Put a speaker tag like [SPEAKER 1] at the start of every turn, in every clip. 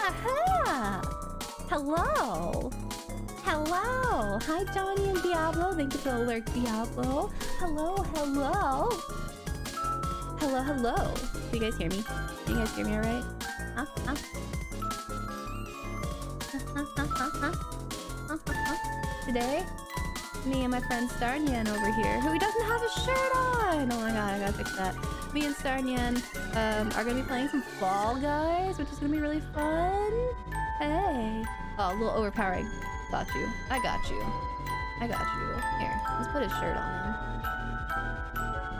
[SPEAKER 1] Aha! Hello! Hello! Hi, Johnny and Diablo. Thank you for the lurk, Diablo. Hello, hello. Hello, hello. Do you guys hear me? Do you guys hear me alright? Huh? Huh? Today, me and my friend StarNyan over here, who doesn't have a shirt on! Oh my god, I gotta fix that. Me and StarNyan are gonna be playing some Fall Guys, which is gonna be really fun. Hey. Oh, a little overpowering. Got you. I got you. I got you. Here, let's put his shirt on him.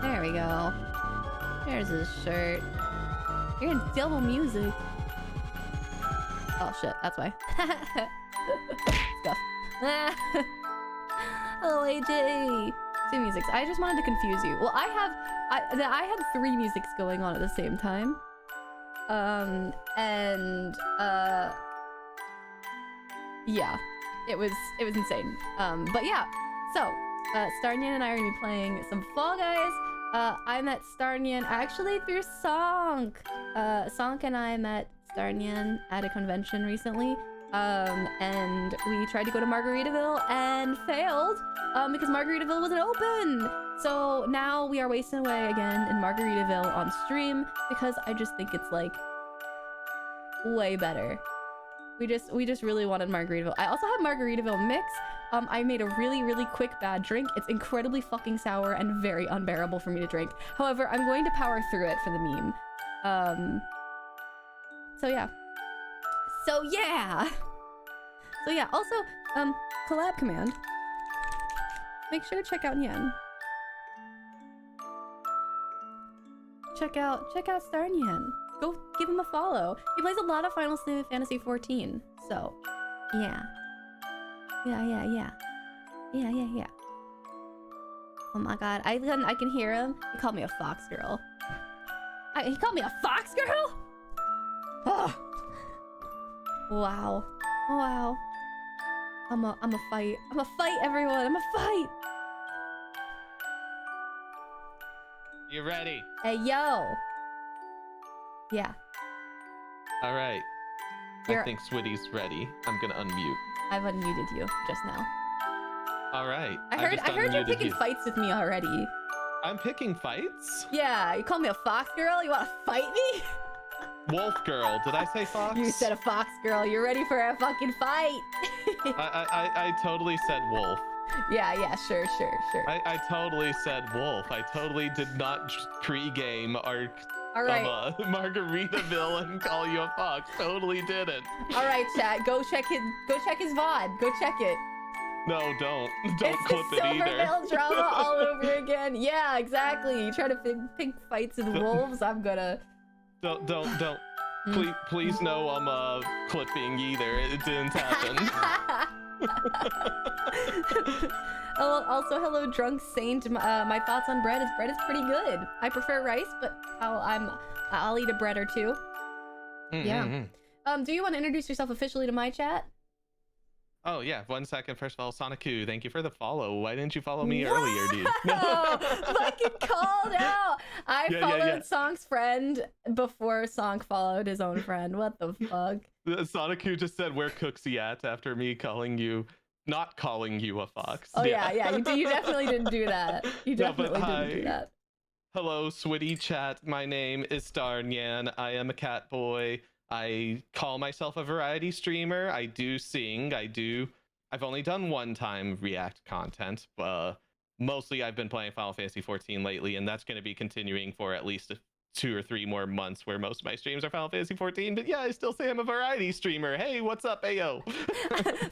[SPEAKER 1] There we go. There's his shirt. You're in double music. Oh shit, that's why. Scuff. Hello, AJ. Two musics. I just wanted to confuse you. Well, I had three musics going on at the same time. Yeah, it was insane. But yeah, so StarNyan and I are gonna be playing some Fall Guys. I met StarNyan actually through Sonk. Sonk and I met StarNyan at a convention recently. And we tried to go to Margaritaville and failed because Margaritaville wasn't open. So now we are wasting away again in Margaritaville on stream because I just think it's like way better. We just really wanted Margaritaville. I also have Margaritaville mix. I made a really quick bad drink. It's incredibly fucking sour and very unbearable for me to drink. However, I'm going to power through it for the meme. So yeah. Also, collab command. Make sure to check out Nyan. Check out StarNyan. Go give him a follow. He plays a lot of Final Fantasy 14. So, yeah. Yeah. Oh my god, I can hear him. He called me a fox girl. He called me a fox girl? Oh. Wow. I'm a fight. I'm a fight, everyone. I'm a fight.
[SPEAKER 2] You ready?
[SPEAKER 1] Hey, yo. Yeah.
[SPEAKER 2] All right. I think Switty's ready. I'm gonna unmute.
[SPEAKER 1] I've unmuted you just now.
[SPEAKER 2] All right.
[SPEAKER 1] I heard you're picking fights with me already.
[SPEAKER 2] I'm picking fights?
[SPEAKER 1] Yeah, you call me a fox girl? You wanna fight me?
[SPEAKER 2] Wolf girl. Did I say fox?
[SPEAKER 1] You said a fox girl. You're ready for a fucking fight.
[SPEAKER 2] I totally said wolf.
[SPEAKER 1] Yeah, sure.
[SPEAKER 2] I totally said wolf. I totally did not pre-game our Margaritaville and call you a fox. Totally didn't.
[SPEAKER 1] All right, chat. Go check his VOD. Go check it.
[SPEAKER 2] No, don't clip it either.
[SPEAKER 1] Silverville drama all over again. Yeah, exactly. You try to pick fights with wolves, I'm gonna.
[SPEAKER 2] Don't. Please no, I'm clipping either. It didn't happen.
[SPEAKER 1] Also, hello, drunk saint. My thoughts on bread is pretty good. I prefer rice, but I'll eat a bread or two. Yeah. Do you want to introduce yourself officially to my chat?
[SPEAKER 2] Oh yeah, 1 second. First of all, Sonicu, thank you for the follow. Why didn't you follow me earlier, dude?
[SPEAKER 1] Fucking called out. I followed Sonk's friend before Sonk followed his own friend. What the fuck?
[SPEAKER 2] Sonicu just said, "Where Cooksy at?" after me not calling you a fox.
[SPEAKER 1] Oh yeah. You definitely didn't do that. You definitely didn't do that.
[SPEAKER 2] Hello, Switty chat. My name is StarNyan. I am a cat boy. I call myself a variety streamer. I do sing. I've only done one time React content. Mostly I've been playing Final Fantasy 14 lately, and that's going to be continuing for at least 2 or 3 more months where most of my streams are Final Fantasy 14. But yeah, I still say I'm a variety streamer. Hey, what's up, Ayo?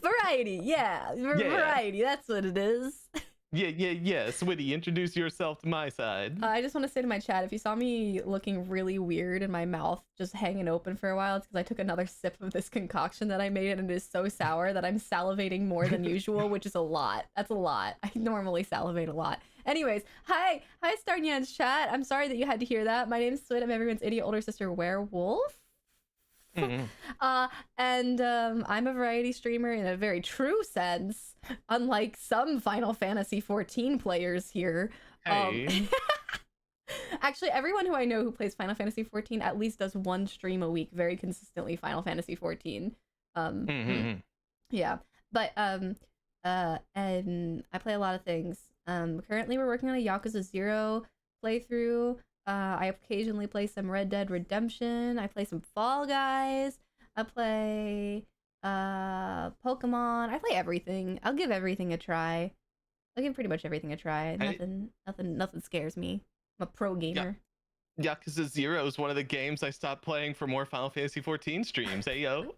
[SPEAKER 1] Variety, yeah. Variety, that's what it is.
[SPEAKER 2] Yeah. Switty, introduce yourself to my side.
[SPEAKER 1] I just want to say to my chat, if you saw me looking really weird and my mouth just hanging open for a while, it's because I took another sip of this concoction that I made, and it is so sour that I'm salivating more than usual, which is a lot. That's a lot. I normally salivate a lot. Anyways, hi StarNyan's chat. I'm sorry that you had to hear that. My name's Swit. I'm everyone's idiot older sister werewolf. I'm a variety streamer in a very true sense, unlike some Final Fantasy 14 players here.
[SPEAKER 2] Hey.
[SPEAKER 1] Actually, everyone who I know who plays Final Fantasy 14 at least does one stream a week, very consistently. Final Fantasy 14. Yeah, but and I play a lot of things. Currently we're working on a Yakuza 0 playthrough. I occasionally play some Red Dead Redemption. I play some Fall Guys. I play Pokemon. I play everything. I'll give everything a try. I'll give pretty much everything a try. Nothing scares me. I'm a pro gamer.
[SPEAKER 2] Yakuza 0 is one of the games I stopped playing for more Final Fantasy 14 streams. Hey yo.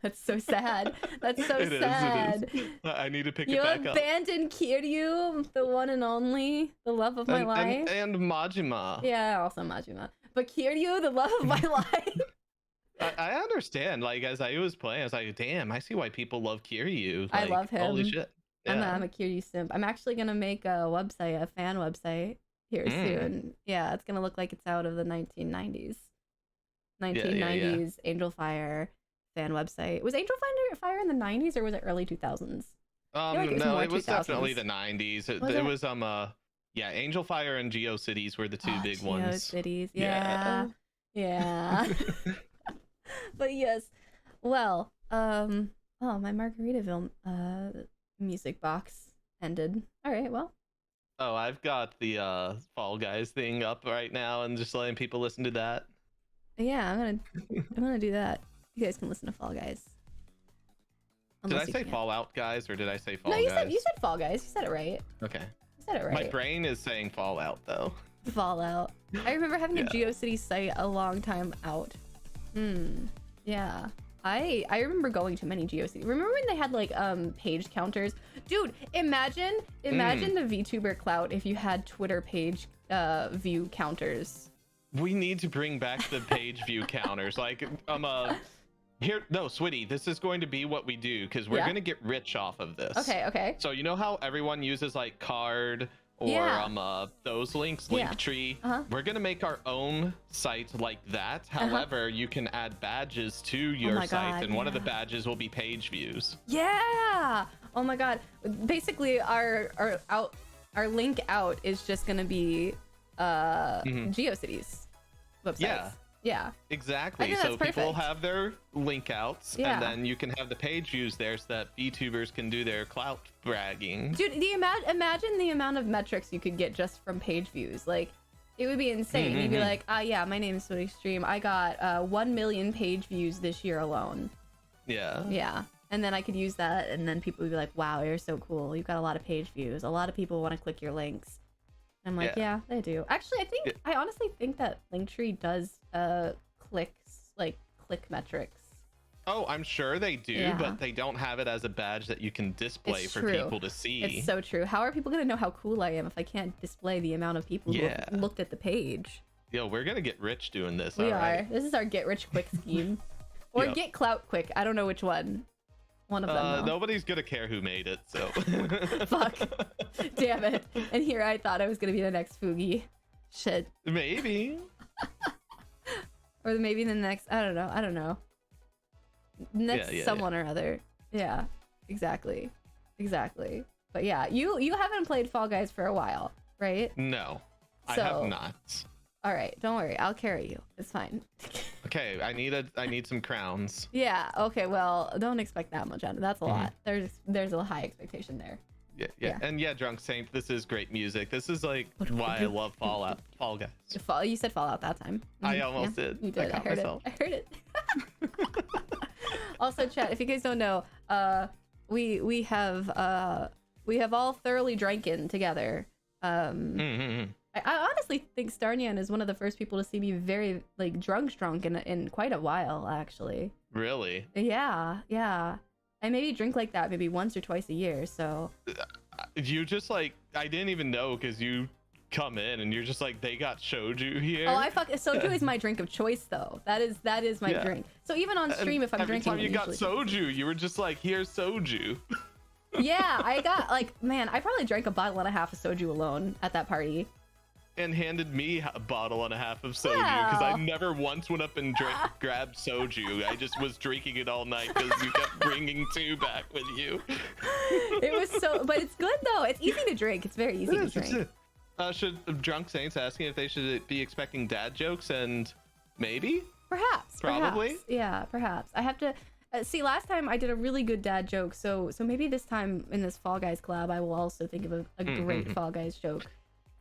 [SPEAKER 1] That's so sad. That's so sad.
[SPEAKER 2] It is. I need to pick it back up.
[SPEAKER 1] You abandoned Kiryu, the one and only, the love of my life.
[SPEAKER 2] And Majima.
[SPEAKER 1] Yeah, also Majima. But Kiryu, the love of my life.
[SPEAKER 2] I understand. Like, as I was playing, I was like, damn, I see why people love Kiryu. Like,
[SPEAKER 1] I love him.
[SPEAKER 2] Holy shit. Yeah.
[SPEAKER 1] I'm a Kiryu simp. I'm actually going to make a website, a fan website here soon. Yeah, it's going to look like it's out of the 1990s. 1990s Angel Fire fan website. Was Angel Fire in the 90s or was it early 2000s?
[SPEAKER 2] No, it was definitely the 90s. It was Angel Fire and GeoCities were the two big ones.
[SPEAKER 1] GeoCities, yeah. But yes, well, my Margaritaville music box ended. All right, well.
[SPEAKER 2] Oh, I've got the Fall Guys thing up right now and just letting people listen to that.
[SPEAKER 1] Yeah, I'm gonna do that. You guys can listen to Fall Guys.
[SPEAKER 2] Did I say Fallout Guys or did I say Fall Guys?
[SPEAKER 1] No, you said Fall Guys. You said it right.
[SPEAKER 2] Okay.
[SPEAKER 1] You said it right.
[SPEAKER 2] My brain is saying Fallout though.
[SPEAKER 1] Fallout. I remember having a GeoCities site a long time out. Yeah. I remember going to many GeoCities. Remember when they had like page counters? Dude, imagine the VTuber clout if you had Twitter page view counters.
[SPEAKER 2] We need to bring back the page view counters. Like Switty, this is going to be what we do because we're gonna get rich off of this.
[SPEAKER 1] Okay.
[SPEAKER 2] So you know how everyone uses like Card or those links, Linktree. We're gonna make our own site like that. However, you can add badges to your site, and one of the badges will be page views. Yeah.
[SPEAKER 1] Oh my god. Basically, our link out is just gonna be GeoCities websites. Yeah.
[SPEAKER 2] Exactly. So people have their link outs, and then you can have the page views there so that VTubers can do their clout bragging. Dude,
[SPEAKER 1] imagine the amount of metrics you could get just from page views. Like, it would be insane. You'd be like, my name is Swittx Stream. I got 1 million page views this year alone.
[SPEAKER 2] Yeah.
[SPEAKER 1] Yeah. And then I could use that, and then people would be like, wow, you're so cool. You've got a lot of page views. A lot of people want to click your links. I'm like, yeah, they do. Actually, I honestly think that Linktree does click metrics.
[SPEAKER 2] Oh, I'm sure they do, but they don't have it as a badge that you can display for people to see.
[SPEAKER 1] It's so true. How are people going to know how cool I am if I can't display the amount of people who have looked at the page?
[SPEAKER 2] Yo, we're going to get rich doing this.
[SPEAKER 1] We are. This is our get rich quick scheme. Or get clout quick. I don't know which one. One of them.
[SPEAKER 2] Nobody's gonna care who made it, so.
[SPEAKER 1] Fuck. Damn it. And here I thought I was gonna be the next Fugi. Shit.
[SPEAKER 2] Maybe.
[SPEAKER 1] Or maybe the next. I don't know. Next someone or other. Yeah. Exactly. But yeah, you haven't played Fall Guys for a while, right?
[SPEAKER 2] No, I have not.
[SPEAKER 1] All right, don't worry. I'll carry you. It's fine.
[SPEAKER 2] Okay, I need some crowns.
[SPEAKER 1] Yeah. Okay. Well, don't expect that much out of it. That's a lot. There's a high expectation there.
[SPEAKER 2] Yeah. And Drunk Saint, this is great music. This is like why I love Fall Guys.
[SPEAKER 1] You said Fallout that time.
[SPEAKER 2] I almost did.
[SPEAKER 1] You did. I heard it. Also, chat, if you guys don't know, we have all thoroughly drinking together. I honestly think StarNyan is one of the first people to see me very drunk in quite a while, actually.
[SPEAKER 2] Really?
[SPEAKER 1] Yeah. I maybe drink like that maybe once or twice a year, so.
[SPEAKER 2] You just I didn't even know because you come in and you're just like, they got shoju here.
[SPEAKER 1] Oh, soju is my drink of choice though. That is my drink. So even on stream, if I'm drinking.
[SPEAKER 2] Every time you got soju, you were just like, here's soju.
[SPEAKER 1] Yeah, I got I probably drank a bottle and a half of soju alone at that party.
[SPEAKER 2] And handed me a bottle and a half of soju because I never once went up and grabbed soju. I just was drinking it all night because you kept bringing 2 back with you.
[SPEAKER 1] It was but it's good though. It's easy to drink. It's very easy to drink.
[SPEAKER 2] Should Drunk Saints asking if they should be expecting dad jokes, and maybe?
[SPEAKER 1] Probably. Perhaps. Yeah, perhaps. I have to see. Last time I did a really good dad joke, so maybe this time in this Fall Guys collab, I will also think of a great Fall Guys joke,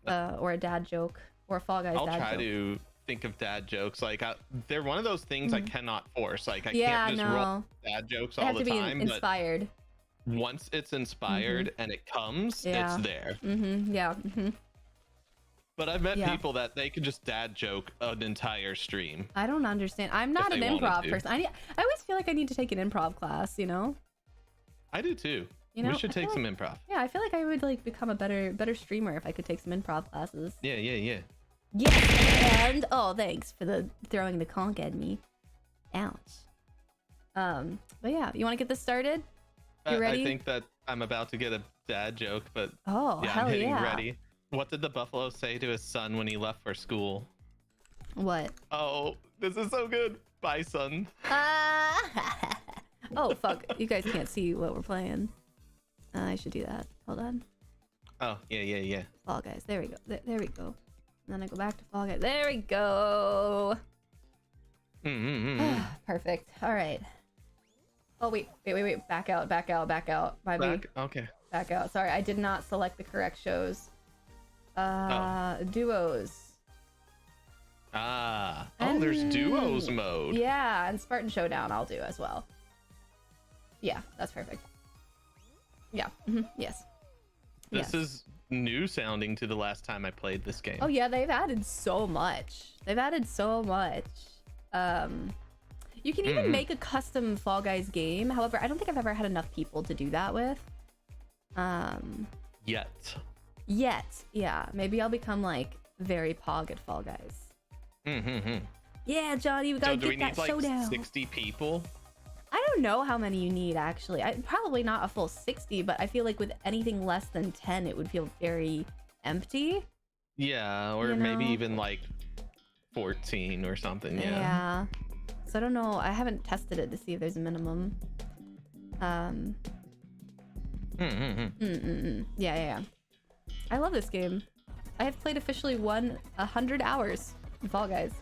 [SPEAKER 1] or a dad joke, or a Fall Guys dad joke. I'll
[SPEAKER 2] try to think of dad jokes. Like they're one of those things I cannot force. Like I can't just roll dad jokes all the time. They have to be
[SPEAKER 1] inspired.
[SPEAKER 2] But once it's inspired and it comes, it's there.
[SPEAKER 1] Yeah.
[SPEAKER 2] But I've met people that they could just dad joke an entire stream.
[SPEAKER 1] I don't understand. I'm not an improv person. I always feel like I need to take an improv class, you know?
[SPEAKER 2] I do too. You know, we should take some improv.
[SPEAKER 1] Yeah, I feel like I would like become a better streamer if I could take some improv classes.
[SPEAKER 2] Yeah.
[SPEAKER 1] Yes, and thanks for throwing the conch at me. Ouch. But yeah, you want to get this started? You ready?
[SPEAKER 2] I think that I'm about to get a dad joke, but
[SPEAKER 1] I'm hitting
[SPEAKER 2] ready. What did the buffalo say to his son when he left for school?
[SPEAKER 1] What?
[SPEAKER 2] Oh, this is so good. Bye, son.
[SPEAKER 1] Oh, fuck. You guys can't see what we're playing. I should do that. Hold on.
[SPEAKER 2] Oh, yeah.
[SPEAKER 1] Fall Guys. There we go. There we go. And then I go back to Fall Guys. There we go. Perfect. All right. Oh, wait. Back out.
[SPEAKER 2] Okay.
[SPEAKER 1] Back out. Sorry, I did not select the correct shows. Duos.
[SPEAKER 2] There's duos mode.
[SPEAKER 1] Yeah, and Spartan Showdown I'll do as well. Yeah, that's perfect. Yeah. Yes.
[SPEAKER 2] This is new sounding to the last time I played this game.
[SPEAKER 1] Oh yeah, they've added so much. You can even make a custom Fall Guys game. However, I don't think I've ever had enough people to do that with. Yet. Yeah. Maybe I'll become like very pog at Fall Guys. Yeah, Johnny, we gotta get that showdown.
[SPEAKER 2] 60 people?
[SPEAKER 1] I don't know how many you need actually. Probably not a full 60, but I feel like with anything less than 10, it would feel very empty.
[SPEAKER 2] Yeah, or maybe even like 14 or something. Yeah.
[SPEAKER 1] So I don't know. I haven't tested it to see if there's a minimum. Yeah. I love this game. I have played officially 100 hours in Fall Guys.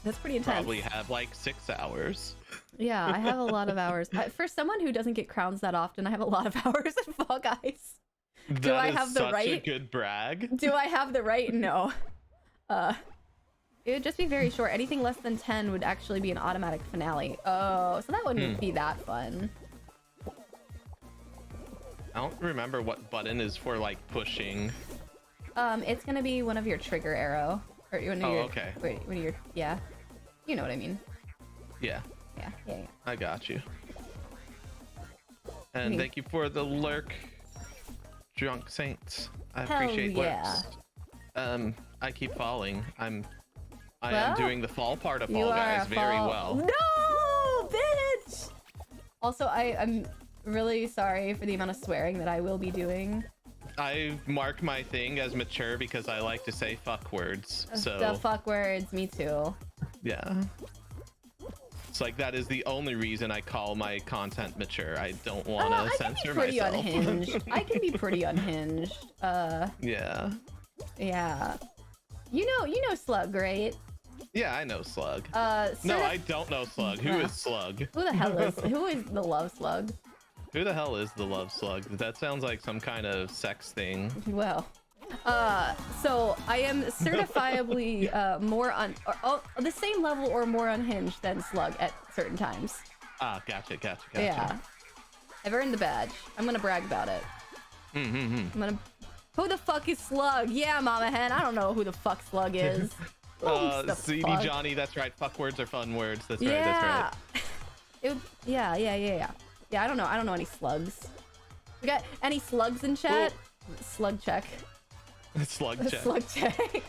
[SPEAKER 1] That's pretty intense.
[SPEAKER 2] Probably have like 6 hours.
[SPEAKER 1] Yeah, I have a lot of hours. For someone who doesn't get crowns that often, I have a lot of hours in Fall Guys.
[SPEAKER 2] Do I have the right? Such a good brag.
[SPEAKER 1] Do I have the right? No. It would just be very short. Anything less than 10 would actually be an automatic finale. Oh, so that wouldn't be that fun.
[SPEAKER 2] I don't remember what button is for like pushing.
[SPEAKER 1] It's gonna be one of your trigger arrow. Or one of your,
[SPEAKER 2] okay.
[SPEAKER 1] Wait, one of your, yeah. You know what I mean.
[SPEAKER 2] Yeah.
[SPEAKER 1] Yeah.
[SPEAKER 2] I got you. And thank you for the lurk, Drunk Saints. I appreciate lurks. I keep falling. I am doing the fall part of Fall Guys very well.
[SPEAKER 1] No, bitch! Also, I'm really sorry for the amount of swearing that I will be doing.
[SPEAKER 2] I mark my thing as mature because I like to say fuck words. So
[SPEAKER 1] the fuck words, me too.
[SPEAKER 2] Yeah. It's like that is the only reason I call my content mature. I don't want to censor myself.
[SPEAKER 1] Unhinged. I can be pretty unhinged.
[SPEAKER 2] Yeah.
[SPEAKER 1] Yeah. You know Slug, right?
[SPEAKER 2] Yeah, I know Slug. No, I don't know Slug. Who is Slug?
[SPEAKER 1] Who is the Love Slug?
[SPEAKER 2] Who the hell is the Love Slug? That sounds like some kind of sex thing.
[SPEAKER 1] Well, so I am certifiably more the same level or more unhinged than Slug at certain times.
[SPEAKER 2] Ah, gotcha.
[SPEAKER 1] Yeah, I've earned the badge. I'm gonna brag about it. Who the fuck is Slug? Yeah, Mama Hen. I don't know who the fuck Slug is.
[SPEAKER 2] CD Johnny. That's right. Fuck words are fun words. That's right.
[SPEAKER 1] That's right. Yeah, I don't know any slugs. We got any slugs in chat? Ooh. Slug check.
[SPEAKER 2] Slug check.
[SPEAKER 1] Slug check.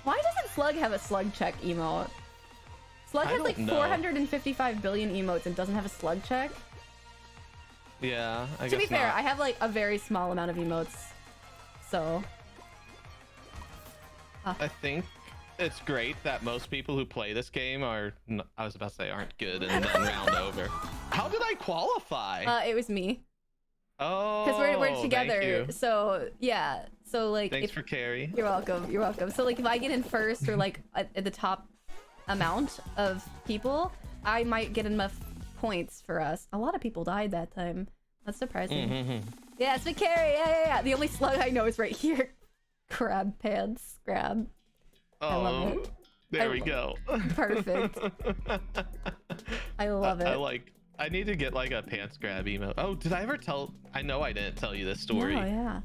[SPEAKER 1] Why doesn't Slug have a slug check emote? Slug has like 455 billion emotes and doesn't have a slug check?
[SPEAKER 2] Yeah, I guess
[SPEAKER 1] To be fair,
[SPEAKER 2] not.
[SPEAKER 1] I have like a very small amount of emotes. So.
[SPEAKER 2] I think it's great that most people who play this game are, I was about to say aren't good and then round over. How did I qualify?
[SPEAKER 1] It was me.
[SPEAKER 2] Oh,
[SPEAKER 1] because we're
[SPEAKER 2] thank
[SPEAKER 1] together.
[SPEAKER 2] you.
[SPEAKER 1] So yeah. So like,
[SPEAKER 2] Thanks for carry.
[SPEAKER 1] you're welcome. You're welcome. So like, if I get in first or like at the top amount of people, I might get enough points for us. A lot of people died that time. That's surprising. Yeah, it's carry. Yeah. The only slug I know is right here. Crab pants. Grab.
[SPEAKER 2] Oh,
[SPEAKER 1] I love it.
[SPEAKER 2] There we go.
[SPEAKER 1] Perfect. I love it.
[SPEAKER 2] I need to get like a pants grab emote. Oh, did I ever tell? I know I didn't tell you this story.
[SPEAKER 1] Oh yeah.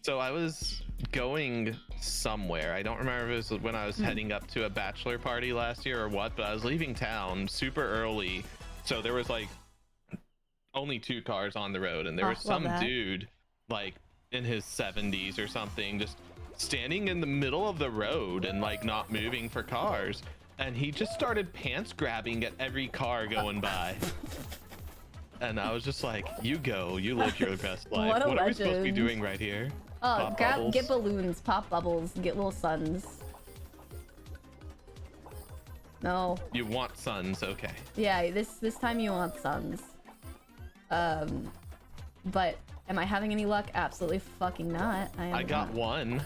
[SPEAKER 2] So I was going somewhere. I don't remember if it was when I was heading up to a bachelor party last year or what, but I was leaving town super early. So there was like only 2 cars on the road, and there was some dude like in his 70s or something just standing in the middle of the road and like not moving for cars, and he just started pants grabbing at every car going by. And I was just like, you live your best life. What are we supposed to be doing right here?
[SPEAKER 1] Oh, get balloons, pop bubbles, get little suns. No.
[SPEAKER 2] You want suns, okay.
[SPEAKER 1] Yeah, this time you want suns. But am I having any luck? Absolutely fucking not. I
[SPEAKER 2] got one.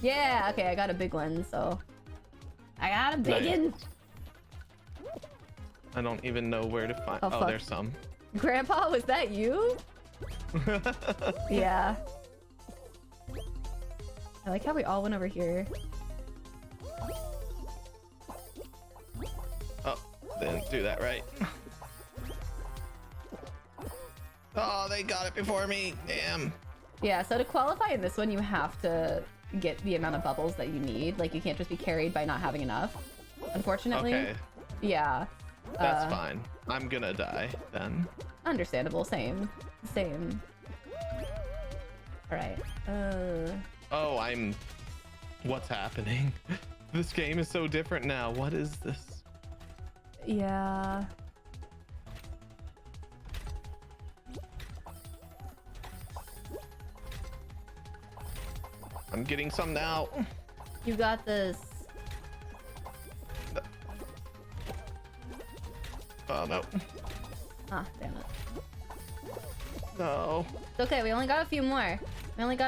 [SPEAKER 1] Yeah, okay, I got a big one, so I got a big one.
[SPEAKER 2] I don't even know where to find. Oh, there's some.
[SPEAKER 1] Grandpa, was that you? Yeah. I like how we all went over here.
[SPEAKER 2] Oh, didn't do that right. Oh, they got it before me. Damn.
[SPEAKER 1] Yeah, so to qualify in this one, you have to get the amount of bubbles that you need. Like, you can't just be carried by not having enough, unfortunately.
[SPEAKER 2] Okay.
[SPEAKER 1] Yeah.
[SPEAKER 2] That's fine. I'm gonna die then.
[SPEAKER 1] Understandable. Same. All right.
[SPEAKER 2] Oh, what's happening? This game is so different now. What is this?
[SPEAKER 1] Yeah.
[SPEAKER 2] I'm getting some now.
[SPEAKER 1] You got this.
[SPEAKER 2] Oh no.
[SPEAKER 1] Ah, damn it.
[SPEAKER 2] No.
[SPEAKER 1] It's okay, we only got a few more.
[SPEAKER 2] Okay.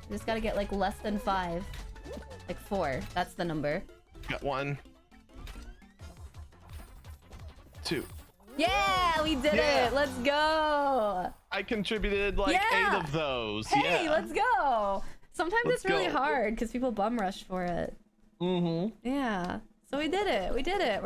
[SPEAKER 1] We just gotta get like less than 5. Like 4. That's the number.
[SPEAKER 2] Got 1. 2.
[SPEAKER 1] Yeah, we did it. Let's go.
[SPEAKER 2] I contributed like 8 of those.
[SPEAKER 1] Hey, let's go. Sometimes it's really hard because people bum rush for it. Yeah. So we did it. We're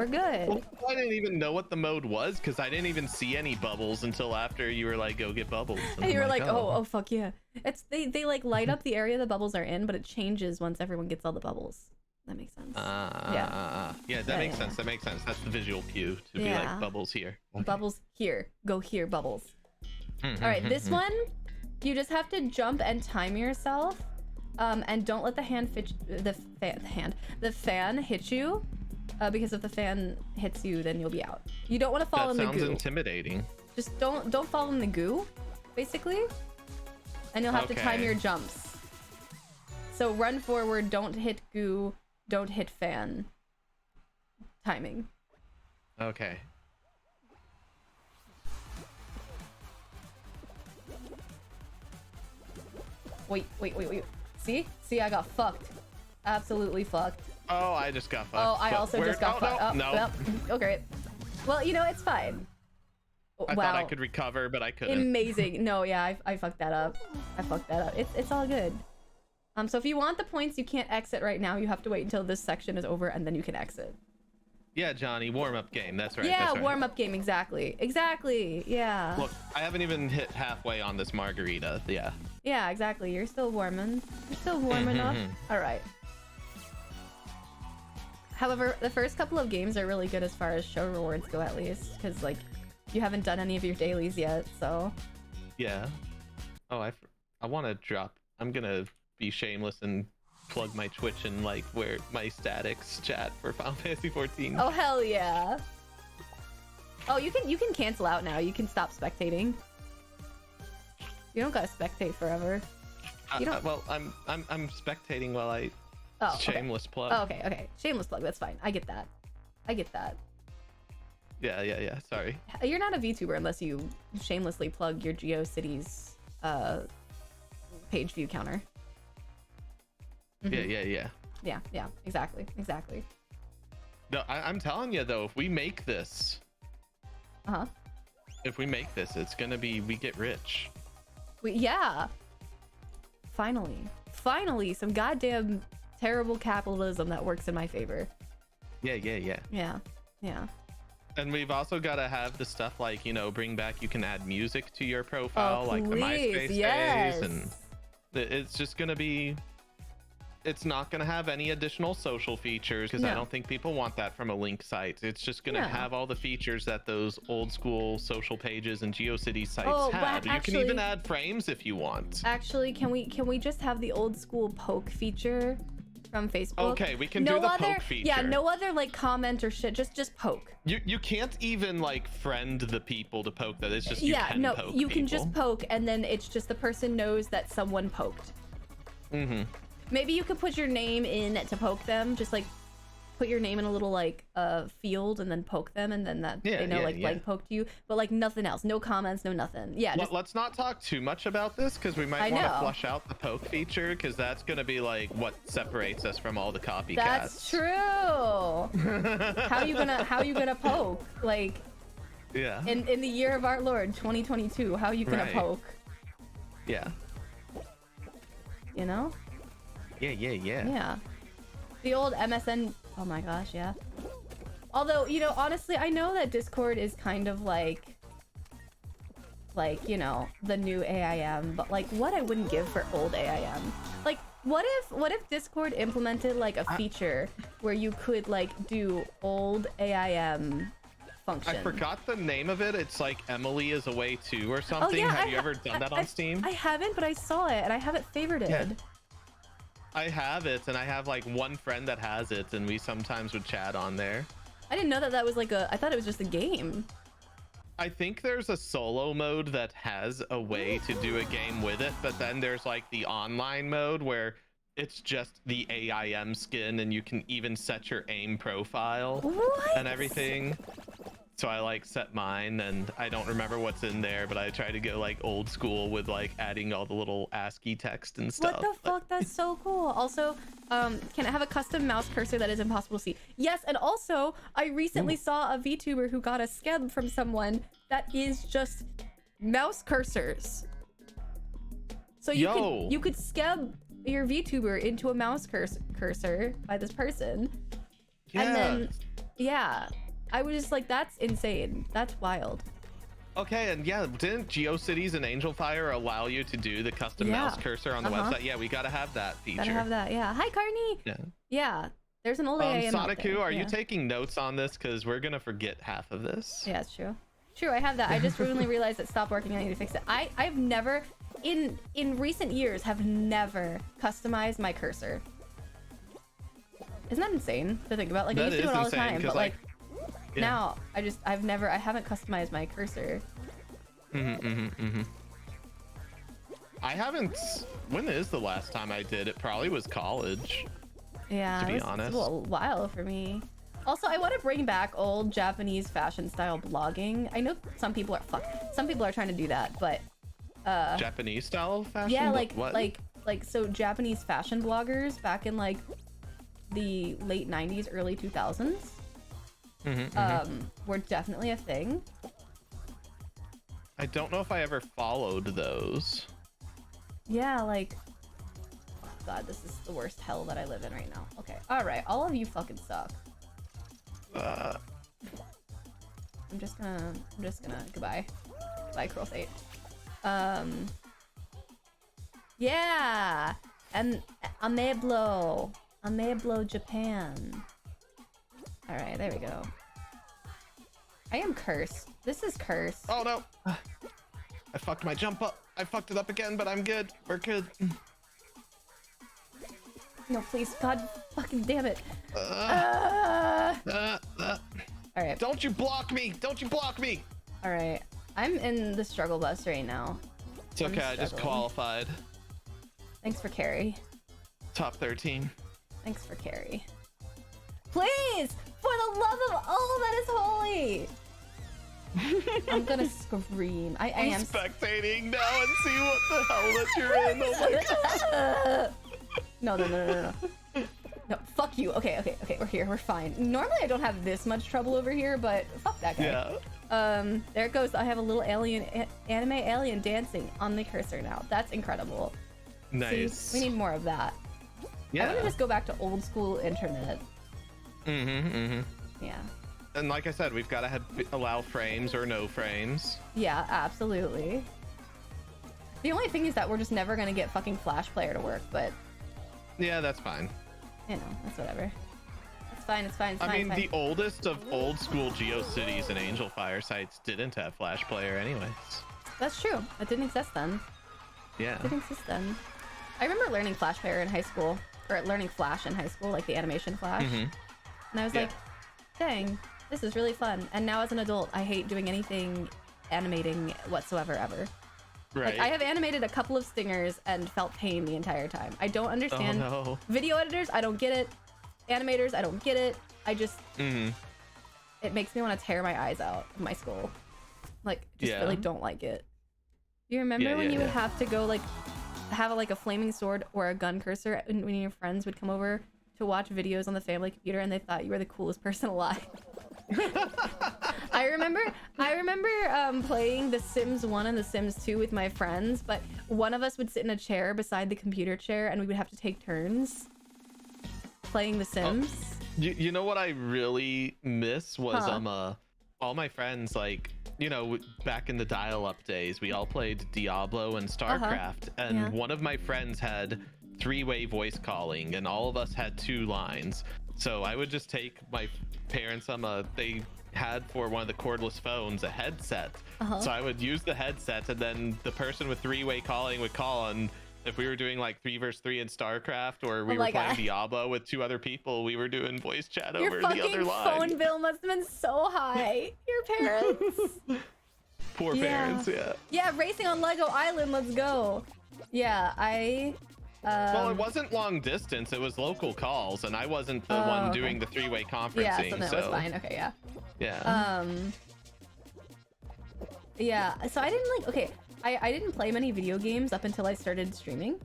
[SPEAKER 1] good.
[SPEAKER 2] Well, I didn't even know what the mode was because I didn't even see any bubbles until after you were like, go get bubbles.
[SPEAKER 1] And you were like, oh fuck yeah. It's they like light up the area the bubbles are in, but it changes once everyone gets all the bubbles. That makes sense.
[SPEAKER 2] Yeah, that makes sense. That makes sense. That's the visual cue to be like bubbles here. Okay.
[SPEAKER 1] Bubbles here. Go here, bubbles. All right, this one, you just have to jump and time yourself, and don't let the fan hit you, because if the fan hits you, then you'll be out. You don't want to fall in the goo.
[SPEAKER 2] That sounds intimidating.
[SPEAKER 1] Just don't fall in the goo, basically, and you'll have to time your jumps. So run forward, don't hit goo, don't hit fan. Timing.
[SPEAKER 2] Okay.
[SPEAKER 1] Wait. See, I got fucked. Absolutely fucked.
[SPEAKER 2] Oh, I just got fucked.
[SPEAKER 1] Oh, I also just got fucked.
[SPEAKER 2] No.
[SPEAKER 1] Well, okay. Well, you know, it's fine.
[SPEAKER 2] I thought I could recover, but I couldn't.
[SPEAKER 1] Amazing. No, yeah, I fucked that up. It's all good. So if you want the points, you can't exit right now. You have to wait until this section is over, and then you can exit.
[SPEAKER 2] Yeah, Johnny, warm-up game. That's right.
[SPEAKER 1] Yeah, warm-up game. Exactly. Yeah.
[SPEAKER 2] Look, I haven't even hit halfway on this margarita. Yeah.
[SPEAKER 1] Yeah, exactly. You're still warming. You're still warm enough. All right. However, the first couple of games are really good as far as show rewards go, at least, because like you haven't done any of your dailies yet, so. Yeah.
[SPEAKER 2] Oh, I want to drop. I'm gonna be shameless and plug my Twitch and like where my statics chat for Final Fantasy 14.
[SPEAKER 1] Oh hell yeah! Oh, you can cancel out now. You can stop spectating. You don't gotta spectate forever. You don't.
[SPEAKER 2] Well, I'm spectating while I.
[SPEAKER 1] Oh,
[SPEAKER 2] shameless plug.
[SPEAKER 1] Oh, okay. Shameless plug. That's fine. I get that.
[SPEAKER 2] Yeah. Sorry.
[SPEAKER 1] You're not a VTuber unless you shamelessly plug your GeoCities page view counter.
[SPEAKER 2] Yeah.
[SPEAKER 1] Yeah. Exactly.
[SPEAKER 2] No, I'm telling you though, if we make this, it's gonna be, we get rich.
[SPEAKER 1] Yeah. Finally, some goddamn terrible capitalism that works in my favor.
[SPEAKER 2] Yeah. And we've also got to have the stuff like, you know, bring back, you can add music to your profile, like the MySpace days, and it's just gonna be, it's not going to have any additional social features because I don't think people want that from a link site. It's just going to have all the features that those old school social pages and GeoCities sites have. You can even add frames if you want.
[SPEAKER 1] Actually, can we just have the old school poke feature from Facebook?
[SPEAKER 2] Okay, we can do the poke feature.
[SPEAKER 1] Yeah, no other like comment or shit. Just poke.
[SPEAKER 2] You can't even like friend the people to poke that. It's just you can poke
[SPEAKER 1] you can just poke, and then it's just the person knows that someone poked. Maybe you could put your name in to poke them. Just like put your name in a little like field and then poke them, and then that they know blank poked you. But like nothing else, no comments, no nothing. Yeah.
[SPEAKER 2] Let's not talk too much about this because we might want to flush out the poke feature because that's gonna be like what separates us from all the copycats.
[SPEAKER 1] That's true. How you gonna poke? Like in the year of our Lord 2022, how you gonna poke?
[SPEAKER 2] Yeah.
[SPEAKER 1] You know?
[SPEAKER 2] Yeah.
[SPEAKER 1] The old MSN. Oh my gosh, yeah. Although, you know, honestly, I know that Discord is kind of like, you know, the new AIM, but like what I wouldn't give for old AIM. Like, what if Discord implemented like a feature where you could like do old AIM function?
[SPEAKER 2] I forgot the name of it. It's like Emily is away too or something. Have you ever done that on Steam?
[SPEAKER 1] I haven't, but I saw it and I have it favorited.
[SPEAKER 2] Yeah. I have it, and I have like one friend that has it, and we sometimes would chat on there.
[SPEAKER 1] I didn't know that was like I thought it was just a game.
[SPEAKER 2] I think there's a solo mode that has a way to do a game with it, but then there's like the online mode where it's just the AIM skin, and you can even set your aim profile and everything. So I like set mine, and I don't remember what's in there, but I try to go like old school with like adding all the little ASCII text and stuff.
[SPEAKER 1] What the fuck? That's so cool. Also, can it have a custom mouse cursor that is impossible to see? Yes, and also I recently saw a VTuber who got a skeb from someone that is just mouse cursors. So you could skeb your VTuber into a mouse cursor by this person.
[SPEAKER 2] Yeah.
[SPEAKER 1] And then I was just like, that's insane. That's wild.
[SPEAKER 2] Okay, and didn't GeoCities and Angelfire allow you to do the custom mouse cursor on the website? Yeah, we gotta have that feature.
[SPEAKER 1] Gotta have that, yeah. Hi, Carney! Yeah, there's an old AIM out
[SPEAKER 2] Sonicu, are you taking notes on this? Because we're gonna forget half of this.
[SPEAKER 1] Yeah, it's true. True, I have that. I just recently realized it stopped working. I need to fix it. I've never, in recent years, have never customized my cursor. Isn't that insane to think about? Like, I used to do it all the time, but like now I haven't customized my cursor.
[SPEAKER 2] I haven't. When is the last time I did? It probably was college.
[SPEAKER 1] Yeah,
[SPEAKER 2] to be honest,
[SPEAKER 1] it's a little while for me. Also, I want to bring back old Japanese fashion style blogging. I know some people are trying to do that, but
[SPEAKER 2] Japanese style fashion.
[SPEAKER 1] Yeah, like so Japanese fashion bloggers back in like the late 90s, early 2000s. Were definitely a thing.
[SPEAKER 2] I don't know if I ever followed those.
[SPEAKER 1] Yeah, like, oh god, this is the worst hell that I live in right now. Okay, all right, all of you fucking suck. I'm just gonna goodbye Curl Fate. Yeah, and Ameblo Japan. All right, there we go. I am cursed. This is cursed.
[SPEAKER 2] Oh no! I fucked my jump up. I fucked it up again, but I'm good. We're good.
[SPEAKER 1] No, please, God, fucking damn it. All right.
[SPEAKER 2] Don't you block me! Don't you block me!
[SPEAKER 1] All right, I'm in the struggle bus right now.
[SPEAKER 2] It's okay. I just qualified.
[SPEAKER 1] Thanks for carry.
[SPEAKER 2] Top 13.
[SPEAKER 1] Thanks for carry. Please, for the love of all that is holy, I'm gonna scream. I
[SPEAKER 2] I'm
[SPEAKER 1] am
[SPEAKER 2] spectating now and see what the hell that you're in. Oh my god.
[SPEAKER 1] No. No, fuck you. Okay, we're here. We're fine. Normally I don't have this much trouble over here, but fuck that guy.
[SPEAKER 2] Yeah.
[SPEAKER 1] There it goes. I have a little anime alien dancing on the cursor now. That's incredible.
[SPEAKER 2] Nice.
[SPEAKER 1] See, we need more of that.
[SPEAKER 2] Yeah.
[SPEAKER 1] I want to just go back to old school internet. Yeah.
[SPEAKER 2] And like I said, we've got to allow frames or no frames.
[SPEAKER 1] Yeah, absolutely. The only thing is that we're just never gonna get fucking Flash Player to work, but
[SPEAKER 2] Yeah, that's fine.
[SPEAKER 1] you know, that's whatever. It's fine.
[SPEAKER 2] I mean, the oldest of old school GeoCities and Angel Fire sites didn't have Flash Player anyways.
[SPEAKER 1] That's true. It didn't exist then.
[SPEAKER 2] Yeah.
[SPEAKER 1] It didn't exist then. I remember learning Flash Player in high school, or learning Flash in high school, like the animation Flash. And I was like, dang, this is really fun. And now as an adult, I hate doing anything animating whatsoever ever.
[SPEAKER 2] Right.
[SPEAKER 1] Like, I have animated a couple of stingers and felt pain the entire time. I don't understand.
[SPEAKER 2] Oh, no.
[SPEAKER 1] Video editors, I don't get it. Animators, I don't get it. I just... It makes me want to tear my eyes out of my skull. Like, just really don't like it. You remember when you would have to go, like, have like a flaming sword or a gun cursor when your friends would come over to watch videos on the family computer and they thought you were the coolest person alive? I remember playing The Sims 1 and The Sims 2 with my friends, but one of us would sit in a chair beside the computer chair and we would have to take turns playing The Sims.
[SPEAKER 2] You know what I really miss was all my friends, like, you know, back in the dial-up days, we all played Diablo and StarCraft, and one of my friends had three-way voice calling and all of us had 2 lines. So I would just take my parents, they had for one of the cordless phones a headset. So I would use the headset and then the person with three-way calling would call, and if we were doing like 3 versus 3 in StarCraft, or we were playing Diablo with 2 other people, we were doing voice chat over the other line.
[SPEAKER 1] Your fucking phone bill must have been so high. Your parents.
[SPEAKER 2] Poor parents, yeah.
[SPEAKER 1] Yeah, racing on Lego Island, let's go. Yeah,
[SPEAKER 2] well, it wasn't long distance, it was local calls, and I wasn't the one doing the 3-way conferencing.
[SPEAKER 1] Yeah, so that was fine. Okay, yeah.
[SPEAKER 2] Yeah.
[SPEAKER 1] Yeah, so I didn't like, okay, I didn't play many video games up until I started streaming.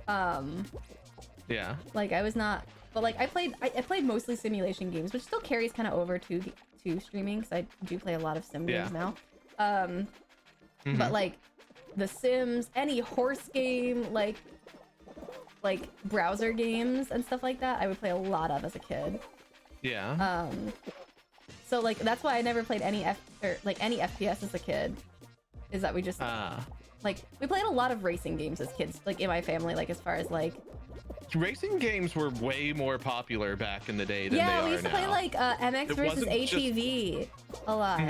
[SPEAKER 2] Yeah.
[SPEAKER 1] Like, I was not, but like, I played mostly simulation games, which still carries kind of over to streaming, because I do play a lot of sim games now. But like, The Sims, any horse game, like browser games and stuff like that, I would play a lot of as a kid.
[SPEAKER 2] Yeah.
[SPEAKER 1] So like, that's why I never played any FPS as a kid, is that we just like, we played a lot of racing games as kids, like in my family, like as far as like
[SPEAKER 2] racing games were way more popular back in the day than they are now.
[SPEAKER 1] Yeah, we used to play like MX versus ATV a lot.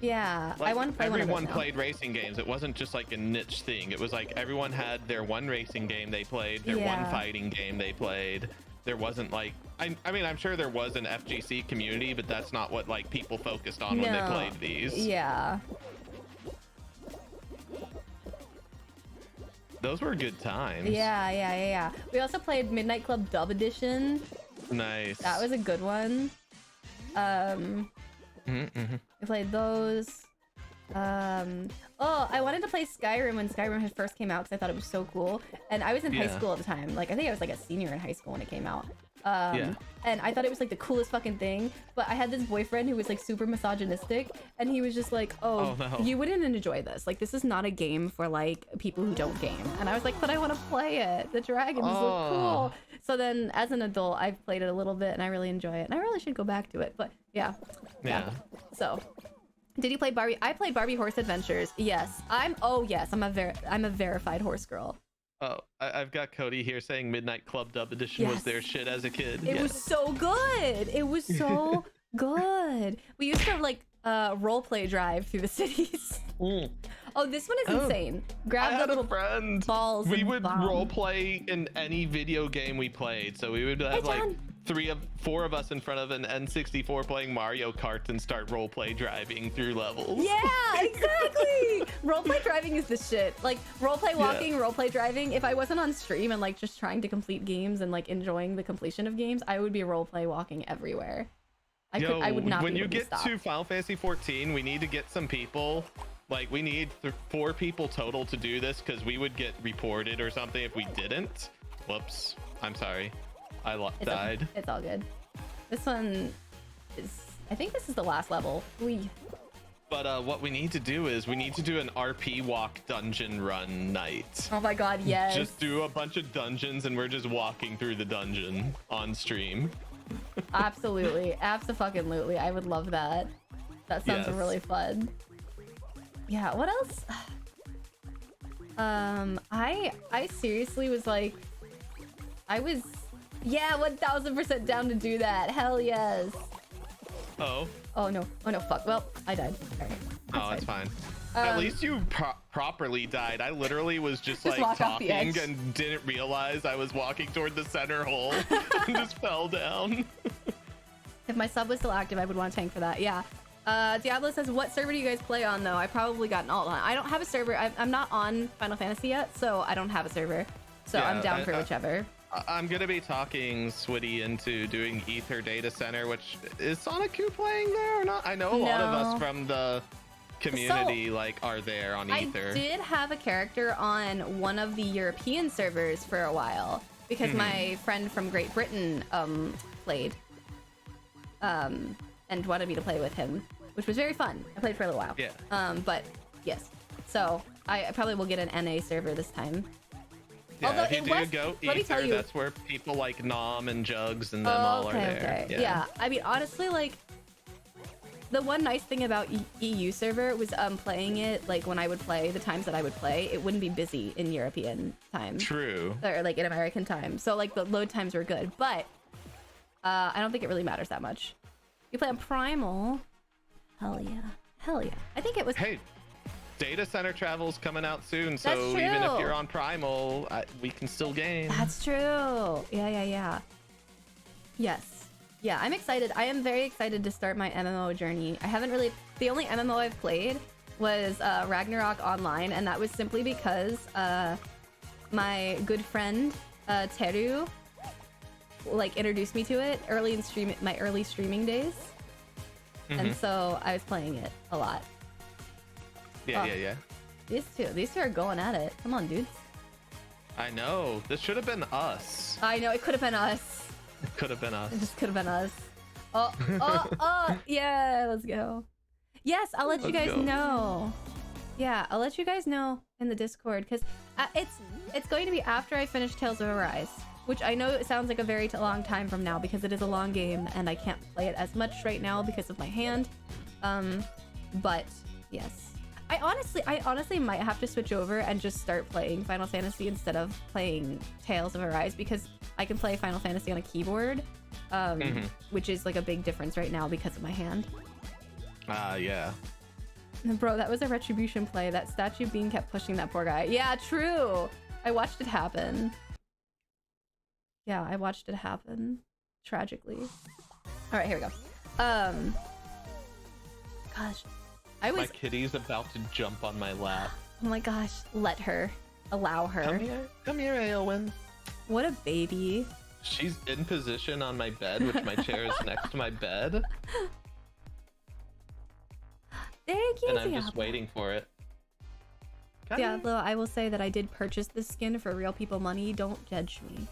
[SPEAKER 1] Yeah,
[SPEAKER 2] like,
[SPEAKER 1] I want to play one of those
[SPEAKER 2] everyone
[SPEAKER 1] now.
[SPEAKER 2] played racing games. It wasn't just like a niche thing. It was like everyone had their one racing game they played, their one fighting game they played. There wasn't like, I mean, I'm sure there was an FGC community, but that's not what like people focused on when they played these.
[SPEAKER 1] Yeah.
[SPEAKER 2] Those were good times.
[SPEAKER 1] Yeah. We also played Midnight Club Dub Edition.
[SPEAKER 2] Nice.
[SPEAKER 1] That was a good one. We played those. Oh, I wanted to play Skyrim when Skyrim had first came out because I thought it was so cool. And I was in high school at the time. Like, I think I was like a senior in high school when it came out. And I thought it was like the coolest fucking thing. But I had this boyfriend who was like super misogynistic, and he was just like, oh no, you wouldn't enjoy this. Like, this is not a game for like people who don't game. And I was like, but I want to play it. The dragons look cool. So then as an adult, I've played it a little bit and I really enjoy it. And I really should go back to it. But yeah. So did you play Barbie? I played Barbie Horse Adventures. Yes. I'm a verified horse girl.
[SPEAKER 2] Oh, I've got Cody here saying Midnight Club Dub Edition was their shit as a kid.
[SPEAKER 1] It was so good. It was so good. We used to like role play drive through the cities. Oh, this one is insane. Grab the little
[SPEAKER 2] friend.
[SPEAKER 1] balls.
[SPEAKER 2] We would role play in any video game we played. So we would have like 4 of us in front of an N64 playing Mario Kart and start role play driving through levels.
[SPEAKER 1] Yeah, exactly. Role play driving is the shit. Like role play walking, role play driving. If I wasn't on stream and like just trying to complete games and like enjoying the completion of games, I would be role play walking everywhere. I would not
[SPEAKER 2] when
[SPEAKER 1] be
[SPEAKER 2] you
[SPEAKER 1] able to
[SPEAKER 2] get
[SPEAKER 1] stop.
[SPEAKER 2] to Final Fantasy 14, we need to get some people. Like, we need 4 people total to do this, because we would get reported or something if we didn't. Whoops. I'm sorry. I died.
[SPEAKER 1] Okay. It's all good. This one is... I think this is the last level.
[SPEAKER 2] But what we need to do is we need to do an RP walk dungeon run night.
[SPEAKER 1] Oh my god, yes.
[SPEAKER 2] Just do a bunch of dungeons and we're just walking through the dungeon on stream.
[SPEAKER 1] Absolutely. Abso-fucking-lutely. I would love that. That sounds really fun. Yeah, what else? I seriously was like... Yeah, 1000% down to do that. Hell yes.
[SPEAKER 2] Oh.
[SPEAKER 1] Oh no, fuck. Well, I died. All right.
[SPEAKER 2] Oh, that's fine. At least you properly died. I literally was just like
[SPEAKER 1] walk off the
[SPEAKER 2] talking
[SPEAKER 1] edge.
[SPEAKER 2] and didn't realize I was walking toward the center hole and just fell down.
[SPEAKER 1] If my sub was still active, I would want to tank for that. Yeah. Diablo says, what server do you guys play on though? I probably got an alt on. I don't have a server. I'm not on Final Fantasy yet, so I don't have a server. So
[SPEAKER 2] Yeah,
[SPEAKER 1] I'm down for whichever.
[SPEAKER 2] I'm gonna be talking Switty into doing Ether Data Center, which is Sonic playing there or not? I know a lot of us from the community are there on Ether.
[SPEAKER 1] I did have a character on one of the European servers for a while because my friend from Great Britain played and wanted me to play with him, which was very fun. I played for a little while.
[SPEAKER 2] Yeah.
[SPEAKER 1] But yes, so I probably will get an NA server this time.
[SPEAKER 2] Yeah,
[SPEAKER 1] Although
[SPEAKER 2] if you
[SPEAKER 1] it
[SPEAKER 2] do
[SPEAKER 1] was,
[SPEAKER 2] go
[SPEAKER 1] let me tell
[SPEAKER 2] Ether,
[SPEAKER 1] you,
[SPEAKER 2] that's where people like Nom and Jugs and them all are there.
[SPEAKER 1] Okay. Yeah, I mean, honestly, like, the one nice thing about EU server was playing it, like, when I would play, the times that I would play, it wouldn't be busy in European time.
[SPEAKER 2] True.
[SPEAKER 1] Or, like, in American time. So, like, the load times were good. But, I don't think it really matters that much. You play on Primal. Hell yeah. Hell yeah. I think it was...
[SPEAKER 2] Hey, Data Center Travel's coming out soon, so
[SPEAKER 1] That's true.
[SPEAKER 2] even if you're on Primal, we can still game.
[SPEAKER 1] That's true. Yeah. Yes. Yeah, I'm excited. I am very excited to start my MMO journey. I haven't really... The only MMO I've played was Ragnarok Online, and that was simply because my good friend, Teru, like, introduced me to it early in my early streaming days. And so I was playing it a lot.
[SPEAKER 2] Yeah.
[SPEAKER 1] These two are going at it. Come on, dudes.
[SPEAKER 2] I know. This should have been us.
[SPEAKER 1] I know, it could have been us.
[SPEAKER 2] It could have been us.
[SPEAKER 1] It just could have been us. Oh, yeah, let's go. Yes, I'll let you guys know. Yeah, I'll let you guys know in the Discord, because it's going to be after I finish Tales of Arise, which I know it sounds like a very long time from now because it is a long game and I can't play it as much right now because of my hand. But yes. I honestly might have to switch over and just start playing Final Fantasy instead of playing Tales of Arise, because I can play Final Fantasy on a keyboard, which is like a big difference right now because of my hand.
[SPEAKER 2] Yeah.
[SPEAKER 1] Bro, that was a retribution play. That statue being kept pushing that poor guy. Yeah, true. I watched it happen. Yeah, I watched it happen. Tragically. All right, here we go. Gosh.
[SPEAKER 2] My kitty's about to jump on my lap.
[SPEAKER 1] Oh my gosh, let her. Allow her.
[SPEAKER 2] Come here, Aelwyn.
[SPEAKER 1] What a baby.
[SPEAKER 2] She's in position on my bed, which my chair is next to my bed.
[SPEAKER 1] Thank you,
[SPEAKER 2] and I'm just waiting for it.
[SPEAKER 1] Diablo, I will say that I did purchase this skin for real people money. Don't judge me.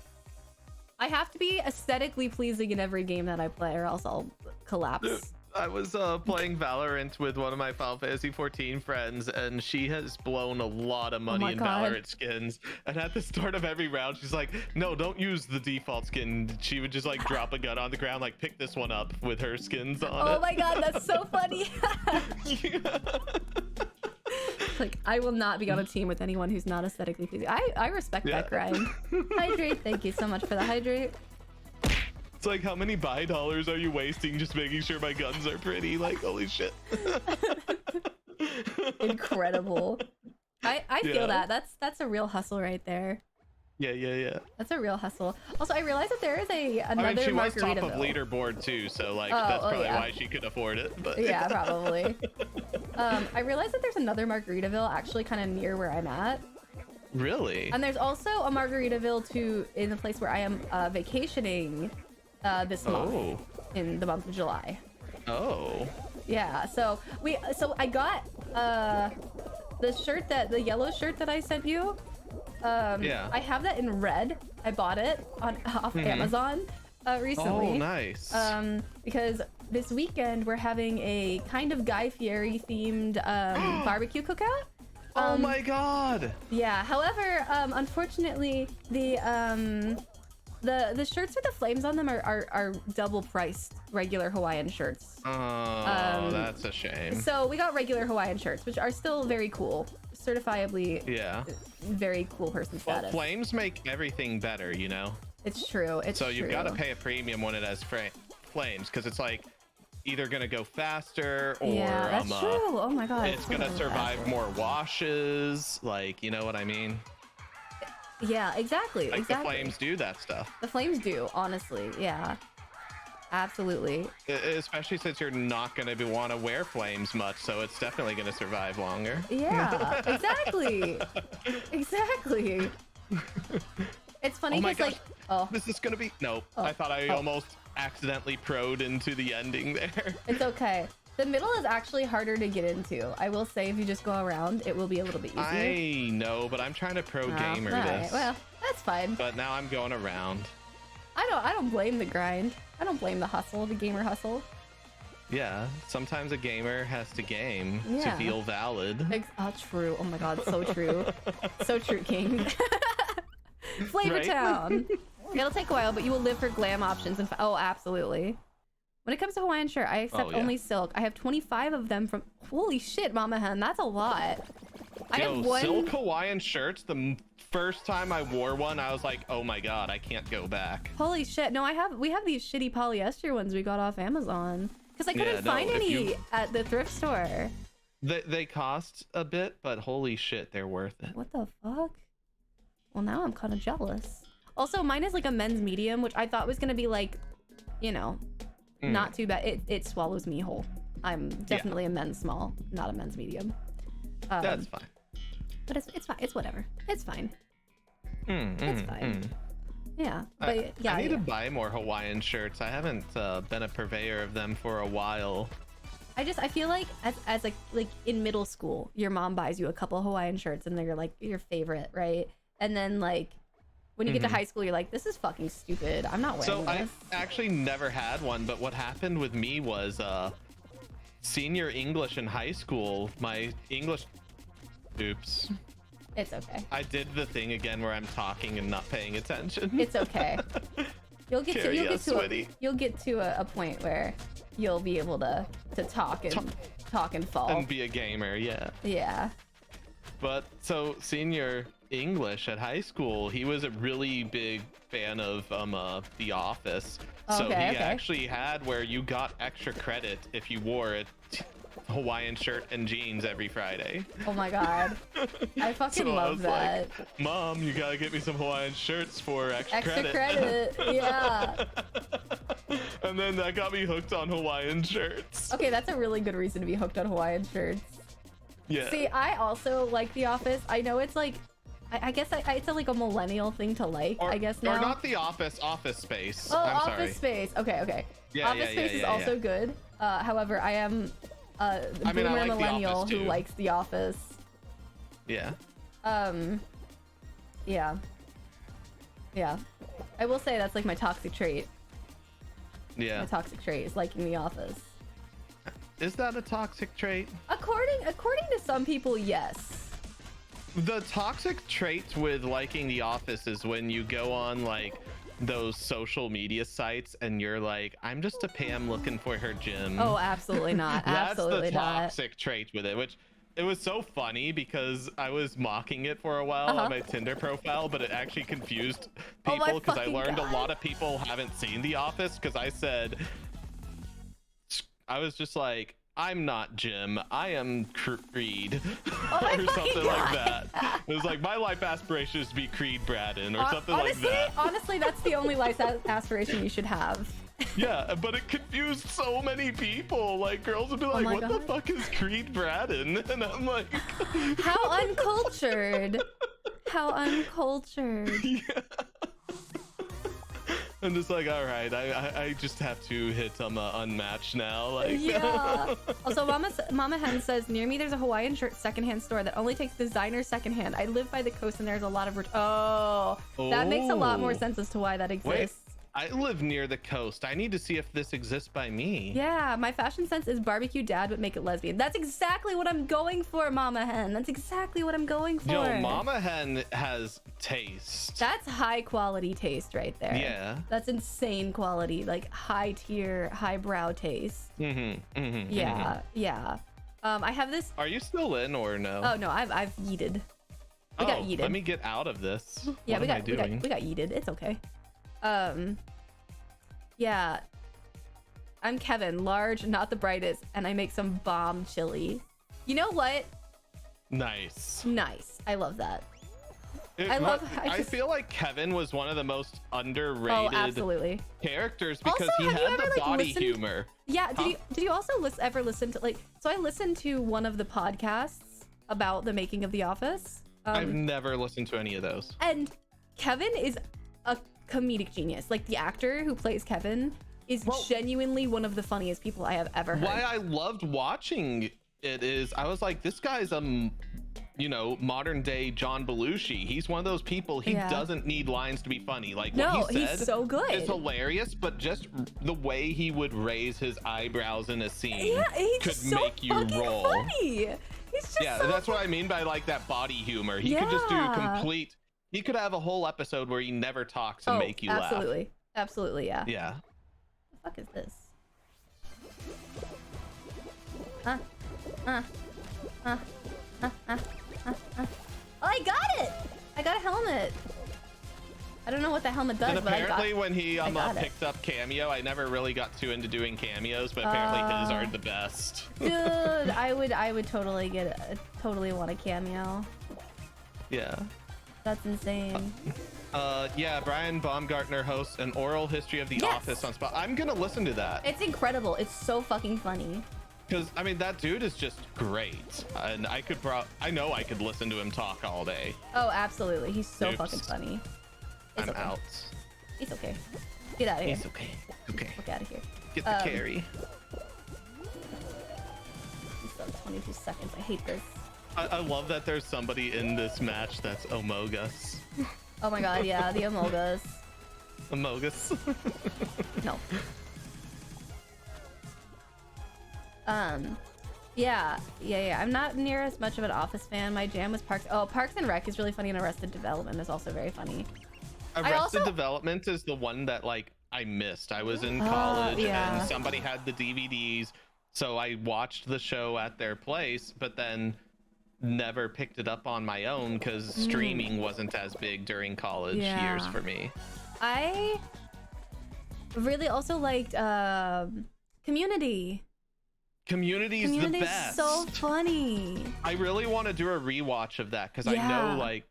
[SPEAKER 1] I have to be aesthetically pleasing in every game that I play, or else I'll collapse.
[SPEAKER 2] Dude, I was playing Valorant with one of my Final Fantasy 14 friends, and she has blown a lot of money in Valorant skins. And at the start of every round, she's like, "No, don't use the default skin." She would just like drop a gun on the ground, like, "Pick this one up with her skins on it."
[SPEAKER 1] Oh my god, that's so funny. Like, I will not be on a team with anyone who's not aesthetically pleasing. I respect that grind. Hydrate, thank you so much for the hydrate.
[SPEAKER 2] It's like, how many buy dollars are you wasting just making sure my guns are pretty? Like, holy shit.
[SPEAKER 1] Incredible. I feel that. That's a real hustle right there.
[SPEAKER 2] Yeah.
[SPEAKER 1] That's a real hustle. Also, I realized that there is another
[SPEAKER 2] she was top
[SPEAKER 1] Margaritaville.
[SPEAKER 2] of leaderboard too, so like that's probably why she could afford it. But
[SPEAKER 1] yeah, probably. I realized that there's another Margaritaville actually kind of near where I'm at.
[SPEAKER 2] Really?
[SPEAKER 1] And there's also a Margaritaville too in the place where I am vacationing this month, in the month of July.
[SPEAKER 2] Oh.
[SPEAKER 1] Yeah, so I got the yellow shirt that I sent you.
[SPEAKER 2] Yeah.
[SPEAKER 1] I have that in red. I bought it off Amazon recently.
[SPEAKER 2] Oh, nice.
[SPEAKER 1] Because this weekend we're having a kind of Guy Fieri themed barbecue cookout.
[SPEAKER 2] Oh my god.
[SPEAKER 1] Yeah. However, unfortunately, the shirts with the flames on them are double priced regular Hawaiian shirts.
[SPEAKER 2] Oh, that's a shame.
[SPEAKER 1] So we got regular Hawaiian shirts, which are still very cool. Certifiably, very cool person status.
[SPEAKER 2] Well, flames make everything better, you know?
[SPEAKER 1] It's true. It's
[SPEAKER 2] so
[SPEAKER 1] true.
[SPEAKER 2] you've got to pay a premium when it has flames, because it's like either gonna go faster or
[SPEAKER 1] that's true. Oh my god,
[SPEAKER 2] it's gonna survive more washes. Like, you know what I mean?
[SPEAKER 1] Yeah, exactly.
[SPEAKER 2] Like
[SPEAKER 1] exactly.
[SPEAKER 2] the flames do that stuff.
[SPEAKER 1] The flames do, honestly. Yeah, absolutely.
[SPEAKER 2] Especially since you're not gonna want to wear flames much, so it's definitely gonna survive longer.
[SPEAKER 1] Yeah, exactly. Exactly. It's funny because
[SPEAKER 2] this is gonna be I thought I almost accidentally pro'd into the ending there.
[SPEAKER 1] It's okay. The middle is actually harder to get into. I will say, if you just go around, it will be a little bit easier.
[SPEAKER 2] I know, but I'm trying to gamer this.
[SPEAKER 1] Right. Well, that's fine.
[SPEAKER 2] But now I'm going around.
[SPEAKER 1] I don't blame the grind. I don't blame the hustle, the gamer hustle.
[SPEAKER 2] Yeah, sometimes a gamer has to game to feel valid.
[SPEAKER 1] True. Oh my god, so true. So true, King. Flavor Town. It'll take a while, but you will live for glam options. And oh, absolutely. When it comes to Hawaiian shirt, I accept only silk. I have 25 of them from... Holy shit, Mama Hen, that's a lot. I have one...
[SPEAKER 2] silk Hawaiian shirts, the first time I wore one, I was like, oh my god, I can't go back.
[SPEAKER 1] Holy shit. No, we have these shitty polyester ones we got off Amazon. Because I couldn't find any at the thrift store.
[SPEAKER 2] They cost a bit, but holy shit, they're worth it.
[SPEAKER 1] What the fuck? Well, now I'm kind of jealous. Also, mine is like a men's medium, which I thought was going to be like, you know... Not too bad. It swallows me whole. I'm definitely a men's small, not a men's medium.
[SPEAKER 2] That's fine.
[SPEAKER 1] But it's fine. It's whatever. It's fine.
[SPEAKER 2] It's
[SPEAKER 1] fine. Yeah. But
[SPEAKER 2] I need to buy more Hawaiian shirts. I haven't been a purveyor of them for a while.
[SPEAKER 1] I feel like as like in middle school, your mom buys you a couple Hawaiian shirts and they're like your favorite, right? And then like when you get to high school, you're like, this is fucking stupid. I'm not wearing this.
[SPEAKER 2] I actually never had one, but what happened with me was senior English in high school, my English... Oops.
[SPEAKER 1] It's okay.
[SPEAKER 2] I did the thing again where I'm talking and not paying attention.
[SPEAKER 1] It's okay. You'll get to a point where you'll be able to talk and fall.
[SPEAKER 2] And be a gamer, yeah.
[SPEAKER 1] Yeah.
[SPEAKER 2] But so senior English at high school, he was a really big fan of The Office. So he actually had where you got extra credit if you wore a Hawaiian shirt and jeans every Friday.
[SPEAKER 1] Oh my god. I fucking love that.
[SPEAKER 2] Like, Mom, you gotta get me some Hawaiian shirts for extra
[SPEAKER 1] credit. Yeah.
[SPEAKER 2] And then that got me hooked on Hawaiian shirts.
[SPEAKER 1] Okay, that's a really good reason to be hooked on Hawaiian shirts.
[SPEAKER 2] Yeah.
[SPEAKER 1] See, I also like The Office. I know it's like, I guess it's like a millennial thing to like, I guess now.
[SPEAKER 2] Or not The Office, Office Space.
[SPEAKER 1] Oh,
[SPEAKER 2] I'm
[SPEAKER 1] Office
[SPEAKER 2] sorry.
[SPEAKER 1] Space. Okay.
[SPEAKER 2] Yeah,
[SPEAKER 1] Office Space is also good. However, I am a boomer millennial who likes The Office.
[SPEAKER 2] Yeah.
[SPEAKER 1] Yeah. I will say that's like my toxic trait.
[SPEAKER 2] Yeah.
[SPEAKER 1] My toxic trait is liking The Office.
[SPEAKER 2] Is that a toxic trait?
[SPEAKER 1] According to some people, yes.
[SPEAKER 2] The toxic trait with liking The Office is when you go on like those social media sites and you're like, I'm just a Pam looking for her gym.
[SPEAKER 1] Oh, absolutely not. Absolutely
[SPEAKER 2] That's the toxic trait with it, which it was so funny because I was mocking it for a while on my Tinder profile, but it actually confused people because I learned a lot of people haven't seen The Office because I was just like, I'm not Jim, I am Creed, or something like that. It was like, my life aspiration is to be Creed Braden, or something like that.
[SPEAKER 1] Honestly, that's the only life aspiration you should have.
[SPEAKER 2] Yeah, but it confused so many people. Like, girls would be like, what the fuck is Creed Braden? And I'm like...
[SPEAKER 1] How uncultured. How uncultured.
[SPEAKER 2] Yeah. I'm just like, all right, I just have to hit unmatched now. Like,
[SPEAKER 1] Yeah. Also, Mama Hen says, near me there's a Hawaiian shirt secondhand store that only takes designer secondhand. I live by the coast and there's a lot of that makes a lot more sense as to why that exists.
[SPEAKER 2] Wait, I live near the coast. I need to see if this exists by me.
[SPEAKER 1] Yeah, my fashion sense is barbecue dad, but make it lesbian. That's exactly what I'm going for, Mama Hen. That's exactly what I'm going for.
[SPEAKER 2] Yo, Mama Hen has taste.
[SPEAKER 1] That's high quality taste right there.
[SPEAKER 2] Yeah.
[SPEAKER 1] That's insane quality, like high tier, highbrow taste. Yeah. I have this.
[SPEAKER 2] Are you still in or no?
[SPEAKER 1] Oh no, I've yeeted. We got yeeted.
[SPEAKER 2] Let me get out of this.
[SPEAKER 1] Yeah,
[SPEAKER 2] what am I doing?
[SPEAKER 1] we got yeeted. It's okay. Yeah. I'm Kevin, large, not the brightest, and I make some bomb chili. You know what?
[SPEAKER 2] Nice.
[SPEAKER 1] I love that.
[SPEAKER 2] I feel like Kevin was one of the most underrated characters because
[SPEAKER 1] also,
[SPEAKER 2] he had the body humor.
[SPEAKER 1] Yeah. Did you also ever listen to so I listened to one of the podcasts about the making of The Office.
[SPEAKER 2] I've never listened to any of those.
[SPEAKER 1] And Kevin is a comedic genius. Like the actor who plays Kevin is genuinely one of the funniest people I have ever heard.
[SPEAKER 2] Why I loved watching it is I was like, this guy's modern day John Belushi. He's one of those people, he doesn't need lines to be funny. Like what he said
[SPEAKER 1] he's so good.
[SPEAKER 2] It's hilarious, but just the way he would raise his eyebrows in a scene could
[SPEAKER 1] so
[SPEAKER 2] make you roll.
[SPEAKER 1] Funny. He's just
[SPEAKER 2] that's what I mean by like that body humor. He could just do complete. He could have a whole episode where he never talks and make you laugh.
[SPEAKER 1] Absolutely, yeah.
[SPEAKER 2] Yeah.
[SPEAKER 1] What the fuck is this? Oh, I got it! I got a helmet. I don't know what the helmet does,
[SPEAKER 2] and
[SPEAKER 1] but
[SPEAKER 2] apparently when he picked up Cameo, I never really got too into doing cameos, but apparently his are the best.
[SPEAKER 1] Dude, I would totally totally want a cameo.
[SPEAKER 2] Yeah.
[SPEAKER 1] That's insane.
[SPEAKER 2] Yeah, Brian Baumgartner hosts an oral history of The Office on Spot. I'm gonna listen to that.
[SPEAKER 1] It's incredible. It's so fucking funny.
[SPEAKER 2] Because I mean, that dude is just great, and I know I could listen to him talk all day.
[SPEAKER 1] Oh, absolutely. He's so fucking funny.
[SPEAKER 2] I'm out.
[SPEAKER 1] It's okay. Get out of here.
[SPEAKER 2] It's okay. Okay.
[SPEAKER 1] Get out of here.
[SPEAKER 2] Get the carry.
[SPEAKER 1] So 22 seconds. I hate this.
[SPEAKER 2] I love that there's somebody in this match that's Amogus.
[SPEAKER 1] Oh my god, yeah, the Amogus.
[SPEAKER 2] Amogus.
[SPEAKER 1] No. Yeah. I'm not near as much of an Office fan. My jam was Parks. Oh, Parks and Rec is really funny, and Arrested Development is also very funny.
[SPEAKER 2] Arrested Development is the one that like I missed. I was in college and somebody had the DVDs, so I watched the show at their place, but then never picked it up on my own because streaming wasn't as big during college years for me.
[SPEAKER 1] I really also liked Community.
[SPEAKER 2] Community's the best.
[SPEAKER 1] So funny.
[SPEAKER 2] I really want to do a rewatch of that because I know like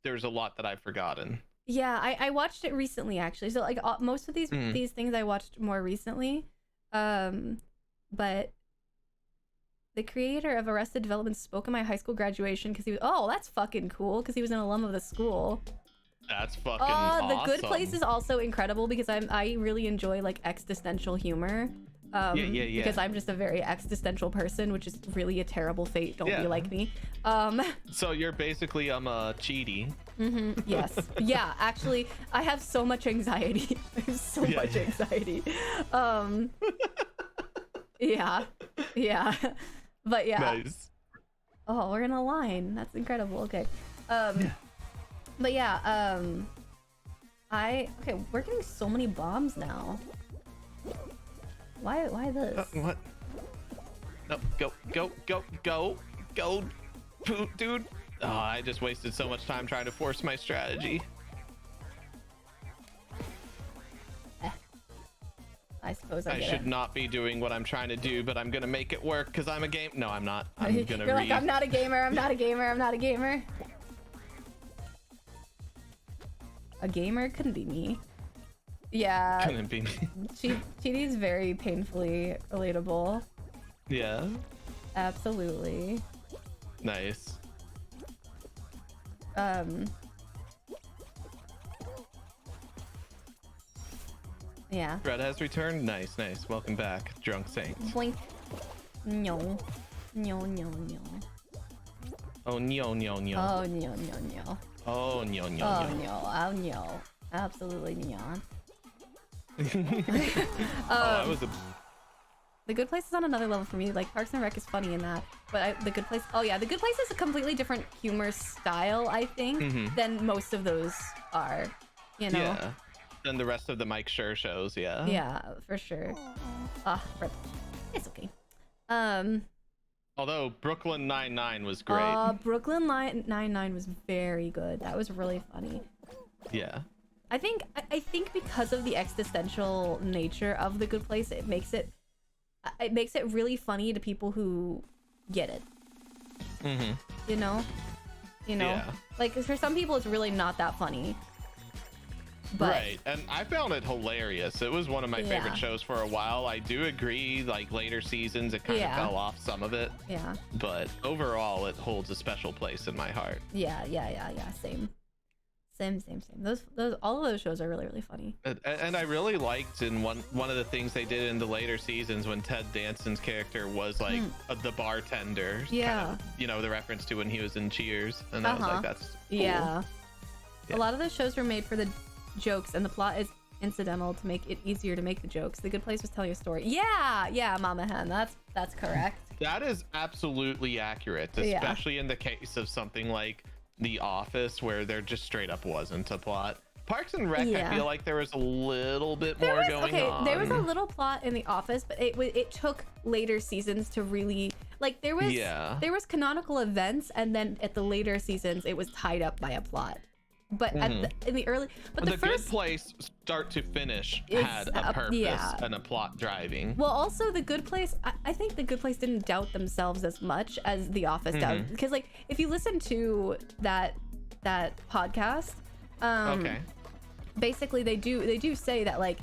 [SPEAKER 2] there's a lot that I've forgotten.
[SPEAKER 1] Yeah, I watched it recently actually. So like most of these things I watched more recently. But the creator of Arrested Development spoke at my high school graduation because he was that's fucking cool because he was an alum of the school.
[SPEAKER 2] That's fucking awesome.
[SPEAKER 1] The Good Place is also incredible because I really enjoy like existential humor. Because I'm just a very existential person, which is really a terrible fate. Don't be like me.
[SPEAKER 2] So you're basically a cheaty.
[SPEAKER 1] Yes. Yeah, actually, I have so much anxiety. I have so much anxiety. Yeah. But yeah.
[SPEAKER 2] Nice.
[SPEAKER 1] Oh, we're in a line. That's incredible. Okay. But yeah, we're getting so many bombs now. Why this?
[SPEAKER 2] What? No, go, dude. Oh, I just wasted so much time trying to force my strategy.
[SPEAKER 1] I suppose
[SPEAKER 2] I should not be doing what I'm trying to do, but I'm gonna make it work because I'm a game. No, I'm not.
[SPEAKER 1] You're like, I'm not a gamer. I'm not a gamer. A gamer couldn't be me. Yeah.
[SPEAKER 2] Couldn't be me.
[SPEAKER 1] Cheaty's very painfully relatable.
[SPEAKER 2] Yeah.
[SPEAKER 1] Absolutely.
[SPEAKER 2] Nice.
[SPEAKER 1] Yeah.
[SPEAKER 2] Red has returned. Nice. Welcome back, Drunk Saint.
[SPEAKER 1] Blink. No. No.
[SPEAKER 2] Oh, no.
[SPEAKER 1] Oh, no.
[SPEAKER 2] Oh, no.
[SPEAKER 1] Oh, no. Oh, no. Absolutely neon.
[SPEAKER 2] That was a...
[SPEAKER 1] The Good Place is on another level for me. Like, Parks and Rec is funny in that. But The Good Place... Oh, yeah. The Good Place is a completely different humor style, I think, than most of those are. You know?
[SPEAKER 2] Yeah. Than the rest of the Mike Schur shows, yeah.
[SPEAKER 1] Yeah, for sure. Rip. It's okay.
[SPEAKER 2] Although Brooklyn Nine-Nine was great.
[SPEAKER 1] Brooklyn Nine-Nine was very good. That was really funny.
[SPEAKER 2] Yeah.
[SPEAKER 1] I think because of the existential nature of The Good Place, it makes it really funny to people who get it. You know?
[SPEAKER 2] Yeah.
[SPEAKER 1] Like, for some people it's really not that funny. But
[SPEAKER 2] right, and I found it hilarious. It was one of my favorite shows for a while. I do agree, like later seasons it kind of fell off some of it.
[SPEAKER 1] Yeah.
[SPEAKER 2] But overall it holds a special place in my heart.
[SPEAKER 1] Yeah. Same. Those all of those shows are really, really funny.
[SPEAKER 2] And I really liked in one of the things they did in the later seasons when Ted Danson's character was like the bartender.
[SPEAKER 1] Yeah.
[SPEAKER 2] Kind of, you know, the reference to when he was in Cheers. And I was like, that's cool.
[SPEAKER 1] Yeah. A lot of those shows were made for the jokes, and the plot is incidental to make it easier to make the jokes. The Good Place was telling a story. Yeah, Mama Hen. That's correct.
[SPEAKER 2] That is absolutely accurate, especially in the case of something like The Office, where there just straight up wasn't a plot. Parks and Rec, I feel like there was a little bit more going on.
[SPEAKER 1] There was a little plot in The Office, but it took later seasons to really, like, there was canonical events, and then at the later seasons it was tied up by a plot. But in the early, but the first
[SPEAKER 2] Good Place, start to finish, had a purpose and a plot driving.
[SPEAKER 1] Well, also The Good Place, I think The Good Place didn't doubt themselves as much as The Office doubted, because like if you listen to that podcast, basically they do say that like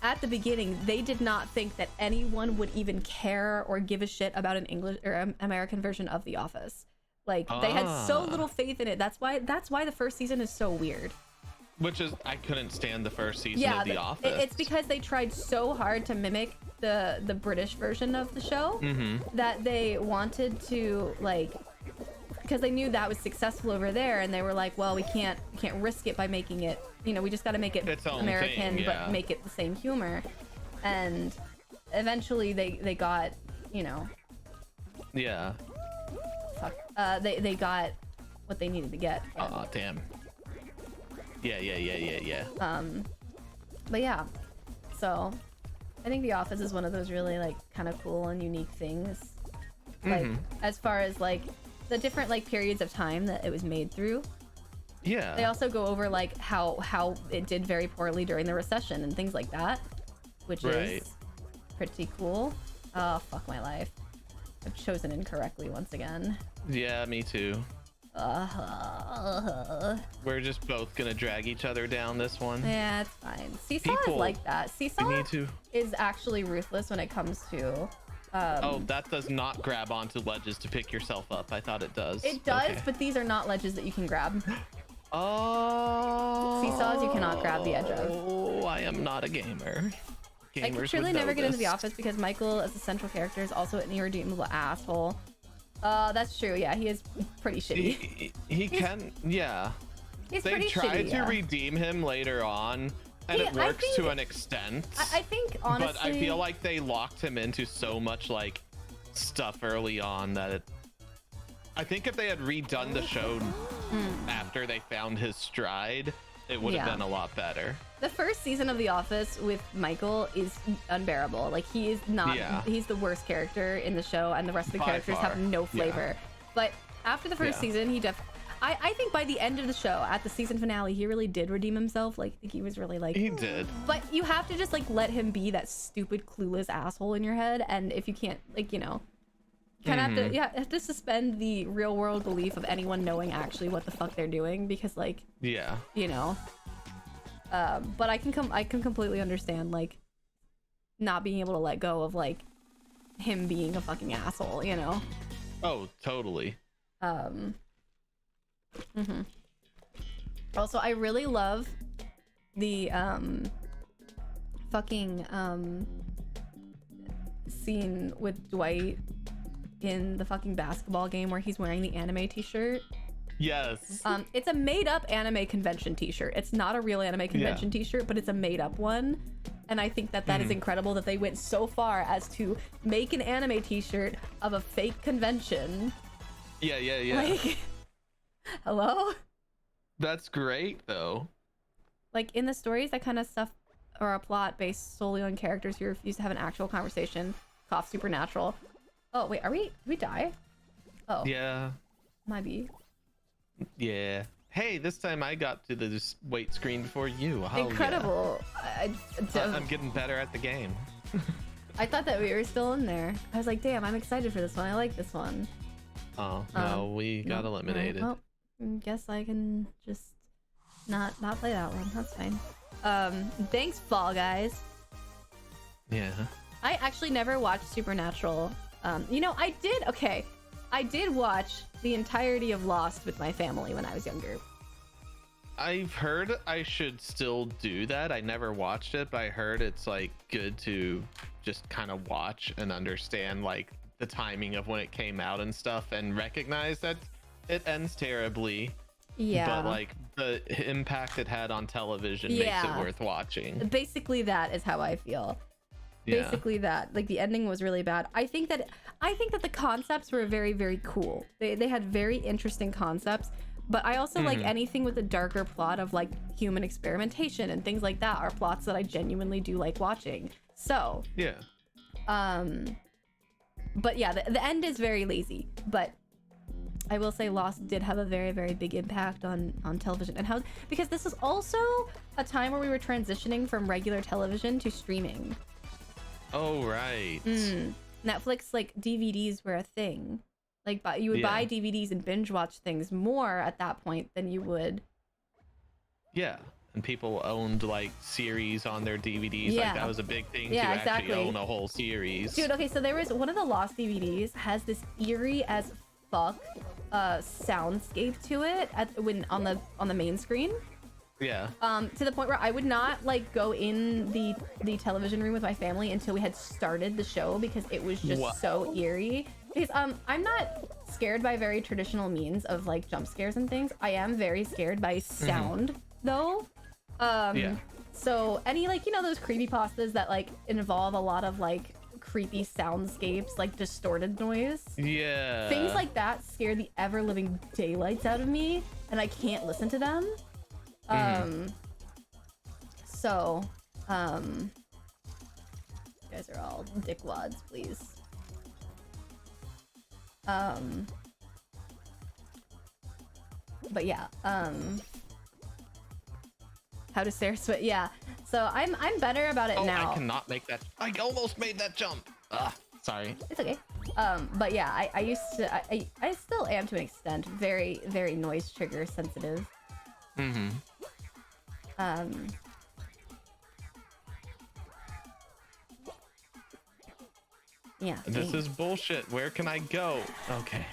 [SPEAKER 1] at the beginning they did not think that anyone would even care or give a shit about an English or American version of The Office. Like they had so little faith in it. That's why the first season is so weird.
[SPEAKER 2] Which is, I couldn't stand the first season of The Office.
[SPEAKER 1] It's because they tried so hard to mimic the British version of the show that they wanted to, like, because they knew that was successful over there, and they were like, well, we can't risk it by making it, you know, we just got to make it
[SPEAKER 2] its own
[SPEAKER 1] American
[SPEAKER 2] thing,
[SPEAKER 1] but make it the same humor. And eventually they got, you know, they got what they needed to get.
[SPEAKER 2] Oh, damn. Yeah.
[SPEAKER 1] But yeah, so I think The Office is one of those really like kind of cool and unique things. Like as far as like the different like periods of time that it was made through. Yeah. They also go over like how it did very poorly during the recession and things like that, which is pretty cool. Oh, fuck my life. I've chosen incorrectly once again.
[SPEAKER 2] Yeah, me too. We're just both gonna drag each other down this one.
[SPEAKER 1] Yeah, it's fine. Seesaw is like that. Seesaw is actually ruthless when it comes to
[SPEAKER 2] oh, that does not grab onto ledges to pick yourself up. I thought it does.
[SPEAKER 1] It does, but these are not ledges that you can grab.
[SPEAKER 2] Oh.
[SPEAKER 1] Seesaws you cannot grab the edge of.
[SPEAKER 2] Oh, I am not a gamer.
[SPEAKER 1] I could truly never get into The Office because Michael, as the central character, is also an irredeemable asshole. That's true. Yeah, he is pretty shitty.
[SPEAKER 2] He can, yeah.
[SPEAKER 1] He's
[SPEAKER 2] they
[SPEAKER 1] pretty
[SPEAKER 2] tried
[SPEAKER 1] shitty,
[SPEAKER 2] to redeem him later on, and it works to an extent.
[SPEAKER 1] I think honestly,
[SPEAKER 2] but I feel like they locked him into so much like stuff early on that I think if they had redone the show after they found his stride, it would have been a lot better.
[SPEAKER 1] The first season of The Office with Michael is unbearable. Like he is not, he's the worst character in the show, and the rest of the characters have no flavor. But after the first season, he I think by the end of the show, at the season finale, he really did redeem himself. Like I think he was really like,
[SPEAKER 2] he did.
[SPEAKER 1] But you have to just like let him be that stupid, clueless asshole in your head, and if you can't, like, you know, kind of have to suspend the real world belief of anyone knowing actually what the fuck they're doing, because like, you know. But I can completely understand like not being able to let go of like him being a fucking asshole, you know.
[SPEAKER 2] Oh, totally. Also, I really love the
[SPEAKER 1] fucking scene with Dwight in the fucking basketball game where he's wearing the anime t-shirt.
[SPEAKER 2] Yes.
[SPEAKER 1] It's a made-up anime convention t-shirt. It's not a real anime convention t-shirt, but it's a made-up one. And I think that is incredible that they went so far as to make an anime t-shirt of a fake convention.
[SPEAKER 2] Yeah.
[SPEAKER 1] Like, hello?
[SPEAKER 2] That's great, though.
[SPEAKER 1] Like, in the stories, that kind of stuff, or a plot based solely on characters who refuse to have an actual conversation. Cough, supernatural. Oh, wait, did we die? Oh.
[SPEAKER 2] Yeah.
[SPEAKER 1] Might be.
[SPEAKER 2] Yeah. Hey, this time I got to the wait screen before you. Oh,
[SPEAKER 1] incredible.
[SPEAKER 2] Yeah. I'm getting better at the game.
[SPEAKER 1] I thought that we were still in there. I was like, damn, I'm excited for this one. I like this one.
[SPEAKER 2] Oh, no, we got eliminated.
[SPEAKER 1] Well, guess I can just not play that one. That's fine. Thanks, Fall Guys.
[SPEAKER 2] Yeah.
[SPEAKER 1] I actually never watched Supernatural. You know, I did watch the entirety of Lost with my family when I was younger.
[SPEAKER 2] I've heard I should still do that. I never watched it, but I heard it's like good to just kind of watch and understand like the timing of when it came out and stuff and recognize that it ends terribly.
[SPEAKER 1] Yeah.
[SPEAKER 2] But like the impact it had on television makes it worth watching.
[SPEAKER 1] Basically that is how I feel. Basically that, like, the ending was really bad. I think that the concepts were very, very cool. They had very interesting concepts, but I also like anything with a darker plot of like human experimentation and things like that are plots that I genuinely do like watching. So
[SPEAKER 2] yeah.
[SPEAKER 1] But yeah, the end is very lazy, but I will say Lost did have a very, very big impact on television and because this was also a time where we were transitioning from regular television to streaming.
[SPEAKER 2] Oh, right.
[SPEAKER 1] Netflix, like, DVDs were a thing. Like, you would buy DVDs and binge watch things more at that point than you would.
[SPEAKER 2] Yeah, and people owned like series on their DVDs.
[SPEAKER 1] Yeah.
[SPEAKER 2] Like that was a big thing to
[SPEAKER 1] exactly.
[SPEAKER 2] actually own a whole series.
[SPEAKER 1] Dude, okay, so there was one of the Lost DVDs has this eerie as fuck soundscape to it on the main screen.
[SPEAKER 2] Yeah.
[SPEAKER 1] To the point where I would not like go in the television room with my family until we had started the show because it was just so eerie. Because I'm not scared by very traditional means of like jump scares and things. I am very scared by sound though. So any like, you know, those creepypastas that like involve a lot of like creepy soundscapes, like distorted noise.
[SPEAKER 2] Yeah.
[SPEAKER 1] Things like that scare the ever living daylights out of me and I can't listen to them. You guys are all dickwads, please. But yeah, how to Saraswat, yeah. So I'm better about it now.
[SPEAKER 2] I cannot make that. I almost made that jump. Sorry.
[SPEAKER 1] It's okay. But yeah, I used to, I still am to an extent very, very noise trigger sensitive. Yeah.
[SPEAKER 2] This is bullshit. Where can I go? Okay.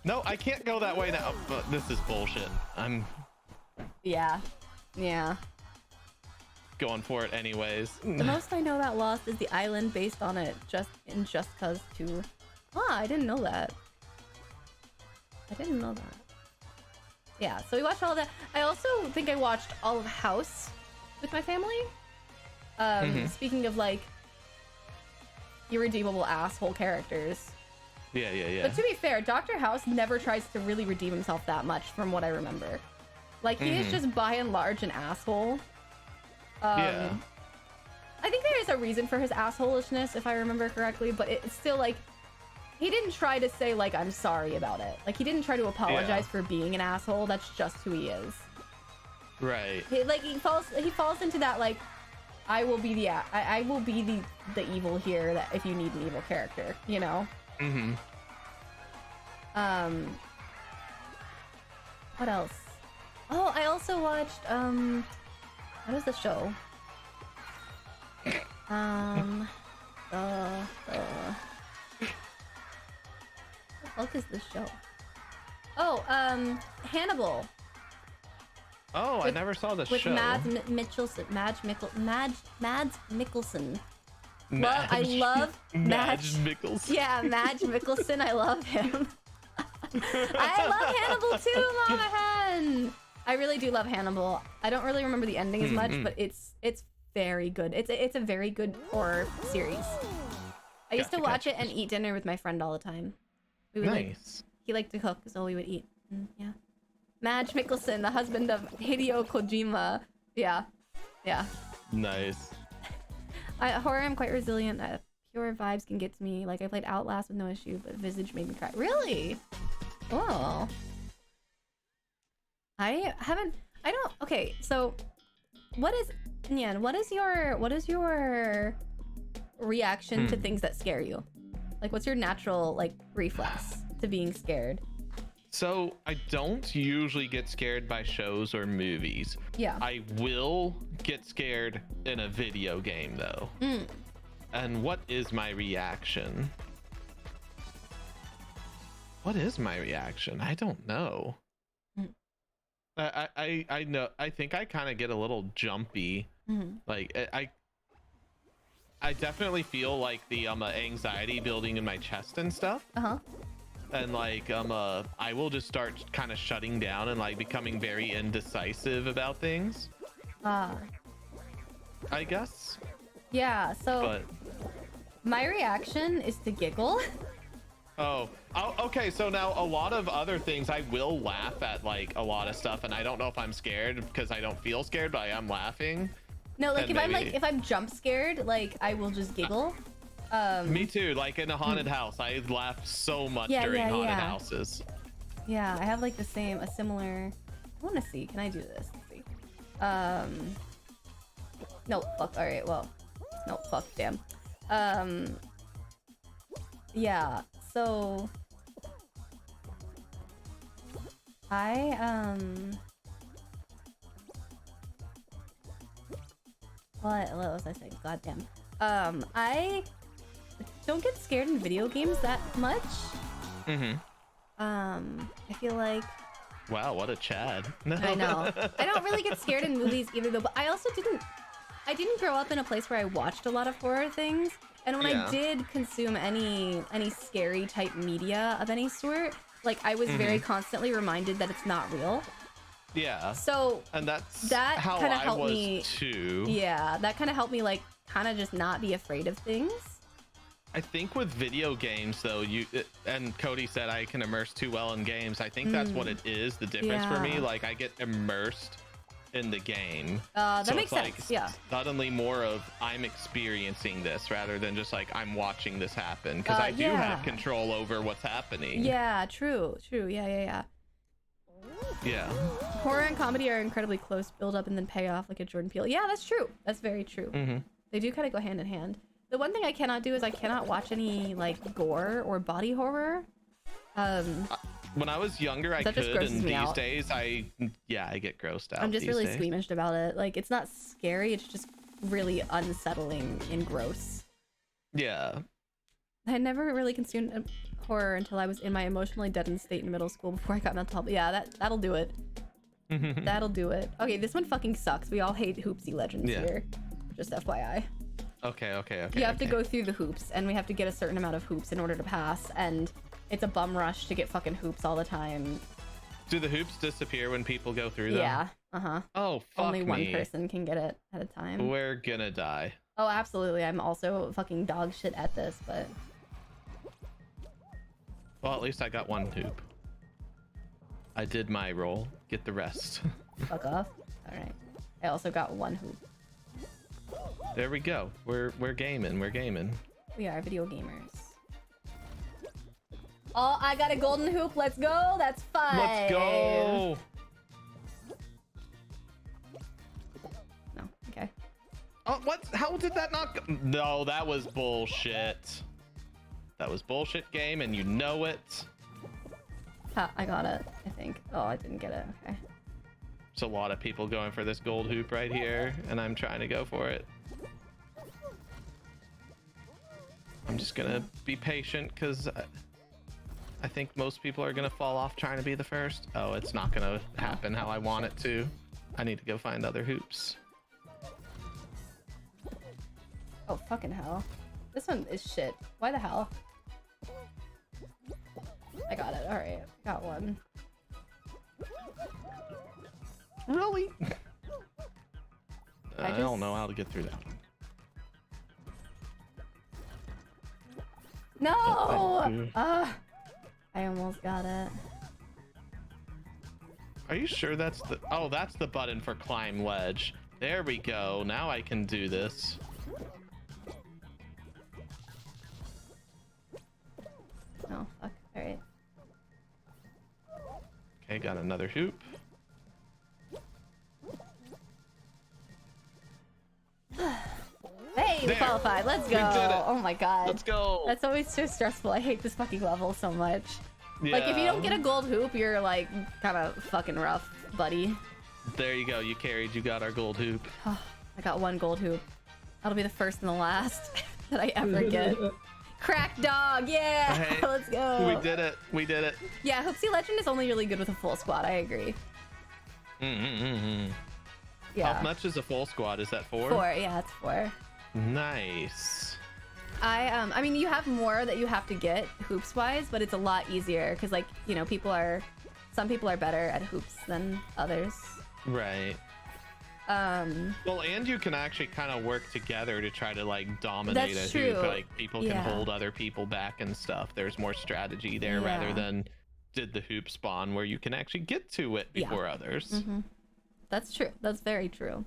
[SPEAKER 2] No, I can't go that way now, but this is bullshit. I'm
[SPEAKER 1] Yeah.
[SPEAKER 2] going for it anyways.
[SPEAKER 1] The most I know about Lost is the island based on it, Just Cause 2. I didn't know that. Yeah, so we watched all of that. I also think I watched all of House with my family. Speaking of like irredeemable asshole characters.
[SPEAKER 2] Yeah.
[SPEAKER 1] But to be fair, Dr. House never tries to really redeem himself that much from what I remember. Like, he is just by and large an asshole. I think there is a reason for his assholishness, if I remember correctly, but it's still like, he didn't try to say like, I'm sorry about it. Like, he didn't try to apologize for being an asshole. That's just who he is.
[SPEAKER 2] Right.
[SPEAKER 1] He falls into that like, I will be the evil here that if you need an evil character, you know? What else? Oh, I also watched what is the show? What the fuck is this show? Oh, Hannibal.
[SPEAKER 2] Oh, I never saw the
[SPEAKER 1] with
[SPEAKER 2] show.
[SPEAKER 1] Mads Mikkelsen. I
[SPEAKER 2] Madge-
[SPEAKER 1] love
[SPEAKER 2] Madge
[SPEAKER 1] Madge.
[SPEAKER 2] Mikkelsen.
[SPEAKER 1] Yeah, Madge Mikkelsen. I love him. I love Hannibal too, Mama Hen. I really do love Hannibal. I don't really remember the ending as much, but it's very good. It's a very good horror series. I used to watch it and eat dinner with my friend all the time. We would
[SPEAKER 2] Nice.
[SPEAKER 1] he liked to cook, so we would eat. Yeah. Madge Mikkelsen, the husband of Hideo Kojima. Yeah. Yeah.
[SPEAKER 2] Nice.
[SPEAKER 1] Horror, I'm quite resilient. Pure vibes can get to me. Like, I played Outlast with no issue, but Visage made me cry. Really? Oh. Okay, so what is your reaction to things that scare you? Like, what's your natural, like, reflex to being scared?
[SPEAKER 2] So I don't usually get scared by shows or movies.
[SPEAKER 1] Yeah.
[SPEAKER 2] I will get scared in a video game though. And what is my reaction? What is my reaction? I don't know. I know. I think I kind of get a little jumpy. Like I definitely feel like the anxiety building in my chest and stuff. And like I will just start kind of shutting down and like becoming very indecisive about things. I guess.
[SPEAKER 1] Yeah, so
[SPEAKER 2] But
[SPEAKER 1] my reaction is to giggle.
[SPEAKER 2] oh, okay. So now a lot of other things I will laugh at, like a lot of stuff, and I don't know if I'm scared because I don't feel scared, but I am laughing.
[SPEAKER 1] No, like
[SPEAKER 2] And
[SPEAKER 1] if I'm jump scared, like I will just giggle.
[SPEAKER 2] Me too. Like in a haunted house, I laugh so much
[SPEAKER 1] Yeah,
[SPEAKER 2] during
[SPEAKER 1] yeah,
[SPEAKER 2] haunted
[SPEAKER 1] yeah.
[SPEAKER 2] houses.
[SPEAKER 1] Yeah, I have like a similar. I want to see. Can I do this? Let's see. No, fuck. All right. Well, no, fuck. Damn. Yeah. So what was I saying? God damn. I don't get scared in video games that much. I feel like
[SPEAKER 2] Wow, what a Chad. No.
[SPEAKER 1] I know. I don't really get scared in movies either though, but I also didn't grow up in a place where I watched a lot of horror things. And when I did consume any scary type media of any sort, like I was very constantly reminded that it's not real.
[SPEAKER 2] Yeah.
[SPEAKER 1] So
[SPEAKER 2] and that's
[SPEAKER 1] that
[SPEAKER 2] how
[SPEAKER 1] kind of
[SPEAKER 2] I
[SPEAKER 1] helped
[SPEAKER 2] was
[SPEAKER 1] me
[SPEAKER 2] too.
[SPEAKER 1] Yeah, that kind of helped me like kind of just not be afraid of things.
[SPEAKER 2] I think with video games though, and Cody said I can immerse too well in games. I think that's what it is, the difference for me.
[SPEAKER 1] Yeah.
[SPEAKER 2] Like I get immersed in the game.
[SPEAKER 1] That
[SPEAKER 2] so
[SPEAKER 1] makes
[SPEAKER 2] it's
[SPEAKER 1] sense.
[SPEAKER 2] like
[SPEAKER 1] Yeah.
[SPEAKER 2] suddenly more of I'm experiencing this rather than just like I'm watching this happen, because I do have control over what's happening.
[SPEAKER 1] Yeah, true. Yeah.
[SPEAKER 2] Yeah.
[SPEAKER 1] Horror and comedy are incredibly close build up and then pay off like a Jordan Peele. Yeah, that's true. That's very true. They do kind of go hand in hand. The one thing I cannot do is I cannot watch any like gore or body horror.
[SPEAKER 2] When I was younger, I
[SPEAKER 1] That just
[SPEAKER 2] could,
[SPEAKER 1] grosses
[SPEAKER 2] and
[SPEAKER 1] me
[SPEAKER 2] these
[SPEAKER 1] out.
[SPEAKER 2] days, I get grossed out.
[SPEAKER 1] I'm just
[SPEAKER 2] these
[SPEAKER 1] really
[SPEAKER 2] days.
[SPEAKER 1] squeamish about it. Like it's not scary, it's just really unsettling and gross.
[SPEAKER 2] Yeah.
[SPEAKER 1] I never really consumed horror until I was in my emotionally deadened state in middle school before I got mental health. Yeah, that'll do it. That'll do it. Okay, this one fucking sucks. We all hate Hoopsy Legends here. Just FYI.
[SPEAKER 2] Okay.
[SPEAKER 1] You have to go through the hoops, and we have to get a certain amount of hoops in order to pass, and it's a bum rush to get fucking hoops all the time.
[SPEAKER 2] Do the hoops disappear when people go through them?
[SPEAKER 1] Yeah.
[SPEAKER 2] Oh, fuck
[SPEAKER 1] Only one
[SPEAKER 2] me.
[SPEAKER 1] person can get it at a time.
[SPEAKER 2] We're gonna die.
[SPEAKER 1] Oh, absolutely. I'm also fucking dog shit at this, but...
[SPEAKER 2] Well, at least I got one hoop. I did my role. Get the rest.
[SPEAKER 1] Fuck off. Alright. I also got one hoop.
[SPEAKER 2] There we go. We're gaming. We're gaming.
[SPEAKER 1] We are video gamers. Oh, I got a golden hoop. Let's go. That's 5.
[SPEAKER 2] Let's go.
[SPEAKER 1] No. Okay.
[SPEAKER 2] Oh, what? How did that not go? No, that was bullshit. That was bullshit game, and you know it.
[SPEAKER 1] Ha, I got it, I think. Oh, I didn't get it. Okay.
[SPEAKER 2] There's a lot of people going for this gold hoop right here, and I'm trying to go for it. I'm just gonna be patient, because I think most people are gonna fall off trying to be the first. Oh, it's not gonna happen how I want it to. I need to go find other hoops.
[SPEAKER 1] Oh, fucking hell. This one is shit. Why the hell? I got it. Alright. Got one.
[SPEAKER 2] Really? I
[SPEAKER 1] just...
[SPEAKER 2] don't know how to get through that one.
[SPEAKER 1] No! I almost got it.
[SPEAKER 2] Are you sure that's the... Oh, that's the button for climb ledge. There we go. Now I can do this.
[SPEAKER 1] Oh, fuck. Alright.
[SPEAKER 2] Okay, got another hoop.
[SPEAKER 1] Hey, we qualified. Let's go.
[SPEAKER 2] We did it.
[SPEAKER 1] Oh my god.
[SPEAKER 2] Let's go.
[SPEAKER 1] That's always so stressful. I hate this fucking level so much.
[SPEAKER 2] Yeah.
[SPEAKER 1] Like, if you don't get a gold hoop, you're like kind of fucking rough, buddy.
[SPEAKER 2] There you go. You carried. You got our gold hoop.
[SPEAKER 1] Oh, I got one gold hoop. That'll be the first and the last that I ever get. Crack dog, yeah!
[SPEAKER 2] Hey,
[SPEAKER 1] let's go.
[SPEAKER 2] We did it. We did it.
[SPEAKER 1] Yeah, Hoopsie Legend is only really good with a full squad. I agree. Yeah.
[SPEAKER 2] How much is a full squad? Is that 4?
[SPEAKER 1] 4, yeah, it's 4.
[SPEAKER 2] Nice.
[SPEAKER 1] I mean, you have more that you have to get hoops wise, but it's a lot easier because, like, you know, some people are better at hoops than others.
[SPEAKER 2] Right. Well, and you can actually kind of work together to try to like dominate
[SPEAKER 1] That's
[SPEAKER 2] a hoop.
[SPEAKER 1] true.
[SPEAKER 2] Like people can hold other people back and stuff. There's more strategy there rather than did the hoop spawn where you can actually get to it before others.
[SPEAKER 1] That's true. That's very true.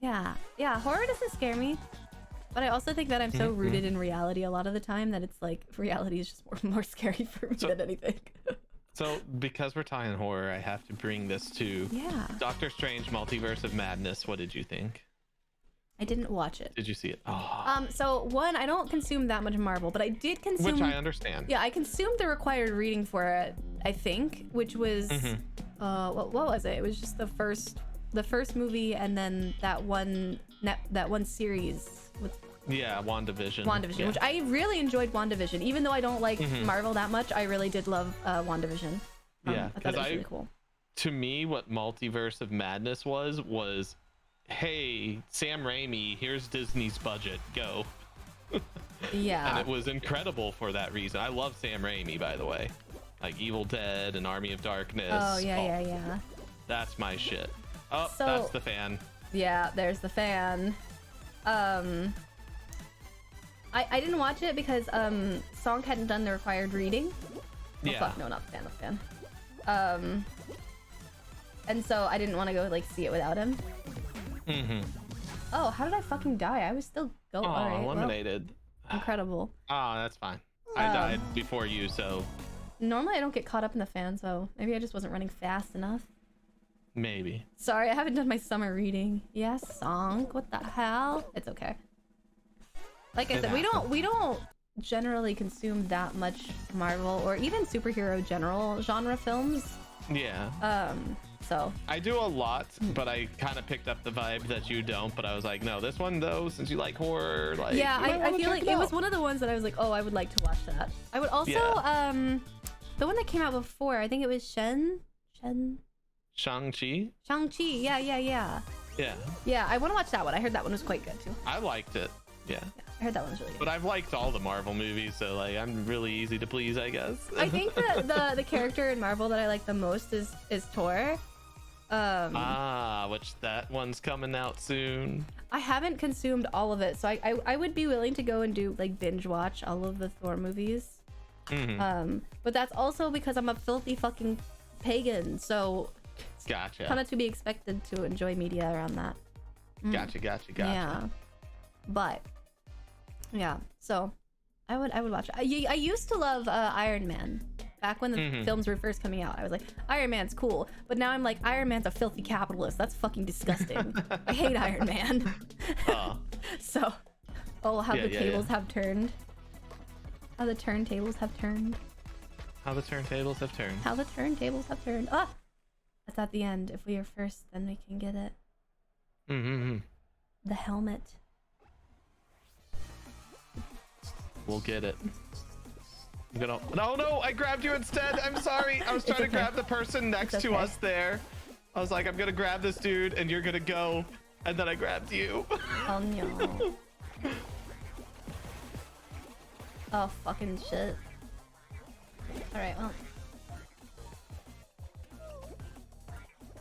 [SPEAKER 1] Yeah, horror doesn't scare me, but I also think that I'm so rooted in reality a lot of the time that it's like reality is just more scary for me than anything.
[SPEAKER 2] So because we're talking horror, I have to bring this to Doctor Strange Multiverse of Madness. What did you think?
[SPEAKER 1] I didn't watch it.
[SPEAKER 2] Did you see it? Oh.
[SPEAKER 1] So one, I don't consume that much Marvel, but I did consume.
[SPEAKER 2] Which I understand.
[SPEAKER 1] Yeah, I consumed the required reading for it, I think, which was what was it? It was just the first movie, and then that one series with.
[SPEAKER 2] Yeah, WandaVision.
[SPEAKER 1] WandaVision, which I really enjoyed WandaVision. Even though I don't like Marvel that much, I really did love WandaVision.
[SPEAKER 2] Yeah,
[SPEAKER 1] I thought it was really cool.
[SPEAKER 2] To me, what Multiverse of Madness was, hey, Sam Raimi, here's Disney's budget, go.
[SPEAKER 1] Yeah.
[SPEAKER 2] And it was incredible for that reason. I love Sam Raimi, by the way. Like Evil Dead and Army of Darkness.
[SPEAKER 1] Oh, yeah.
[SPEAKER 2] That's my shit. Oh,
[SPEAKER 1] So,
[SPEAKER 2] that's the fan.
[SPEAKER 1] Yeah, there's the fan. I didn't watch it because Song hadn't done the required reading. Oh fuck, no, not the fan. And so I didn't want to go like see it without him. Oh, how did I fucking die? I was still going.
[SPEAKER 2] Oh,
[SPEAKER 1] All right,
[SPEAKER 2] eliminated.
[SPEAKER 1] Well, incredible.
[SPEAKER 2] Oh, that's fine. I died before you, so.
[SPEAKER 1] Normally I don't get caught up in the fan, so maybe I just wasn't running fast enough.
[SPEAKER 2] Maybe.
[SPEAKER 1] Sorry, I haven't done my summer reading. Yes, Song. What the hell? It's okay. Like I said, we don't generally consume that much Marvel or even superhero general genre films.
[SPEAKER 2] Yeah.
[SPEAKER 1] So
[SPEAKER 2] I do a lot, but I kind of picked up the vibe that you don't. But I was like, no, this one though, since you like horror, like
[SPEAKER 1] yeah, I feel like it was one of the ones that I was like, oh, I would like to watch that. I would also the one that came out before. I think it was Shang-Chi. Yeah. Yeah, I want to watch that one. I heard that one was quite good too.
[SPEAKER 2] I liked it. Yeah.
[SPEAKER 1] I heard that one was really good.
[SPEAKER 2] But I've liked all the Marvel movies, so like I'm really easy to please, I guess.
[SPEAKER 1] I think the character in Marvel that I like the most is Thor.
[SPEAKER 2] Which that one's coming out soon.
[SPEAKER 1] I haven't consumed all of it, so I would be willing to go and do like binge watch all of the Thor movies. But that's also because I'm a filthy fucking pagan, so
[SPEAKER 2] Gotcha.
[SPEAKER 1] Kind of to be expected to enjoy media around that.
[SPEAKER 2] Gotcha.
[SPEAKER 1] Yeah, but yeah, so I would watch it. I used to love Iron Man back when the films were first coming out. I was like, Iron Man's cool, but now I'm like, Iron Man's a filthy capitalist. That's fucking disgusting. I hate Iron Man. So, how the tables have turned. How the turntables have turned.
[SPEAKER 2] How the turntables have turned.
[SPEAKER 1] How the turntables have turned. Ah, that's at the end. If we are first, then we can get it. The helmet.
[SPEAKER 2] We'll get it. I'm gonna. No, I grabbed you instead. I'm sorry. I was trying to grab the person next to us there. I was like, I'm gonna grab this dude, and you're gonna go, and then I grabbed you.
[SPEAKER 1] Oh no. Oh fucking shit. All right, well.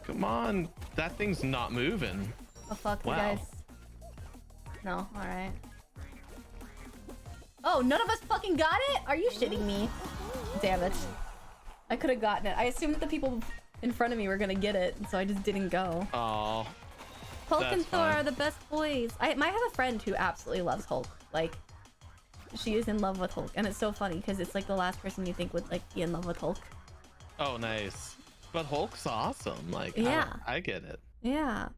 [SPEAKER 2] Come on, that thing's not moving.
[SPEAKER 1] Oh fuck, you
[SPEAKER 2] Wow.
[SPEAKER 1] guys. No, all right. Oh, none of us fucking got it? Are you shitting me? Damn it. I could have gotten it. I assumed that the people in front of me were gonna get it, so I just didn't go.
[SPEAKER 2] Oh.
[SPEAKER 1] Hulk
[SPEAKER 2] That's
[SPEAKER 1] and Thor
[SPEAKER 2] fine.
[SPEAKER 1] are the best boys. I have a friend who absolutely loves Hulk. Like, she is in love with Hulk, and it's so funny because it's like the last person you think would like be in love with Hulk.
[SPEAKER 2] Oh, nice. But Hulk's awesome. Like,
[SPEAKER 1] Yeah.
[SPEAKER 2] I get it.
[SPEAKER 1] Yeah.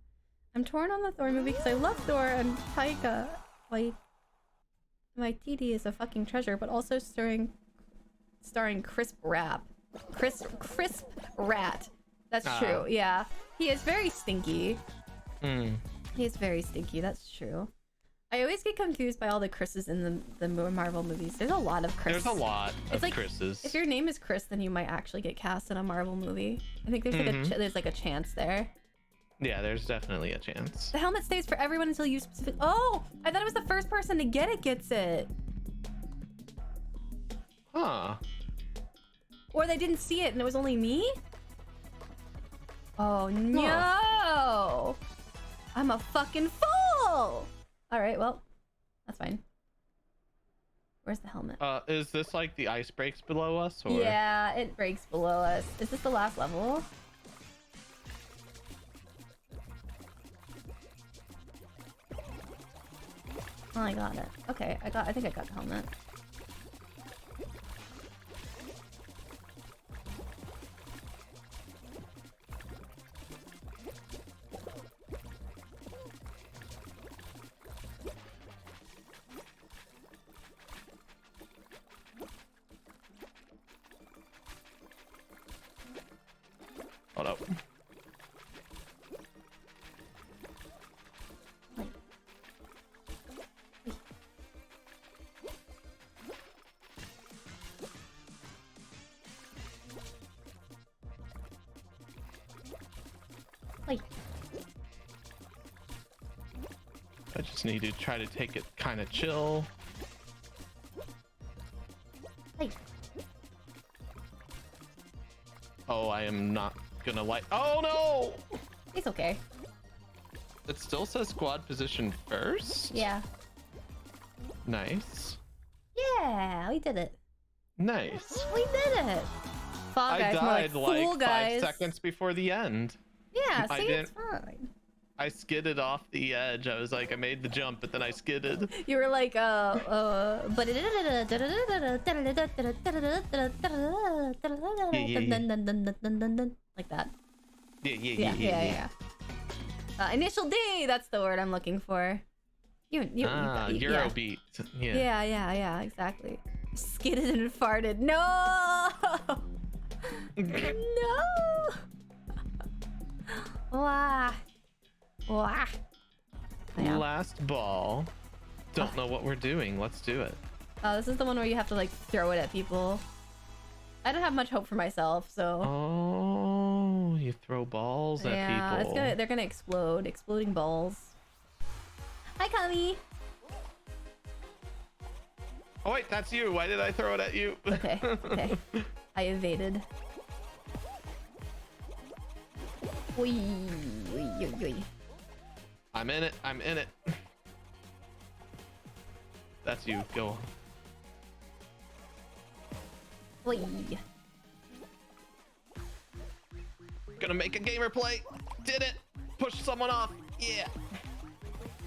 [SPEAKER 1] I'm torn on the Thor movie because I love Thor and Taika. Like, my TD is a fucking treasure, but also starring Crisp Rat. Crisp Rat. That's true. Yeah. He is very stinky. He is very stinky. That's true. I always get confused by all the Chris's in the Marvel movies. There's a lot of Chris.
[SPEAKER 2] There's a lot of
[SPEAKER 1] like,
[SPEAKER 2] Chris's.
[SPEAKER 1] If your name is Chris, then you might actually get cast in a Marvel movie. I think there's like a chance there.
[SPEAKER 2] Yeah, there's definitely a chance.
[SPEAKER 1] The helmet stays for everyone until you specific. Oh, I thought it was the first person to get it gets it.
[SPEAKER 2] Huh.
[SPEAKER 1] Or they didn't see it and it was only me? Oh no! I'm a fucking fool! Alright, well, that's fine. Where's the helmet?
[SPEAKER 2] Is this like the ice breaks below us, or?
[SPEAKER 1] Yeah, it breaks below us. Is this the last level? Oh, I got it. Okay, I think I got the helmet.
[SPEAKER 2] Hold up.
[SPEAKER 1] Wait.
[SPEAKER 2] I just need to try to take it kind of chill.
[SPEAKER 1] Wait.
[SPEAKER 2] Oh, I am not gonna like. Oh no!
[SPEAKER 1] It's okay.
[SPEAKER 2] It still says squad position first.
[SPEAKER 1] Yeah.
[SPEAKER 2] Nice.
[SPEAKER 1] Yeah, we did it.
[SPEAKER 2] Nice.
[SPEAKER 1] We did it. Fall Guys,
[SPEAKER 2] I
[SPEAKER 1] more
[SPEAKER 2] died
[SPEAKER 1] like Fool
[SPEAKER 2] like
[SPEAKER 1] Guys.
[SPEAKER 2] 5 seconds before the end.
[SPEAKER 1] Yeah,
[SPEAKER 2] I
[SPEAKER 1] see, it's
[SPEAKER 2] didn't-
[SPEAKER 1] fine.
[SPEAKER 2] I skidded off the edge. I was like, I made the jump, but then I skidded.
[SPEAKER 1] You were like, like that.
[SPEAKER 2] Yeah.
[SPEAKER 1] Initial D, that's the word I'm looking for. You got it, yeah.
[SPEAKER 2] Eurobeat. Yeah.
[SPEAKER 1] Yeah, exactly. Skidded and farted. No! No! Wah. Wah. Yeah.
[SPEAKER 2] Last ball. Don't know what we're doing. Let's do it.
[SPEAKER 1] Oh, this is the one where you have to like throw it at people. I don't have much hope for myself, so.
[SPEAKER 2] Oh, you throw balls at people.
[SPEAKER 1] Yeah, they're gonna explode. Exploding balls. Hi, Kami.
[SPEAKER 2] Oh wait, that's you. Why did I throw it at you?
[SPEAKER 1] Okay. I evaded. Oi.
[SPEAKER 2] I'm in it. That's you. Go.
[SPEAKER 1] Oi.
[SPEAKER 2] Gonna make a gamer play. Did it. Push someone off. Yeah.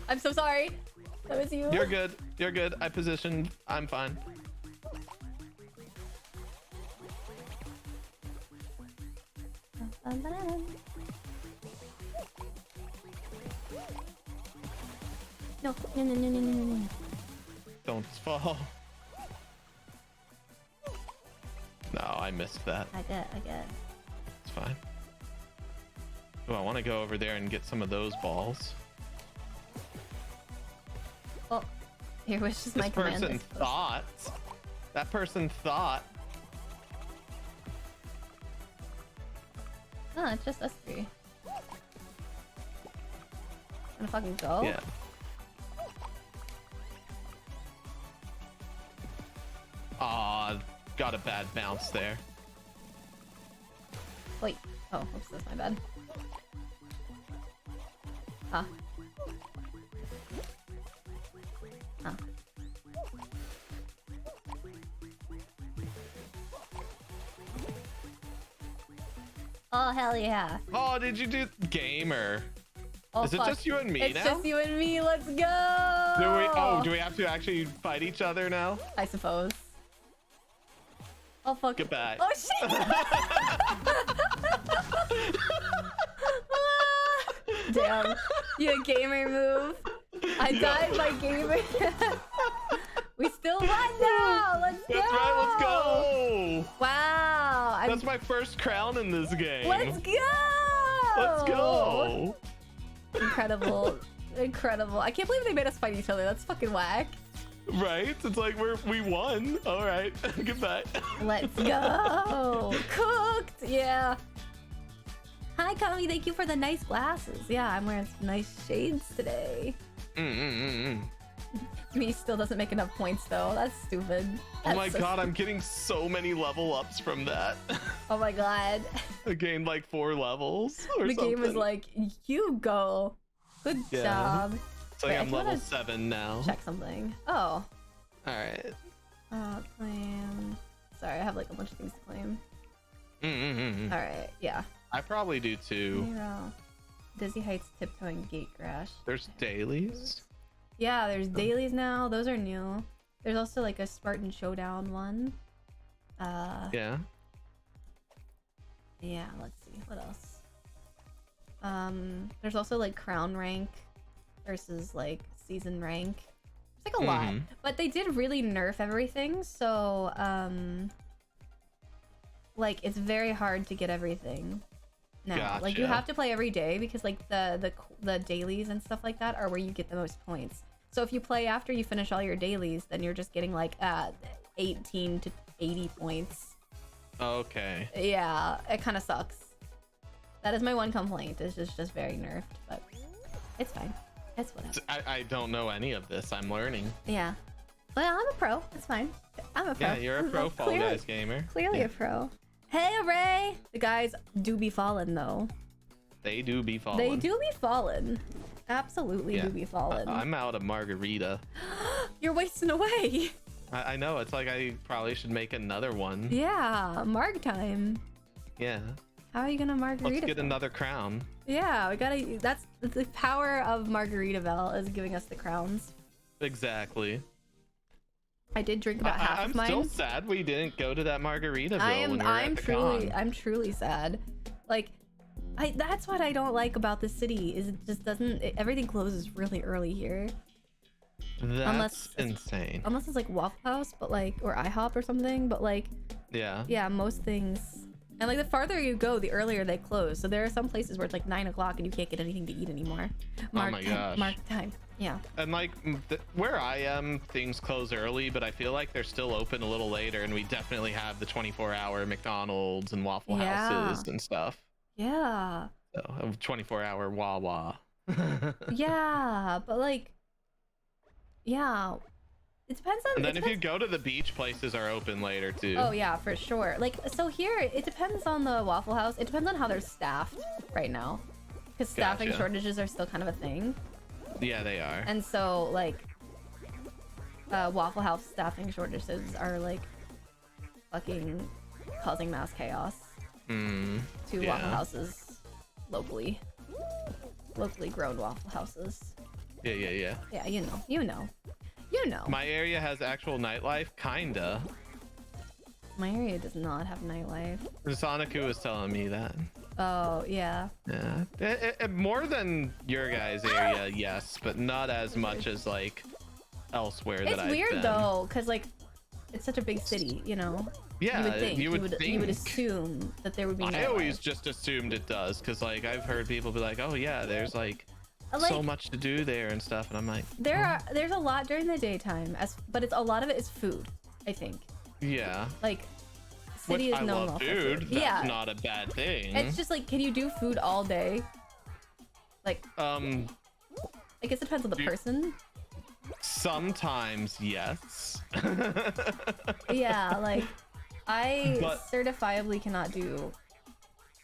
[SPEAKER 1] I'm so sorry. That was you.
[SPEAKER 2] You're good. I positioned. I'm fine.
[SPEAKER 1] No.
[SPEAKER 2] Don't fall. No, I missed that.
[SPEAKER 1] I get.
[SPEAKER 2] It's fine. Oh, I want to go over there and get some of those balls.
[SPEAKER 1] Oh, here was just
[SPEAKER 2] This
[SPEAKER 1] my command.
[SPEAKER 2] person thought That person thought.
[SPEAKER 1] No, it's just us three. Gonna fucking go?
[SPEAKER 2] Yeah. Aw, got a bad bounce there.
[SPEAKER 1] Wait. Oh, oops, that's my bad. Huh. Huh. Oh, hell yeah.
[SPEAKER 2] Oh, did you do gamer?
[SPEAKER 1] Oh,
[SPEAKER 2] Is it
[SPEAKER 1] fuck.
[SPEAKER 2] just you and me
[SPEAKER 1] It's
[SPEAKER 2] now?
[SPEAKER 1] just you and me. Let's go.
[SPEAKER 2] Do we have to actually fight each other now?
[SPEAKER 1] I suppose. Oh, fuck.
[SPEAKER 2] Goodbye.
[SPEAKER 1] Oh, shit. Damn. You a gamer move. I died by gamer. We still won now. Let's go.
[SPEAKER 2] That's right, let's go.
[SPEAKER 1] Wow.
[SPEAKER 2] That's my first crown in this game.
[SPEAKER 1] Let's go.
[SPEAKER 2] Let's go.
[SPEAKER 1] Incredible. Incredible. I can't believe they made us fight each other. That's fucking whack.
[SPEAKER 2] Right? It's like we won. All right. Goodbye.
[SPEAKER 1] Let's go. Cooked. Yeah. Hi, Kami. Thank you for the nice glasses. Yeah, I'm wearing some nice shades today. Me still doesn't make enough points though. That's stupid.
[SPEAKER 2] Oh my
[SPEAKER 1] That's so
[SPEAKER 2] god, I'm getting so many level ups from that.
[SPEAKER 1] Oh my god.
[SPEAKER 2] I gained like 4 levels or
[SPEAKER 1] The
[SPEAKER 2] something.
[SPEAKER 1] game was like, you go. Good
[SPEAKER 2] Yeah.
[SPEAKER 1] job.
[SPEAKER 2] It's like
[SPEAKER 1] Wait, I
[SPEAKER 2] I'm
[SPEAKER 1] wanna
[SPEAKER 2] level 7 now.
[SPEAKER 1] Check something. Oh.
[SPEAKER 2] Alright.
[SPEAKER 1] Claim. Sorry, I have like a bunch of things to claim.
[SPEAKER 2] Mm-hmm.
[SPEAKER 1] Alright, yeah.
[SPEAKER 2] I probably do too.
[SPEAKER 1] Zero. Dizzy Heights tiptoeing gate crash.
[SPEAKER 2] There's dailies.
[SPEAKER 1] Yeah, there's dailies now. Those are new. There's also like a Spartan Showdown one.
[SPEAKER 2] Yeah.
[SPEAKER 1] Yeah, let's see. What else? There's also like crown rank versus like season rank. It's like a lot. But they did really nerf everything, so like it's very hard to get everything now. Like you
[SPEAKER 2] Gotcha.
[SPEAKER 1] have to play every day because like the dailies and stuff like that are where you get the most points. So if you play after you finish all your dailies, then you're just getting like 18 to 80 points.
[SPEAKER 2] Okay.
[SPEAKER 1] Yeah, it kind of sucks. That is my one complaint. It's just very nerfed, but it's fine. It's whatever.
[SPEAKER 2] I don't know any of this. I'm learning.
[SPEAKER 1] Yeah. Well, I'm a pro. It's fine. I'm a pro.
[SPEAKER 2] Yeah, you're a pro Fall Guys gamer.
[SPEAKER 1] Clearly
[SPEAKER 2] Yeah.
[SPEAKER 1] a pro. Hey, Array! The guys do be fallen, though.
[SPEAKER 2] They do be falling.
[SPEAKER 1] They do be fallen. Absolutely
[SPEAKER 2] Yeah.
[SPEAKER 1] do be fallen.
[SPEAKER 2] I'm out of margarita.
[SPEAKER 1] You're wasting away.
[SPEAKER 2] I know. It's like I probably should make another one.
[SPEAKER 1] Yeah, marg time.
[SPEAKER 2] Yeah.
[SPEAKER 1] How are you gonna margarita?
[SPEAKER 2] Let's get another crown.
[SPEAKER 1] Yeah, we gotta. That's the power of Margaritaville is giving us the crowns.
[SPEAKER 2] Exactly.
[SPEAKER 1] I did drink about half
[SPEAKER 2] I'm
[SPEAKER 1] of mine.
[SPEAKER 2] still sad we didn't go to that Margaritaville when we were at the con.
[SPEAKER 1] I'm truly sad. Like, that's what I don't like about this city is it just doesn't. Everything closes really early here.
[SPEAKER 2] That's insane.
[SPEAKER 1] Unless it's like Waffle House, but like or IHOP or something. But like,
[SPEAKER 2] Yeah.
[SPEAKER 1] most things. And like the farther you go, the earlier they close. So there are some places where it's like 9 o'clock and you can't get anything to eat anymore.
[SPEAKER 2] Oh my gosh.
[SPEAKER 1] Mark time. Yeah.
[SPEAKER 2] And like where I am, things close early, but I feel like they're still open a little later, and we definitely have the 24-hour McDonald's and Waffle Houses and stuff.
[SPEAKER 1] Yeah.
[SPEAKER 2] So, a 24-hour Wawa.
[SPEAKER 1] Yeah, but like, yeah, it depends on.
[SPEAKER 2] And then if you go to the beach, places are open later too.
[SPEAKER 1] Oh yeah, for sure. Like, so here it depends on the Waffle House. It depends on how they're staffed right now, because staffing
[SPEAKER 2] Gotcha.
[SPEAKER 1] shortages are still kind of a thing.
[SPEAKER 2] Yeah, they are.
[SPEAKER 1] And so like, Waffle House staffing shortages are like fucking causing mass chaos to Waffle Houses locally grown Waffle Houses.
[SPEAKER 2] Yeah.
[SPEAKER 1] Yeah, you know.
[SPEAKER 2] My area has actual nightlife, kinda.
[SPEAKER 1] My area does not have nightlife.
[SPEAKER 2] Soniku was telling me that.
[SPEAKER 1] Oh yeah.
[SPEAKER 2] Yeah. More than your guys' area, yes, but not as much as like elsewhere that I've been.
[SPEAKER 1] It's weird though, cause like it's such a big city, you know.
[SPEAKER 2] Yeah,
[SPEAKER 1] you would assume that there would be.
[SPEAKER 2] I always
[SPEAKER 1] nightlife.
[SPEAKER 2] just assumed it does, because like I've heard people be like, oh yeah, there's like so much to do there and stuff, and I'm like,
[SPEAKER 1] there's a lot during the daytime, but it's a lot of it is food, I think.
[SPEAKER 2] Yeah.
[SPEAKER 1] Like,
[SPEAKER 2] Which
[SPEAKER 1] city is
[SPEAKER 2] I
[SPEAKER 1] known
[SPEAKER 2] love
[SPEAKER 1] for
[SPEAKER 2] food. That's
[SPEAKER 1] yeah,
[SPEAKER 2] not a bad thing.
[SPEAKER 1] it's just like, can you do food all day? Like, I guess it depends on the person.
[SPEAKER 2] Sometimes yes.
[SPEAKER 1] Yeah, like I
[SPEAKER 2] But-
[SPEAKER 1] certifiably cannot do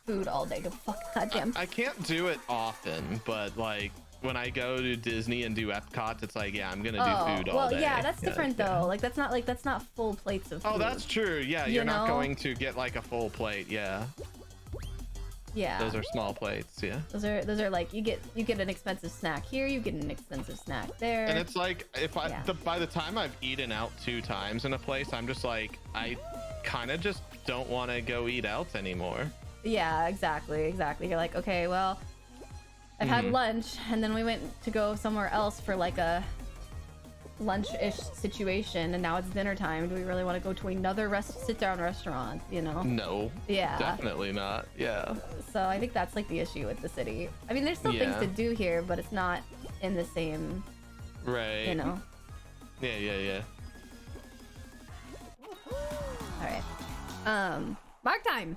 [SPEAKER 1] food all day. Goddamn.
[SPEAKER 2] I can't do it often, but like when I go to Disney and do Epcot, it's like, yeah, I'm gonna do food all day.
[SPEAKER 1] Well, yeah, that's different though. Like that's not full plates of food.
[SPEAKER 2] Oh, that's true. Yeah, you're not going to get like a full plate. Yeah.
[SPEAKER 1] Yeah.
[SPEAKER 2] Those are small plates. Yeah.
[SPEAKER 1] Those are like you get an expensive snack here, you get an expensive snack there.
[SPEAKER 2] And it's like if by the time I've eaten out 2 times in a place, I'm just like, I kind of just don't want to go eat out anymore.
[SPEAKER 1] Yeah, exactly. You're like, okay, well, I've had lunch, and then we went to go somewhere else for like a lunch-ish situation, and now it's dinner time. Do we really want to go to another sit-down restaurant? You know?
[SPEAKER 2] No.
[SPEAKER 1] Yeah.
[SPEAKER 2] Definitely not. Yeah.
[SPEAKER 1] So I think that's like the issue with the city. I mean, there's still things to do here, but it's not in the same.
[SPEAKER 2] Right.
[SPEAKER 1] You know.
[SPEAKER 2] Yeah.
[SPEAKER 1] All right. Mark time.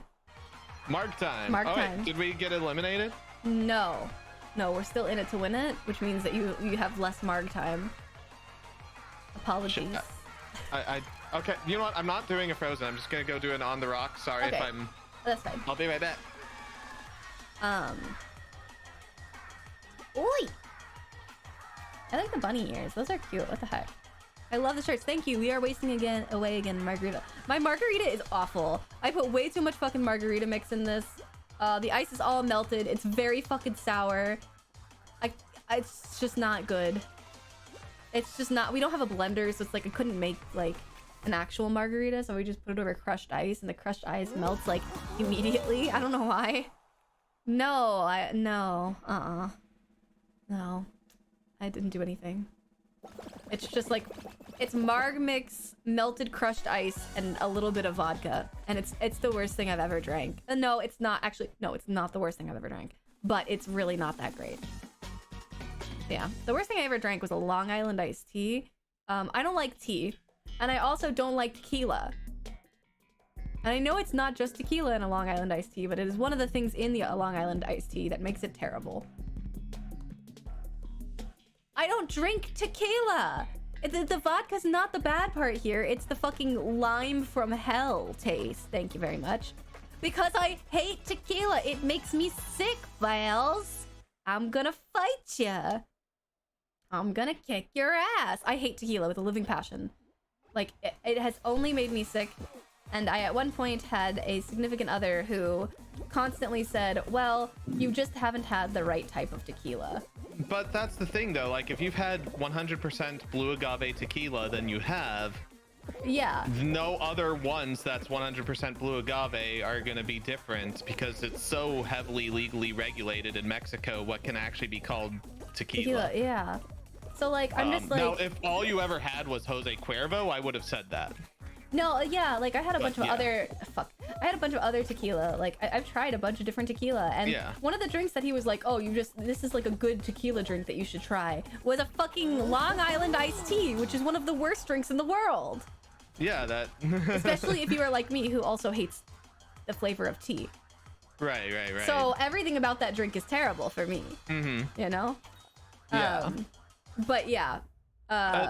[SPEAKER 2] Mark time.
[SPEAKER 1] Mark
[SPEAKER 2] All
[SPEAKER 1] time.
[SPEAKER 2] right. Did we get eliminated?
[SPEAKER 1] No, we're still in it to win it, which means that you have less marg time. Apologies.
[SPEAKER 2] Shit. I okay. You know what? I'm not doing a frozen. I'm just gonna go do an on the rock. Sorry if I'm.
[SPEAKER 1] That's fine.
[SPEAKER 2] I'll be right back.
[SPEAKER 1] Oi! I like the bunny ears. Those are cute. What the heck? I love the shirts. Thank you. We are wasting away again margarita. My margarita is awful. I put way too much fucking margarita mix in this. The ice is all melted. It's very fucking sour. It's just not good. It's just not. We don't have a blender, so it's like I couldn't make like an actual margarita, so we just put it over crushed ice, and the crushed ice melts like immediately. I don't know why. No, no, I didn't do anything. It's just like, it's marg mix, melted crushed ice, and a little bit of vodka, and it's the worst thing I've ever drank. No, it's not actually. No, it's not the worst thing I've ever drank, but it's really not that great. Yeah, the worst thing I ever drank was a Long Island iced tea. I don't like tea, and I also don't like tequila. And I know it's not just tequila in a Long Island iced tea, but it is one of the things in the Long Island iced tea that makes it terrible. I don't drink tequila! The vodka's not the bad part here. It's the fucking lime from hell taste. Thank you very much. Because I hate tequila. It makes me sick, Vals. I'm gonna fight ya. I'm gonna kick your ass. I hate tequila with a living passion. Like, it has only made me sick. And I, at one point, had a significant other who constantly said, well, you just haven't had the right type of tequila.
[SPEAKER 2] But that's the thing, though. Like, if you've had 100% blue agave tequila, then you have.
[SPEAKER 1] Yeah.
[SPEAKER 2] No other ones that's 100% blue agave are going to be different because it's so heavily legally regulated in Mexico what can actually be called tequila.
[SPEAKER 1] Yeah. So, like, I'm just like...
[SPEAKER 2] Now, if all you ever had was Jose Cuervo, I would have said that.
[SPEAKER 1] No, yeah, like I had a bunch of other I had a bunch of other tequila. Like I've tried a bunch of different tequila, and one of the drinks that he was like, "Oh, this is like a good tequila drink that you should try," was a fucking Long Island iced tea, which is one of the worst drinks in the world.
[SPEAKER 2] Yeah, that.
[SPEAKER 1] Especially if you are like me, who also hates the flavor of tea.
[SPEAKER 2] Right.
[SPEAKER 1] So everything about that drink is terrible for me. You know.
[SPEAKER 2] Yeah.
[SPEAKER 1] But yeah.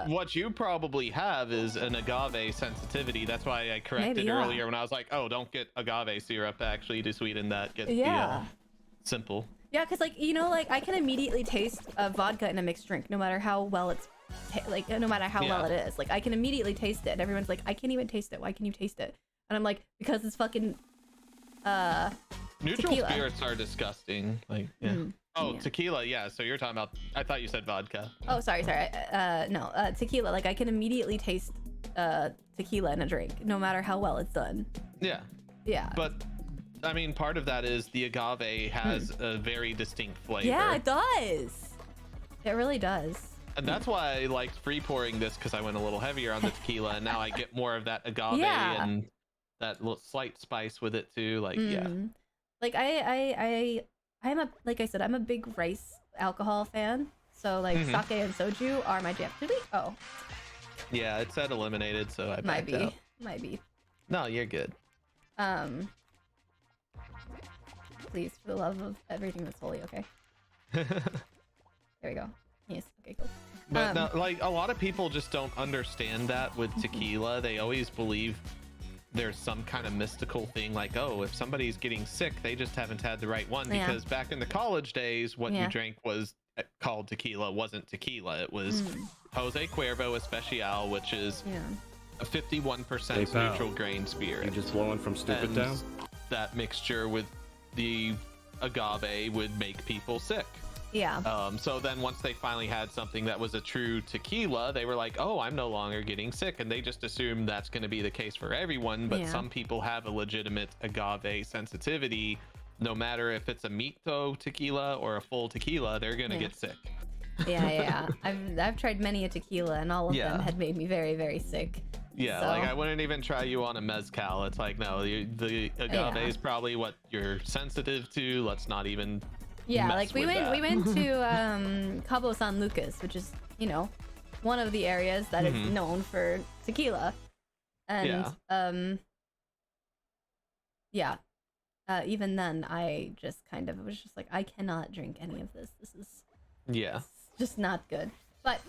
[SPEAKER 2] What you probably have is an agave sensitivity. That's why I corrected earlier when I was like, oh, don't get agave syrup actually to sweeten that. Get the simple. Yeah, because like, you know, like I can immediately taste vodka in a mixed drink no matter how well it's no matter how well it is. Like I can immediately taste it. And everyone's like, I can't even taste it. Why can you taste it? And I'm like, because it's fucking neutral tequila. Spirits are disgusting. Like tequila, so you're talking about, I thought you said vodka. Oh, sorry. No, tequila. Like I can immediately taste tequila in a drink no matter how well it's done. Yeah But I mean, part of that is the agave has a very distinct flavor. Yeah, it does. It really does. And that's why I liked free pouring this, because I went a little heavier on the tequila and now I get more of that agave and that little slight spice with it too. Like like I'm a, like I said, I'm a big rice alcohol fan. So like sake and soju are my jam. Did we? Oh. Yeah, it said eliminated, so I backed out.
[SPEAKER 1] Might be.
[SPEAKER 2] No, you're good.
[SPEAKER 1] Please, for the love of everything that's holy, okay? There we go. Yes. Okay, cool.
[SPEAKER 2] But no, like, a lot of people just don't understand that with tequila. They always believe there's some kind of mystical thing, like, oh, if somebody's getting sick, they just haven't had the right one. Because back in the college days, what you drank was called tequila wasn't tequila. It was Jose Cuervo Especial, which is a 51% neutral grain spirit.
[SPEAKER 3] You just blowing from stupid down?
[SPEAKER 2] That mixture with the agave would make people sick.
[SPEAKER 1] Yeah.
[SPEAKER 2] So then once they finally had something that was a true tequila, they were like, oh, I'm no longer getting sick. And they just assume that's going to be the case for everyone. But some people have a legitimate agave sensitivity. No matter if it's a mito tequila or a full tequila, they're going to get sick.
[SPEAKER 1] Yeah. I've tried many a tequila, and all of them had made me very, very sick.
[SPEAKER 2] Yeah,
[SPEAKER 1] so.
[SPEAKER 2] Like I wouldn't even try you on a mezcal. It's like, no, the agave is probably what you're sensitive to. Let's not even mess
[SPEAKER 1] we
[SPEAKER 2] with
[SPEAKER 1] went
[SPEAKER 2] that.
[SPEAKER 1] we went to Cabo San Lucas, which is, you know, one of the areas that is known for tequila. And even then I just kind of was just like, I cannot drink any of this. This is just not good. But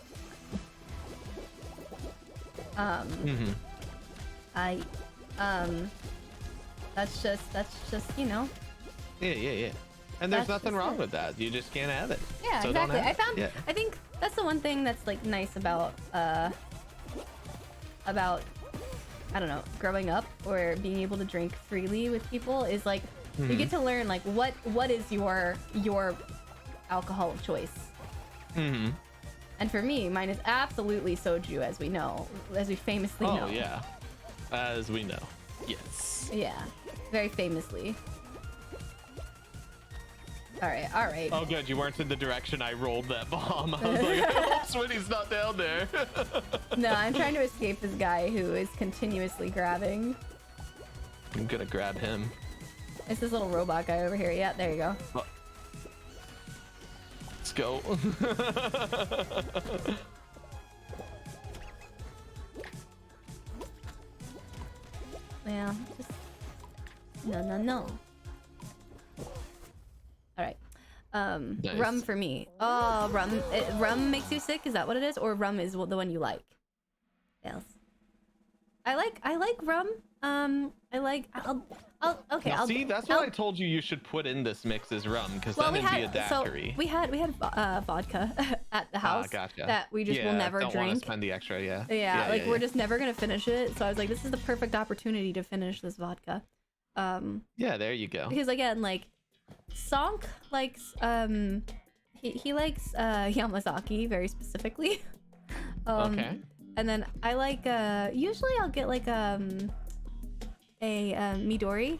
[SPEAKER 1] that's just, you know.
[SPEAKER 2] Yeah. And there's nothing wrong with that. You just can't have it.
[SPEAKER 1] Yeah,
[SPEAKER 2] so
[SPEAKER 1] exactly.
[SPEAKER 2] Don't have it.
[SPEAKER 1] I think that's the one thing that's like nice about I don't know, growing up or being able to drink freely with people is like you get to learn like what is your alcohol of choice. And for me, mine is absolutely soju, as we know, as we famously know.
[SPEAKER 2] Oh yeah, as we know. Yes.
[SPEAKER 1] Yeah, very famously. All right.
[SPEAKER 2] Oh, good. You weren't in the direction I rolled that bomb. I was like, oh, Switty's not down there.
[SPEAKER 1] No, I'm trying to escape this guy who is continuously grabbing.
[SPEAKER 2] I'm gonna grab him.
[SPEAKER 1] It's this little robot guy over here. Yeah, there you go.
[SPEAKER 2] Oh. Let's go.
[SPEAKER 1] Yeah, just no. All right.
[SPEAKER 2] Nice.
[SPEAKER 1] Rum for me. Oh, rum makes you sick. Is that what it is, or rum is the one you like? Yes. I like rum. I'll
[SPEAKER 2] see, that's what I told you should put in this mix is rum, because then it'd be a daiquiri.
[SPEAKER 1] So we had vodka at the house
[SPEAKER 2] gotcha.
[SPEAKER 1] that we just will never
[SPEAKER 2] don't
[SPEAKER 1] drink.
[SPEAKER 2] Want to spend the extra,
[SPEAKER 1] we're just never gonna finish it. So I was like, this is the perfect opportunity to finish this vodka.
[SPEAKER 2] Yeah, there you go.
[SPEAKER 1] Because again, like, Sonk likes he likes Yamazaki very specifically.
[SPEAKER 2] Okay.
[SPEAKER 1] And then I like usually I'll get like a Midori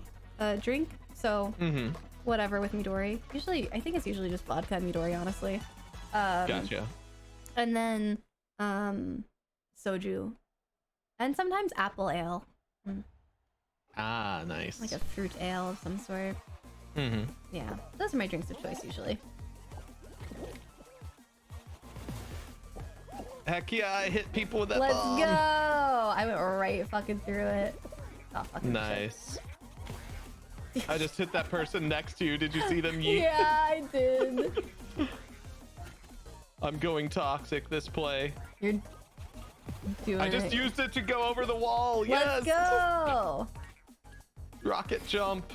[SPEAKER 1] drink. So whatever with Midori. Usually I think it's usually just vodka and Midori, honestly.
[SPEAKER 2] Gotcha.
[SPEAKER 1] And then soju. And sometimes apple ale.
[SPEAKER 2] Ah, nice.
[SPEAKER 1] Like a fruit ale of some sort. Yeah, those are my drinks of choice usually.
[SPEAKER 2] Heck yeah, I hit people with that
[SPEAKER 1] Let's
[SPEAKER 2] bomb.
[SPEAKER 1] go! I went right fucking through it. Oh, fucking
[SPEAKER 2] nice. I just hit that person next to you. Did you see them yeet?
[SPEAKER 1] Yeah, I did.
[SPEAKER 2] I'm going toxic this play.
[SPEAKER 1] You're doing
[SPEAKER 2] I just used it to go over the wall.
[SPEAKER 1] Let's go!
[SPEAKER 2] Rocket jump.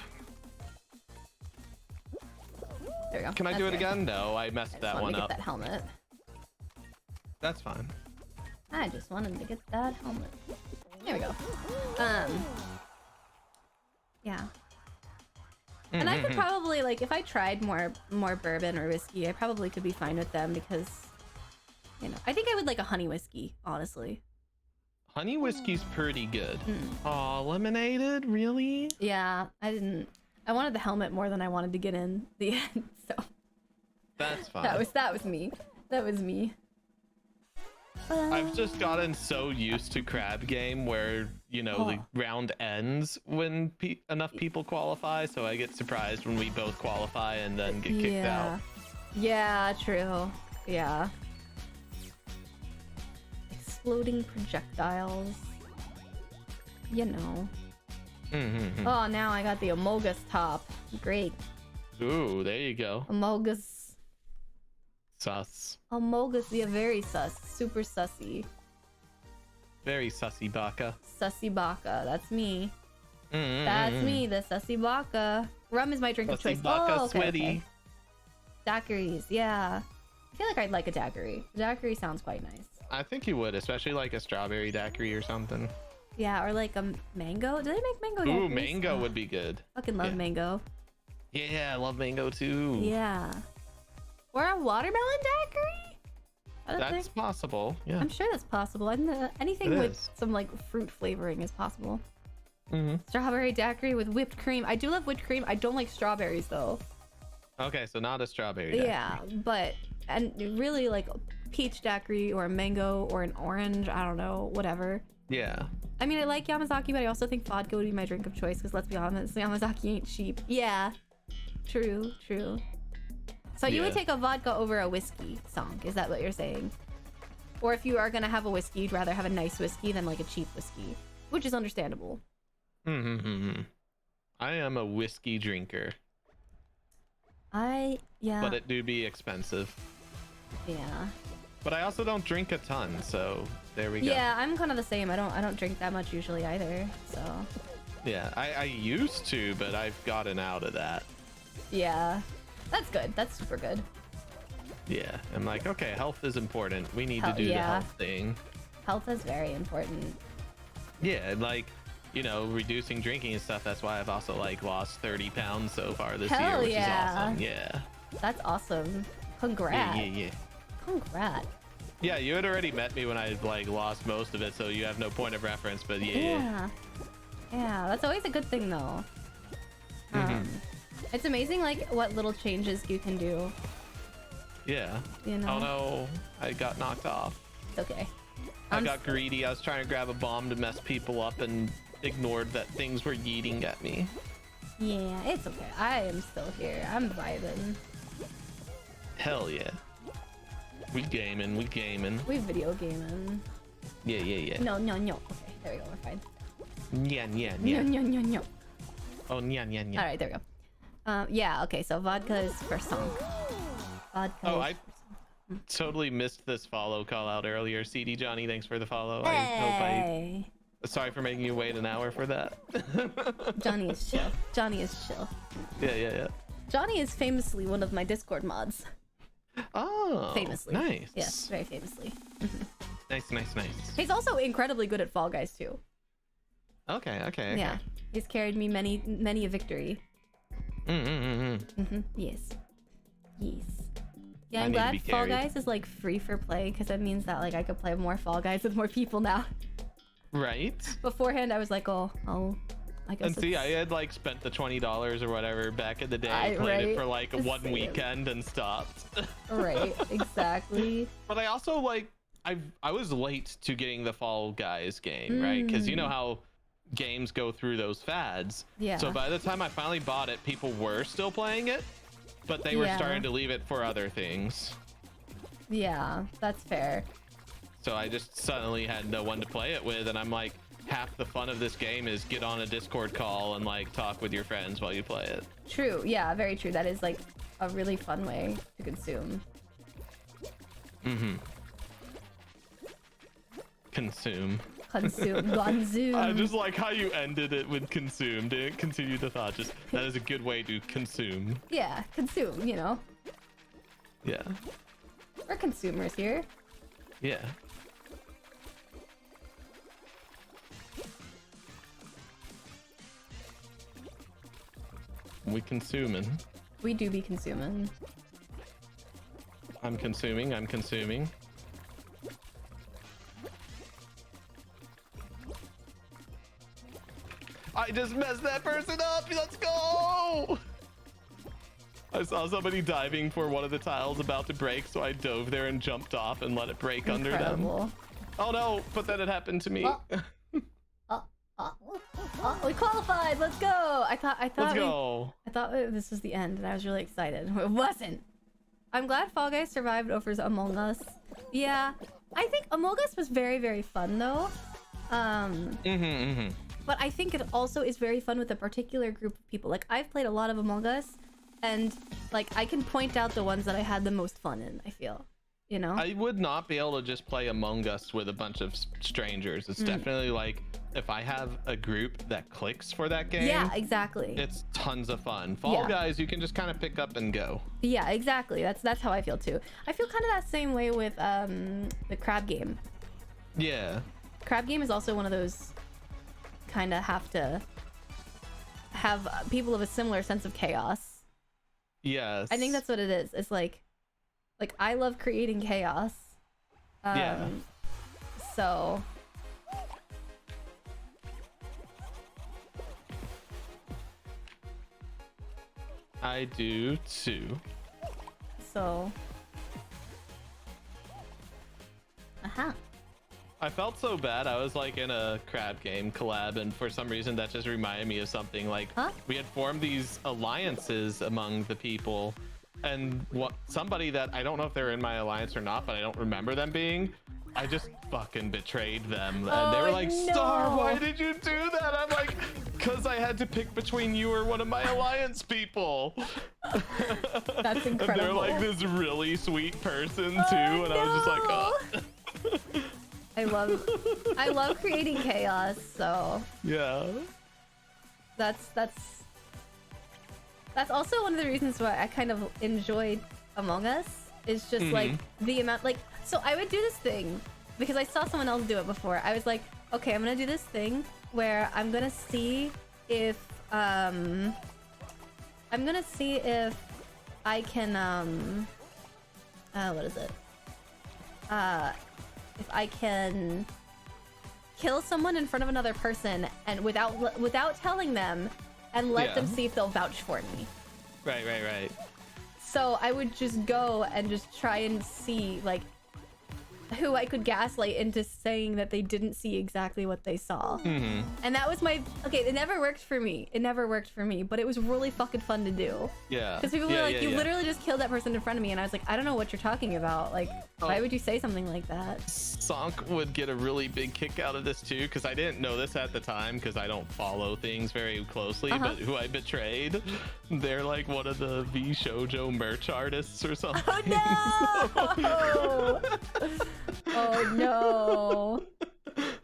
[SPEAKER 1] There we go.
[SPEAKER 2] Can I do it again? No, I messed that one up.
[SPEAKER 1] That helmet.
[SPEAKER 2] That's fine.
[SPEAKER 1] I just wanted to get that helmet. There we go. Yeah. And I could probably, like, if I tried more bourbon or whiskey, I probably could be fine with them because, you know, I think I would like a honey whiskey, honestly.
[SPEAKER 2] Honey whiskey's pretty good. Aw, lemonaded? Really?
[SPEAKER 1] Yeah, I wanted the helmet more than I wanted to get in the end, so.
[SPEAKER 2] That's fine.
[SPEAKER 1] That was me. That was me.
[SPEAKER 2] I've just gotten so used to crab game where, you know, the round ends when enough people qualify, so I get surprised when we both qualify and then get kicked out.
[SPEAKER 1] Yeah, true. Yeah. Exploding projectiles. You know.
[SPEAKER 2] Mm-hmm.
[SPEAKER 1] Oh, now I got the Amogus top. Great.
[SPEAKER 2] Ooh, there you go.
[SPEAKER 1] Amogus.
[SPEAKER 2] Sus.
[SPEAKER 1] Amogus, yeah, very sus. Super sussy.
[SPEAKER 2] Very sussy baka.
[SPEAKER 1] Sussy baka. That's me.
[SPEAKER 2] Mm-hmm.
[SPEAKER 1] That's me, the sussy baka. Rum is my drink of choice.
[SPEAKER 2] Baka,
[SPEAKER 1] Oh, okay,
[SPEAKER 2] Switty.
[SPEAKER 1] okay. Daiquiris, yeah. I feel like I'd like a daiquiri. A daiquiri sounds quite nice.
[SPEAKER 2] I think you would, especially like a strawberry daiquiri or something.
[SPEAKER 1] Yeah, or like a mango. Do they make mango daiquiris?
[SPEAKER 2] Ooh, mango would be good.
[SPEAKER 1] Fucking love mango.
[SPEAKER 2] Yeah, I love mango too.
[SPEAKER 1] Yeah. Or a watermelon daiquiri?
[SPEAKER 2] That's possible. Yeah.
[SPEAKER 1] I'm sure that's possible. Anything with some like fruit flavoring is possible.
[SPEAKER 2] Mm-hmm.
[SPEAKER 1] Strawberry daiquiri with whipped cream. I do love whipped cream. I don't like strawberries though.
[SPEAKER 2] Okay, so not a strawberry daiquiri.
[SPEAKER 1] Yeah, but and really like peach daiquiri or a mango or an orange. I don't know, whatever.
[SPEAKER 2] Yeah.
[SPEAKER 1] I mean, I like Yamazaki, but I also think vodka would be my drink of choice because let's be honest, Yamazaki ain't cheap. Yeah, true. So you would take a vodka over a whiskey, Song? Is that what you're saying? Or if you are gonna have a whiskey, you'd rather have a nice whiskey than like a cheap whiskey, which is understandable.
[SPEAKER 2] Mm-hmm. I am a whiskey drinker.
[SPEAKER 1] Yeah.
[SPEAKER 2] But it do be expensive.
[SPEAKER 1] Yeah.
[SPEAKER 2] But I also don't drink a ton, so there we go.
[SPEAKER 1] Yeah, I'm kind of the same. I don't drink that much usually either. So.
[SPEAKER 2] Yeah, I used to, but I've gotten out of that.
[SPEAKER 1] Yeah, that's good. That's super good.
[SPEAKER 2] Yeah, I'm like, okay, health is important. We need to do the health thing.
[SPEAKER 1] Health is very important.
[SPEAKER 2] Yeah, like, you know, reducing drinking and stuff. That's why I've also like lost 30 pounds so far this year, which is awesome. Yeah.
[SPEAKER 1] That's awesome. Congrats.
[SPEAKER 2] Yeah.
[SPEAKER 1] Congrats.
[SPEAKER 2] Yeah, you had already met me when I like lost most of it, so you have no point of reference. But yeah.
[SPEAKER 1] Yeah, that's always a good thing though. It's amazing like what little changes you can do.
[SPEAKER 2] Yeah.
[SPEAKER 1] You know?
[SPEAKER 2] Oh no, I got knocked off.
[SPEAKER 1] It's okay.
[SPEAKER 2] I got greedy. I was trying to grab a bomb to mess people up and ignored that things were yeeting at me.
[SPEAKER 1] Yeah, it's okay. I am still here. I'm vibing.
[SPEAKER 2] Hell yeah. We gaming.
[SPEAKER 1] We video gaming.
[SPEAKER 2] Yeah.
[SPEAKER 1] No. Okay, there we go. We're fine.
[SPEAKER 2] Yeah. Oh, yeah.
[SPEAKER 1] All right, there we go. Yeah. Okay. So vodka is first song. Vodka.
[SPEAKER 2] Oh, I totally missed this follow call out earlier. CD Johnny, thanks for the follow.
[SPEAKER 1] Hey.
[SPEAKER 2] Sorry for making you wait an hour for that.
[SPEAKER 1] Johnny is chill.
[SPEAKER 2] Yeah.
[SPEAKER 1] Johnny is famously one of my Discord mods.
[SPEAKER 2] Oh,
[SPEAKER 1] famously.
[SPEAKER 2] Nice.
[SPEAKER 1] Yes, very famously.
[SPEAKER 2] Nice.
[SPEAKER 1] He's also incredibly good at Fall Guys too.
[SPEAKER 2] Okay.
[SPEAKER 1] Yeah, he's carried me many a victory. Yes. Yeah, I'm glad Fall Guys is like free for play because that means that like I could play more Fall Guys with more people now.
[SPEAKER 2] Right.
[SPEAKER 1] Beforehand, I was like, oh, I guess.
[SPEAKER 2] And see, I had like spent the $20 or whatever back in the day, played it for like one weekend and stopped.
[SPEAKER 1] Right, exactly.
[SPEAKER 2] But I also like, I was late to getting the Fall Guys game, right? Because you know how games go through those fads.
[SPEAKER 1] Yeah.
[SPEAKER 2] So by the time I finally bought it, people were still playing it, but they were starting to leave it for other things.
[SPEAKER 1] Yeah, that's fair.
[SPEAKER 2] So I just suddenly had no one to play it with, and I'm like, half the fun of this game is get on a Discord call and like talk with your friends while you play it.
[SPEAKER 1] True. Yeah, very true. That is like a really fun way to consume.
[SPEAKER 2] Consume.
[SPEAKER 1] Gonzoom.
[SPEAKER 2] I just like how you ended it with consume. Didn't continue the thought. Just that is a good way to consume.
[SPEAKER 1] Yeah, consume, you know.
[SPEAKER 2] Yeah.
[SPEAKER 1] We're consumers here.
[SPEAKER 2] Yeah. We consuming.
[SPEAKER 1] We do be consuming.
[SPEAKER 2] I'm consuming. I just messed that person up. Let's go. I saw somebody diving for one of the tiles about to break, so I dove there and jumped off and let it break under them. Oh no, but then it happened to me.
[SPEAKER 1] We qualified. Let's go. I thought this was the end, and I was really excited. It wasn't. I'm glad Fall Guys survived over Among Us. Yeah, I think Among Us was very, very fun though. but I think it also is very fun with a particular group of people. Like, I've played a lot of Among Us, and like I can point out the ones that I had the most fun in, I feel, you know?
[SPEAKER 2] I would not be able to just play Among Us with a bunch of strangers. It's definitely like if I have a group that clicks for that game.
[SPEAKER 1] Yeah, exactly.
[SPEAKER 2] It's tons of fun. Fall Guys, you can just kind of pick up and go.
[SPEAKER 1] Yeah, exactly. That's how I feel too. I feel kind of that same way with the crab game.
[SPEAKER 2] Yeah.
[SPEAKER 1] Crab game is also one of those kind of have to have people of a similar sense of chaos.
[SPEAKER 2] Yes.
[SPEAKER 1] I think that's what it is. It's like I love creating chaos.
[SPEAKER 2] Yeah.
[SPEAKER 1] So
[SPEAKER 2] I do too.
[SPEAKER 1] So
[SPEAKER 2] I felt so bad. I was like in a crab game collab, and for some reason that just reminded me of something. Like we had formed these alliances among the people, and somebody that I don't know if they're in my alliance or not, but I don't remember them being. I just fucking betrayed them, and they were like, "Star, why did you do that?" I'm like, "Cause I had to pick between you or one of my alliance people."
[SPEAKER 1] That's incredible.
[SPEAKER 2] And they're like this really sweet person too, and I was just like, "Oh."
[SPEAKER 1] I love creating chaos, so
[SPEAKER 2] yeah.
[SPEAKER 1] That's also one of the reasons why I kind of enjoyed Among Us, is just like the amount, like, so I would do this thing because I saw someone else do it before. I was like, okay, I'm gonna do this thing where I'm gonna see if I can what is it? If I can kill someone in front of another person and without telling them, and let them see if they'll vouch for me.
[SPEAKER 2] Right.
[SPEAKER 1] So I would just go and just try and see like who I could gaslight into saying that they didn't see exactly what they saw. And that was my it never worked for me, but it was really fucking fun to do.
[SPEAKER 2] Yeah,
[SPEAKER 1] because people were like, you literally just killed that person in front of me, and I was like, I don't know what you're talking about. Like, why would you say something like that?
[SPEAKER 2] Sonk would get a really big kick out of this too, because I didn't know this at the time because I don't follow things very closely, but who I betrayed, they're like one of the V Shoujo merch artists or something.
[SPEAKER 1] Oh no! Oh no!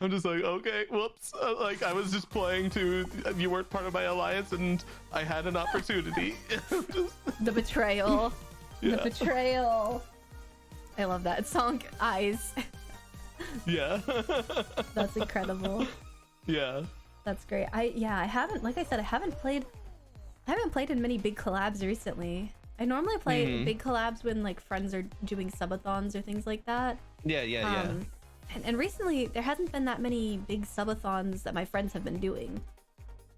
[SPEAKER 2] I'm just like, okay, whoops. Like, I was just playing to, you weren't part of my alliance, and I had an opportunity.
[SPEAKER 1] The betrayal.
[SPEAKER 2] Yeah.
[SPEAKER 1] The betrayal. I love that. Sonk eyes.
[SPEAKER 2] Yeah.
[SPEAKER 1] That's incredible.
[SPEAKER 2] Yeah.
[SPEAKER 1] That's great. I haven't, like I said, I haven't played in many big collabs recently. I normally play big collabs when like friends are doing subathons or things like that.
[SPEAKER 2] Yeah.
[SPEAKER 1] And recently there hasn't been that many big subathons that my friends have been doing.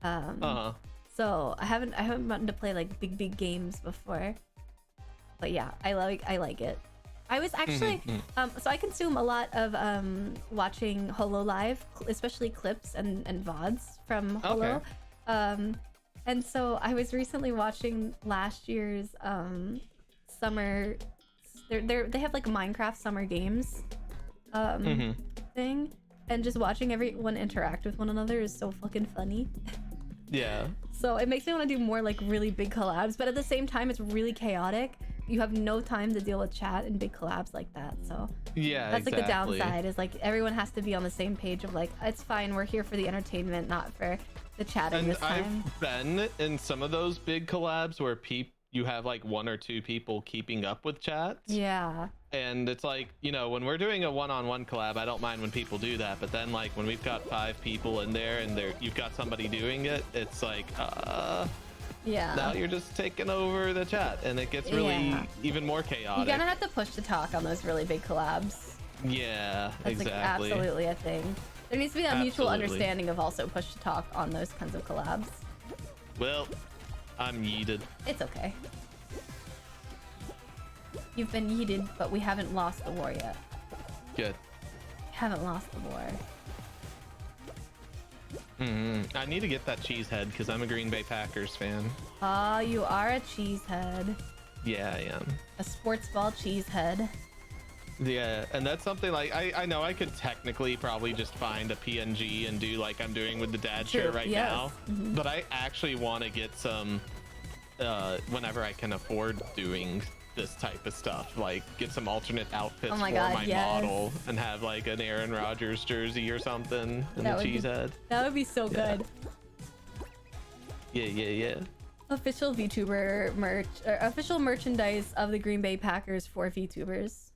[SPEAKER 1] So I haven't gotten to play like big games before. But yeah, I like it. I was actually so I consume a lot of watching Holo Live, especially clips and VODs from Holo.
[SPEAKER 2] Okay.
[SPEAKER 1] And so I was recently watching last year's summer. They have like Minecraft summer games thing, and just watching everyone interact with one another is so fucking funny.
[SPEAKER 2] Yeah.
[SPEAKER 1] So it makes me want to do more like really big collabs, but at the same time it's really chaotic. You have no time to deal with chat in big collabs like that. So
[SPEAKER 2] yeah,
[SPEAKER 1] that's like the downside, is like everyone has to be on the same page of like, it's fine, we're here for the entertainment, not for the chatting this time.
[SPEAKER 2] I've been in some of those big collabs where you have like one or two people keeping up with chat.
[SPEAKER 1] Yeah.
[SPEAKER 2] And it's like, you know, when we're doing a one-on-one collab, I don't mind when people do that. But then like when we've got 5 people in there and you've got somebody doing it, it's like,
[SPEAKER 1] yeah.
[SPEAKER 2] Now you're just taking over the chat, and it gets really even more chaotic.
[SPEAKER 1] You're gonna have to push to talk on those really big collabs.
[SPEAKER 2] Yeah,
[SPEAKER 1] that's
[SPEAKER 2] exactly.
[SPEAKER 1] Like absolutely a thing. There needs to be a mutual understanding of also push to talk on those kinds of collabs.
[SPEAKER 2] Well, I'm yeeted.
[SPEAKER 1] It's okay. You've been yeeted, but we haven't lost the war yet.
[SPEAKER 2] Good.
[SPEAKER 1] Haven't lost the war.
[SPEAKER 2] I need to get that cheese head because I'm a Green Bay Packers fan.
[SPEAKER 1] Ah, you are a cheesehead.
[SPEAKER 2] Yeah, I am.
[SPEAKER 1] A sports ball cheesehead.
[SPEAKER 2] Yeah, and that's something like I know I could technically probably just find a PNG and do like I'm doing with the dad
[SPEAKER 1] True,
[SPEAKER 2] shirt right
[SPEAKER 1] yes.
[SPEAKER 2] now, but I actually want to get some whenever I can afford doing this type of stuff, like get some alternate outfits
[SPEAKER 1] Oh my
[SPEAKER 2] for
[SPEAKER 1] God,
[SPEAKER 2] my
[SPEAKER 1] yes.
[SPEAKER 2] model and have like an Aaron Rodgers jersey or something and
[SPEAKER 1] That
[SPEAKER 2] a
[SPEAKER 1] would
[SPEAKER 2] cheese
[SPEAKER 1] be-
[SPEAKER 2] head.
[SPEAKER 1] That would be so
[SPEAKER 2] Yeah.
[SPEAKER 1] good.
[SPEAKER 2] Yeah.
[SPEAKER 1] Official VTuber merch, or official merchandise of the Green Bay Packers for VTubers.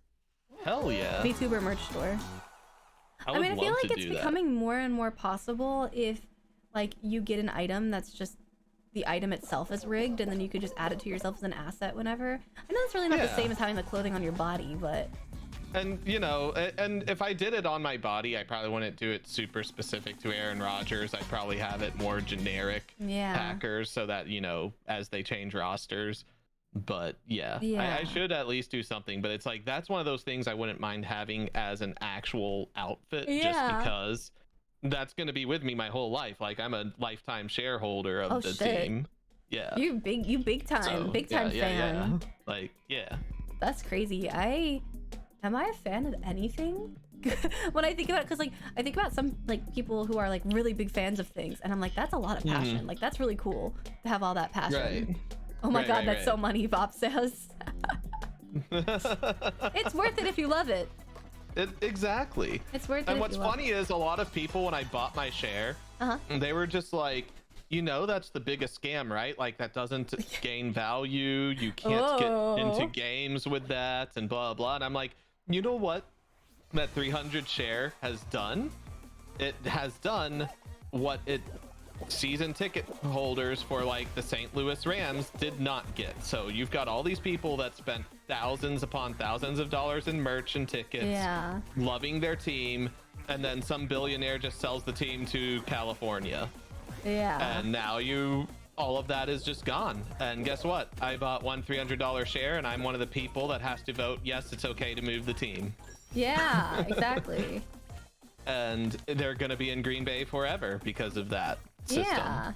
[SPEAKER 2] Hell yeah.
[SPEAKER 1] VTuber merch store. I mean, I feel like it's becoming more and more possible if, like, you get an item that's just the item itself is rigged, and then you could just add it to yourself as an asset whenever. I know it's really not the same as having the clothing on your body, but.
[SPEAKER 2] And you know, and if I did it on my body, I probably wouldn't do it super specific to Aaron Rodgers. I'd probably have it more generic Packers, so that, you know, as they change rosters. But yeah. I should at least do something, but it's like that's one of those things I wouldn't mind having as an actual outfit, just because that's going to be with me my whole life. Like I'm a lifetime shareholder of the team. Yeah.
[SPEAKER 1] You big time fan.
[SPEAKER 2] Yeah. Like, yeah.
[SPEAKER 1] That's crazy. Am I a fan of anything? When I think about it, because like I think about some like people who are like really big fans of things, and I'm like, that's a lot of passion. Like that's really cool to have all that passion.
[SPEAKER 2] Right.
[SPEAKER 1] Oh my God, that's so money, Bob says. It's worth it if you love it.
[SPEAKER 2] Exactly.
[SPEAKER 1] It's worth it.
[SPEAKER 2] And what's funny is a lot of people, when I bought my share, they were just like, you know, that's the biggest scam, right? Like that doesn't gain value. You can't get into games with that and blah, blah. And I'm like, you know what that 300 share has done? It has done what season ticket holders for like the St. Louis Rams did not get. So you've got all these people that spent thousands upon thousands of dollars in merch and tickets, loving their team, and then some billionaire just sells the team to California. And now all of that is just gone. And guess what? I bought one $300 share, and I'm one of the people that has to vote yes, it's okay to move the team.
[SPEAKER 1] Yeah, exactly.
[SPEAKER 2] And they're gonna be in Green Bay forever because of that system.
[SPEAKER 1] Yeah,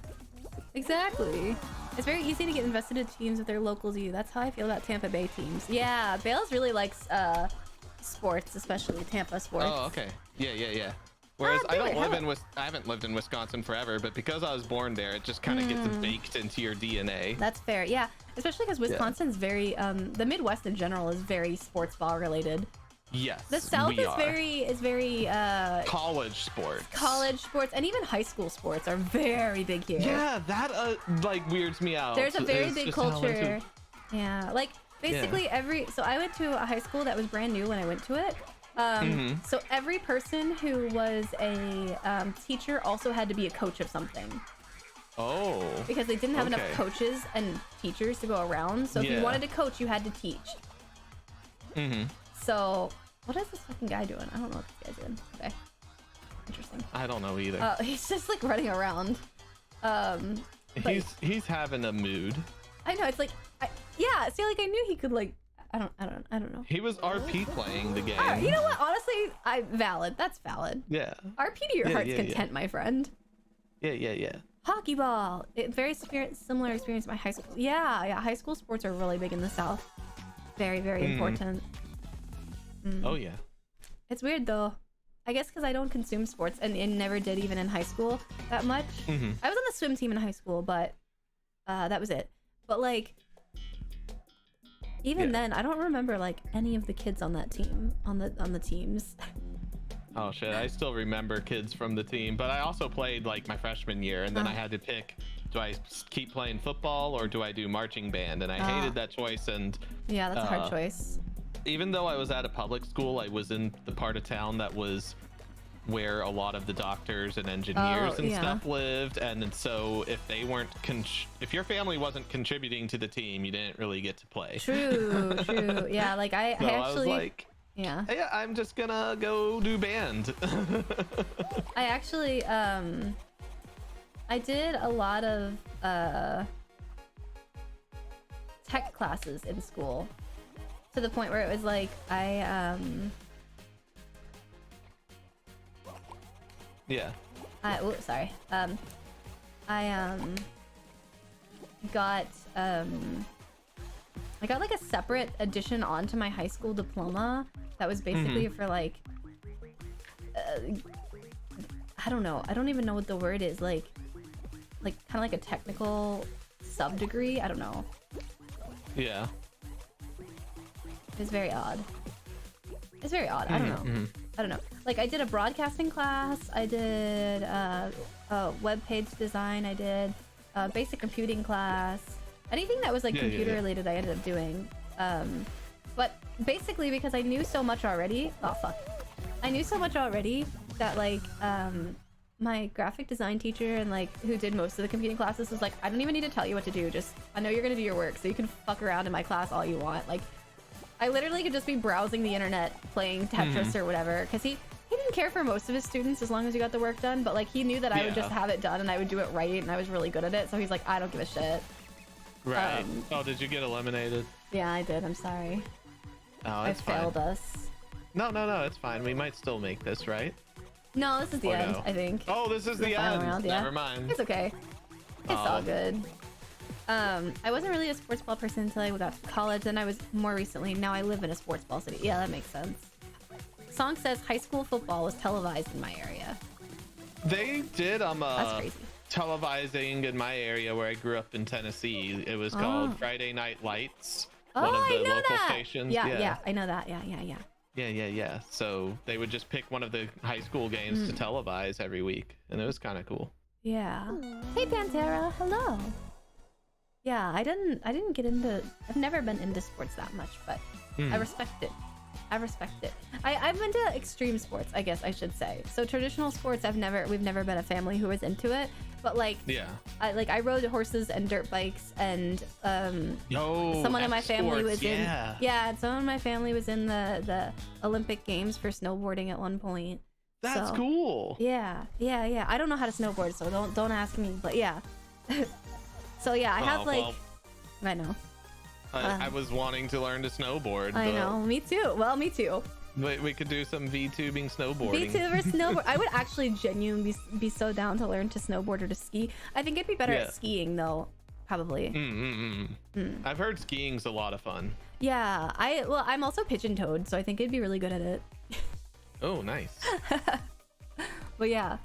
[SPEAKER 1] exactly. It's very easy to get invested in teams if they're local to you. That's how I feel about Tampa Bay teams. Yeah, Bales really likes sports, especially Tampa sports.
[SPEAKER 2] Oh, okay. Yeah. Whereas I haven't lived in Wisconsin forever, but because I was born there, it just kind of gets baked into your DNA.
[SPEAKER 1] That's fair. Yeah, especially because Wisconsin's very the Midwest in general is very sports ball related.
[SPEAKER 2] Yes,
[SPEAKER 1] the South is very
[SPEAKER 2] college sports.
[SPEAKER 1] College sports and even high school sports are very big here.
[SPEAKER 2] Yeah, that like weirds me out.
[SPEAKER 1] There's a very big culture. Yeah, like basically so I went to a high school that was brand new when I went to it. So every person who was a teacher also had to be a coach of something. Oh. Because they didn't have enough coaches and teachers to go around. So if you wanted to coach, you had to teach. So what is this fucking guy doing? I don't know what this guy's doing. Okay. Interesting.
[SPEAKER 2] I don't know either.
[SPEAKER 1] He's just like running around.
[SPEAKER 2] He's having a mood.
[SPEAKER 1] I know. It's like, yeah. See, like I knew he could like. I don't know.
[SPEAKER 2] He was RP playing the game.
[SPEAKER 1] You know what? Honestly, valid. That's valid. Yeah. RP to your heart's content, my friend.
[SPEAKER 2] Yeah.
[SPEAKER 1] Hockey ball. Very similar experience to my high school. Yeah. High school sports are really big in the South. Very, very important.
[SPEAKER 2] Oh yeah.
[SPEAKER 1] It's weird though. I guess because I don't consume sports and never did even in high school that much. I was on the swim team in high school, but that was it. But like, even then, I don't remember like any of the kids on that team, on the teams.
[SPEAKER 2] Oh shit, I still remember kids from the team, but I also played like my freshman year, and then I had to pick, do I keep playing football or do I do marching band? And I hated that choice. And
[SPEAKER 1] yeah, that's a hard choice.
[SPEAKER 2] Even though I was at a public school, I was in the part of town that was where a lot of the doctors and engineers and stuff lived, and so if they weren't if your family wasn't contributing to the team, you didn't really get to play.
[SPEAKER 1] True. Yeah, like I actually
[SPEAKER 2] was like, yeah, I'm just gonna go do band.
[SPEAKER 1] I actually I did a lot of tech classes in school, to the point where it was like I got like a separate addition onto my high school diploma that was basically for like I don't know. I don't even know what the word is. Like kind of like a technical sub degree. I don't know.
[SPEAKER 2] Yeah.
[SPEAKER 1] It's very odd. It's very odd. I don't know. I don't know. Like I did a broadcasting class. I did web page design. I did basic computing class. Anything that was like computer related, I ended up doing. But basically because I knew so much already. Oh fuck. I knew so much already that like my graphic design teacher and like who did most of the computing classes was like, I don't even need to tell you what to do. Just I know you're gonna do your work, so you can fuck around in my class all you want. Like I literally could just be browsing the internet playing Tetris or whatever, because he didn't care for most of his students as long as you got the work done, but like he knew that I would just have it done and I would do it right and I was really good at it, so he's like, I don't give a shit.
[SPEAKER 2] Right. Oh, did you get eliminated?
[SPEAKER 1] Yeah, I did. I'm sorry.
[SPEAKER 2] Oh, it's fine.
[SPEAKER 1] I failed us.
[SPEAKER 2] No, it's fine. We might still make this, right?
[SPEAKER 1] No, this is the end, I think.
[SPEAKER 2] Oh, this is the end.
[SPEAKER 1] Round, yeah.
[SPEAKER 2] Never mind.
[SPEAKER 1] It's okay. It's all good. I wasn't really a sports ball person until I got to college, and I was more recently. Now I live in a sports ball city. Yeah, that makes sense. Song says high school football was televised in my area.
[SPEAKER 2] They did
[SPEAKER 1] That's crazy.
[SPEAKER 2] televising in my area where I grew up in Tennessee. It was called Friday Night Lights.
[SPEAKER 1] Oh,
[SPEAKER 2] one of the
[SPEAKER 1] I know
[SPEAKER 2] local
[SPEAKER 1] that.
[SPEAKER 2] stations.
[SPEAKER 1] Yeah, I know that. Yeah.
[SPEAKER 2] Yeah. So they would just pick one of the high school games to televise every week, and it was kind of cool.
[SPEAKER 1] Yeah. Hey Pantera, hello. Yeah, I didn't get into. I've never been into sports that much, but I respect it. I've been to extreme sports, I guess I should say. So traditional sports, we've never been a family who was into it. But like, I rode horses and dirt bikes, and someone in my family was in. Yeah, someone in my family was in the Olympic Games for snowboarding at one point.
[SPEAKER 2] That's cool.
[SPEAKER 1] Yeah. I don't know how to snowboard, so don't ask me. But yeah. So yeah, I have like. Well, I know.
[SPEAKER 2] I was wanting to learn to snowboard.
[SPEAKER 1] I know, me too. Well, me too.
[SPEAKER 2] We could do some VTubing snowboarding.
[SPEAKER 1] VTuber snowboard. I would actually genuinely be so down to learn to snowboard or to ski. I think I'd be better at skiing though, probably.
[SPEAKER 2] I've heard skiing's a lot of fun.
[SPEAKER 1] Yeah, I'm also pigeon-toed, so I think I'd be really good at it.
[SPEAKER 2] Oh, nice.
[SPEAKER 1] But yeah.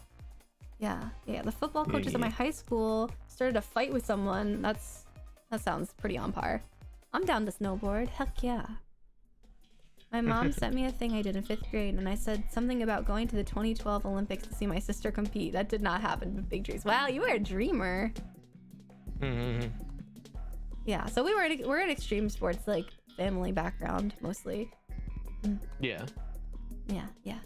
[SPEAKER 1] The football coaches at my high school started a fight with someone. That sounds pretty on par. I'm down to snowboard. Heck yeah. My mom sent me a thing I did in 5th grade, and I said something about going to the 2012 Olympics to see my sister compete. That did not happen with big dreams. Wow, you were a dreamer. Yeah, so we're an extreme sports like family background mostly.
[SPEAKER 2] Yeah.
[SPEAKER 1] Yeah.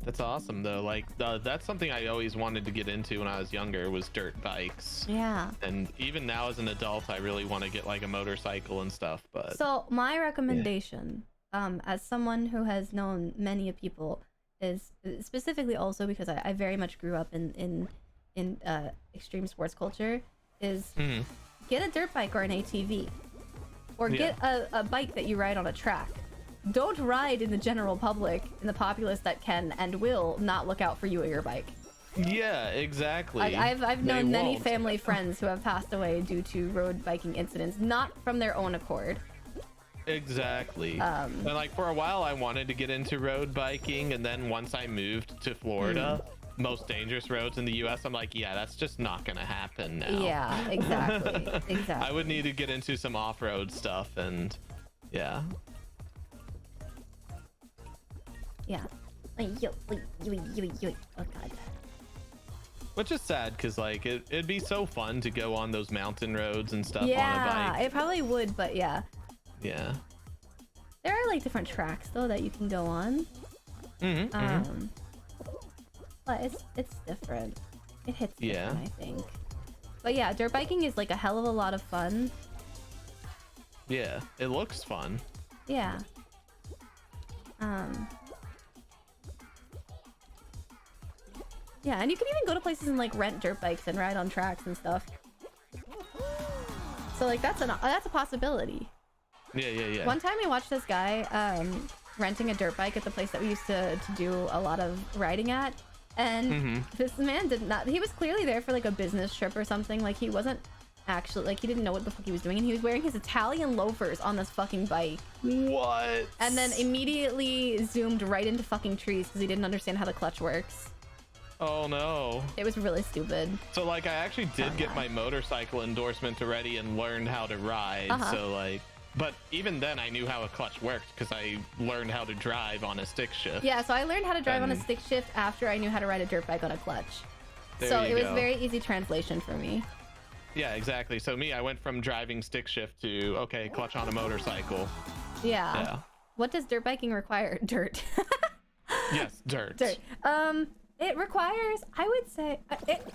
[SPEAKER 2] That's awesome though. Like that's something I always wanted to get into when I was younger, was dirt bikes.
[SPEAKER 1] Yeah.
[SPEAKER 2] And even now as an adult, I really want to get like a motorcycle and stuff. But
[SPEAKER 1] so my recommendation, as someone who has known many people, is specifically also because I very much grew up in extreme sports culture, is get a dirt bike or an ATV, or get a bike that you ride on a track. Don't ride in the general public, in the populace that can and will not look out for you or your bike.
[SPEAKER 2] Yeah, exactly.
[SPEAKER 1] I've known many family friends who have passed away due to road biking incidents, not from their own accord.
[SPEAKER 2] Exactly. And like for a while I wanted to get into road biking, and then once I moved to Florida, most dangerous roads in the US, I'm like, yeah, that's just not gonna happen now.
[SPEAKER 1] Yeah, exactly.
[SPEAKER 2] I would need to get into some off-road stuff, and yeah.
[SPEAKER 1] Oh god.
[SPEAKER 2] Which is sad, because like it'd be so fun to go on those mountain roads and stuff on a bike.
[SPEAKER 1] Yeah, it probably would, but yeah.
[SPEAKER 2] Yeah.
[SPEAKER 1] There are like different tracks though that you can go on. But it's different. It hits different, I think. But yeah, dirt biking is like a hell of a lot of fun.
[SPEAKER 2] Yeah, it looks fun.
[SPEAKER 1] Yeah. Yeah, and you can even go to places and like rent dirt bikes and ride on tracks and stuff. So like that's a possibility.
[SPEAKER 2] Yeah.
[SPEAKER 1] One time we watched this guy renting a dirt bike at the place that we used to do a lot of riding at, and this man he was clearly there for like a business trip or something. Like he wasn't actually. Like, he didn't know what the fuck he was doing, and he was wearing his Italian loafers on this fucking bike.
[SPEAKER 2] What?
[SPEAKER 1] And then immediately zoomed right into fucking trees because he didn't understand how the clutch works.
[SPEAKER 2] Oh no.
[SPEAKER 1] It was really stupid.
[SPEAKER 2] So like I actually did get my motorcycle endorsement already and learned how to ride. So like, but even then I knew how a clutch worked because I learned how to drive on a stick shift.
[SPEAKER 1] Yeah, so I learned how to drive on a stick shift after I knew how to ride a dirt bike on a clutch. So it was very easy translation for me.
[SPEAKER 2] Yeah, exactly. So me, I went from driving stick shift to, okay, clutch on a motorcycle.
[SPEAKER 1] Yeah. What does dirt biking require? Dirt.
[SPEAKER 2] Yes, dirt.
[SPEAKER 1] Dirt. It requires, I would say,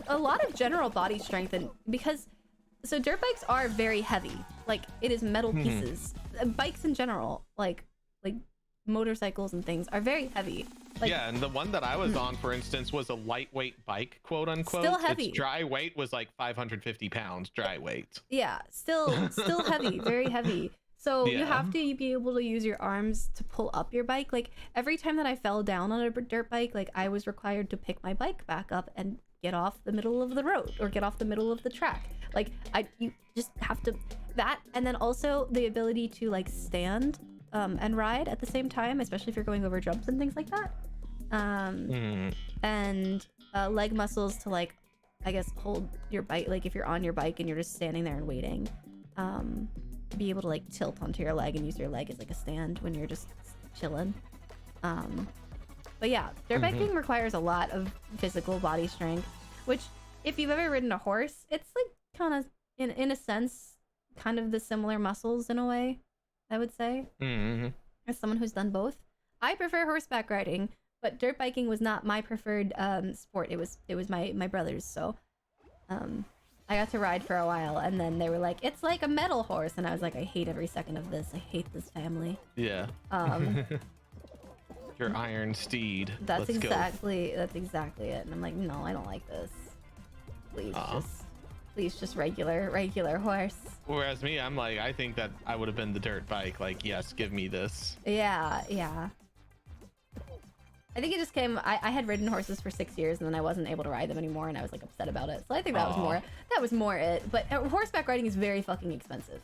[SPEAKER 1] a lot of general body strength, and because so dirt bikes are very heavy. Like, it is metal pieces. Bikes in general, like motorcycles and things, are very heavy. Like,
[SPEAKER 2] yeah, and the one that I was on, for instance, was a lightweight bike, quote unquote.
[SPEAKER 1] Still heavy.
[SPEAKER 2] Its dry weight was like 550 pounds dry weight.
[SPEAKER 1] Yeah, still heavy, very heavy. So you have to be able to use your arms to pull up your bike. Like, every time that I fell down on a dirt bike, like, I was required to pick my bike back up and get off the middle of the road or get off the middle of the track. Like, you just have to that, and then also the ability to like stand and ride at the same time, especially if you're going over jumps and things like that. And leg muscles to, like, I guess, hold your bike. Like, if you're on your bike and you're just standing there and waiting, be able to like tilt onto your leg and use your leg as like a stand when you're just chilling. But yeah, dirt biking requires a lot of physical body strength, which, if you've ever ridden a horse, it's like kind of in a sense kind of the similar muscles in a way, I would say. As someone who's done both, I prefer horseback riding, but dirt biking was not my preferred sport. It was my brother's. So I got to ride for a while, and then they were like, it's like a metal horse, and I was like, I hate every second of this. I hate this family.
[SPEAKER 2] Yeah. Your iron steed.
[SPEAKER 1] That's exactly it. And I'm like, no, I don't like this. Please just regular horse.
[SPEAKER 2] Whereas me, I'm like, I think that I would have been the dirt bike. Like, yes, give me this.
[SPEAKER 1] Yeah. I think it just came. I had ridden horses for 6 years, and then I wasn't able to ride them anymore, and I was like upset about it. So I think that was more it. But horseback riding is very fucking expensive.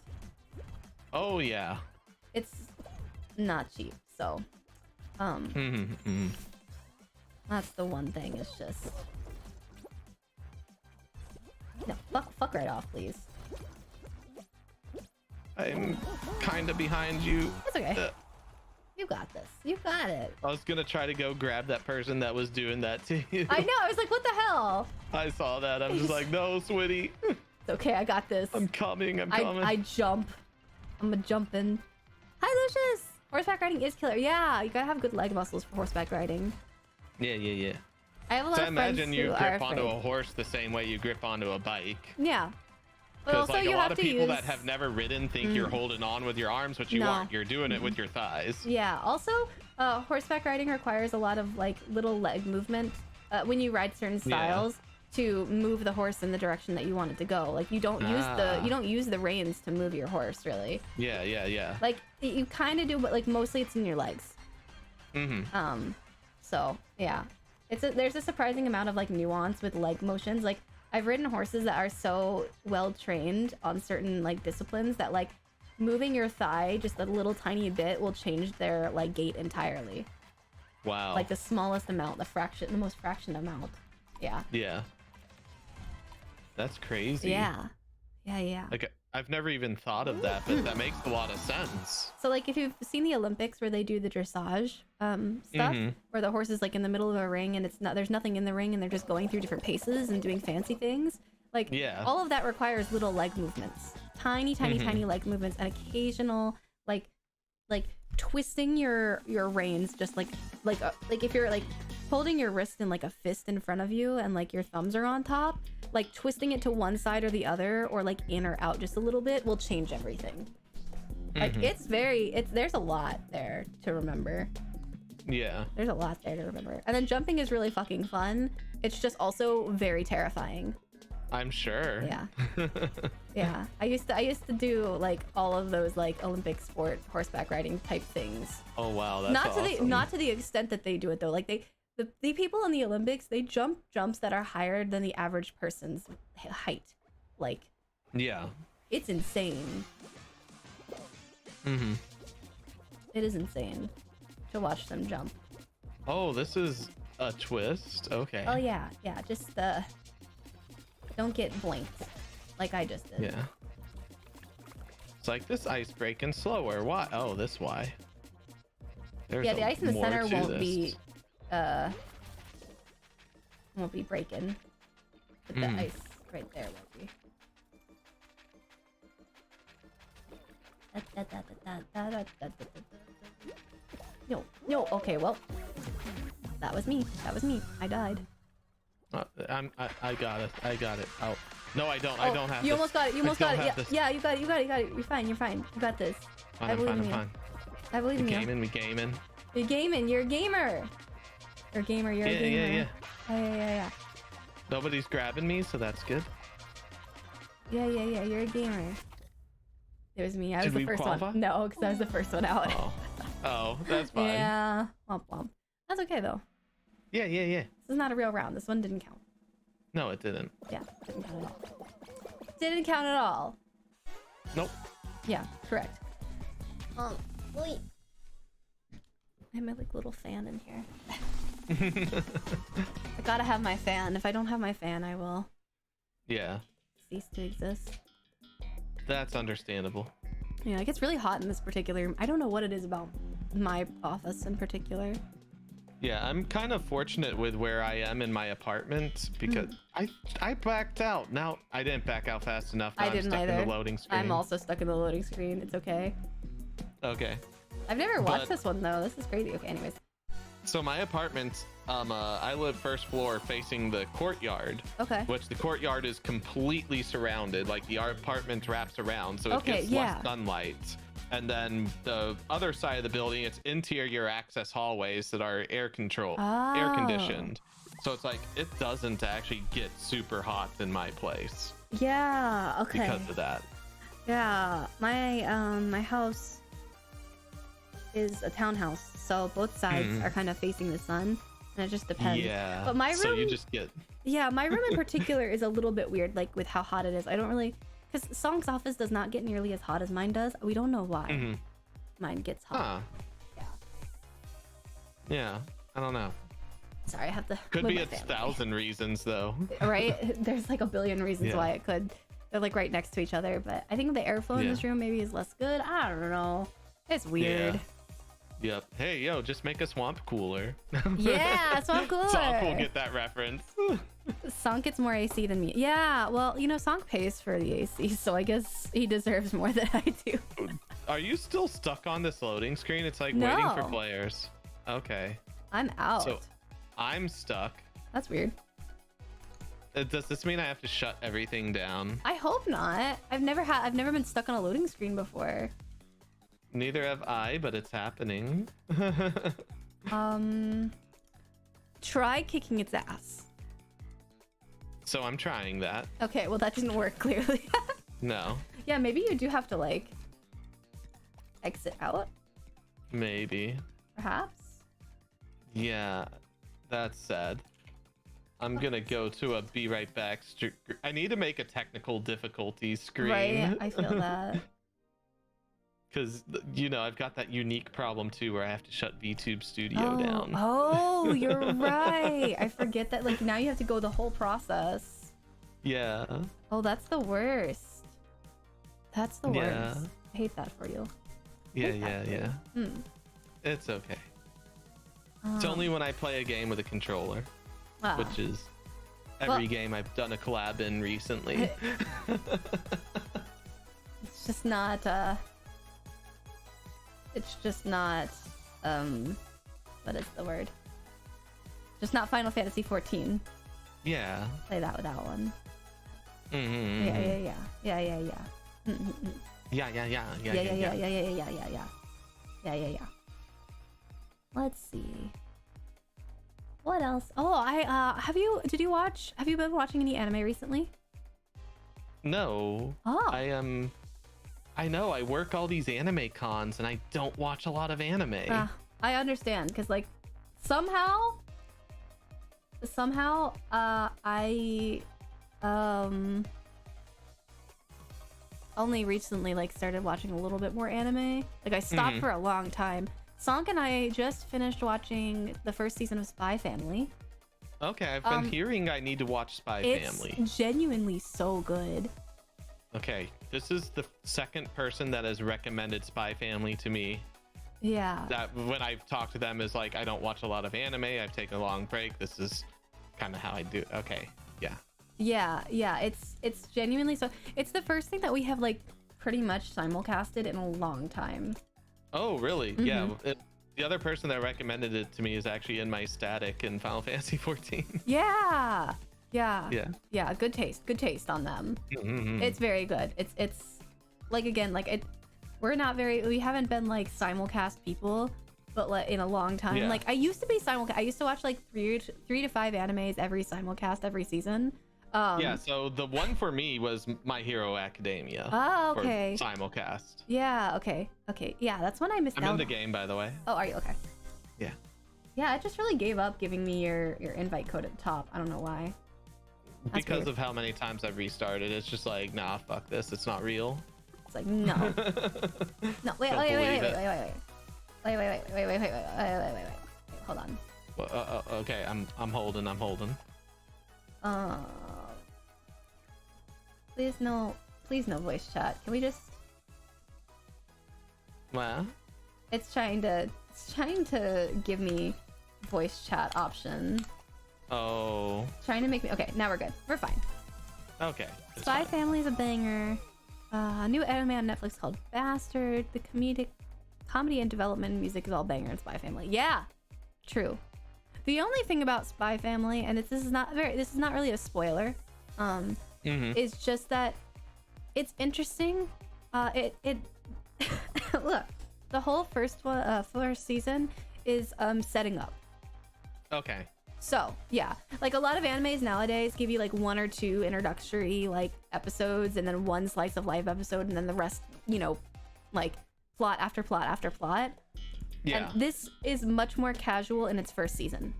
[SPEAKER 2] Oh yeah.
[SPEAKER 1] It's not cheap. So, that's the one thing. It's just no, fuck right off, please.
[SPEAKER 2] I'm kind of behind you.
[SPEAKER 1] It's okay. You got this. You got it.
[SPEAKER 2] I was gonna try to go grab that person that was doing that to you.
[SPEAKER 1] I know. I was like, what the hell?
[SPEAKER 2] I saw that. I'm just like, no, Switty.
[SPEAKER 1] It's okay. I got this.
[SPEAKER 2] I'm coming.
[SPEAKER 1] I jump. I'm a jumping. Hi, Lucius. Horseback riding is killer. Yeah, you gotta have good leg muscles for horseback riding.
[SPEAKER 2] Yeah.
[SPEAKER 1] I have a lot of friends
[SPEAKER 2] imagine you grip onto a horse the same way you grip onto a bike.
[SPEAKER 1] Yeah. But
[SPEAKER 2] Because
[SPEAKER 1] also
[SPEAKER 2] like
[SPEAKER 1] you
[SPEAKER 2] a lot
[SPEAKER 1] have
[SPEAKER 2] of
[SPEAKER 1] to
[SPEAKER 2] people
[SPEAKER 1] use...
[SPEAKER 2] that have never ridden think you're holding on with your arms, but you aren't. You're doing it with your thighs.
[SPEAKER 1] Yeah. Also, horseback riding requires a lot of like little leg movement when you ride certain styles to move the horse in the direction that you want it to go. Like, you don't use the reins to move your horse, really.
[SPEAKER 2] Yeah.
[SPEAKER 1] Like, you kind of do, but like mostly it's in your legs. So yeah, there's a surprising amount of like nuance with leg motions. Like, I've ridden horses that are so well trained on certain like disciplines that like moving your thigh just a little tiny bit will change their like gait entirely.
[SPEAKER 2] Wow.
[SPEAKER 1] Like the smallest amount, the most fraction amount. Yeah.
[SPEAKER 2] That's crazy.
[SPEAKER 1] Yeah.
[SPEAKER 2] Like, I've never even thought of that, but that makes a lot of sense.
[SPEAKER 1] So like, if you've seen the Olympics where they do the dressage stuff, where the horse is like in the middle of a ring and there's nothing in the ring and they're just going through different paces and doing fancy things, like all of that requires little leg movements, tiny leg movements, and occasional like twisting your reins, just like if you're like holding your wrist in like a fist in front of you and like your thumbs are on top, like twisting it to one side or the other, or like in or out just a little bit, will change everything. Like, there's a lot there to remember.
[SPEAKER 2] Yeah.
[SPEAKER 1] There's a lot there to remember. And then jumping is really fucking fun. It's just also very terrifying.
[SPEAKER 2] I'm sure.
[SPEAKER 1] Yeah. I used to do like all of those like Olympic sport horseback riding type things.
[SPEAKER 2] Oh wow, that's awesome.
[SPEAKER 1] Not to the extent that they do it though. Like, the people in the Olympics, they jump jumps that are higher than the average person's height. Like,
[SPEAKER 2] Yeah.
[SPEAKER 1] It's insane.
[SPEAKER 2] Mm-hmm.
[SPEAKER 1] It is insane to watch them jump.
[SPEAKER 2] Oh, this is a twist. Okay.
[SPEAKER 1] Oh yeah, yeah. Just don't get blinked like I just did.
[SPEAKER 2] Yeah. It's like this ice breaking slower. Why? Oh, this why. There's
[SPEAKER 1] Yeah, the ice in the
[SPEAKER 2] more
[SPEAKER 1] center
[SPEAKER 2] to
[SPEAKER 1] won't
[SPEAKER 2] this.
[SPEAKER 1] be breaking. But the ice right there will be. No, no. Okay, well, that was me. That was me. I died.
[SPEAKER 2] I got it. I got it. Oh no, I don't. I don't have.
[SPEAKER 1] You
[SPEAKER 2] this.
[SPEAKER 1] almost got it. You almost
[SPEAKER 2] I
[SPEAKER 1] got
[SPEAKER 2] don't
[SPEAKER 1] it.
[SPEAKER 2] have
[SPEAKER 1] Yeah,
[SPEAKER 2] this.
[SPEAKER 1] yeah. You got it. You got it. You got it. You're fine. You're fine. You got this.
[SPEAKER 2] Fine,
[SPEAKER 1] I
[SPEAKER 2] I'm
[SPEAKER 1] believe
[SPEAKER 2] fine.
[SPEAKER 1] in
[SPEAKER 2] I'm
[SPEAKER 1] you.
[SPEAKER 2] fine.
[SPEAKER 1] I believe in
[SPEAKER 2] We
[SPEAKER 1] you.
[SPEAKER 2] gaming. We gaming.
[SPEAKER 1] You're gaming. You're a gamer. You're a gamer. You're a gamer.
[SPEAKER 2] Yeah.
[SPEAKER 1] Yeah.
[SPEAKER 2] Nobody's grabbing me, so that's good.
[SPEAKER 1] Yeah. You're a gamer. It was me. I was
[SPEAKER 2] Did
[SPEAKER 1] the
[SPEAKER 2] we
[SPEAKER 1] first
[SPEAKER 2] qualify?
[SPEAKER 1] one. No, because I was the first one out.
[SPEAKER 2] Oh, that's fine.
[SPEAKER 1] Yeah. Womp womp. That's okay though.
[SPEAKER 2] Yeah.
[SPEAKER 1] This is not a real round. This one didn't count.
[SPEAKER 2] No, it didn't.
[SPEAKER 1] Yeah, didn't count at all. Didn't count at all.
[SPEAKER 2] Nope.
[SPEAKER 1] Yeah, correct. Wait. I have my like little fan in here. I gotta have my fan. If I don't have my fan, I will
[SPEAKER 2] Yeah,
[SPEAKER 1] cease to exist.
[SPEAKER 2] that's understandable.
[SPEAKER 1] Yeah, it gets really hot in this particular room. I don't know what it is about my office in particular.
[SPEAKER 2] Yeah, I'm kind of fortunate with where I am in my apartment because I backed out. Now I didn't back out fast enough. Now
[SPEAKER 1] I didn't
[SPEAKER 2] I'm stuck
[SPEAKER 1] either.
[SPEAKER 2] in the loading screen.
[SPEAKER 1] I'm also stuck in the loading screen. It's okay.
[SPEAKER 2] Okay.
[SPEAKER 1] I've never watched this one though. This is crazy. Okay, anyways.
[SPEAKER 2] So my apartment, I live first floor facing the courtyard.
[SPEAKER 1] Okay.
[SPEAKER 2] Which the courtyard is completely surrounded. Like the apartment wraps around, so it gets
[SPEAKER 1] yeah.
[SPEAKER 2] less sunlight. And then the other side of the building, it's interior access hallways that are air conditioned. So it's like it doesn't actually get super hot in my place.
[SPEAKER 1] Yeah. Okay.
[SPEAKER 2] Because of that.
[SPEAKER 1] Yeah. My house is a townhouse, so both sides are kind of facing the sun, and it just depends.
[SPEAKER 2] Yeah.
[SPEAKER 1] But my room.
[SPEAKER 2] So you just get.
[SPEAKER 1] Yeah, my room in particular is a little bit weird, like with how hot it is. I don't really. Because Song's office does not get nearly as hot as mine does. We don't know why mine gets hot.
[SPEAKER 2] Huh.
[SPEAKER 1] Yeah.
[SPEAKER 2] Yeah. I don't know.
[SPEAKER 1] Sorry, I have to.
[SPEAKER 2] Could
[SPEAKER 1] move
[SPEAKER 2] be
[SPEAKER 1] my
[SPEAKER 2] a
[SPEAKER 1] fan.
[SPEAKER 2] thousand reasons though.
[SPEAKER 1] Right? There's like a billion reasons why it could. They're like right next to each other, but I think the airflow in this room maybe is less good. I don't know. It's weird.
[SPEAKER 2] Yep. Hey, yo, just make a swamp cooler.
[SPEAKER 1] Yeah, swamp cooler.
[SPEAKER 2] Sonk will get that reference.
[SPEAKER 1] Sonk gets more AC than me. Yeah, well, you know, Sonk pays for the AC, so I guess he deserves more than I do.
[SPEAKER 2] Are you still stuck on this loading screen? It's like waiting for players. Okay.
[SPEAKER 1] I'm out.
[SPEAKER 2] So I'm stuck.
[SPEAKER 1] That's weird.
[SPEAKER 2] Does this mean I have to shut everything down?
[SPEAKER 1] I hope not. I've never been stuck on a loading screen before.
[SPEAKER 2] Neither have I, but it's happening.
[SPEAKER 1] Try kicking its ass.
[SPEAKER 2] So I'm trying that.
[SPEAKER 1] Okay, well that didn't work clearly.
[SPEAKER 2] No.
[SPEAKER 1] Yeah, maybe you do have to like exit out,
[SPEAKER 2] Maybe.
[SPEAKER 1] perhaps.
[SPEAKER 2] Yeah, that's sad. I'm gonna go to a be right back. I need to make a technical difficulty screen.
[SPEAKER 1] Right, I feel that.
[SPEAKER 2] Because, you know, I've got that unique problem too where I have to shut VTube Studio down.
[SPEAKER 1] Oh, you're right. I forget that. Like now you have to go the whole process.
[SPEAKER 2] Yeah.
[SPEAKER 1] Oh, that's the worst. That's the
[SPEAKER 2] Yeah.
[SPEAKER 1] worst. I hate that for you.
[SPEAKER 2] Yeah. It's okay. It's only when I play a game with a controller,
[SPEAKER 1] Wow.
[SPEAKER 2] which is every game I've done a collab in recently.
[SPEAKER 1] It's just not what is the word? Just not Final Fantasy 14.
[SPEAKER 2] Yeah.
[SPEAKER 1] Play that without one.
[SPEAKER 2] Mm-hmm.
[SPEAKER 1] Yeah. Yeah. Let's see. What else? Oh, have you been watching any anime recently?
[SPEAKER 2] No.
[SPEAKER 1] Oh.
[SPEAKER 2] I know I work all these anime cons and I don't watch a lot of anime.
[SPEAKER 1] I understand, because like somehow only recently like started watching a little bit more anime. Like I stopped for a long time. Sonk and I just finished watching the first season of Spy Family.
[SPEAKER 2] Okay, I've been hearing I need to watch Spy Family.
[SPEAKER 1] It's genuinely so good.
[SPEAKER 2] Okay, this is the second person that has recommended Spy Family to me.
[SPEAKER 1] Yeah.
[SPEAKER 2] That when I've talked to them is like, I don't watch a lot of anime. I've taken a long break. This is kind of how I do it. Okay, yeah.
[SPEAKER 1] Yeah, it's genuinely so. It's the first thing that we have like pretty much simulcasted in a long time.
[SPEAKER 2] Oh, really? Yeah. The other person that recommended it to me is actually in my static in Final Fantasy 14.
[SPEAKER 1] Yeah. Good taste on them. It's very good. It's like, again, like we haven't been like simulcast people, but like in a long time.
[SPEAKER 2] Yeah.
[SPEAKER 1] Like I used to be simulcast. I used to watch like 3 to 5 animes every simulcast every season.
[SPEAKER 2] Yeah, so the one for me was My Hero Academia.
[SPEAKER 1] Oh, okay.
[SPEAKER 2] For simulcast.
[SPEAKER 1] Yeah, okay. Yeah, that's when I missed out.
[SPEAKER 2] I'm in the game, by the way.
[SPEAKER 1] Oh, are you? Okay.
[SPEAKER 2] Yeah.
[SPEAKER 1] Yeah, it just really gave up giving me your invite code at the top. I don't know why. That's
[SPEAKER 2] because
[SPEAKER 1] weird.
[SPEAKER 2] of how many times I've restarted, it's just like, nah, fuck this. It's not real.
[SPEAKER 1] It's like, no. No, wait. Hold on.
[SPEAKER 2] Well, okay, I'm holding.
[SPEAKER 1] Please no voice chat. Can we just?
[SPEAKER 2] Well,
[SPEAKER 1] It's trying to give me voice chat option.
[SPEAKER 2] oh.
[SPEAKER 1] Trying to make me. Okay, now we're good. We're fine.
[SPEAKER 2] Okay.
[SPEAKER 1] Spy Family is a banger. A new anime on Netflix called Bastard. The comedy and development music is all banger in Spy Family. Yeah, true. The only thing about Spy Family, and this is not really a spoiler, is just that it's interesting. It look, the whole first season is setting up.
[SPEAKER 2] Okay.
[SPEAKER 1] So yeah, like a lot of animes nowadays give you like 1 or 2 introductory like episodes, and then 1 slice of life episode, and then the rest, like plot after plot after plot.
[SPEAKER 2] Yeah.
[SPEAKER 1] And this is much more casual in its first season.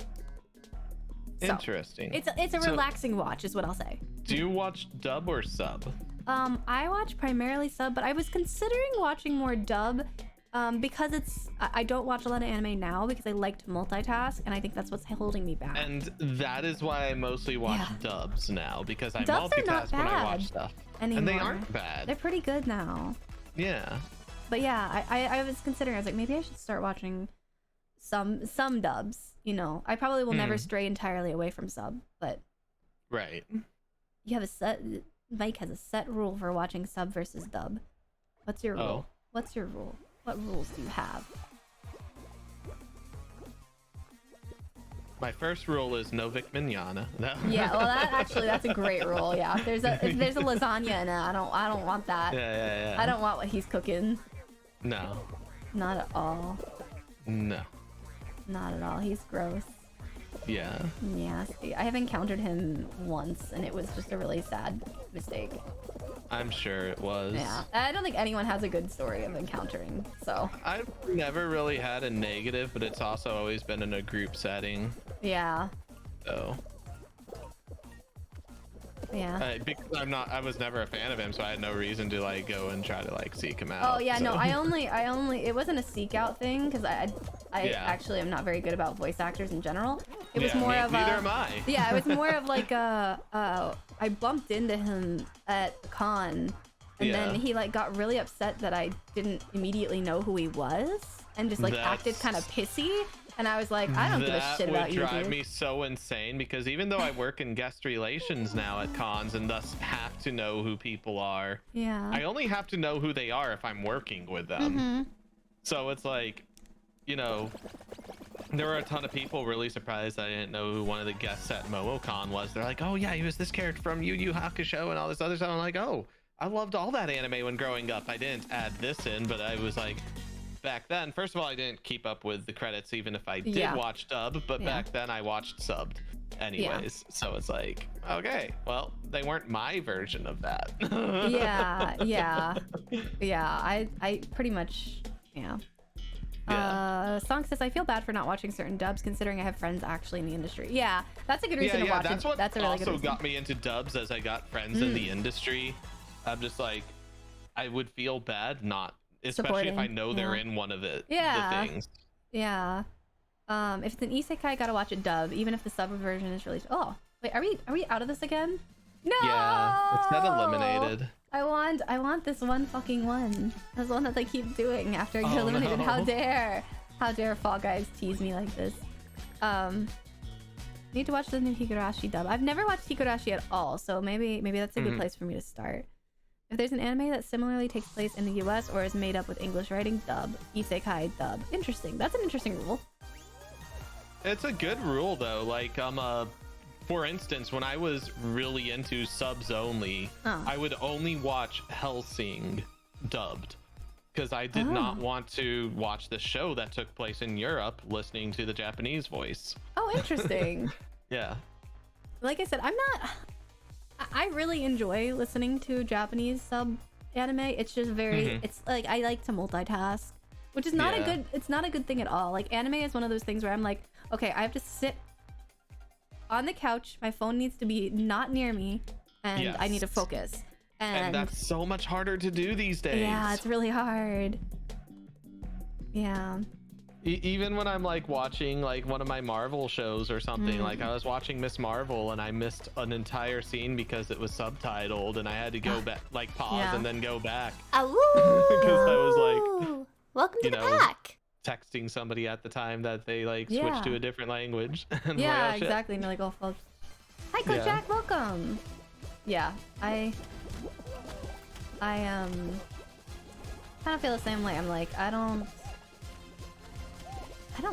[SPEAKER 1] So,
[SPEAKER 2] interesting.
[SPEAKER 1] it's a relaxing watch, is what I'll say.
[SPEAKER 2] Do you watch dub or sub?
[SPEAKER 1] I watch primarily sub, but I was considering watching more dub, because I don't watch a lot of anime now because I like to multitask, and I think that's what's holding me back.
[SPEAKER 2] And that is why I mostly watch dubs now, because I
[SPEAKER 1] Dubs are not
[SPEAKER 2] multitask when I
[SPEAKER 1] bad
[SPEAKER 2] watch stuff.
[SPEAKER 1] anymore.
[SPEAKER 2] And they aren't bad.
[SPEAKER 1] They're pretty good now.
[SPEAKER 2] Yeah.
[SPEAKER 1] But yeah, I was considering, I was like, maybe I should start watching some dubs. I probably will never stray entirely away from sub, but
[SPEAKER 2] right.
[SPEAKER 1] you have Mike has a set rule for watching sub versus dub. What's your rule? What's your rule? What rules do you have?
[SPEAKER 2] My first rule is no Vic Mignogna. No.
[SPEAKER 1] Yeah, well, that's a great rule. Yeah, if there's a lasagna in it, I don't want that.
[SPEAKER 2] Yeah.
[SPEAKER 1] I don't want what he's cooking.
[SPEAKER 2] No.
[SPEAKER 1] Not at all.
[SPEAKER 2] No.
[SPEAKER 1] Not at all. He's gross.
[SPEAKER 2] Yeah.
[SPEAKER 1] Nasty. I have encountered him once, and it was just a really sad mistake.
[SPEAKER 2] I'm sure it was.
[SPEAKER 1] Yeah. I don't think anyone has a good story of encountering, so.
[SPEAKER 2] I've never really had a negative, but it's also always been in a group setting.
[SPEAKER 1] Yeah.
[SPEAKER 2] So.
[SPEAKER 1] Yeah.
[SPEAKER 2] Because I was never a fan of him, so I had no reason to like go and try to like seek him out.
[SPEAKER 1] Oh yeah,
[SPEAKER 2] so.
[SPEAKER 1] no, I only, it wasn't a seek out thing, because I actually am not very good about voice actors in general. It was more of
[SPEAKER 2] neither am I.
[SPEAKER 1] Yeah, it was more of like I bumped into him at con, and then he like got really upset that I didn't immediately know who he was, and just like acted kind of pissy. And I was like, I don't give a shit about you, dude.
[SPEAKER 2] That would drive me so insane, because even though I work in guest relations now at cons and thus have to know who people are, I only have to know who they are if I'm working with them. So it's like, there were a ton of people really surprised I didn't know who one of the guests at MomoCon was. They're like, oh yeah, he was this character from Yu Yu Hakusho and all this other stuff. I'm like, oh, I loved all that anime when growing up. I didn't add this in, but I was like, back then, first of all, I didn't keep up with the credits even if I did watch dub, but back then I watched subbed anyways. So it's like, okay, well, they weren't my version of that.
[SPEAKER 1] I pretty much, Song says, I feel bad for not watching certain dubs considering I have friends actually in the industry. Yeah, that's a good reason to watch
[SPEAKER 2] that's
[SPEAKER 1] it.
[SPEAKER 2] What
[SPEAKER 1] that's a really good
[SPEAKER 2] also
[SPEAKER 1] reason.
[SPEAKER 2] got me into dubs, as I got friends in the industry. I'm just like, I would feel bad not, especially if
[SPEAKER 1] Supporting,
[SPEAKER 2] I know they're
[SPEAKER 1] yeah.
[SPEAKER 2] in one of the things.
[SPEAKER 1] Yeah. If it's an isekai, gotta watch it dub, even if the sub version is released. Oh, wait, are we out of this again? No.
[SPEAKER 2] Yeah, it's not eliminated.
[SPEAKER 1] I want this one fucking one. That's the one that they keep doing after I get eliminated.
[SPEAKER 2] No.
[SPEAKER 1] How dare Fall Guys tease me like this? Need to watch the new Higurashi dub. I've never watched Higurashi at all, so maybe that's a good place for me to start. If there's an anime that similarly takes place in the US or is made up with English writing, dub. Isekai dub. Interesting. That's an interesting rule.
[SPEAKER 2] It's a good rule though. Like for instance, when I was really into subs only, I would only watch Hellsing dubbed because I did not want to watch the show that took place in Europe listening to the Japanese voice.
[SPEAKER 1] Oh, interesting.
[SPEAKER 2] Yeah.
[SPEAKER 1] Like I said, I really enjoy listening to Japanese sub anime. It's just very it's like I like to multitask, which is not it's not a good thing at all. Like anime is one of those things where I'm like, okay, I have to sit on the couch, my phone needs to be not near me, and I need to focus. And
[SPEAKER 2] that's so much harder to do these days.
[SPEAKER 1] Yeah, it's really hard. Yeah.
[SPEAKER 2] Even when I'm like watching like one of my Marvel shows or something, like I was watching Miss Marvel and I missed an entire scene because it was subtitled and I had to go back, like pause and then go back. Because I was like,
[SPEAKER 1] welcome to the pack.
[SPEAKER 2] Texting somebody at the time that they like switched to a different language. And
[SPEAKER 1] yeah,
[SPEAKER 2] like, oh,
[SPEAKER 1] exactly. And you're like, oh, folks. Hi, Coach Jack, welcome. Yeah, I kind of feel the same way. I'm like, I don't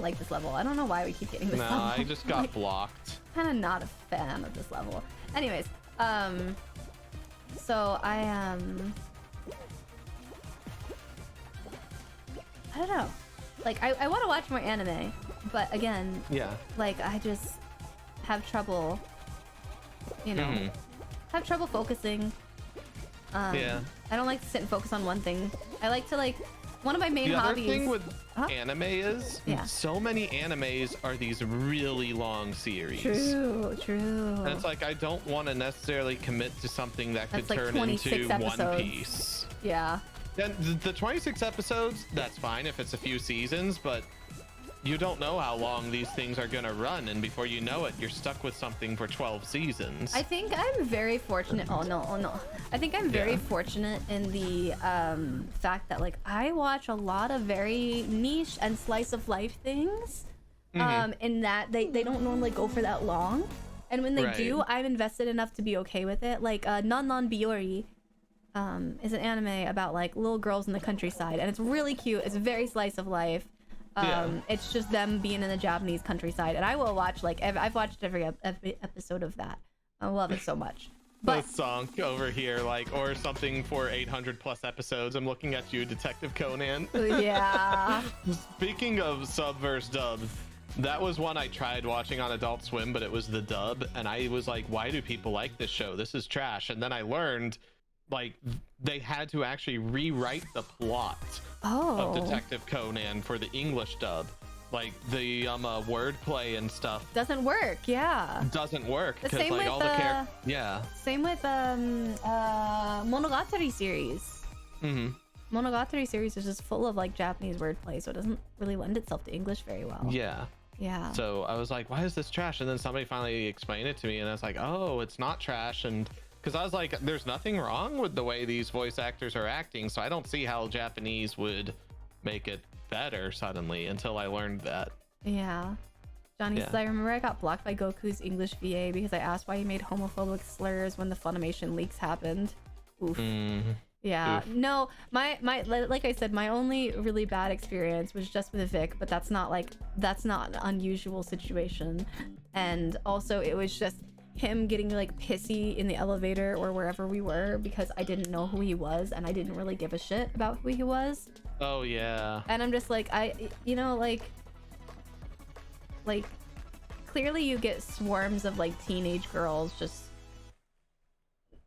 [SPEAKER 1] like this level. I don't know why we keep getting this level.
[SPEAKER 2] No, I just got blocked.
[SPEAKER 1] Kind of not a fan of this level. Anyways, so I don't know. Like, I want to watch more anime, but again, like, I just have trouble, you know, have trouble focusing. I don't like to sit and focus on one thing. I like to, like, one of my main hobbies.
[SPEAKER 2] The other thing with anime is so many animes are these really long series. True.
[SPEAKER 1] And
[SPEAKER 2] it's like, I don't want to necessarily commit to something that could turn into One Piece.
[SPEAKER 1] Yeah.
[SPEAKER 2] Then the 26 episodes, that's fine if it's a few seasons, but you don't know how long these things are gonna run, and before you know it, you're stuck with something for 12 seasons.
[SPEAKER 1] I think I'm very fortunate. Oh no. I think I'm very fortunate in the fact that, like, I watch a lot of very niche and slice of life things, in that they don't normally go for that long, and when they do, I'm invested enough to be okay with it. Like Non Non Biori is an anime about like little girls in the countryside, and it's really cute. It's very slice of life. It's just them being in the Japanese countryside, and I will watch, like, I've watched every episode of that. I love it so much. But
[SPEAKER 2] sunk over here, like, or something for 800 plus episodes. I'm looking at you, Detective Conan.
[SPEAKER 1] Yeah.
[SPEAKER 2] Speaking of sub versus dub, that was one I tried watching on Adult Swim, but it was the dub, and I was like, why do people like this show? This is trash. And then I learned, like, they had to actually rewrite the plot of Detective Conan for the English dub. Like, the wordplay and stuff
[SPEAKER 1] doesn't work.
[SPEAKER 2] Doesn't work because, like,
[SPEAKER 1] with,
[SPEAKER 2] all the characters.
[SPEAKER 1] Same with Monogatari series. Monogatari series is just full of, like, Japanese wordplay, so it doesn't really lend itself to English very well. Yeah.
[SPEAKER 2] So I was like, why is this trash? And then somebody finally explained it to me, and I was like, oh, it's not trash. And because I was like, there's nothing wrong with the way these voice actors are acting, so I don't see how Japanese would make it better suddenly until I learned that.
[SPEAKER 1] Yeah. Johnny says, I remember I got blocked by Goku's English VA because I asked why he made homophobic slurs when the Funimation leaks happened. Oof. Yeah. Oof. No, my like I said, my only really bad experience was just with Vic, but that's not an unusual situation. And also it was just him getting, like, pissy in the elevator or wherever we were because I didn't know who he was and I didn't really give a shit about who he was.
[SPEAKER 2] Oh yeah.
[SPEAKER 1] And I'm just like, like clearly you get swarms of, like, teenage girls just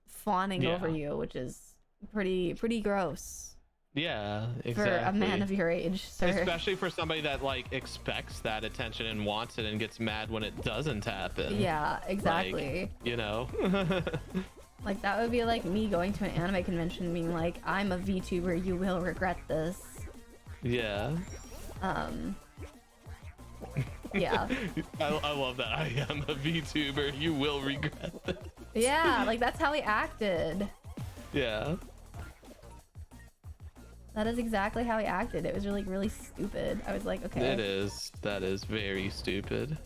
[SPEAKER 1] fawning over you, which is pretty gross.
[SPEAKER 2] Yeah, exactly.
[SPEAKER 1] For a man of your age, sir.
[SPEAKER 2] Especially for somebody that, like, expects that attention and wants it and gets mad when it doesn't happen.
[SPEAKER 1] Yeah, exactly.
[SPEAKER 2] Like, you know.
[SPEAKER 1] Like, that would be like me going to an anime convention being like, I'm a VTuber, you will regret this.
[SPEAKER 2] Yeah.
[SPEAKER 1] Yeah.
[SPEAKER 2] I love that. I am a VTuber, you will regret this.
[SPEAKER 1] Yeah, like, that's how he acted.
[SPEAKER 2] Yeah.
[SPEAKER 1] That is exactly how he acted. It was really, really stupid. I was like, okay.
[SPEAKER 2] It is. That is very stupid.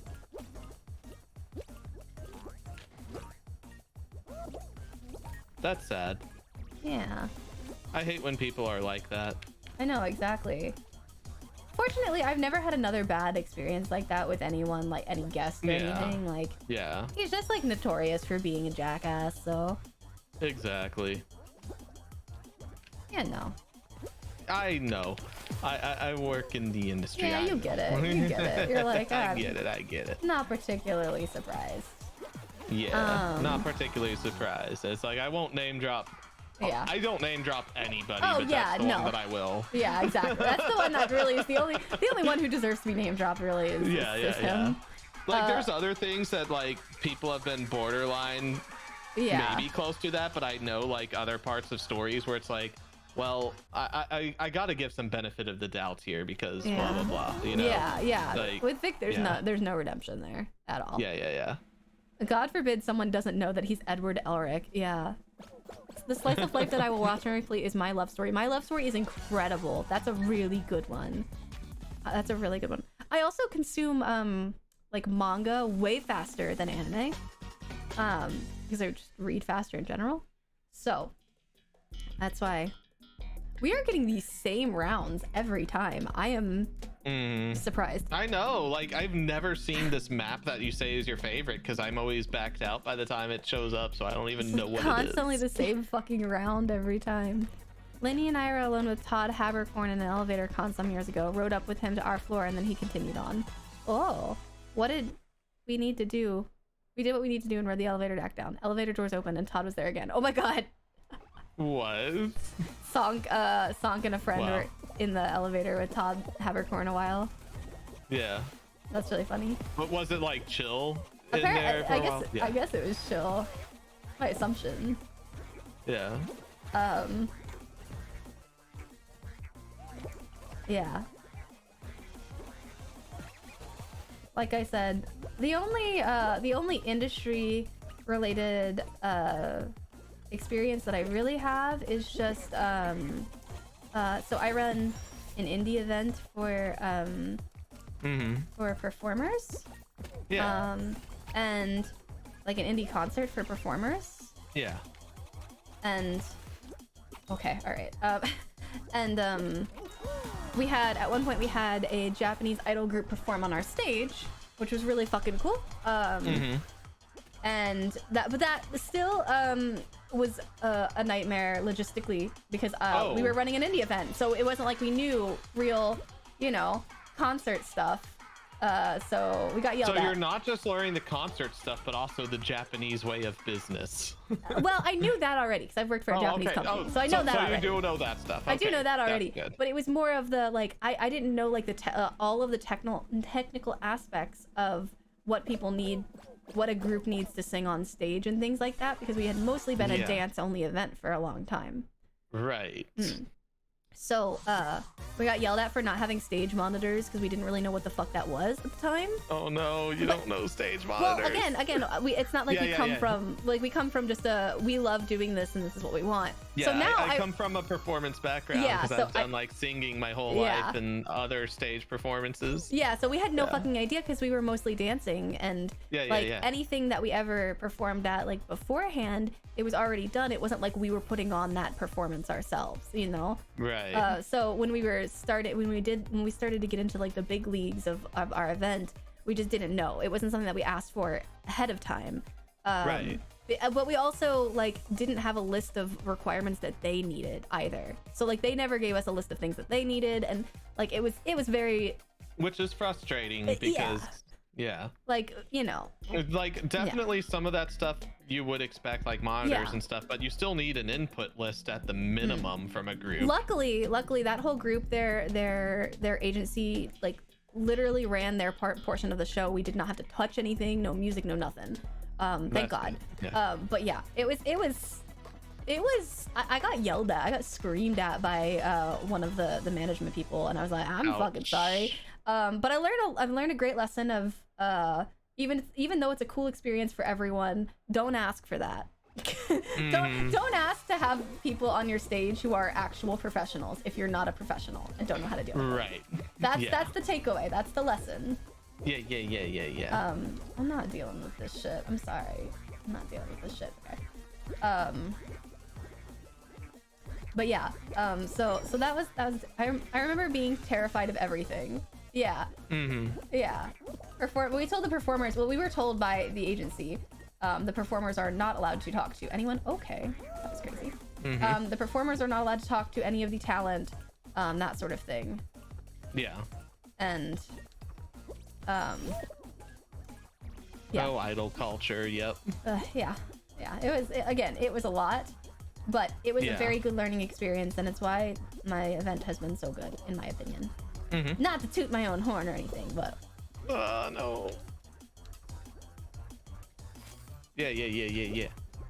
[SPEAKER 2] That's sad.
[SPEAKER 1] Yeah.
[SPEAKER 2] I hate when people are like that.
[SPEAKER 1] I know, exactly. Fortunately, I've never had another bad experience like that with anyone, like any guest or anything. Like,
[SPEAKER 2] yeah.
[SPEAKER 1] He's just like notorious for being a jackass, so.
[SPEAKER 2] Exactly.
[SPEAKER 1] Yeah, no.
[SPEAKER 2] I know. I work in the industry.
[SPEAKER 1] Yeah, you get it. You get it. You're like,
[SPEAKER 2] I get it. I get it.
[SPEAKER 1] Not particularly surprised.
[SPEAKER 2] Yeah, not particularly surprised. It's like I won't name drop.
[SPEAKER 1] Yeah.
[SPEAKER 2] I don't name drop anybody,
[SPEAKER 1] Oh,
[SPEAKER 2] but
[SPEAKER 1] yeah,
[SPEAKER 2] that's the
[SPEAKER 1] no.
[SPEAKER 2] one that I will.
[SPEAKER 1] Yeah, exactly. That's the one that really is the only one who deserves to be name dropped. Really is.
[SPEAKER 2] Yeah,
[SPEAKER 1] is him.
[SPEAKER 2] Like, there's other things that like people have been borderline, maybe close to that, but I know like other parts of stories where it's like, well, I gotta give some benefit of the doubt here because blah blah blah. You know?
[SPEAKER 1] Yeah.
[SPEAKER 2] Like,
[SPEAKER 1] with Vic, there's no redemption there at all.
[SPEAKER 2] Yeah.
[SPEAKER 1] God forbid someone doesn't know that he's Edward Elric. Yeah. The slice of life that I will watch and replay is My Love Story. My Love Story is incredible. That's a really good one. That's a really good one. I also consume like manga way faster than anime. Because I just read faster in general. So that's why we are getting these same rounds every time. I am surprised.
[SPEAKER 2] I know, like I've never seen this map that you say is your favorite because I'm always backed out by the time it shows up, so I don't even know what it is.
[SPEAKER 1] Constantly the same fucking round every time. Lenny and I were alone with Todd Habercorn in an elevator con some years ago. Rode up with him to our floor and then he continued on. Oh, what did we need to do? We did what we need to do and rode the elevator back down. Elevator doors open and Todd was there again. Oh my god.
[SPEAKER 2] What?
[SPEAKER 1] Sonk and a friend were in the elevator with Todd Habercorn a while.
[SPEAKER 2] Yeah.
[SPEAKER 1] That's really funny.
[SPEAKER 2] But was it like chill in
[SPEAKER 1] Apparently,
[SPEAKER 2] there for a while?
[SPEAKER 1] I guess it was chill. My assumption.
[SPEAKER 2] Yeah.
[SPEAKER 1] Yeah. Like I said, the only industry related experience that I really have is just so I run an indie event for performers.
[SPEAKER 2] Yeah.
[SPEAKER 1] And like an indie concert for performers.
[SPEAKER 2] Yeah.
[SPEAKER 1] And okay, all right. And we had at one point we had a Japanese idol group perform on our stage, which was really fucking cool. And that still was a nightmare logistically because we were running an indie event, so it wasn't like we knew real, concert stuff. So we got yelled at.
[SPEAKER 2] So you're not just learning the concert stuff, but also the Japanese way of business.
[SPEAKER 1] Well, I knew that already because I've worked for a Japanese company, so I know that already.
[SPEAKER 2] So you do know that stuff.
[SPEAKER 1] I do know that already. But it was more of the like I didn't know like the all of the technical aspects of what people need, what a group needs to sing on stage and things like that, because we had mostly been a dance only event for a long time.
[SPEAKER 2] Right.
[SPEAKER 1] So we got yelled at for not having stage monitors because we didn't really know what the fuck that was at the time.
[SPEAKER 2] Oh no, you don't know stage monitors.
[SPEAKER 1] Well, again, it's not like we come from just we love doing this and this is what we want.
[SPEAKER 2] Yeah, so now I come from a performance background because I've done like singing my whole life and other stage performances.
[SPEAKER 1] Yeah, so we had no fucking idea because we were mostly dancing and anything that we ever performed at like beforehand, it was already done. It wasn't like we were putting on that performance ourselves, Right. So when we started to get into like the big leagues of our event, we just didn't know. It wasn't something that we asked for ahead of time.
[SPEAKER 2] Right.
[SPEAKER 1] But we also like didn't have a list of requirements that they needed either. So like they never gave us a list of things that they needed, and like it was very,
[SPEAKER 2] which is frustrating because like
[SPEAKER 1] like
[SPEAKER 2] definitely some of that stuff you would expect, like monitors and stuff, but you still need an input list at the minimum from a group.
[SPEAKER 1] Luckily that whole group, their agency like literally ran their portion of the show. We did not have to touch anything, no music, no nothing. Thank God.
[SPEAKER 2] Yeah.
[SPEAKER 1] But yeah, it was I got yelled at. I got screamed at by one of the management people, and I was like, I'm fucking sorry. But I've learned a great lesson of even though it's a cool experience for everyone, don't ask for that. Don't ask to have people on your stage who are actual professionals if you're not a professional and don't know how to deal with it.
[SPEAKER 2] Right.
[SPEAKER 1] That's the takeaway. That's the lesson.
[SPEAKER 2] Yeah.
[SPEAKER 1] I'm not dealing with this shit. I'm sorry. I'm not dealing with this shit. Okay. But yeah. So that was I remember being terrified of everything. Yeah. Yeah. We told the performers. Well, we were told by the agency. The performers are not allowed to talk to anyone. Okay, that was crazy. The performers are not allowed to talk to any of the talent, that sort of thing.
[SPEAKER 2] Yeah.
[SPEAKER 1] And yeah.
[SPEAKER 2] Oh, idol culture. Yep.
[SPEAKER 1] Yeah. It was a lot, but it was a very good learning experience, and it's why my event has been so good, in my opinion. Not to toot my own horn or anything, but.
[SPEAKER 2] No. Yeah.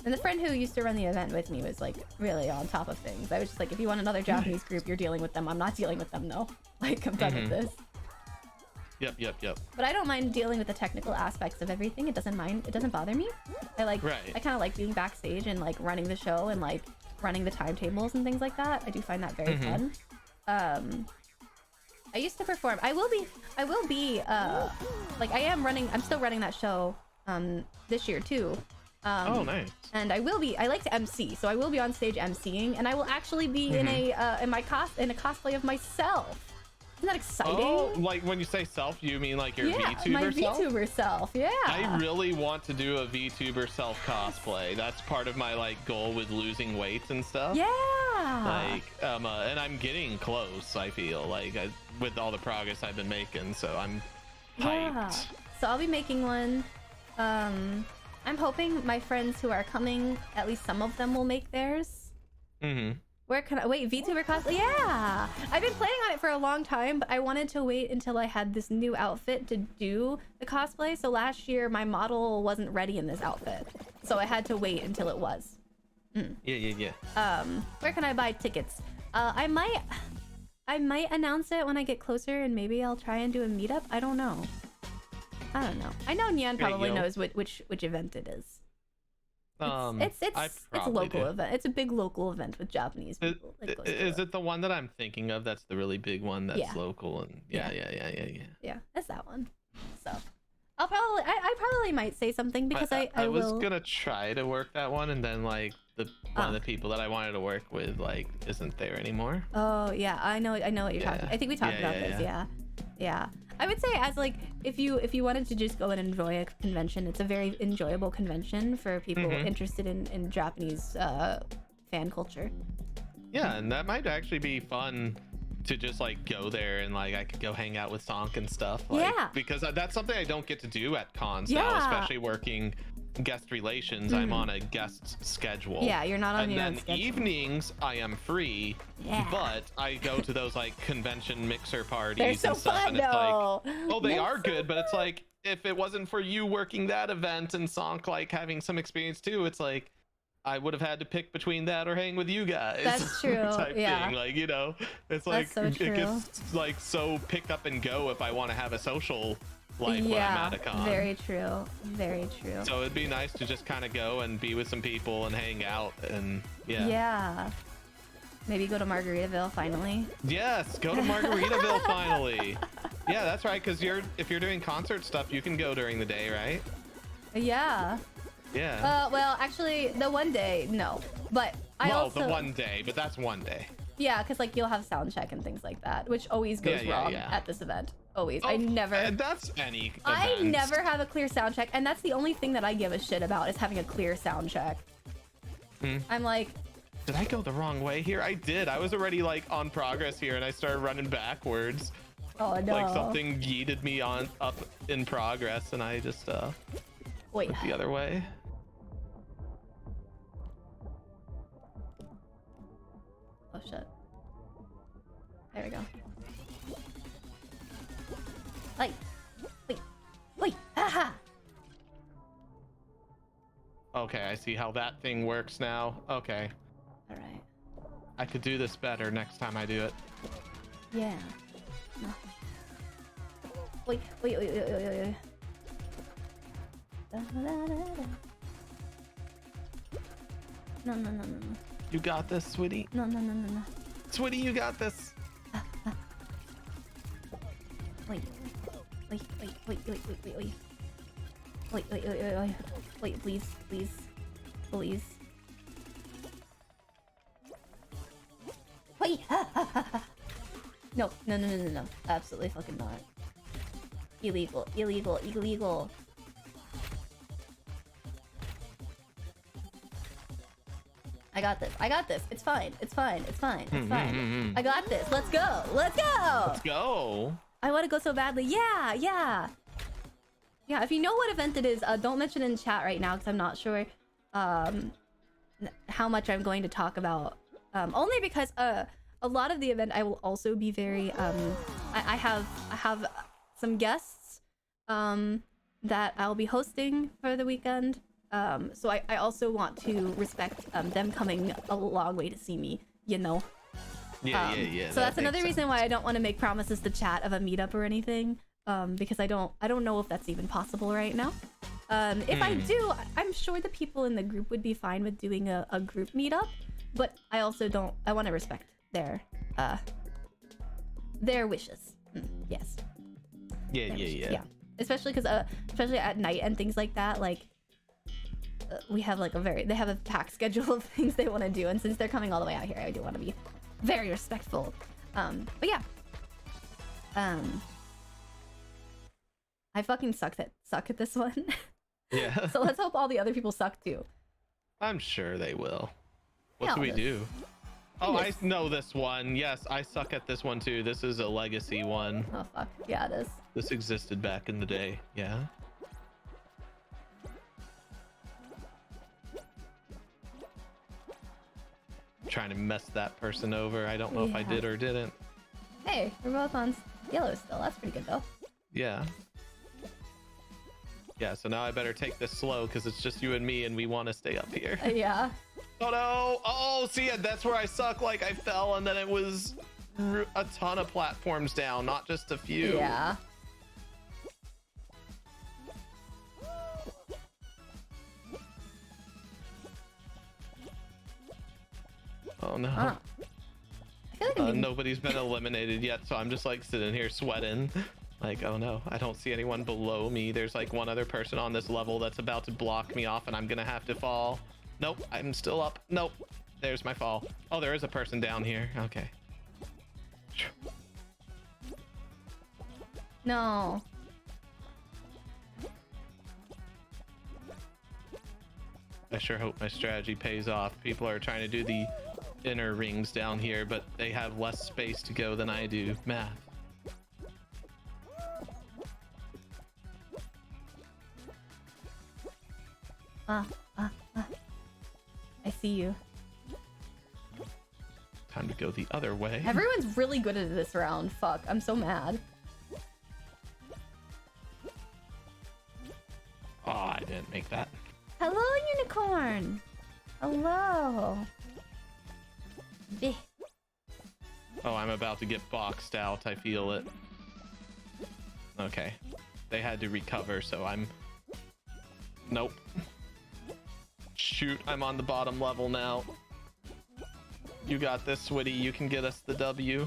[SPEAKER 1] And the friend who used to run the event with me was like really on top of things. I was just like, if you want another Japanese group, you're dealing with them. I'm not dealing with them though. Like, I'm done with this.
[SPEAKER 2] Yep.
[SPEAKER 1] But I don't mind dealing with the technical aspects of everything. It doesn't bother me. I kind of like being backstage and like running the show and like running the timetables and things like that. I do find that very fun. I used to perform. I will be like I'm still running that show this year too.
[SPEAKER 2] Oh, nice.
[SPEAKER 1] And I like to MC, so I will be on stage MCing, and I will actually be in a cosplay of myself. Isn't that exciting?
[SPEAKER 2] Oh, like when you say self, you mean like your VTuber
[SPEAKER 1] my
[SPEAKER 2] self?
[SPEAKER 1] VTuber self, yeah.
[SPEAKER 2] I really want to do a VTuber self cosplay. That's part of my like goal with losing weight and stuff.
[SPEAKER 1] Yeah.
[SPEAKER 2] Like, and I'm getting close. I feel like with all the progress I've been making, so I'm hyped.
[SPEAKER 1] So I'll be making one. I'm hoping my friends who are coming, at least some of them will make theirs. Where can I wait? VTuber cosplay? Yeah, I've been planning on it for a long time, but I wanted to wait until I had this new outfit to do the cosplay. So last year my model wasn't ready in this outfit, so I had to wait until it was.
[SPEAKER 2] Yeah.
[SPEAKER 1] Where can I buy tickets? I might announce it when I get closer, and maybe I'll try and do a meetup. I don't know. I know Nyan probably knows which event it is. It's a local event. It's a big local event with Japanese people.
[SPEAKER 2] Is it the one that I'm thinking of? That's the really big one that's local and yeah.
[SPEAKER 1] Yeah, it's that one. So I probably might say something because I
[SPEAKER 2] was gonna try to work that one, and then like one of the people that I wanted to work with like isn't there anymore.
[SPEAKER 1] Oh yeah, I know what you're talking. I think we talked about this. Yeah. I would say as like if you wanted to just go and enjoy a convention, it's a very enjoyable convention for people interested in Japanese fan culture.
[SPEAKER 2] Yeah, and that might actually be fun to just like go there and like I could go hang out with Sonk and stuff. Like, because that's something I don't get to do at cons now, especially working guest relations. I'm on a guest schedule.
[SPEAKER 1] Yeah, you're not on your own schedule.
[SPEAKER 2] And then evenings I am free, but I go to those like convention mixer parties.
[SPEAKER 1] They're so
[SPEAKER 2] and stuff,
[SPEAKER 1] fun,
[SPEAKER 2] and it's
[SPEAKER 1] though.
[SPEAKER 2] like, oh, they are good, but it's like if it wasn't for you working that event and Sonk like having some experience too, it's like I would have had to pick between that or hang with you guys.
[SPEAKER 1] That's true.
[SPEAKER 2] Thing. Like, you know, it's like
[SPEAKER 1] so
[SPEAKER 2] it gets like so pick up and go if I want to have a social life when I'm at a con.
[SPEAKER 1] Very true.
[SPEAKER 2] So it'd be nice to just kind of go and be with some people and hang out and
[SPEAKER 1] yeah, maybe go to Margaritaville finally.
[SPEAKER 2] Yes, go to Margaritaville finally. Yeah, that's right, because if you're doing concert stuff, you can go during the day, right?
[SPEAKER 1] Yeah. Well, actually, the one day, no, but
[SPEAKER 2] the one day, but that's one day.
[SPEAKER 1] Yeah, because like you'll have sound check and things like that, which always goes wrong at this event. Always.
[SPEAKER 2] Oh,
[SPEAKER 1] I never.
[SPEAKER 2] That's any event.
[SPEAKER 1] I never have a clear sound check, and that's the only thing that I give a shit about is having a clear sound check. I'm like,
[SPEAKER 2] did I go the wrong way here? I did. I was already like on progress here, and I started running backwards.
[SPEAKER 1] Oh no!
[SPEAKER 2] Like something yeeted me up in progress, and I just went the other way.
[SPEAKER 1] Oh shit! There we go. Wait, haha!
[SPEAKER 2] Okay, I see how that thing works now. Okay.
[SPEAKER 1] All right.
[SPEAKER 2] I could do this better next time I do it.
[SPEAKER 1] Yeah. No. Wait. No.
[SPEAKER 2] You got this, Switty.
[SPEAKER 1] No.
[SPEAKER 2] Switty, you got this.
[SPEAKER 1] Wait, please. Wait. No. Absolutely fucking not. Illegal. I got this. It's fine. I got this. Let's go. I want to go so badly. Yeah. If you know what event it is, don't mention it in chat right now because I'm not sure how much I'm going to talk about. Only because a lot of the event I will also be very I have some guests that I'll be hosting for the weekend. So I also want to respect them coming a long way to see me, you know.
[SPEAKER 2] Yeah.
[SPEAKER 1] So that's another reason why I don't want to make promises to chat of a meetup or anything, because I don't know if that's even possible right now. If I do, I'm sure the people in the group would be fine with doing a group meetup, but I also don't. I want to respect their wishes. Yes.
[SPEAKER 2] Yeah.
[SPEAKER 1] Especially because especially at night and things like that, like. We have like they have a packed schedule of things they want to do, and since they're coming all the way out here, I do want to be very respectful. But yeah, I fucking suck at this one.
[SPEAKER 2] Yeah.
[SPEAKER 1] So let's hope all the other people suck too.
[SPEAKER 2] I'm sure they will. What do we do? Oh, I know this one. Yes, I suck at this one too. This is a legacy one.
[SPEAKER 1] Oh fuck, yeah, it is.
[SPEAKER 2] This existed back in the day. Yeah. Trying to mess that person over. I don't know if I did or didn't.
[SPEAKER 1] Hey, we're both on yellow still. That's pretty good though.
[SPEAKER 2] Yeah, so now I better take this slow because it's just you and me and we want to stay up here.
[SPEAKER 1] Yeah.
[SPEAKER 2] Oh no. Oh, see, that's where I suck. Like I fell and then it was a ton of platforms down, not just a few.
[SPEAKER 1] Yeah.
[SPEAKER 2] Oh no.
[SPEAKER 1] I feel like
[SPEAKER 2] nobody's been eliminated yet, so I'm just like sitting here sweating. Like, oh no, I don't see anyone below me. There's like one other person on this level that's about to block me off and I'm gonna have to fall. Nope, I'm still up. Nope, there's my fall. Oh, there is a person down here. Okay.
[SPEAKER 1] No.
[SPEAKER 2] I sure hope my strategy pays off. People are trying to do the inner rings down here, but they have less space to go than I do. Math.
[SPEAKER 1] I see you.
[SPEAKER 2] Time to go the other way.
[SPEAKER 1] Everyone's really good at this round. Fuck, I'm so mad.
[SPEAKER 2] Oh, I didn't make that.
[SPEAKER 1] Hello, unicorn. Hello.
[SPEAKER 2] Oh, I'm about to get boxed out. I feel it. Okay. They had to recover, so I'm... Nope. Shoot, I'm on the bottom level now. You got this, Switty. You can get us the W.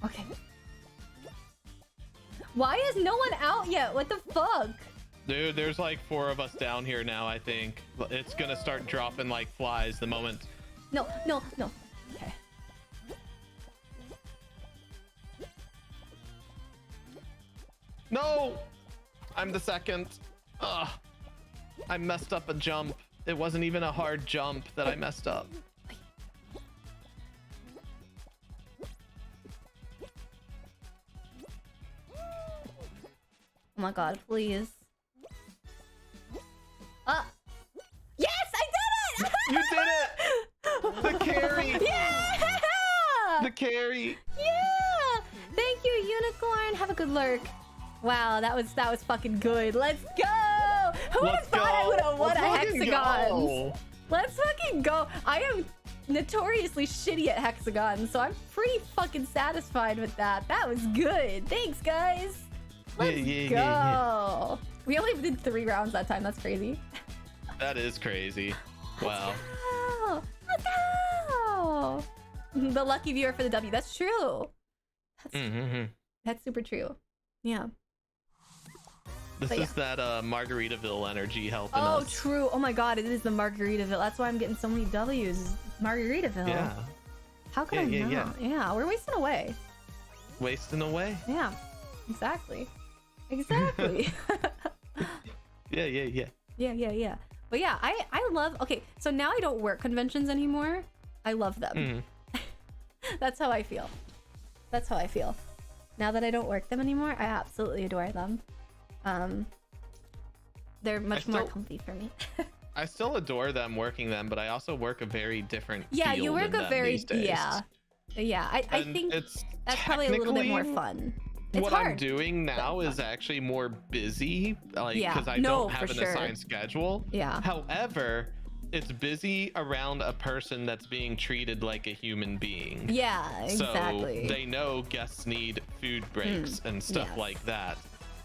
[SPEAKER 1] Okay. Why is no one out yet? What the fuck?
[SPEAKER 2] Dude, there's like 4 of us down here now, I think. It's gonna start dropping like flies the moment.
[SPEAKER 1] No. Okay.
[SPEAKER 2] No! I'm the second. Ugh. I messed up a jump. It wasn't even a hard jump that I messed up.
[SPEAKER 1] Oh my god, please. Yes, I did it!
[SPEAKER 2] You did it! The carry!
[SPEAKER 1] Yeah!
[SPEAKER 2] The carry!
[SPEAKER 1] Yeah! Thank a good lurk. Wow, that was fucking good. Let's go! Who would have thought I would have won a hexagons? Let's fucking go. I am notoriously shitty at hexagons, so I'm pretty fucking satisfied with that. That was good. Thanks, guys. Let's go. Yeah. We only did 3 rounds that time. That's crazy.
[SPEAKER 2] That is crazy. Wow.
[SPEAKER 1] Let's go. The lucky viewer for the W. That's true. That's super true. Yeah.
[SPEAKER 2] This is that Margaritaville energy helping
[SPEAKER 1] us.
[SPEAKER 2] Oh,
[SPEAKER 1] true. Oh my god, it is the Margaritaville. That's why I'm getting so many W's. Margaritaville.
[SPEAKER 2] Yeah.
[SPEAKER 1] How could I not? Yeah, we're wasting away.
[SPEAKER 2] Wasting away?
[SPEAKER 1] Yeah. Exactly. Exactly.
[SPEAKER 2] Yeah.
[SPEAKER 1] But yeah, I love... Okay, so now I don't work conventions anymore. I love them. That's how I feel. That's how I feel. Now that I don't work them anymore, I absolutely adore them. They're much more comfy for me.
[SPEAKER 2] I still adore them working them, but I also work a very different
[SPEAKER 1] field you work a very
[SPEAKER 2] these days.
[SPEAKER 1] I think that's probably a little bit more fun. It's
[SPEAKER 2] what
[SPEAKER 1] hard,
[SPEAKER 2] I'm doing now is actually more busy, like because I don't have an assigned schedule.
[SPEAKER 1] Yeah.
[SPEAKER 2] However, it's busy around a person that's being treated like a human being.
[SPEAKER 1] Yeah, exactly.
[SPEAKER 2] So they know guests need food breaks and stuff like that.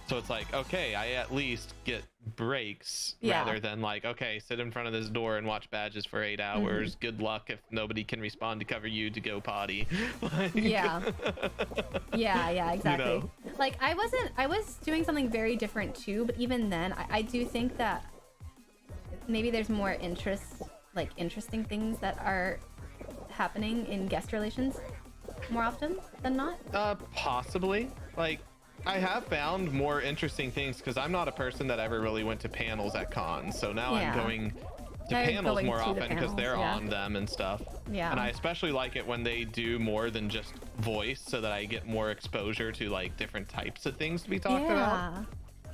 [SPEAKER 2] So it's like, okay, I at least get breaks rather than like, okay, sit in front of this door and watch badges for 8 hours. Good luck if nobody can respond to cover you to go potty. Like,
[SPEAKER 1] yeah, exactly.
[SPEAKER 2] You know?
[SPEAKER 1] Like I was doing something very different too, but even then, I do think that maybe there's more interesting things that are happening in guest relations more often than not.
[SPEAKER 2] Possibly. Like, I have found more interesting things because I'm not a person that ever really went to panels at cons. So now I'm going to panels more often because they're on them and stuff. Yeah. And I especially like it when they do more than just voice, so that I get more exposure to like different types of things to be talked about.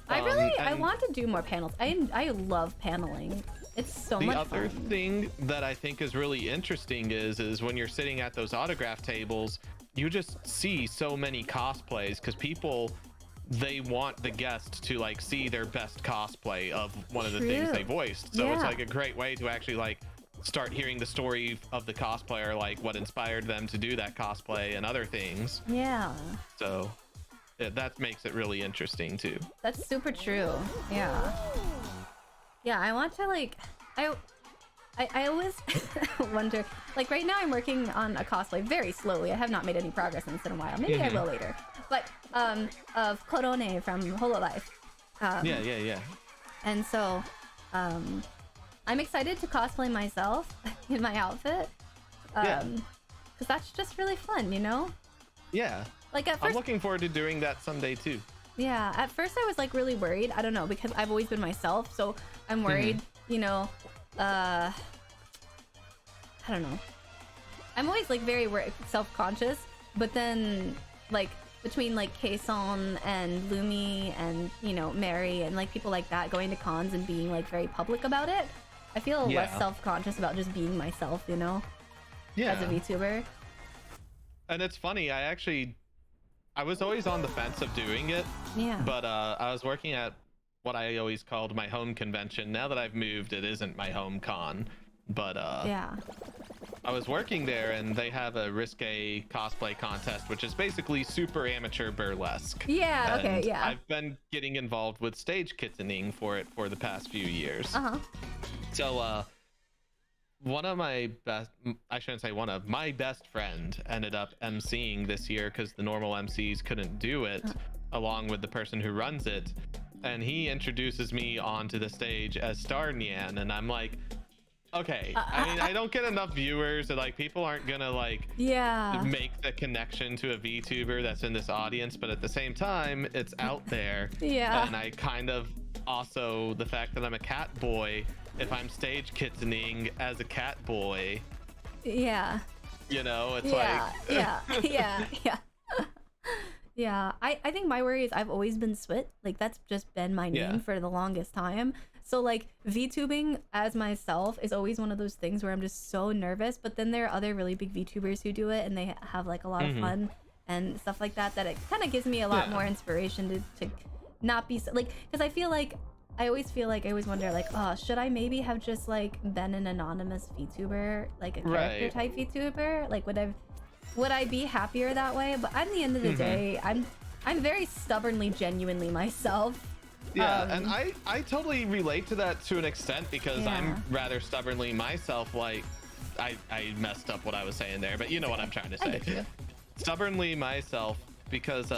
[SPEAKER 1] I want to do more panels. I love paneling. It's so much fun. The other
[SPEAKER 2] thing that I think is really interesting is when you're sitting at those autograph tables, you just see so many cosplays because people, they want the guest to like see their best cosplay of one of the things they voiced. So it's like a great way to actually like start hearing the story of the cosplayer, like what inspired them to do that cosplay and other things.
[SPEAKER 1] Yeah.
[SPEAKER 2] So that makes it really interesting too.
[SPEAKER 1] That's super true. Yeah. Yeah, I want to like, I always wonder, like right now I'm working on a cosplay very slowly. I have not made any progress in this in a while. Maybe I will later. But of Korone from Hololive.
[SPEAKER 2] Yeah.
[SPEAKER 1] And so I'm excited to cosplay myself in my outfit. Because that's just really fun, you know?
[SPEAKER 2] Yeah.
[SPEAKER 1] Like at first,
[SPEAKER 2] I'm looking forward to doing that someday too.
[SPEAKER 1] Yeah, at first I was like really worried. I don't know, because I've always been myself, so I'm worried, you know, I don't know. I'm always like very self-conscious, but then like between like Kason and Lumi and, you know, Mary and like people like that going to cons and being like very public about it, I feel less self-conscious about just being myself, you know, as a VTuber.
[SPEAKER 2] And it's funny, I was always on the fence of doing it. Yeah. But I was working at what I always called my home convention. Now that I've moved, it isn't my home con. But I was working there and they have a risque cosplay contest, which is basically super amateur burlesque.
[SPEAKER 1] Yeah,
[SPEAKER 2] and
[SPEAKER 1] okay, yeah.
[SPEAKER 2] I've been getting involved with stage kittening for it for the past few years. So one of my best, I shouldn't say one of, my best friend ended up emceeing this year because the normal MCs couldn't do it, along with the person who runs it. And he introduces me onto the stage as StarNyan, and I'm like, okay, I mean, I don't get enough viewers, and like people aren't gonna like make the connection to a VTuber that's in this audience, but at the same time, it's out there. And I kind of also, the fact that I'm a cat boy, if I'm stage kittening as a cat boy, you know, it's
[SPEAKER 1] I think my worry is I've always been Switt, like that's just been my name for the longest time. So like VTubing as myself is always one of those things where I'm just so nervous, but then there are other really big VTubers who do it and they have like a lot of fun and stuff like that, that it kind of gives me a lot more inspiration to not be so, like, because I always wonder, like, oh, should I maybe have just like been an anonymous VTuber, like a character type VTuber? Like, would I be happier that way? But at the end of the day, I'm very stubbornly, genuinely myself.
[SPEAKER 2] Yeah, and I totally relate to that to an extent, because I'm rather stubbornly myself. Like, I messed up what I was saying there, but you know what I'm trying to say. Stubbornly myself, because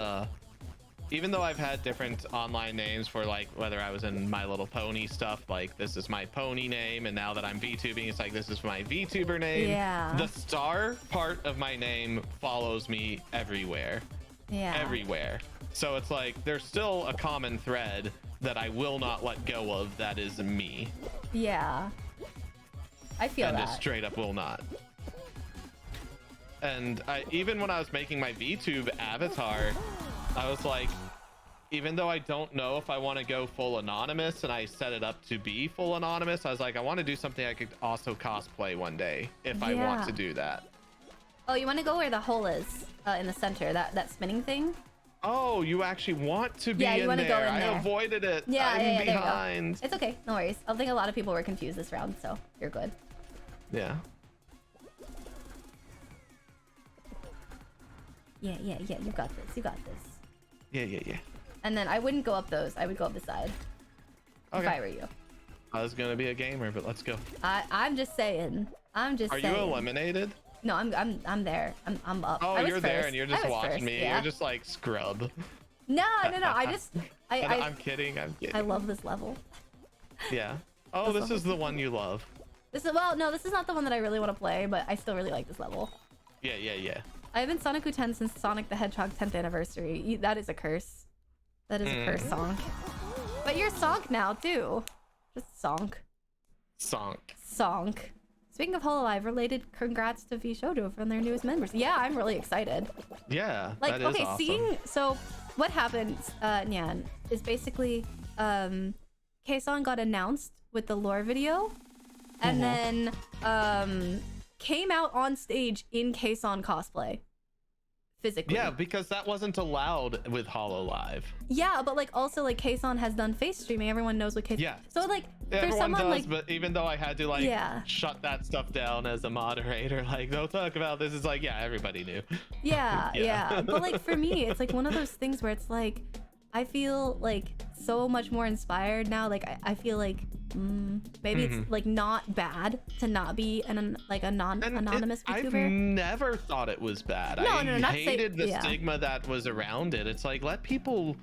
[SPEAKER 2] even though I've had different online names for, like, whether I was in My Little Pony stuff, like this is my pony name, and now that I'm VTubing, it's like this is my VTuber name.
[SPEAKER 1] Yeah.
[SPEAKER 2] The star part of my name follows me everywhere. Yeah. Everywhere. So it's like there's still a common thread that I will not let go of, that is me.
[SPEAKER 1] Yeah. I feel that.
[SPEAKER 2] And just straight up will not. And even when I was making my VTube avatar, I was like, even though I don't know if I want to go full anonymous, and I set it up to be full anonymous, I was like, I want to do something I could also cosplay one day if I want to do that.
[SPEAKER 1] Oh, you want to go where the hole is in the center, that spinning thing?
[SPEAKER 2] Oh, you actually want to be in there. Go in there. I avoided it.
[SPEAKER 1] Yeah,
[SPEAKER 2] I'm behind.
[SPEAKER 1] It's okay, no worries. I think a lot of people were confused this round, so you're good.
[SPEAKER 2] Yeah.
[SPEAKER 1] Yeah, you got this. You got this.
[SPEAKER 2] Yeah.
[SPEAKER 1] And then I wouldn't go up those. I would go up the side. Okay. If I were you.
[SPEAKER 2] I was gonna be a gamer, but let's go.
[SPEAKER 1] I'm just saying. Are you
[SPEAKER 2] eliminated?
[SPEAKER 1] No, I'm there. I'm up.
[SPEAKER 2] Oh, you're there and you're just watching me. Yeah. You're just like scrub.
[SPEAKER 1] No.
[SPEAKER 2] I'm kidding.
[SPEAKER 1] I love this level.
[SPEAKER 2] Yeah. Oh, this is the one you love.
[SPEAKER 1] This is not the one that I really want to play, but I still really like this level.
[SPEAKER 2] Yeah.
[SPEAKER 1] I've been Sonic 10 since Sonic the Hedgehog 10th anniversary. That is a curse. That is a curse, Sonk. But you're Sonk now too. Just Sonk. Sonk. Speaking of Hololive related, congrats to VShojo from their newest members. Yeah, I'm really excited.
[SPEAKER 2] Yeah,
[SPEAKER 1] like,
[SPEAKER 2] that is awesome.
[SPEAKER 1] So what happened, Nyan, is basically K-Song got announced with the lore video, and then came out on stage in K-Song cosplay. Physically.
[SPEAKER 2] Yeah, because that wasn't allowed with Hololive.
[SPEAKER 1] Yeah, but like also like K-Song has done face streaming. Everyone knows what K-Song. Yeah. So like there's someone like,
[SPEAKER 2] but even though I had to like shut that stuff down as a moderator, like don't talk about this, is like, yeah, everybody knew.
[SPEAKER 1] Yeah. But like for me, it's like one of those things where it's like I feel like so much more inspired now. Like I feel like maybe it's like not bad to not be anonymous VTuber.
[SPEAKER 2] I've never thought it was bad. I hated the stigma that was around it. It's like, let people,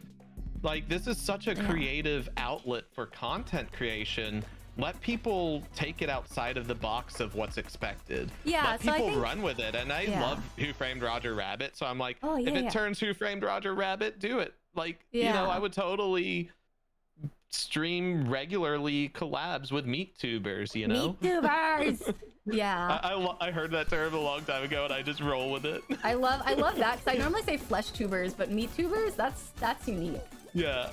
[SPEAKER 2] like, this is such a creative outlet for content creation. Let people take it outside of the box of what's expected. Yeah, let people run with it. And I love Who Framed Roger Rabbit, so I'm like, if it turns Who Framed Roger Rabbit, do it. Like, you know, I would totally stream regularly collabs with meat-tubers, you know?
[SPEAKER 1] Meat-tubers! Yeah.
[SPEAKER 2] I heard that term a long time ago and I just roll with it.
[SPEAKER 1] I love that, because I normally say flesh tubers, but meat tubers, that's unique.
[SPEAKER 2] Yeah.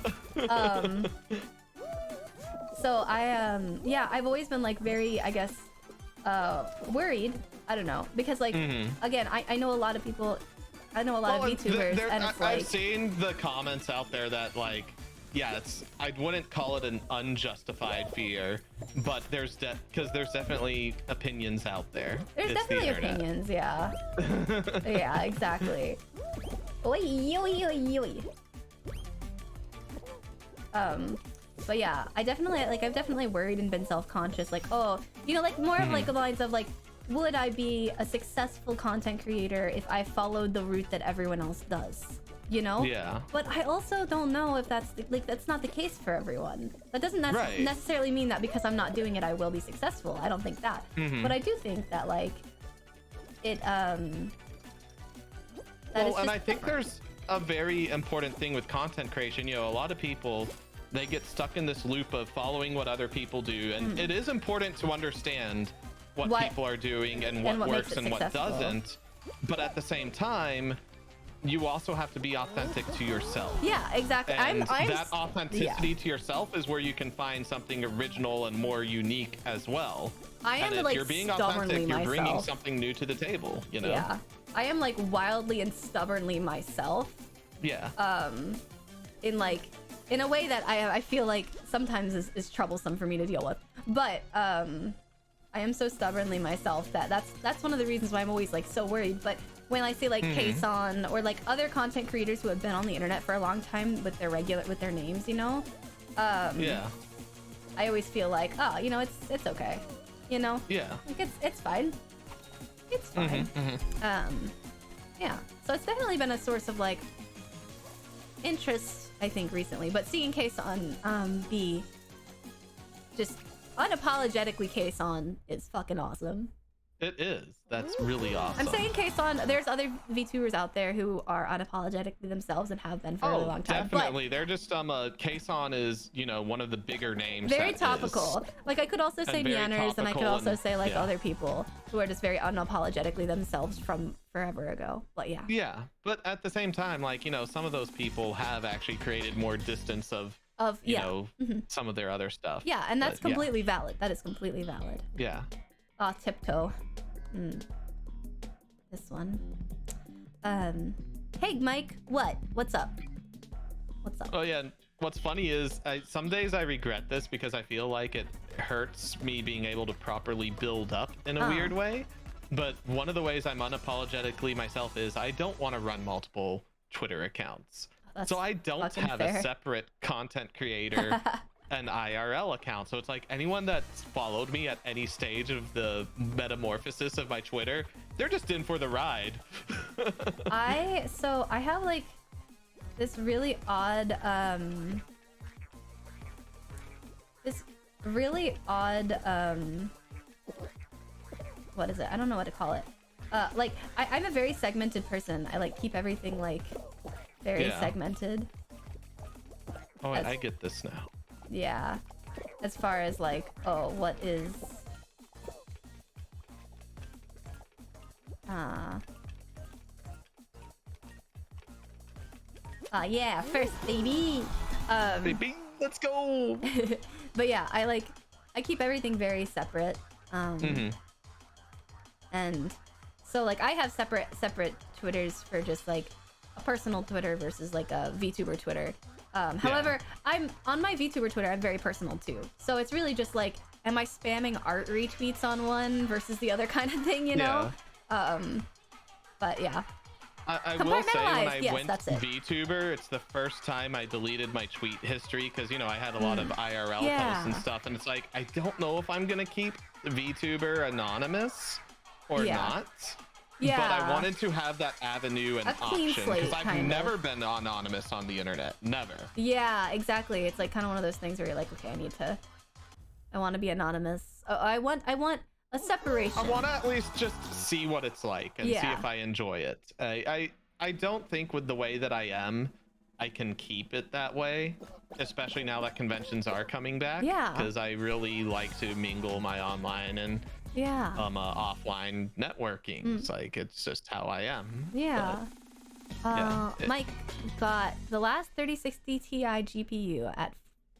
[SPEAKER 1] So I've always been like very, I guess, worried. I don't know, because like again, I know a lot of people. I know a lot of VTubers, and it's like,
[SPEAKER 2] I've seen the comments out there that like, yeah, I wouldn't call it an unjustified fear, but there's definitely opinions out there.
[SPEAKER 1] There's definitely opinions, yeah. Yeah, exactly. But yeah, I've definitely worried and been self-conscious, like, oh, you know, like more of like the lines of like, would I be a successful content creator if I followed the route that everyone else does? You know? Yeah. But I also don't know if that's that's not the case for everyone. That doesn't necessarily mean that because I'm not doing it, I will be successful. I don't think that. But I do think that like it and
[SPEAKER 2] I think there's a very important thing with content creation. You know, a lot of people, they get stuck in this loop of following what other people do, and it is important to understand what people are doing and what works and what doesn't. But at the same time, you also have to be authentic to yourself.
[SPEAKER 1] Yeah, exactly.
[SPEAKER 2] And that authenticity to yourself is where you can find something original and more unique as well.
[SPEAKER 1] I am,
[SPEAKER 2] and if
[SPEAKER 1] like,
[SPEAKER 2] you're being authentic, you're bringing something new to the table, you know?
[SPEAKER 1] Yeah. I am like wildly and stubbornly myself.
[SPEAKER 2] Yeah.
[SPEAKER 1] In a way that I feel like sometimes is troublesome for me to deal with. But I am so stubbornly myself that's one of the reasons why I'm always like so worried. But when I say like Kason or like other content creators who have been on the internet for a long time with their names, you know,
[SPEAKER 2] yeah,
[SPEAKER 1] I always feel like, oh, you know, it's okay, you know,
[SPEAKER 2] yeah,
[SPEAKER 1] like it's fine, it's fine. Yeah, so it's definitely been a source of like interest, I think, recently. But seeing Kason be just unapologetically Kason is fucking awesome.
[SPEAKER 2] It is. That's really awesome.
[SPEAKER 1] I'm saying Kason, there's other VTubers out there who are unapologetically themselves and have been for a really long time.
[SPEAKER 2] Definitely. They're just Kason is, you know, one of the bigger names.
[SPEAKER 1] Very topical. Like I could also say Nyanners, and I could also say like other people who are just very unapologetically themselves from forever ago. But yeah.
[SPEAKER 2] Yeah, but at the same time, like, you know, some of those people have actually created more distance of you know, some of their other stuff.
[SPEAKER 1] Yeah, and that's completely valid. That is completely valid.
[SPEAKER 2] Yeah.
[SPEAKER 1] Ah, Tiptoe. This one. Hey Mike, what's up? What's up?
[SPEAKER 2] Oh yeah, what's funny is some days I regret this because I feel like it hurts me being able to properly build up in a weird way. But one of the ways I'm unapologetically myself is I don't want to run multiple Twitter accounts. So I don't have a separate content creator an IRL account. So it's like anyone that's followed me at any stage of the metamorphosis of my Twitter, they're just in for the ride.
[SPEAKER 1] I have like this really odd what is it? I don't know what to call it. Like I'm a very segmented person. I like keep everything like very segmented.
[SPEAKER 2] Oh, I get this now.
[SPEAKER 1] Yeah, as far as like, oh, what is yeah, first baby.
[SPEAKER 2] Baby, let's go.
[SPEAKER 1] But yeah, I keep everything very separate. And so like I have separate Twitters for just like a personal Twitter versus like a VTuber Twitter. However, I'm on my VTuber Twitter, I'm very personal too. So it's really just like, am I spamming art retweets on one versus the other kind of thing, you know? But yeah.
[SPEAKER 2] I will say when I went VTuber, it's the first time I deleted my tweet history because, you know, I had a lot of IRL posts and stuff. And it's like, I don't know if I'm going to keep VTuber anonymous or not. Yeah. But I wanted to have that avenue and option because I've never been anonymous on the internet. Never. Yeah,
[SPEAKER 1] exactly. It's like kind of one of those things where you're like, okay, I want to be anonymous. Oh, I want a separation.
[SPEAKER 2] I want to at least just see what it's like and see if I enjoy it. I don't think with the way that I am, I can keep it that way, especially now that conventions are coming back.
[SPEAKER 1] Yeah.
[SPEAKER 2] Because I really like to mingle my online and offline networking. It's like, it's just how I am.
[SPEAKER 1] Yeah. Mike got the last 3060 Ti GPU at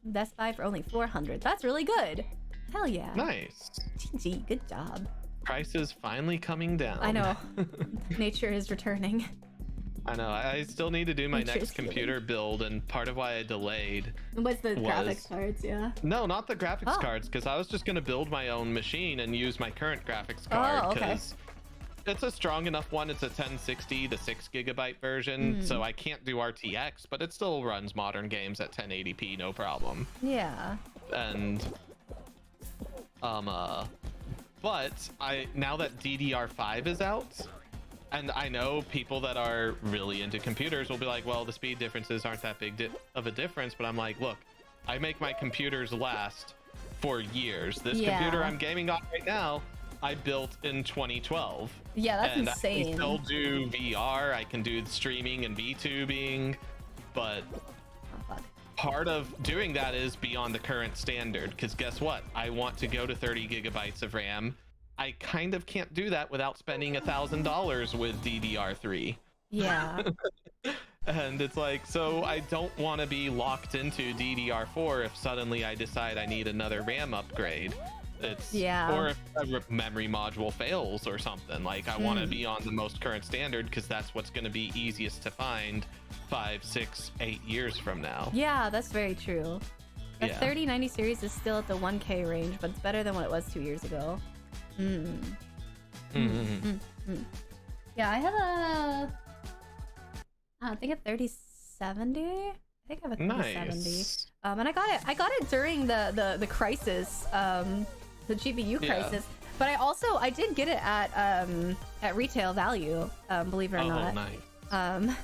[SPEAKER 1] Best Buy for only $400. That's really good. Hell yeah.
[SPEAKER 2] Nice.
[SPEAKER 1] GG, good job.
[SPEAKER 2] Price is finally coming down.
[SPEAKER 1] I know. Nature is returning.
[SPEAKER 2] I know. I still need to do my next computer build, and part of why I delayed
[SPEAKER 1] was the graphics cards.
[SPEAKER 2] No, not the graphics cards, because I was just going to build my own machine and use my current graphics card because it's a strong enough one. It's a 1060, the 6GB version, so I can't do RTX, but it still runs modern games at 1080p, no problem.
[SPEAKER 1] Yeah.
[SPEAKER 2] And but now that DDR5 is out, and I know people that are really into computers will be like, well, the speed differences aren't that big of a difference, but I'm like, look, I make my computers last for years. This computer I'm gaming on right now, I built in 2012.
[SPEAKER 1] Yeah, that's insane.
[SPEAKER 2] I can still do VR, I can do streaming and VTubing, but part of doing that is beyond the current standard, because guess what? I want to go to 30 gigabytes of RAM. I kind of can't do that without spending $1,000 with DDR3.
[SPEAKER 1] Yeah.
[SPEAKER 2] And it's like, so I don't want to be locked into DDR4 if suddenly I decide I need another RAM upgrade. It's
[SPEAKER 1] Yeah.
[SPEAKER 2] or if a memory module fails or something. Like I want to be on the most current standard because that's what's going to be easiest to find 5, 6, 8 years from now.
[SPEAKER 1] Yeah, that's very true. The
[SPEAKER 2] Yeah.
[SPEAKER 1] 3090 series is still at the 1K range, but it's better than what it was 2 years ago. Yeah, I have I think a 3070. I think I have a 3070.
[SPEAKER 2] Nice.
[SPEAKER 1] And I got it during the crisis, the GPU crisis. But I did get it at retail value, believe it or not.
[SPEAKER 2] Nice.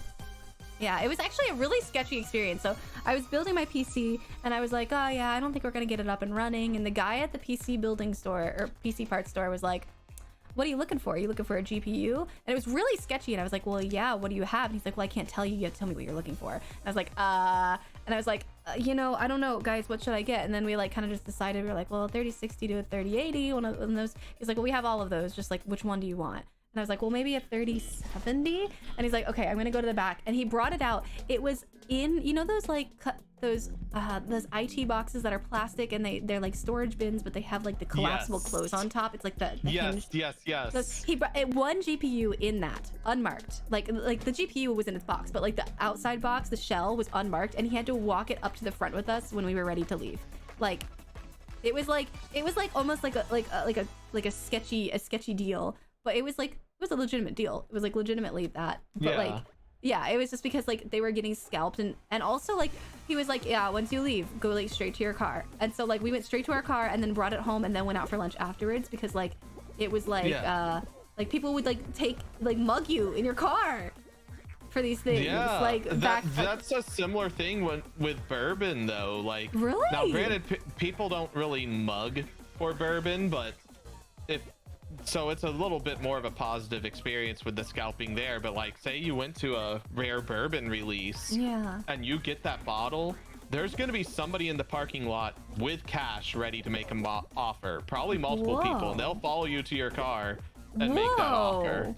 [SPEAKER 1] Yeah, it was actually a really sketchy experience. So I was building my PC and I was like, oh yeah, I don't think we're gonna get it up and running. And the guy at the PC building store or PC parts store was like, what are you looking for? Are you looking for a GPU? And it was really sketchy. And I was like, well, yeah, what do you have? And he's like, well, I can't tell you. You have to tell me what you're looking for. And I was like, and I was like, you know, I don't know, guys, what should I get? And then we like kind of just decided, we were like, well, 3060 to a 3080, one of those. He's like, well, we have all of those. Just like, which one do you want? And I was like, well, maybe a 3070. And he's like, okay, I'm gonna go to the back. And he brought it out. It was in, you know, those like those IT boxes that are plastic and they're like storage bins, but they have like the collapsible close on top. It's like the hinged.
[SPEAKER 2] Yes.
[SPEAKER 1] So he brought one GPU in that, unmarked. Like the GPU was in its box, but like the outside box, the shell was unmarked, and he had to walk it up to the front with us when we were ready to leave. Like, it was like almost like a sketchy deal, but it was a legitimate deal. It was like legitimately that, but like. Yeah, it was just because like they were getting scalped and also like he was like, yeah, once you leave, go like straight to your car. And so like we went straight to our car and then brought it home and then went out for lunch afterwards because like it was like like people would like mug you in your car for these things.
[SPEAKER 2] Yeah,
[SPEAKER 1] like
[SPEAKER 2] that's a similar thing with bourbon though. Like
[SPEAKER 1] really?
[SPEAKER 2] Now granted, people don't really mug for bourbon, but so it's a little bit more of a positive experience with the scalping there. But like say you went to a rare bourbon release and you get that bottle, there's going to be somebody in the parking lot with cash ready to make an offer, probably multiple people, and they'll follow you to your car and make that offer.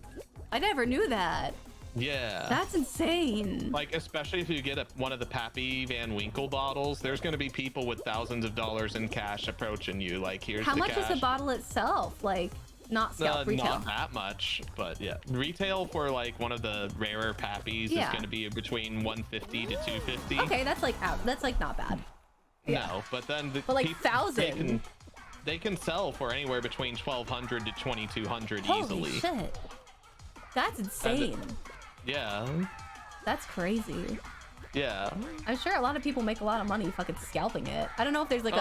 [SPEAKER 1] I never knew that.
[SPEAKER 2] Yeah,
[SPEAKER 1] that's insane.
[SPEAKER 2] Like especially if you get one of the Pappy Van Winkle bottles, there's going to be people with thousands of dollars in cash approaching you like, here's
[SPEAKER 1] how
[SPEAKER 2] the
[SPEAKER 1] much
[SPEAKER 2] cash.
[SPEAKER 1] is the bottle itself? Like not scalp retail.
[SPEAKER 2] Not that much, but yeah, retail for like one of the rarer Pappies is going to be between 150 to 250.
[SPEAKER 1] Okay, that's like not bad.
[SPEAKER 2] No, but then
[SPEAKER 1] but like 1,000
[SPEAKER 2] they can sell for anywhere between 1,200 to 2,200
[SPEAKER 1] Holy
[SPEAKER 2] easily.
[SPEAKER 1] Shit, that's insane.
[SPEAKER 2] Yeah,
[SPEAKER 1] that's crazy.
[SPEAKER 2] Yeah,
[SPEAKER 1] I'm sure a lot of people make a lot of money fucking scalping it. I don't know if there's like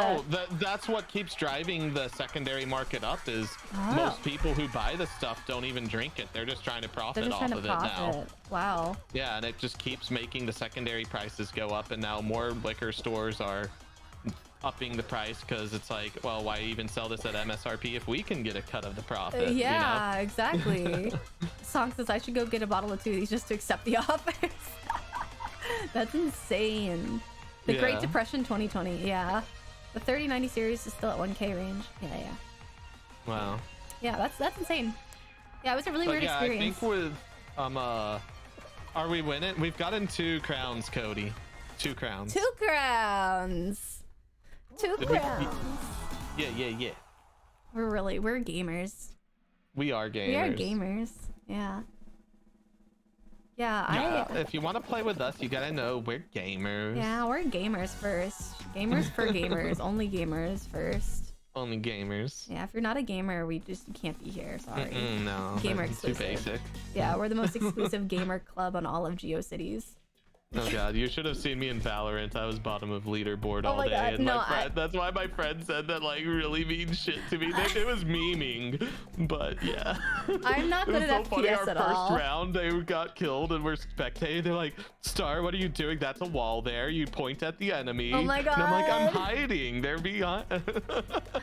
[SPEAKER 2] that's what keeps driving the secondary market up is most people who buy the stuff don't even drink it. They're just trying to profit off of it now.
[SPEAKER 1] Wow.
[SPEAKER 2] Yeah, and it just keeps making the secondary prices go up, and now more liquor stores are upping the price because it's like, well, why even sell this at MSRP if we can get a cut of the profit?
[SPEAKER 1] Yeah,
[SPEAKER 2] you know?
[SPEAKER 1] Exactly. Song says I should go get a bottle of 2 of these just to accept the offers. That's insane. The Great Depression 2020. Yeah, the 3090 series is still at 1K range. Yeah.
[SPEAKER 2] Wow.
[SPEAKER 1] Yeah, that's insane. Yeah, it was a really weird experience.
[SPEAKER 2] I think with are we winning? We've gotten 2 crowns, Cody. 2 crowns.
[SPEAKER 1] 2 crowns. 2 crowns.
[SPEAKER 2] Yeah.
[SPEAKER 1] We're gamers.
[SPEAKER 2] We are gamers.
[SPEAKER 1] We are gamers. Yeah. Yeah,
[SPEAKER 2] if you want to play with us, you gotta know we're gamers.
[SPEAKER 1] Yeah, we're gamers first. Gamers for gamers. Only gamers first.
[SPEAKER 2] Only gamers.
[SPEAKER 1] Yeah, if you're not a gamer, you can't be here. Sorry.
[SPEAKER 2] No.
[SPEAKER 1] Gamer
[SPEAKER 2] exclusive. Too basic.
[SPEAKER 1] Yeah, we're the most exclusive gamer club on all of GeoCities.
[SPEAKER 2] Oh god, you should have seen me in Valorant. I was bottom of leaderboard all day.
[SPEAKER 1] God,
[SPEAKER 2] and that's why my friend said that like really mean shit to me. It was memeing, but yeah.
[SPEAKER 1] I'm not good at FPS
[SPEAKER 2] funny. Our
[SPEAKER 1] at all.
[SPEAKER 2] First round, they got killed and we're spectating. They're like, Star, what are you doing? That's a wall there. You point at the enemy.
[SPEAKER 1] Oh my god.
[SPEAKER 2] And I'm like, I'm hiding. They're behind.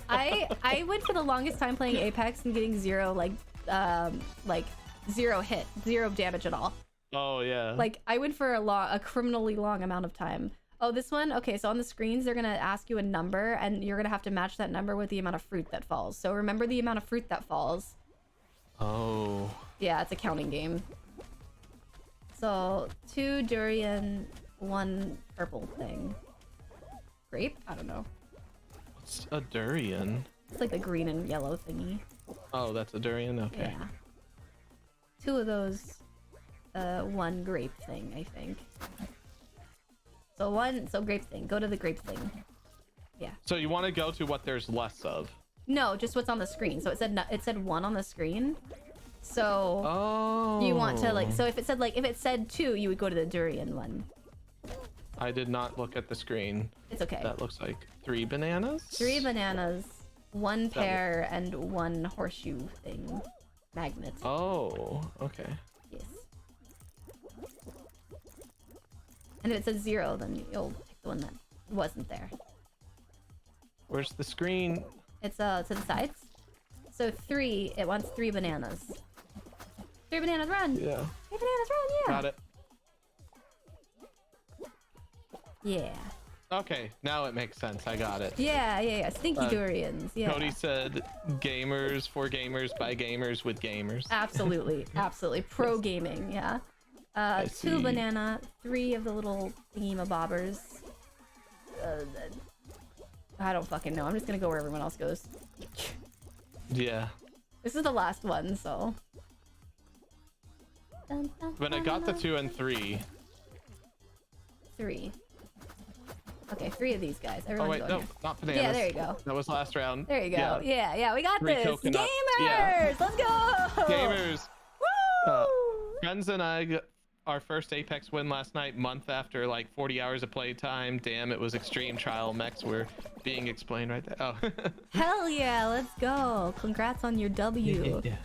[SPEAKER 1] I went for the longest time playing Apex and getting 0 0 hit, 0 damage at all.
[SPEAKER 2] Oh yeah.
[SPEAKER 1] Like I went for a criminally long amount of time. Oh, this one? Okay, so on the screens they're gonna ask you a number and you're gonna have to match that number with the amount of fruit that falls. So remember the amount of fruit that falls.
[SPEAKER 2] Oh.
[SPEAKER 1] Yeah, it's a counting game. So 2 durian, 1 purple thing. Grape? I don't know.
[SPEAKER 2] What's a durian?
[SPEAKER 1] It's like the green and yellow thingy.
[SPEAKER 2] Oh, that's a durian. Okay.
[SPEAKER 1] Yeah. 2 of those. 1 grape thing, I think. So grape thing. Go to the grape thing. Yeah.
[SPEAKER 2] So you want to go to what there's less of?
[SPEAKER 1] No, just what's on the screen. So it said 1 on the screen. So you want to like, so if it said 2, you would go to the durian one.
[SPEAKER 2] I did not look at the screen.
[SPEAKER 1] It's okay.
[SPEAKER 2] That looks like 3 bananas.
[SPEAKER 1] 3 bananas, 1 pear, and 1 horseshoe thing. Magnet.
[SPEAKER 2] Oh, okay.
[SPEAKER 1] Yes. And if it says 0, then you'll pick the one that wasn't there.
[SPEAKER 2] Where's the screen?
[SPEAKER 1] It's to the sides. So 3, it wants 3 bananas. 3 bananas, run!
[SPEAKER 2] Yeah.
[SPEAKER 1] 3 bananas, run, yeah!
[SPEAKER 2] Got it.
[SPEAKER 1] Yeah.
[SPEAKER 2] Okay, now it makes sense. I got it.
[SPEAKER 1] Yeah. Stinky durians, yeah.
[SPEAKER 2] Cody said gamers for gamers by gamers with gamers.
[SPEAKER 1] Absolutely. Pro gaming, yeah. 2 banana, 3 of the little thingy-mabobbers. I don't fucking know. I'm just gonna go where everyone else goes.
[SPEAKER 2] Yeah.
[SPEAKER 1] This is the last one, so.
[SPEAKER 2] When I got the 2 and 3.
[SPEAKER 1] 3. Okay, 3 of these guys.
[SPEAKER 2] Oh
[SPEAKER 1] Everyone's
[SPEAKER 2] wait,
[SPEAKER 1] going
[SPEAKER 2] no,
[SPEAKER 1] here.
[SPEAKER 2] not bananas.
[SPEAKER 1] Yeah, there you go.
[SPEAKER 2] That was last round.
[SPEAKER 1] There you go. Yeah, we got
[SPEAKER 2] 3
[SPEAKER 1] this.
[SPEAKER 2] coconuts.
[SPEAKER 1] Gamers!
[SPEAKER 2] Yeah.
[SPEAKER 1] Let's go!
[SPEAKER 2] Gamers.
[SPEAKER 1] Woo!
[SPEAKER 2] Friends and I got our first Apex win last night, month after like 40 hours of playtime. Damn, it was extreme. Trial mechs were being explained right there. Oh.
[SPEAKER 1] Hell yeah, let's go. Congrats on your W.
[SPEAKER 2] Yeah.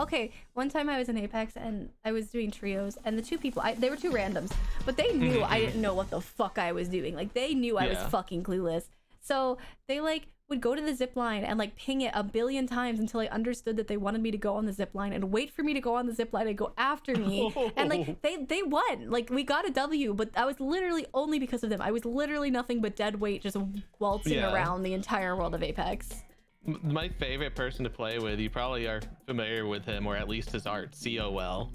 [SPEAKER 1] Okay, one time I was in Apex and I was doing trios and the 2 people, they were 2 randoms, but they knew I didn't know what the fuck I was doing. Like they knew I was fucking clueless. So they like would go to the zip line and like ping it 1 billion times until I understood that they wanted me to go on the zip line and wait for me to go on the zip line and go after me. And like they won. Like we got a W, but that was literally only because of them. I was literally nothing but dead weight just waltzing around the entire world of Apex.
[SPEAKER 2] My favorite person to play with, you probably are familiar with him, or at least his art, COL.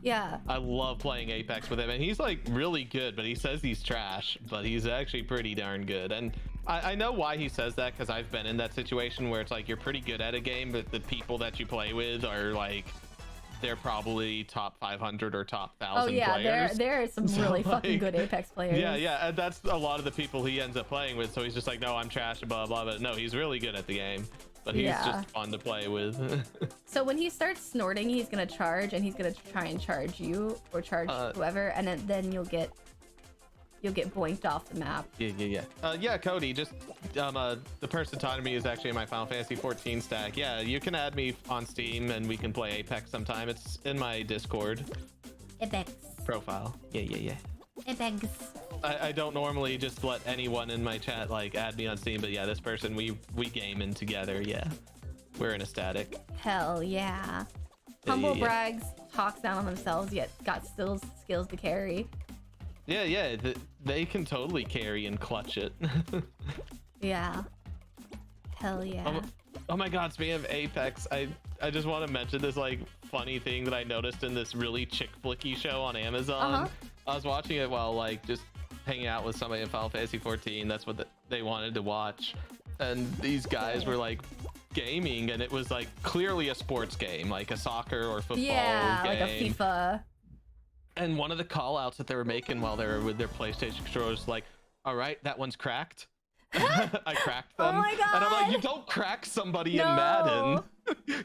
[SPEAKER 1] Yeah.
[SPEAKER 2] I love playing Apex with him, and he's like really good, but he says he's trash, but he's actually pretty darn good. And I know why he says that, because I've been in that situation where it's like you're pretty good at a game, but the people that you play with are like, they're probably top 500 or top 1,000 players.
[SPEAKER 1] There are some really fucking good Apex players.
[SPEAKER 2] Yeah, and that's a lot of the people he ends up playing with, so he's just like, no, I'm trash, blah, blah, but no, he's really good at the game. But he's just fun to play with.
[SPEAKER 1] So when he starts snorting, he's gonna charge, and he's gonna try and charge you, or charge whoever, and then you'll get boinked off the map.
[SPEAKER 2] Yeah, Cody, just the person talking to me is actually in my Final Fantasy 14 stack. Yeah, you can add me on Steam and we can play Apex sometime. It's in my Discord
[SPEAKER 1] Apex
[SPEAKER 2] profile. Yeah.
[SPEAKER 1] Apex.
[SPEAKER 2] I don't normally just let anyone in my chat like add me on Steam, but yeah, this person, we game in together. Yeah, we're in a static.
[SPEAKER 1] Hell yeah. Humble brags, talks down on themselves, yet got still skills to carry.
[SPEAKER 2] Yeah, they can totally carry and clutch it.
[SPEAKER 1] Yeah. Hell yeah.
[SPEAKER 2] Oh my god, speaking of Apex, I just want to mention this like funny thing that I noticed in this really chick flicky show on Amazon. I was watching it while like just hanging out with somebody in Final Fantasy 14. That's what they wanted to watch. And these guys were like gaming, and it was like clearly a sports game, like a soccer or football game.
[SPEAKER 1] Like a FIFA.
[SPEAKER 2] And one of the call outs that they were making while they were with their PlayStation controllers, like, all right, that one's cracked. I cracked them.
[SPEAKER 1] Oh my god.
[SPEAKER 2] And I'm like, you don't crack somebody in Madden.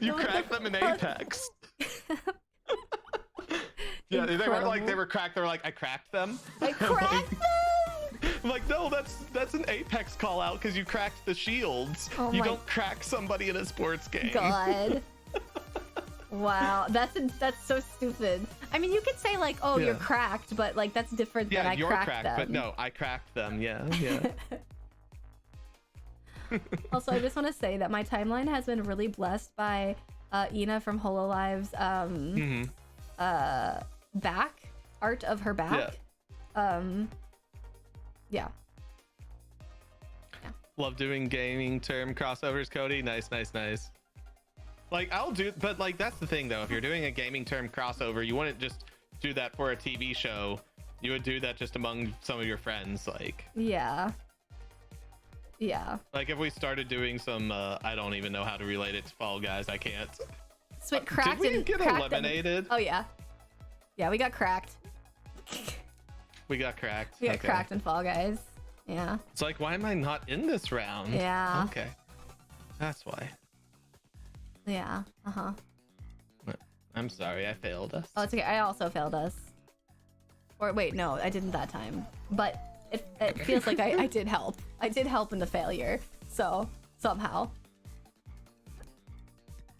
[SPEAKER 2] You crack them in Apex. Yeah, they weren't like they were cracked. They were like, I cracked them.
[SPEAKER 1] I cracked them?
[SPEAKER 2] I'm like, no, that's an Apex call out because you cracked the shields. You don't crack somebody in a sports game.
[SPEAKER 1] God. Wow, that's so stupid. I mean, you could say like, oh, you're cracked, but like that's different than I cracked them.
[SPEAKER 2] But no, I cracked them. Yeah.
[SPEAKER 1] Also, I just want to say that my timeline has been really blessed by Ina from HoloLive's back art of her back. Yeah.
[SPEAKER 2] Love doing gaming term crossovers, Cody. Nice. Like I'll do, but like that's the thing though. If you're doing a gaming term crossover, you wouldn't just do that for a TV show. You would do that just among some of your friends, like.
[SPEAKER 1] Yeah. Yeah.
[SPEAKER 2] Like if we started doing some, I don't even know how to relate it to Fall Guys. I can't.
[SPEAKER 1] Switt cracked
[SPEAKER 2] Did we
[SPEAKER 1] and
[SPEAKER 2] get
[SPEAKER 1] cracked
[SPEAKER 2] eliminated?
[SPEAKER 1] Oh yeah. Yeah, we got cracked.
[SPEAKER 2] We got cracked.
[SPEAKER 1] We got cracked in Fall Guys. Yeah.
[SPEAKER 2] It's like, why am I not in this round?
[SPEAKER 1] Yeah.
[SPEAKER 2] Okay. That's why.
[SPEAKER 1] Yeah. Uh-huh.
[SPEAKER 2] I'm sorry, I failed us.
[SPEAKER 1] Oh, it's okay. I also failed us. Or wait, no, I didn't that time. But it feels like I did help. I did help in the failure. So, somehow.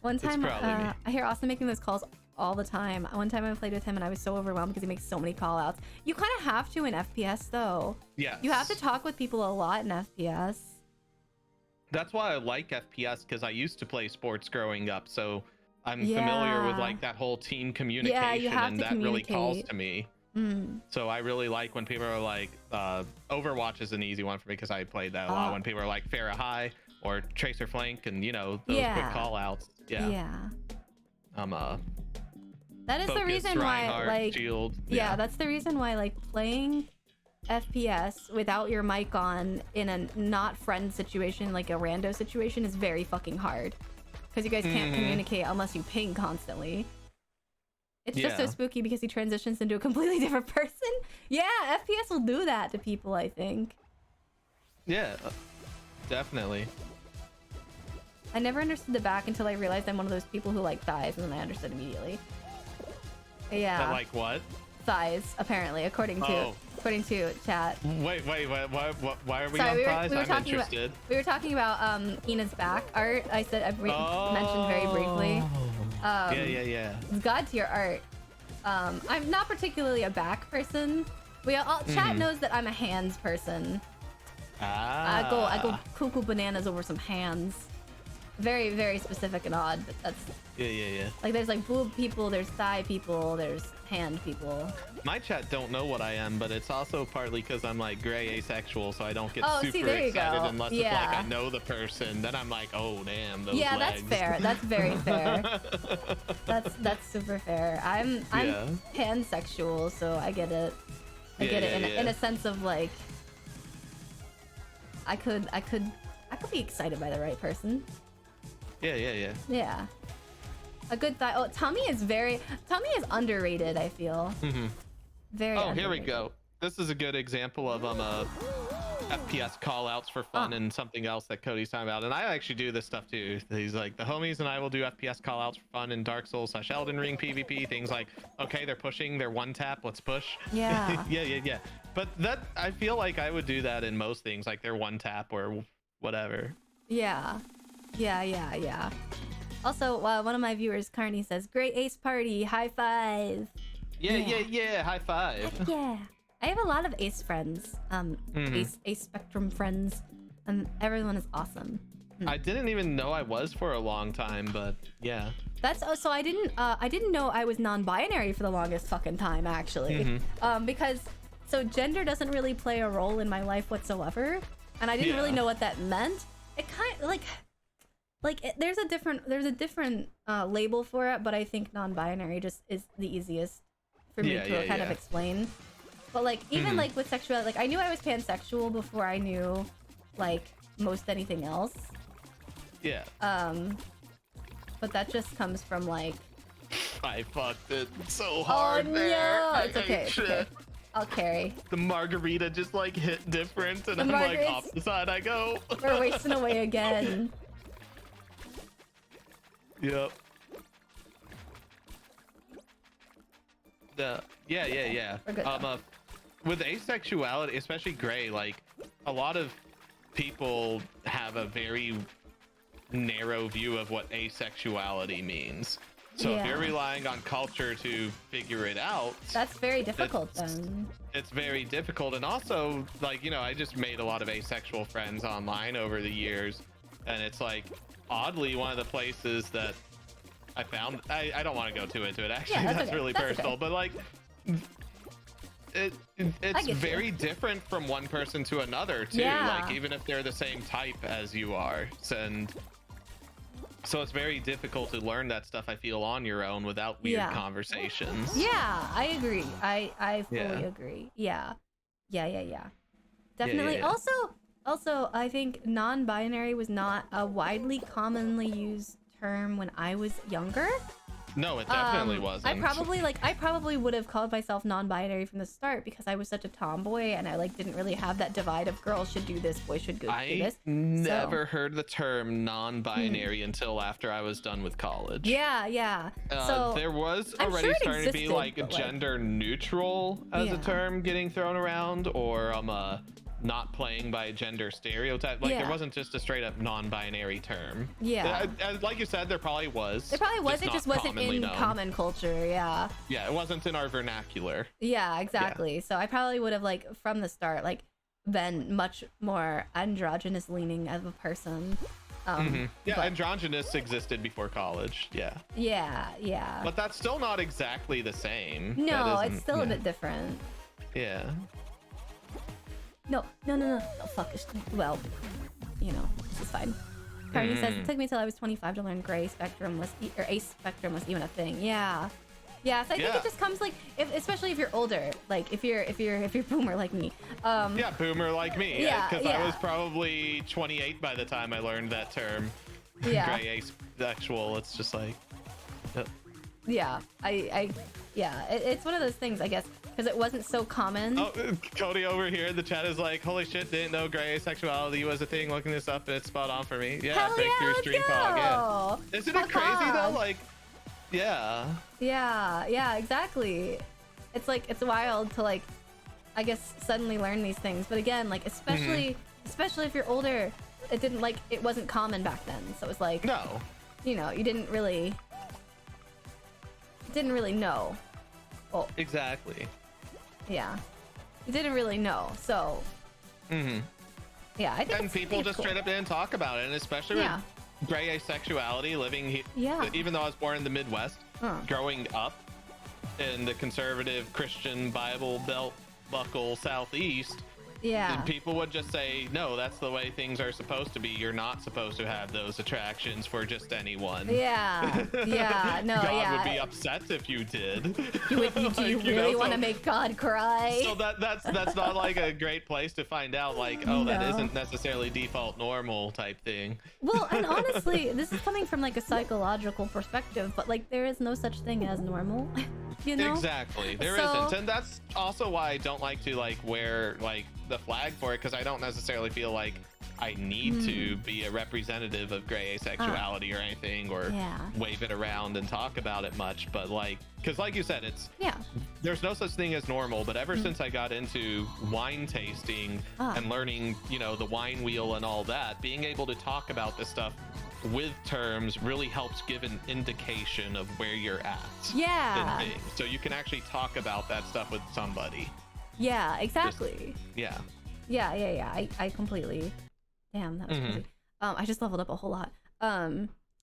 [SPEAKER 1] One time, I hear Austin making those calls all the time. One time I played with him and I was so overwhelmed because he makes so many call outs. You kind of have to in FPS though.
[SPEAKER 2] Yeah.
[SPEAKER 1] You have to talk with people a lot in FPS.
[SPEAKER 2] That's why I like FPS, because I used to play sports growing up, so I'm familiar with like that whole team communication, and that really calls to me. So I really like when people are like, Overwatch is an easy one for me because I played that a lot. When people are like Farrah High or Tracer Flank, and you know, those quick call outs. Yeah.
[SPEAKER 1] That is the reason
[SPEAKER 2] Reinhardt,
[SPEAKER 1] why, like,
[SPEAKER 2] Shield.
[SPEAKER 1] Yeah, that's the reason why, like, playing FPS without your mic on in a not friend situation, like a rando situation, is very fucking hard. Because you guys can't communicate unless you ping constantly. It's just so spooky because he transitions into a completely different person. Yeah, FPS will do that to people, I think.
[SPEAKER 2] Yeah, definitely.
[SPEAKER 1] I never understood the back until I realized I'm one of those people who like thighs, and then I understood immediately. Yeah.
[SPEAKER 2] That like what?
[SPEAKER 1] Thighs, apparently, according to chat.
[SPEAKER 2] Wait, why are we
[SPEAKER 1] Sorry,
[SPEAKER 2] on thighs? I'm
[SPEAKER 1] About,
[SPEAKER 2] interested.
[SPEAKER 1] we were talking about Ina's back art. I said mentioned very briefly.
[SPEAKER 2] Yeah.
[SPEAKER 1] It's God tier art. I'm not particularly a back person. Chat knows that I'm a hands person. I go cuckoo bananas over some hands. Very, very specific and odd, but that's...
[SPEAKER 2] Yeah.
[SPEAKER 1] Like, there's, like, boob people, there's thigh people, there's hand people.
[SPEAKER 2] My chat don't know what I am, but it's also partly because I'm, like, gray asexual, so I don't get super excited unless it's, like, I know the person. Then I'm like, oh, damn, those legs.
[SPEAKER 1] That's fair. That's very fair. That's super fair. I'm pansexual, so I get it. I get it in a sense of, like... I could be excited by the right person.
[SPEAKER 2] Yeah.
[SPEAKER 1] A good thigh. Oh, tummy is underrated, I feel. Very underrated.
[SPEAKER 2] Here we go. This is a good example of FPS call outs for fun and something else that Cody's talking about. And I actually do this stuff too. He's like, the homies and I will do FPS call outs for fun in Dark Souls / Elden Ring PvP. Things like, okay, they're pushing, they're one tap, let's push.
[SPEAKER 1] Yeah.
[SPEAKER 2] yeah. But that, I feel like I would do that in most things, like they're one tap or whatever.
[SPEAKER 1] Yeah. Also, one of my viewers, Carney, says, "Great ace party, high five."
[SPEAKER 2] Yeah, high five.
[SPEAKER 1] Heck yeah. I have a lot of ace friends, ace spectrum friends, and everyone is awesome.
[SPEAKER 2] I didn't even know I was for a long time, but yeah.
[SPEAKER 1] That's so I didn't know I was non-binary for the longest fucking time, actually. Because gender doesn't really play a role in my life whatsoever, and I didn't really know what that meant. It kind of there's a different label for it, but I think non-binary just is the easiest for me to kind of explain. But like even like with sexuality, like I knew I was pansexual before I knew like most anything else.
[SPEAKER 2] Yeah.
[SPEAKER 1] But that just comes from like
[SPEAKER 2] I fucked it so hard there.
[SPEAKER 1] No, it's okay. I'll carry.
[SPEAKER 2] The margarita just like hit different, and I'm like off the side I go.
[SPEAKER 1] We're wasting away again.
[SPEAKER 2] Yep. Yeah. With asexuality, especially gray, like a lot of people have a very narrow view of what asexuality means. So if you're relying on culture to figure it out,
[SPEAKER 1] that's very difficult then.
[SPEAKER 2] It's very difficult. And also, like, you know, I just made a lot of asexual friends online over the years, and it's like oddly one of the places that I found, I don't want to go too into it actually, that's really personal, but like it's very different from one person to another too, like even if they're the same type as you are, and so it's very difficult to learn that stuff, I feel, on your own without weird conversations. I agree. I fully agree. Definitely. Also,
[SPEAKER 1] Also, I think non-binary was not a widely commonly used term when I was younger.
[SPEAKER 2] No, it definitely wasn't.
[SPEAKER 1] I probably would have called myself non-binary from the start because I was such a tomboy and I like didn't really have that divide of girls should do this, boys should do this.
[SPEAKER 2] I never heard the term non-binary until after I was done with college.
[SPEAKER 1] Yeah. So
[SPEAKER 2] there was
[SPEAKER 1] I'm
[SPEAKER 2] already
[SPEAKER 1] sure it
[SPEAKER 2] starting to be
[SPEAKER 1] existed,
[SPEAKER 2] like
[SPEAKER 1] but,
[SPEAKER 2] gender neutral as a
[SPEAKER 1] Yeah.
[SPEAKER 2] term getting thrown around, or not playing by gender stereotype. Like
[SPEAKER 1] Yeah.
[SPEAKER 2] there wasn't just a straight up non-binary term.
[SPEAKER 1] Yeah.
[SPEAKER 2] Like you said, there probably was.
[SPEAKER 1] There probably was. It
[SPEAKER 2] not
[SPEAKER 1] just wasn't
[SPEAKER 2] commonly
[SPEAKER 1] in
[SPEAKER 2] known.
[SPEAKER 1] common culture. Yeah.
[SPEAKER 2] Yeah, it wasn't in our vernacular.
[SPEAKER 1] Yeah, exactly. So I probably would have like from the start like been much more androgynous leaning of a person.
[SPEAKER 2] Yeah,
[SPEAKER 1] but-
[SPEAKER 2] androgynous existed before college. Yeah.
[SPEAKER 1] Yeah.
[SPEAKER 2] But that's still not exactly the same.
[SPEAKER 1] No,
[SPEAKER 2] That
[SPEAKER 1] it's
[SPEAKER 2] isn't-
[SPEAKER 1] still a
[SPEAKER 2] yeah.
[SPEAKER 1] bit different.
[SPEAKER 2] Yeah.
[SPEAKER 1] No. Oh, fuck. Well, you know, this is fine. Carney says it took me till I was 25 to learn gray spectrum was or ace spectrum was even a thing. Yeah. So I think it just comes like, especially if you're older, like if you're boomer like me.
[SPEAKER 2] Yeah, boomer like me.
[SPEAKER 1] Yeah,
[SPEAKER 2] Because
[SPEAKER 1] yeah.
[SPEAKER 2] I was probably 28 by the time I learned that term.
[SPEAKER 1] Yeah.
[SPEAKER 2] Gray asexual. It's just like.
[SPEAKER 1] Yeah. It's one of those things, I guess, because it wasn't so common.
[SPEAKER 2] Oh, Cody over here in the chat is like, holy shit, didn't know gray asexuality was a thing. Looking this up and it's spot on for me. Yeah,
[SPEAKER 1] Hell
[SPEAKER 2] breakthrough
[SPEAKER 1] yeah, let's
[SPEAKER 2] stream
[SPEAKER 1] go!
[SPEAKER 2] fog. Yeah. Isn't it
[SPEAKER 1] Fuck
[SPEAKER 2] crazy though?
[SPEAKER 1] off.
[SPEAKER 2] Like, yeah.
[SPEAKER 1] Yeah, exactly. It's like, it's wild to like, I guess, suddenly learn these things. But again, like, especially if you're older, it wasn't common back then. So it was like,
[SPEAKER 2] No.
[SPEAKER 1] you know, you didn't really know. Well,
[SPEAKER 2] Exactly.
[SPEAKER 1] yeah. You didn't really know. So, yeah, I think
[SPEAKER 2] And
[SPEAKER 1] it's
[SPEAKER 2] people just
[SPEAKER 1] cool.
[SPEAKER 2] straight up didn't talk about it, and especially
[SPEAKER 1] Yeah.
[SPEAKER 2] with gray asexuality, living here.
[SPEAKER 1] Yeah.
[SPEAKER 2] Even though I was born in the Midwest,
[SPEAKER 1] Huh.
[SPEAKER 2] growing up in the conservative Christian Bible Belt buckle Southeast,
[SPEAKER 1] Yeah.
[SPEAKER 2] and people would just say, no, that's the way things are supposed to be. You're not supposed to have those attractions for just anyone.
[SPEAKER 1] Yeah. No,
[SPEAKER 2] God
[SPEAKER 1] yeah.
[SPEAKER 2] would be upset if you did.
[SPEAKER 1] Do you
[SPEAKER 2] Like,
[SPEAKER 1] really
[SPEAKER 2] so-
[SPEAKER 1] want to make God cry?
[SPEAKER 2] So that's not like a great place to find out, like, oh, that
[SPEAKER 1] No.
[SPEAKER 2] isn't necessarily default normal type thing.
[SPEAKER 1] Well, and honestly, this is coming from like a psychological perspective, but like there is no such thing as normal, you know?
[SPEAKER 2] Exactly, there
[SPEAKER 1] So-
[SPEAKER 2] not, and that's also why I don't like to like wear like the flag for it, because I don't necessarily feel like I need to be a representative of gray asexuality or anything, or
[SPEAKER 1] Yeah.
[SPEAKER 2] wave it around and talk about it much. But like, because like you said,
[SPEAKER 1] Yeah.
[SPEAKER 2] there's no such thing as normal. But ever since I got into wine tasting and learning, you know, the wine wheel and all that, being able to talk about this stuff with terms really helps give an indication of where you're at
[SPEAKER 1] Yeah.
[SPEAKER 2] in things. So you can actually talk about that stuff with somebody.
[SPEAKER 1] Yeah, exactly.
[SPEAKER 2] Yeah.
[SPEAKER 1] Yeah. I completely. Damn, that was crazy. I just leveled up a whole lot.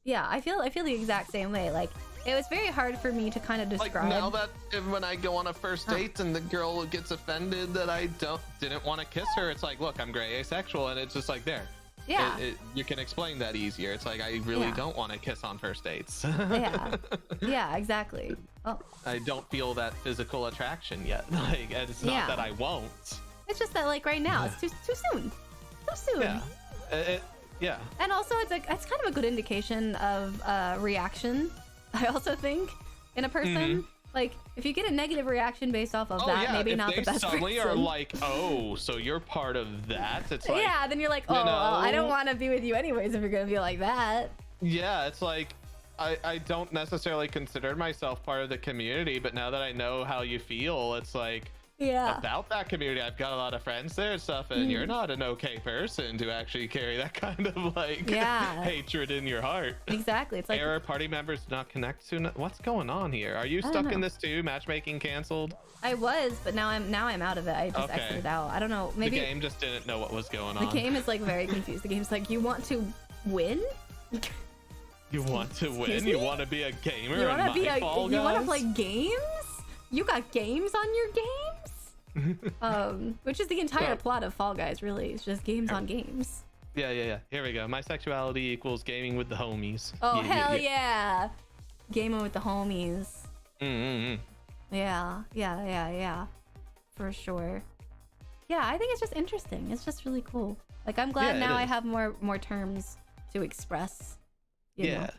[SPEAKER 1] Yeah, I feel the exact same way. Like it was very hard for me to kind of
[SPEAKER 2] Like
[SPEAKER 1] describe.
[SPEAKER 2] now that when I go on a first date and the girl gets offended that I didn't want to kiss her, it's like, look, I'm gray asexual, and it's just like there.
[SPEAKER 1] Yeah.
[SPEAKER 2] You can explain that easier. It's like, I really
[SPEAKER 1] Yeah.
[SPEAKER 2] don't want to kiss on first dates.
[SPEAKER 1] Yeah, exactly. Oh,
[SPEAKER 2] I don't feel that physical attraction yet. Like, and it's not
[SPEAKER 1] Yeah.
[SPEAKER 2] that I won't.
[SPEAKER 1] it's just that like right now it's too soon. Too soon.
[SPEAKER 2] Yeah. Yeah.
[SPEAKER 1] And also, it's kind of a good indication of reaction. I also think in a person, like if you get a negative reaction based off of that, maybe
[SPEAKER 2] if
[SPEAKER 1] not
[SPEAKER 2] they
[SPEAKER 1] the best
[SPEAKER 2] suddenly
[SPEAKER 1] person.
[SPEAKER 2] are like, oh, so you're part of that. It's like,
[SPEAKER 1] yeah, then you're like, oh,
[SPEAKER 2] you
[SPEAKER 1] well, I don't
[SPEAKER 2] know?
[SPEAKER 1] want to be with you anyways if you're gonna be like that.
[SPEAKER 2] yeah, it's like, I don't necessarily consider myself part of the community, but now that I know how you feel, it's like,
[SPEAKER 1] Yeah.
[SPEAKER 2] about that community, I've got a lot of friends there and stuff, and you're not an okay person to actually carry that kind of like
[SPEAKER 1] Yeah.
[SPEAKER 2] hatred in your heart.
[SPEAKER 1] Exactly. It's like
[SPEAKER 2] Error, party members do not connect to. What's going on here? Are you
[SPEAKER 1] don't
[SPEAKER 2] stuck in
[SPEAKER 1] know.
[SPEAKER 2] this too? Matchmaking canceled.
[SPEAKER 1] I was, but now I'm out of it. I just
[SPEAKER 2] Okay.
[SPEAKER 1] exited out. I don't know.
[SPEAKER 2] The
[SPEAKER 1] Maybe
[SPEAKER 2] game just didn't know what was going
[SPEAKER 1] the
[SPEAKER 2] on.
[SPEAKER 1] game is like very confused. The game's like, you want to win?
[SPEAKER 2] You want to win?
[SPEAKER 1] Excuse
[SPEAKER 2] You
[SPEAKER 1] me?
[SPEAKER 2] want to be a gamer?
[SPEAKER 1] You
[SPEAKER 2] want to
[SPEAKER 1] be a?
[SPEAKER 2] Fall
[SPEAKER 1] You want to
[SPEAKER 2] Guys?
[SPEAKER 1] play games? You got games on your games? Which is the entire
[SPEAKER 2] So-
[SPEAKER 1] plot of Fall Guys, really. It's just games on games.
[SPEAKER 2] Yeah. Here we go. My sexuality equals gaming with the homies.
[SPEAKER 1] Oh, hell yeah. Gaming with the homies.
[SPEAKER 2] Mm-hmm.
[SPEAKER 1] Yeah. For sure. Yeah, I think it's just interesting. It's just really cool. Like I'm glad
[SPEAKER 2] Yeah,
[SPEAKER 1] now
[SPEAKER 2] it
[SPEAKER 1] I
[SPEAKER 2] is.
[SPEAKER 1] have more terms to express. You know?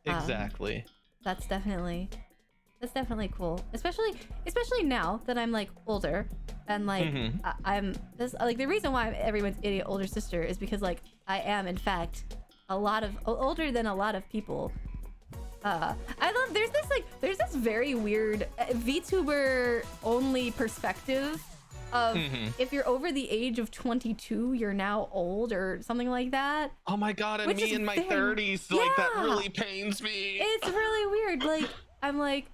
[SPEAKER 2] Exactly.
[SPEAKER 1] That's definitely cool. Especially now that I'm like older and like I'm this like the reason why I'm everyone's idiot older sister is because like I am in fact a lot of older than a lot of people. I love there's this very weird VTuber only perspective of if you're over the age of 22 you're now old or something like that.
[SPEAKER 2] Oh my god, and
[SPEAKER 1] Which
[SPEAKER 2] me
[SPEAKER 1] is
[SPEAKER 2] in my
[SPEAKER 1] very-
[SPEAKER 2] 30s, like that
[SPEAKER 1] Yeah.
[SPEAKER 2] really pains me.
[SPEAKER 1] It's really weird. Like I'm like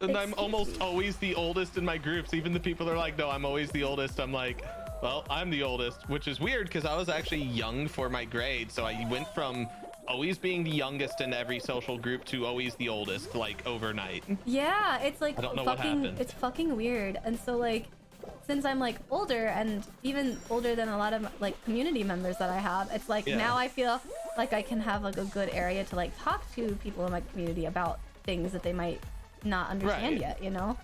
[SPEAKER 2] And I'm
[SPEAKER 1] excuse
[SPEAKER 2] almost
[SPEAKER 1] me.
[SPEAKER 2] always the oldest in my groups. Even the people are like, no, I'm always the oldest. I'm like, well, I'm the oldest, which is weird because I was actually young for my grade. So I went from always being the youngest in every social group to always the oldest, like overnight.
[SPEAKER 1] Yeah, it's like
[SPEAKER 2] I don't know what happened.
[SPEAKER 1] it's fucking weird. And so like since I'm like older and even older than a lot of like community members that I have, it's like
[SPEAKER 2] Yeah.
[SPEAKER 1] now I feel like I can have like a good area to like talk to people in my community about things that they might not understand
[SPEAKER 2] Right.
[SPEAKER 1] yet, you know?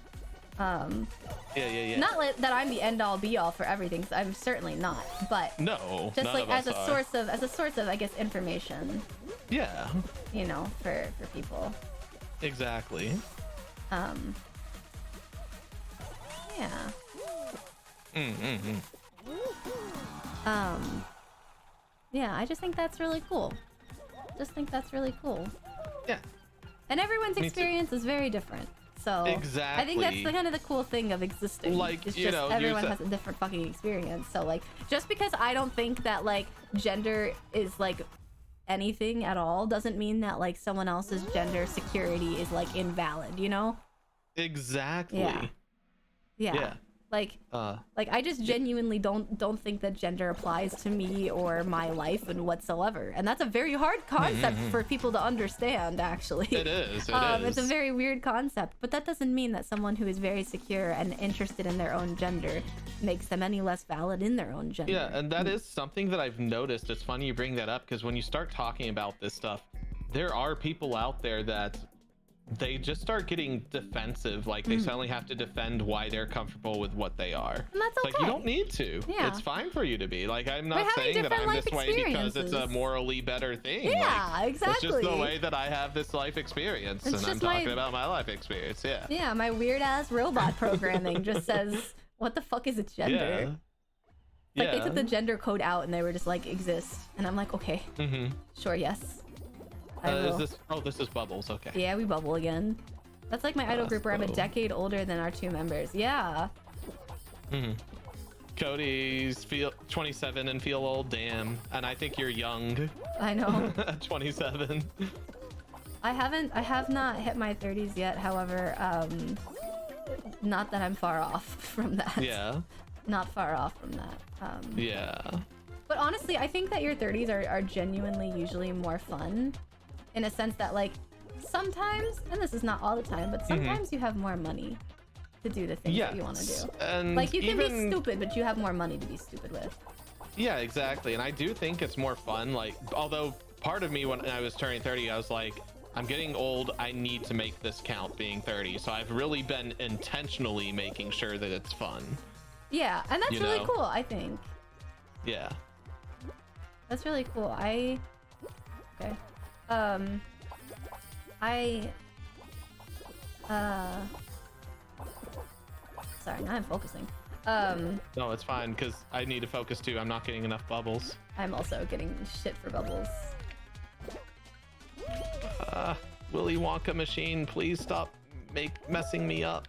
[SPEAKER 2] Yeah.
[SPEAKER 1] Not that I'm the end all be all for everything, 'cause I'm certainly not, but
[SPEAKER 2] No,
[SPEAKER 1] just
[SPEAKER 2] none
[SPEAKER 1] like
[SPEAKER 2] of
[SPEAKER 1] as
[SPEAKER 2] us
[SPEAKER 1] a
[SPEAKER 2] are.
[SPEAKER 1] source of I guess information,
[SPEAKER 2] Yeah,
[SPEAKER 1] you know, for people.
[SPEAKER 2] exactly.
[SPEAKER 1] Yeah. Yeah, I just think that's really cool.
[SPEAKER 2] Yeah,
[SPEAKER 1] And everyone's
[SPEAKER 2] Me too.
[SPEAKER 1] experience is very different. So I think that's
[SPEAKER 2] Exactly.
[SPEAKER 1] the kind of the cool thing of existing.
[SPEAKER 2] Like,
[SPEAKER 1] it's
[SPEAKER 2] you
[SPEAKER 1] just
[SPEAKER 2] know, you
[SPEAKER 1] everyone
[SPEAKER 2] said-
[SPEAKER 1] has a different fucking experience. So like just because I don't think that like gender is like anything at all doesn't mean that like someone else's gender security is like invalid, you know?
[SPEAKER 2] exactly.
[SPEAKER 1] Yeah. Like I just genuinely don't think that gender applies to me or my life and whatsoever. And that's a very hard concept for people to understand, actually.
[SPEAKER 2] It is.
[SPEAKER 1] It's a very weird concept, but that doesn't mean that someone who is very secure and interested in their own gender makes them any less valid in their own gender.
[SPEAKER 2] Yeah, and that is something that I've noticed. It's funny you bring that up because when you start talking about this stuff, there are people out there that they just start getting defensive. Like they suddenly have to defend why they're comfortable with what they are.
[SPEAKER 1] And that's
[SPEAKER 2] It's like you
[SPEAKER 1] okay.
[SPEAKER 2] don't need to.
[SPEAKER 1] Yeah.
[SPEAKER 2] It's fine for you to be. Like I'm not
[SPEAKER 1] having
[SPEAKER 2] saying that
[SPEAKER 1] different
[SPEAKER 2] I'm
[SPEAKER 1] life
[SPEAKER 2] this way because it's a
[SPEAKER 1] experiences.
[SPEAKER 2] morally better thing.
[SPEAKER 1] Yeah,
[SPEAKER 2] like, It's just the
[SPEAKER 1] exactly.
[SPEAKER 2] way that I have this life experience,
[SPEAKER 1] It's
[SPEAKER 2] and I'm
[SPEAKER 1] just my-
[SPEAKER 2] talking about my life experience. Yeah.
[SPEAKER 1] Yeah, my weird ass robot programming just says, what the fuck is a gender?
[SPEAKER 2] Yeah.
[SPEAKER 1] Like they took the gender code out and they were just like exist, and I'm like, okay, sure, yes. I will.
[SPEAKER 2] This is Bubbles. Okay.
[SPEAKER 1] Yeah, we bubble again. That's like my idol group where I'm a
[SPEAKER 2] so-
[SPEAKER 1] decade older than our two members. Yeah.
[SPEAKER 2] Cody's 27 and feel old. Damn. And I think you're young.
[SPEAKER 1] I know.
[SPEAKER 2] 27.
[SPEAKER 1] I have not hit my 30s yet, however, not that I'm far off from that.
[SPEAKER 2] Yeah.
[SPEAKER 1] Not far off from that.
[SPEAKER 2] Yeah.
[SPEAKER 1] But honestly, I think that your 30s are genuinely usually more fun in a sense that like sometimes, and this is not all the time, but sometimes you have more money to do the things that you want to
[SPEAKER 2] Yes.
[SPEAKER 1] do.
[SPEAKER 2] And
[SPEAKER 1] Like you can be
[SPEAKER 2] even-
[SPEAKER 1] stupid, but you have more money to be stupid with.
[SPEAKER 2] Yeah, exactly. And I do think it's more fun. Like, although part of me when I was turning 30, I was like, I'm getting old. I need to make this count being 30. So I've really been intentionally making sure that it's fun.
[SPEAKER 1] Yeah, and that's
[SPEAKER 2] You
[SPEAKER 1] really
[SPEAKER 2] know?
[SPEAKER 1] cool, I think.
[SPEAKER 2] Yeah.
[SPEAKER 1] That's really cool. Okay. Sorry, now I'm focusing.
[SPEAKER 2] No, it's fine because I need to focus too. I'm not getting enough bubbles.
[SPEAKER 1] I'm also getting shit for bubbles.
[SPEAKER 2] Willy Wonka machine, please stop messing me up.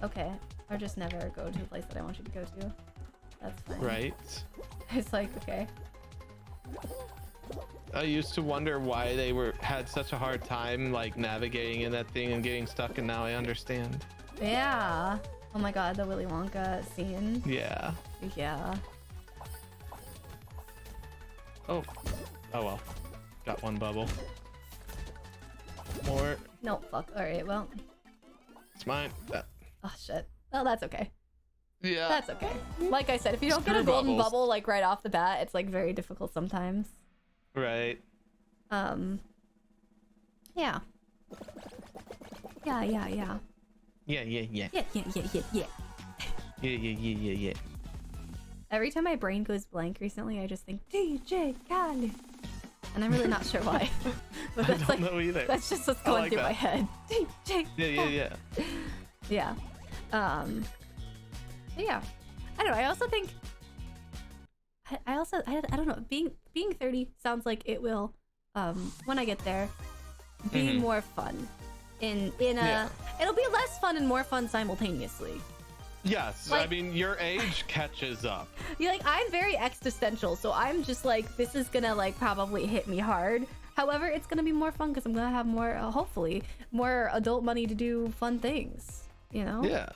[SPEAKER 1] Okay. Or just never go to a place that I want you to go to. That's fine.
[SPEAKER 2] Right.
[SPEAKER 1] It's like, okay.
[SPEAKER 2] I used to wonder why they had such a hard time like navigating in that thing and getting stuck, and now I understand.
[SPEAKER 1] Yeah. Oh my god, the Willy Wonka scene.
[SPEAKER 2] Yeah.
[SPEAKER 1] Yeah.
[SPEAKER 2] Oh well. Got one bubble. More.
[SPEAKER 1] No, fuck. Alright, well.
[SPEAKER 2] It's mine.
[SPEAKER 1] Oh shit. Well, that's okay.
[SPEAKER 2] Yeah.
[SPEAKER 1] That's okay. Like I said, if you don't get a
[SPEAKER 2] Screw
[SPEAKER 1] golden
[SPEAKER 2] bubbles.
[SPEAKER 1] bubble like right off the bat, it's like very difficult sometimes.
[SPEAKER 2] Right.
[SPEAKER 1] Yeah. Yeah.
[SPEAKER 2] Yeah.
[SPEAKER 1] Yeah.
[SPEAKER 2] Yeah.
[SPEAKER 1] Every time my brain goes blank recently, I just think DJ Khaled. And I'm really not sure why. But that's
[SPEAKER 2] I don't know either.
[SPEAKER 1] That's just what's going through my head. DJ
[SPEAKER 2] Yeah.
[SPEAKER 1] Yeah. Yeah. I don't know. I also think I don't know. Being 30 sounds like it will when I get there be more fun. It'll be less fun and more fun simultaneously.
[SPEAKER 2] Yes,
[SPEAKER 1] Like,
[SPEAKER 2] I mean your age catches up.
[SPEAKER 1] You're like, I'm very existential, so I'm just like, this is gonna like probably hit me hard. However, it's gonna be more fun because I'm gonna have more, hopefully, more adult money to do fun things. You know?
[SPEAKER 2] Yeah,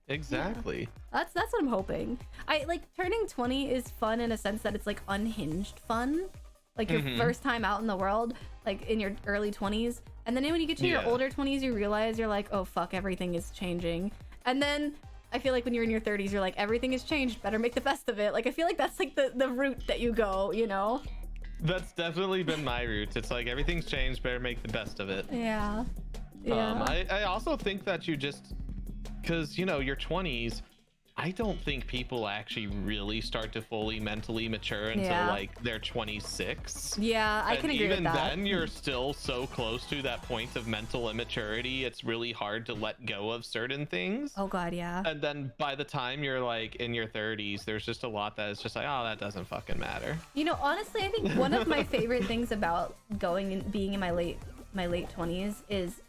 [SPEAKER 2] exactly.
[SPEAKER 1] Yeah. That's what I'm hoping. I like turning 20 is fun in a sense that it's like unhinged fun, like your first time out in the world, like in your early 20s, and then when you get to your older 20s, you realize you're like, oh fuck, everything is changing, and then I feel like when you're in your 30s, you're like, everything has changed, better make the best of it. Like, I feel like that's like the route that you go, you know?
[SPEAKER 2] That's definitely been my route. It's like, everything's changed, better make the best of it.
[SPEAKER 1] Yeah.
[SPEAKER 2] I also think that you just, because, you know, your 20s, I don't think people actually really start to fully mentally mature until like they're 26.
[SPEAKER 1] Yeah, I can agree with that.
[SPEAKER 2] Even then, you're still so close to that point of mental immaturity. It's really hard to let go of certain things.
[SPEAKER 1] Oh God, yeah.
[SPEAKER 2] And then by the time you're like in your 30s, there's just a lot that is just like, oh, that doesn't fucking matter.
[SPEAKER 1] You know, honestly, I think one of my favorite things about going and being in my late 20s is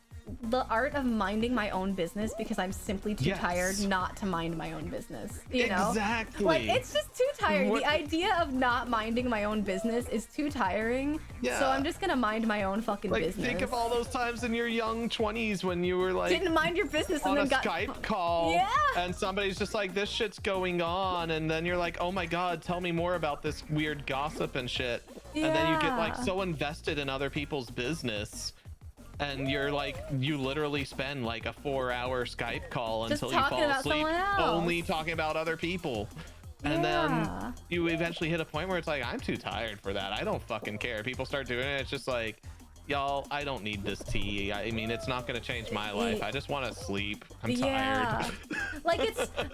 [SPEAKER 1] the art of minding my own business, because I'm simply too tired not to mind my own business. You know?
[SPEAKER 2] Exactly.
[SPEAKER 1] Like, it's just too tiring. The idea of not minding my own business is too tiring.
[SPEAKER 2] Yeah.
[SPEAKER 1] So I'm just gonna mind my own fucking business.
[SPEAKER 2] Think of all those times in your young 20s when you were like
[SPEAKER 1] didn't mind your business and then got
[SPEAKER 2] Skype call.
[SPEAKER 1] Yeah.
[SPEAKER 2] And somebody's just like, this shit's going on, and then you're like, oh my god, tell me more about this weird gossip and shit.
[SPEAKER 1] Yeah.
[SPEAKER 2] And then you get like so invested in other people's business. And you're like, you literally spend like a 4-hour Skype call
[SPEAKER 1] just
[SPEAKER 2] until you fall asleep,
[SPEAKER 1] else.
[SPEAKER 2] only talking about other people. And then you eventually hit a point where it's like, I'm too tired for that. I don't fucking care. People start doing it. It's just like, y'all, I don't need this tea. I mean, it's not going to change my life. I just want to sleep. I'm tired.
[SPEAKER 1] Like,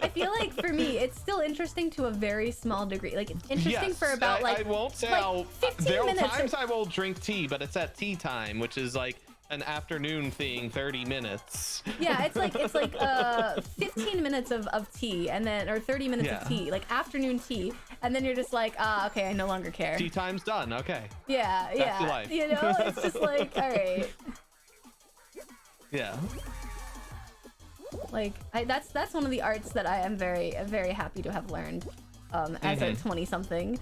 [SPEAKER 1] I feel like for me, it's still interesting to a very small degree. Like, it's interesting for about like,
[SPEAKER 2] I won't say
[SPEAKER 1] like 15
[SPEAKER 2] there are
[SPEAKER 1] minutes.
[SPEAKER 2] times I will drink tea, but it's at tea time, which is like an afternoon thing, 30 minutes.
[SPEAKER 1] Yeah, it's like 15 minutes of tea, and then, or 30 minutes of tea, like afternoon tea, and then you're just like, okay, I no longer care.
[SPEAKER 2] Tea time's done. Okay.
[SPEAKER 1] Yeah.
[SPEAKER 2] Back to life.
[SPEAKER 1] You know, it's just like, all right.
[SPEAKER 2] Yeah.
[SPEAKER 1] Like, that's one of the arts that I am very happy to have learned as a 20-something.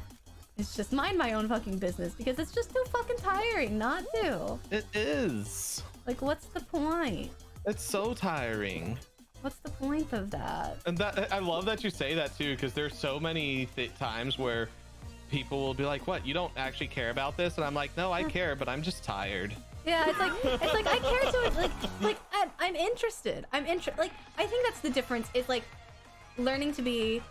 [SPEAKER 1] It's just mind my own fucking business, because it's just too fucking tiring not to.
[SPEAKER 2] It is.
[SPEAKER 1] Like, what's the point?
[SPEAKER 2] It's so tiring.
[SPEAKER 1] What's the point of that?
[SPEAKER 2] And that, I love that you say that too, because there's so many times where people will be like, what, you don't actually care about this? And I'm like, no, I care, but I'm just tired.
[SPEAKER 1] Yeah, it's like I care to like I'm interested. Like, I think that's the difference, is like learning to be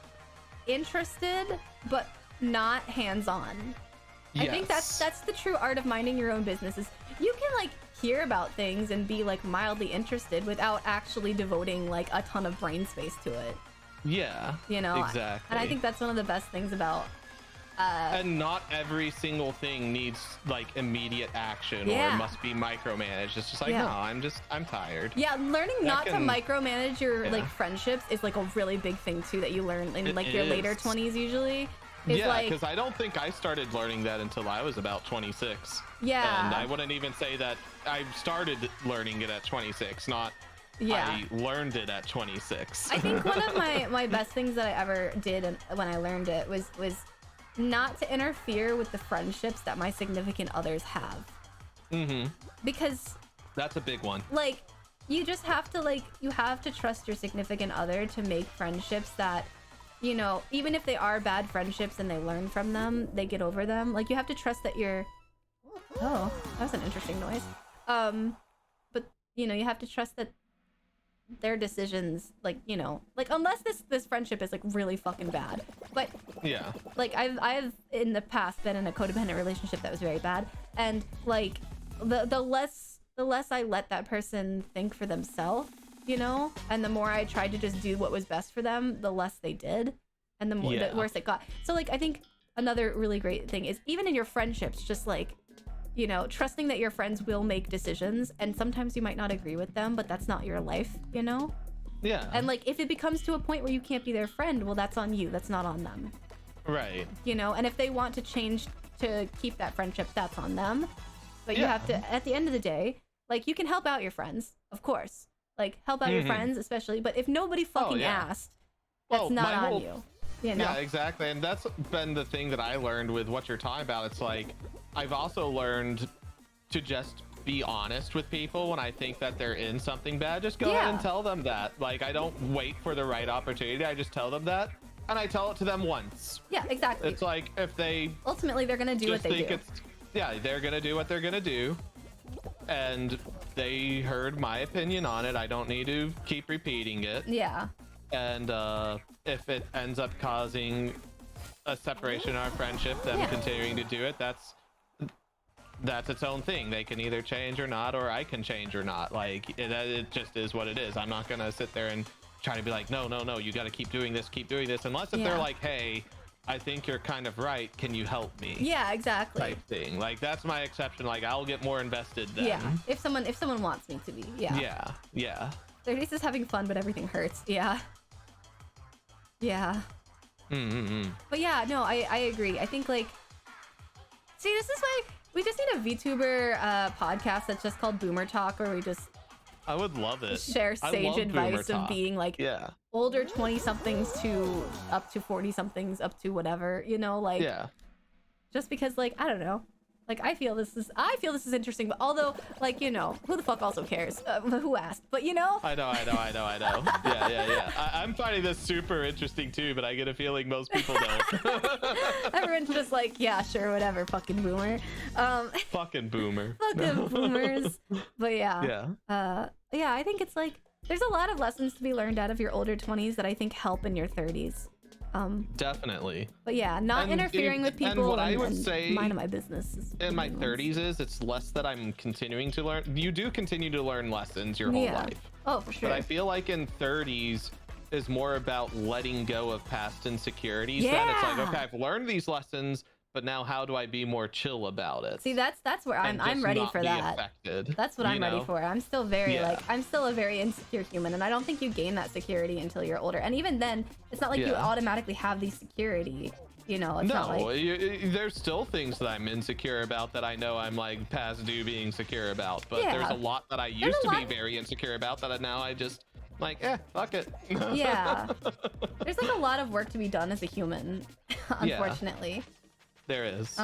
[SPEAKER 1] interested but not hands-on. I think that's the true art of minding your own business, is you can like hear about things and be like mildly interested without actually devoting like a ton of brain space to it.
[SPEAKER 2] Yeah,
[SPEAKER 1] you know,
[SPEAKER 2] exactly.
[SPEAKER 1] And I think that's one of the best things about
[SPEAKER 2] and not every single thing needs like immediate action or must be micromanaged. It's just like, no, I'm tired.
[SPEAKER 1] Yeah, learning not to micromanage your like friendships is like a really big thing too, that you learn in like your later 20s usually.
[SPEAKER 2] Yeah, because I don't think I started learning that until I was about 26.
[SPEAKER 1] Yeah.
[SPEAKER 2] And I wouldn't even say that I started learning it at 26, not I learned it at 26.
[SPEAKER 1] I think one of my best things that I ever did when I learned it was not to interfere with the friendships that my significant others have. Because
[SPEAKER 2] that's a big one.
[SPEAKER 1] Like, you just have to trust your significant other to make friendships that, you know, even if they are bad friendships and they learn from them, they get over them. Like, you have to trust that oh, that was an interesting noise. But you know, you have to trust that their decisions, like, you know, like, unless this friendship is like really fucking bad. But
[SPEAKER 2] yeah,
[SPEAKER 1] like I've in the past been in a codependent relationship that was very bad, and like the less I let that person think for themselves, you know? And the more I tried to just do what was best for them, the less they did. And the more the worse it got. So like I think another really great thing is even in your friendships, just like, you know, trusting that your friends will make decisions, and sometimes you might not agree with them, but that's not your life, you know?
[SPEAKER 2] Yeah.
[SPEAKER 1] And like if it becomes to a point where you can't be their friend, well, that's on you. That's not on them.
[SPEAKER 2] Right.
[SPEAKER 1] You know, and if they want to change to keep that friendship, that's on them. But you have to, at the end of the day, like you can help out your friends, of course. Like help out your friends, especially. But if nobody fucking asked, that's not on you. You know?
[SPEAKER 2] Yeah, exactly. And that's been the thing that I learned with what you're talking about. It's like I've also learned to just be honest with people when I think that they're in something bad. Just go ahead and tell them that. Like I don't wait for the right opportunity. I just tell them that, and I tell it to them once.
[SPEAKER 1] Yeah, exactly.
[SPEAKER 2] It's like if they
[SPEAKER 1] ultimately they're gonna do what they do.
[SPEAKER 2] They're gonna do what they're gonna do, and they heard my opinion on it. I don't need to keep repeating it.
[SPEAKER 1] Yeah.
[SPEAKER 2] And if it ends up causing a separation in our friendship, them continuing to do it, that's its own thing. They can either change or not, or I can change or not. Like it just is what it is. I'm not gonna sit there and try to be like, no, you got to keep doing this, unless if they're like, hey, I think you're kind of right, can you help me?
[SPEAKER 1] Yeah, exactly.
[SPEAKER 2] Type thing. Like that's my exception. Like I'll get more invested then.
[SPEAKER 1] Yeah, if someone wants me to be.
[SPEAKER 2] Yeah.
[SPEAKER 1] 30s is having fun, but everything hurts. Yeah. But yeah, no, I agree. I think like, see, this is why we just need a VTuber podcast that's just called Boomer Talk, where we just
[SPEAKER 2] I would love it.
[SPEAKER 1] Share sage advice of being like older 20-somethings to up to 40-somethings, up to whatever, you know, like just because like I don't know, like I feel this is interesting, but although like, you know, who the fuck also cares who asked, but you know.
[SPEAKER 2] I know. Yeah. I'm finding this super interesting too, but I get a feeling most people don't.
[SPEAKER 1] Everyone's just like, yeah, sure, whatever, fucking boomer.
[SPEAKER 2] Fucking boomer.
[SPEAKER 1] Fucking boomers. But yeah, I think it's like there's a lot of lessons to be learned out of your older 20s that I think help in your 30s.
[SPEAKER 2] Definitely.
[SPEAKER 1] But yeah, not interfering with people.
[SPEAKER 2] And what I would say,
[SPEAKER 1] minding my business.
[SPEAKER 2] In my 30s it's less that I'm continuing to learn. You do continue to learn lessons your whole life.
[SPEAKER 1] Oh, for sure.
[SPEAKER 2] But I feel like in 30s is more about letting go of past insecurities. Then it's like, okay, I've learned these lessons, but now how do I be more chill about it?
[SPEAKER 1] See, that's where I'm ready for that.
[SPEAKER 2] Affected,
[SPEAKER 1] that's what I'm ready for. I'm still very I'm still a very insecure human, and I don't think you gain that security until you're older. And even then, it's not like you automatically have the security. You know, it's not like
[SPEAKER 2] there's still things that I'm insecure about that I know I'm like past due being secure about. But there's a lot that I used to be very insecure about that now I just like, fuck it.
[SPEAKER 1] Yeah. There's like a lot of work to be done as a human, unfortunately.
[SPEAKER 2] There is.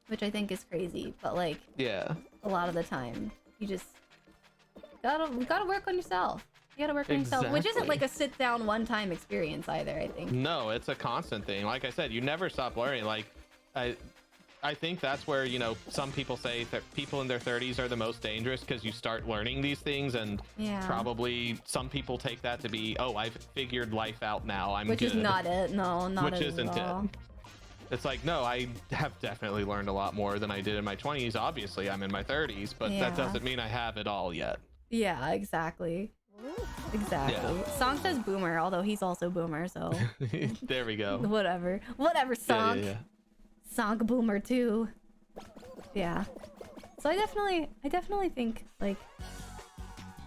[SPEAKER 1] Which I think is crazy, but like, a lot of the time, you just gotta work on yourself. You gotta work on yourself, which isn't like a sit down one-time experience either, I think.
[SPEAKER 2] No, it's a constant thing. Like I said, you never stop learning. Like, I think that's where, you know, some people say that people in their 30s are the most dangerous because you start learning these things, and probably some people take that to be, oh, I've figured life out now, I'm
[SPEAKER 1] which
[SPEAKER 2] good.
[SPEAKER 1] Is not it. No, not
[SPEAKER 2] which
[SPEAKER 1] at
[SPEAKER 2] isn't
[SPEAKER 1] all.
[SPEAKER 2] it. It's like, no, I have definitely learned a lot more than I did in my 20s. Obviously, I'm in my 30s, but that doesn't mean I have it all yet.
[SPEAKER 1] Yeah, exactly. Exactly. Song says boomer, although he's also boomer, so
[SPEAKER 2] there we go.
[SPEAKER 1] Whatever, Song. Song boomer too. Yeah. So I definitely think like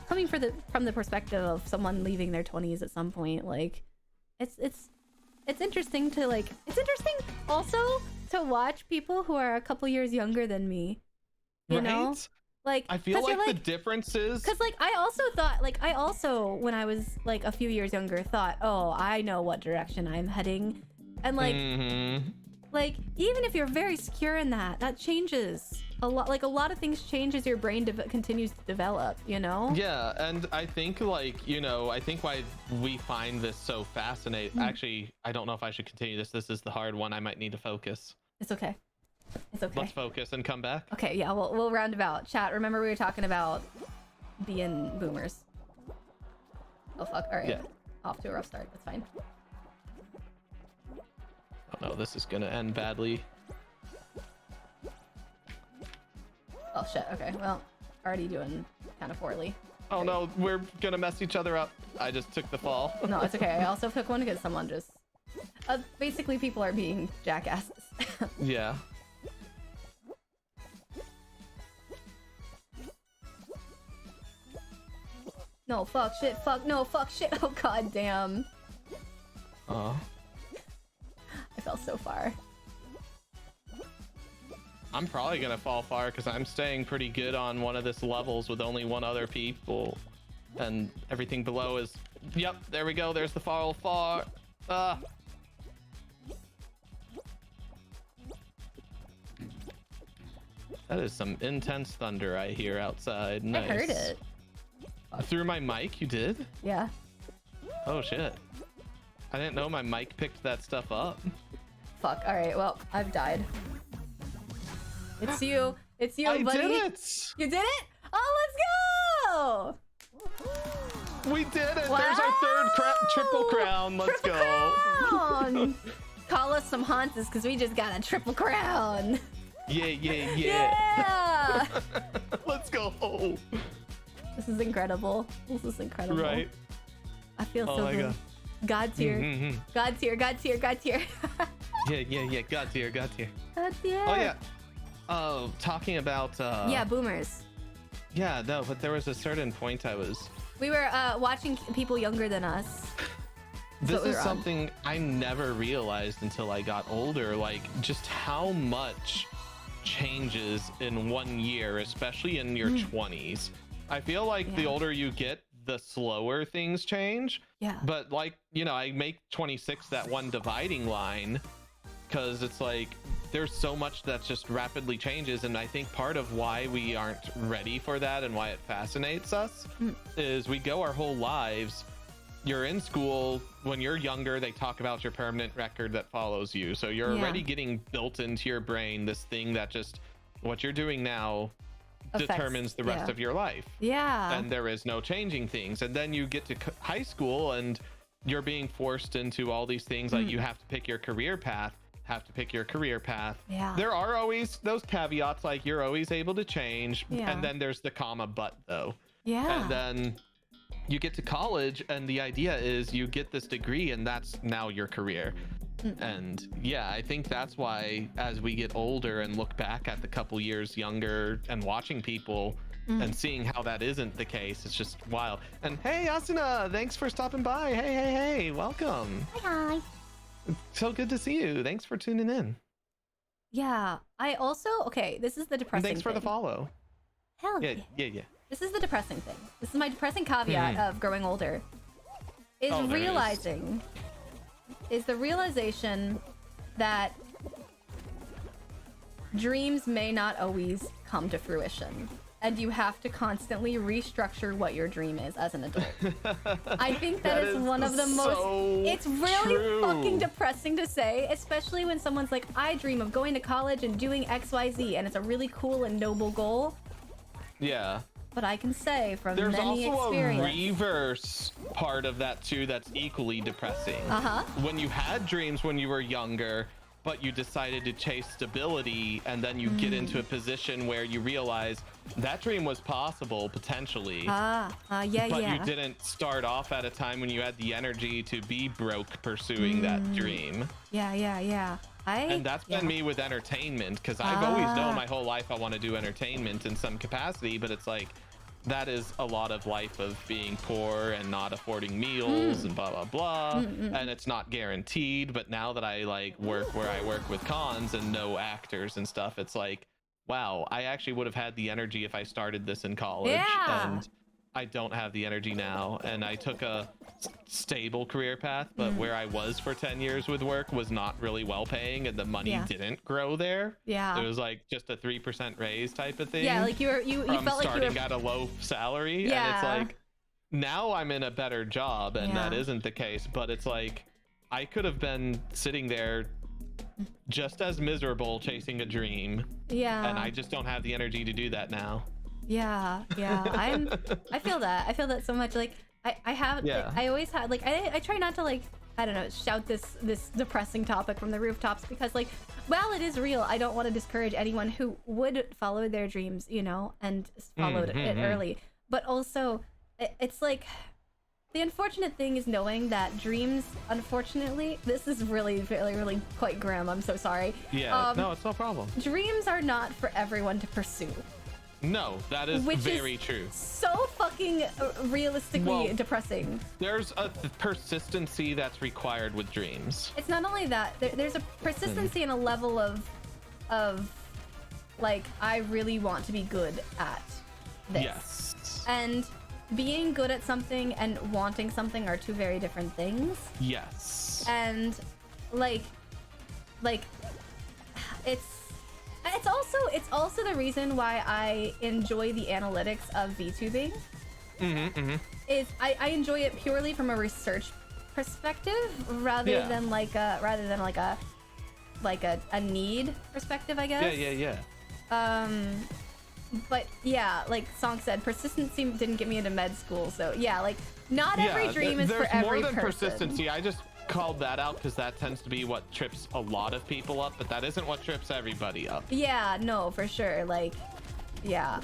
[SPEAKER 1] coming from the perspective of someone leaving their 20s at some point, like it's interesting to like it's interesting also to watch people who are a couple years younger than me. You know? Like
[SPEAKER 2] I feel like the difference is
[SPEAKER 1] because like I also when I was like a few years younger thought, oh, I know what direction I'm heading, and like like even if you're very secure in that changes a lot. Like a lot of things change as your brain continues to develop, you know.
[SPEAKER 2] Yeah, and I think like, you know, I think why we find this so fascinating, actually I don't know if I should continue this is the hard one. I might need to focus.
[SPEAKER 1] It's okay.
[SPEAKER 2] Let's focus and come back.
[SPEAKER 1] Okay, yeah, we'll round about. Chat, remember we were talking about being boomers. Oh fuck, all right. Off to a rough start, that's fine.
[SPEAKER 2] Oh no, this is gonna end badly.
[SPEAKER 1] Oh shit, okay, well, already doing kind of poorly.
[SPEAKER 2] Oh no, we're gonna mess each other up. I just took the fall.
[SPEAKER 1] No, it's okay. I also took one because someone just... basically, people are being jackasses.
[SPEAKER 2] Yeah.
[SPEAKER 1] No, fuck, shit, fuck, no, fuck, shit. Oh, god damn.
[SPEAKER 2] Oh.
[SPEAKER 1] I fell so far.
[SPEAKER 2] I'm probably gonna fall far because I'm staying pretty good on one of this levels with only one other people. And everything below is... Yep, there we go. There's the fall far. That is some intense thunder I hear outside. Nice.
[SPEAKER 1] I heard it.
[SPEAKER 2] Through my mic, you did?
[SPEAKER 1] Yeah.
[SPEAKER 2] Oh shit. I didn't know my mic picked that stuff up.
[SPEAKER 1] Fuck, alright, well, I've died. It's you. It's you,
[SPEAKER 2] I
[SPEAKER 1] buddy.
[SPEAKER 2] did it!
[SPEAKER 1] You did it? Oh, let's go!
[SPEAKER 2] We did it!
[SPEAKER 1] Wow.
[SPEAKER 2] There's our third triple crown. Let's
[SPEAKER 1] Triple
[SPEAKER 2] go.
[SPEAKER 1] crown! Call us some Hanses because we just got a triple crown.
[SPEAKER 2] Yeah, yeah, yeah.
[SPEAKER 1] Yeah!
[SPEAKER 2] Let's go.
[SPEAKER 1] This is incredible. This is incredible.
[SPEAKER 2] Right.
[SPEAKER 1] I feel
[SPEAKER 2] Oh
[SPEAKER 1] so
[SPEAKER 2] my
[SPEAKER 1] good.
[SPEAKER 2] God.
[SPEAKER 1] God tier.
[SPEAKER 2] Mm-hmm.
[SPEAKER 1] God tier, God tier, God tier.
[SPEAKER 2] Yeah, yeah, yeah. God tier, God tier.
[SPEAKER 1] God tier.
[SPEAKER 2] Oh yeah. Oh, talking about
[SPEAKER 1] Yeah, boomers.
[SPEAKER 2] Yeah, no, but there was a certain point I was...
[SPEAKER 1] We were watching people younger than us.
[SPEAKER 2] This is something I never realized until I got older, like just how much changes in 1 year, especially in your 20s. I feel like the older you get, the slower things change.
[SPEAKER 1] Yeah.
[SPEAKER 2] But like, you know, I make 26 that one dividing line because it's like there's so much that just rapidly changes, and I think part of why we aren't ready for that and why it fascinates us is we go our whole lives. You're in school when you're younger, they talk about your permanent record that follows you, so you're already getting built into your brain this thing that just what you're doing now determines the rest of your life. And there is no changing things. And then you get to high school and you're being forced into all these things like you have to pick your career path. There are always those caveats, like you're always able to change. And then there's the comma but though. And then you get to college and the idea is you get this degree and that's now your career. And yeah, I think that's why as we get older and look back at the couple years younger and watching people and seeing how that isn't the case, it's just wild. And hey, Asuna, thanks for stopping by. Hey, welcome.
[SPEAKER 1] Hi.
[SPEAKER 2] So good to see you. Thanks for tuning in.
[SPEAKER 1] Yeah, I also, okay, this is the depressing
[SPEAKER 2] Thanks for the follow.
[SPEAKER 1] Hell
[SPEAKER 2] yeah.
[SPEAKER 1] This is the depressing thing. This is my depressing caveat of growing older. Is the realization that dreams may not always come to fruition. And you have to constantly restructure what your dream is as an adult. I think that is one of the most... It's really fucking depressing to say, especially when someone's like, I dream of going to college and doing XYZ, and it's a really cool and noble goal.
[SPEAKER 2] Yeah.
[SPEAKER 1] But I can say from
[SPEAKER 2] there's
[SPEAKER 1] many
[SPEAKER 2] also
[SPEAKER 1] experience...
[SPEAKER 2] a reverse part of that too that's equally depressing. When you had dreams when you were younger, but you decided to chase stability, and then you get into a position where you realize that dream was possible potentially. But you didn't start off at a time when you had the energy to be broke pursuing that dream. And that's been me with entertainment, because I've always known my whole life I want to do entertainment in some capacity, but it's like that is a lot of life of being poor and not affording meals and blah blah blah, and it's not guaranteed. But now that I like work where I work with cons and know actors and stuff, it's like, wow, I actually would have had the energy if I started this in college, and I don't have the energy now. And I took a stable career path, but where I was for 10 years with work was not really well paying, and the money didn't grow there. It was like just a 3% raise type of thing.
[SPEAKER 1] Like you felt like
[SPEAKER 2] starting at a low salary. And it's like, now I'm in a better job, and that isn't the case. But it's like, I could have been sitting there just as miserable chasing a dream. And I just don't have the energy to do that now. I feel that so much. Like I always had, like, I try not to, like, I don't know, shout this depressing topic from the rooftops, because, like, while it is real, I don't want to discourage anyone who would follow their dreams, you know, and followed it early. But also,
[SPEAKER 1] it's like the unfortunate thing is knowing that dreams, unfortunately, this is really, really, really quite grim. I'm so sorry.
[SPEAKER 2] Yeah, no, it's no problem.
[SPEAKER 1] Dreams are not for everyone to pursue.
[SPEAKER 2] No, that is very true.
[SPEAKER 1] So fucking realistically depressing.
[SPEAKER 2] There's a persistency that's required with dreams.
[SPEAKER 1] It's not only that, there's a persistency and a level of like, I really want to be good at this. Yes. And being good at something and wanting something are two very different things.
[SPEAKER 2] Yes.
[SPEAKER 1] And like it's also the reason why I enjoy the analytics of VTubing. Is I enjoy it purely from a research perspective rather than like a need perspective, I guess.
[SPEAKER 2] Yeah.
[SPEAKER 1] But yeah, like Song said, persistency didn't get me into med school, so yeah, like not every dream is for every person. There's more than
[SPEAKER 2] persistency. I just called that out because that tends to be what trips a lot of people up, but that isn't what trips everybody up.
[SPEAKER 1] Yeah, no, for sure. Like, yeah.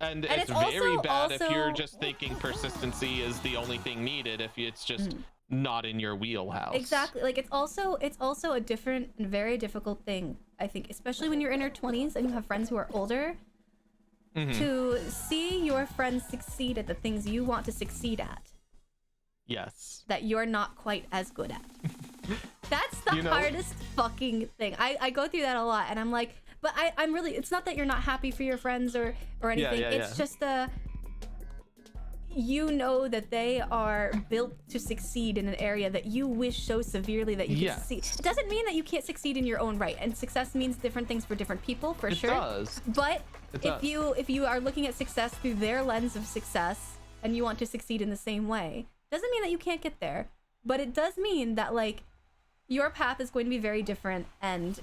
[SPEAKER 2] And it's very bad if you're just thinking persistency is the only thing needed if it's just not in your wheelhouse.
[SPEAKER 1] Exactly. Like it's also a different and very difficult thing, I think, especially when you're in your 20s and you have friends who are older, to see your friends succeed at the things you want to succeed at.
[SPEAKER 2] Yes.
[SPEAKER 1] That you're not quite as good at. That's the hardest fucking thing. I go through that a lot, and I'm like, but I'm really, it's not that you're not happy for your friends or anything. It's just you know that they are built to succeed in an area that you wish so severely that you can succeed. It doesn't mean that you can't succeed in your own right, and success means different things for different people, for sure.
[SPEAKER 2] It does.
[SPEAKER 1] But if you are looking at success through their lens of success and you want to succeed in the same way, doesn't mean that you can't get there, but it does mean that like your path is going to be very different. And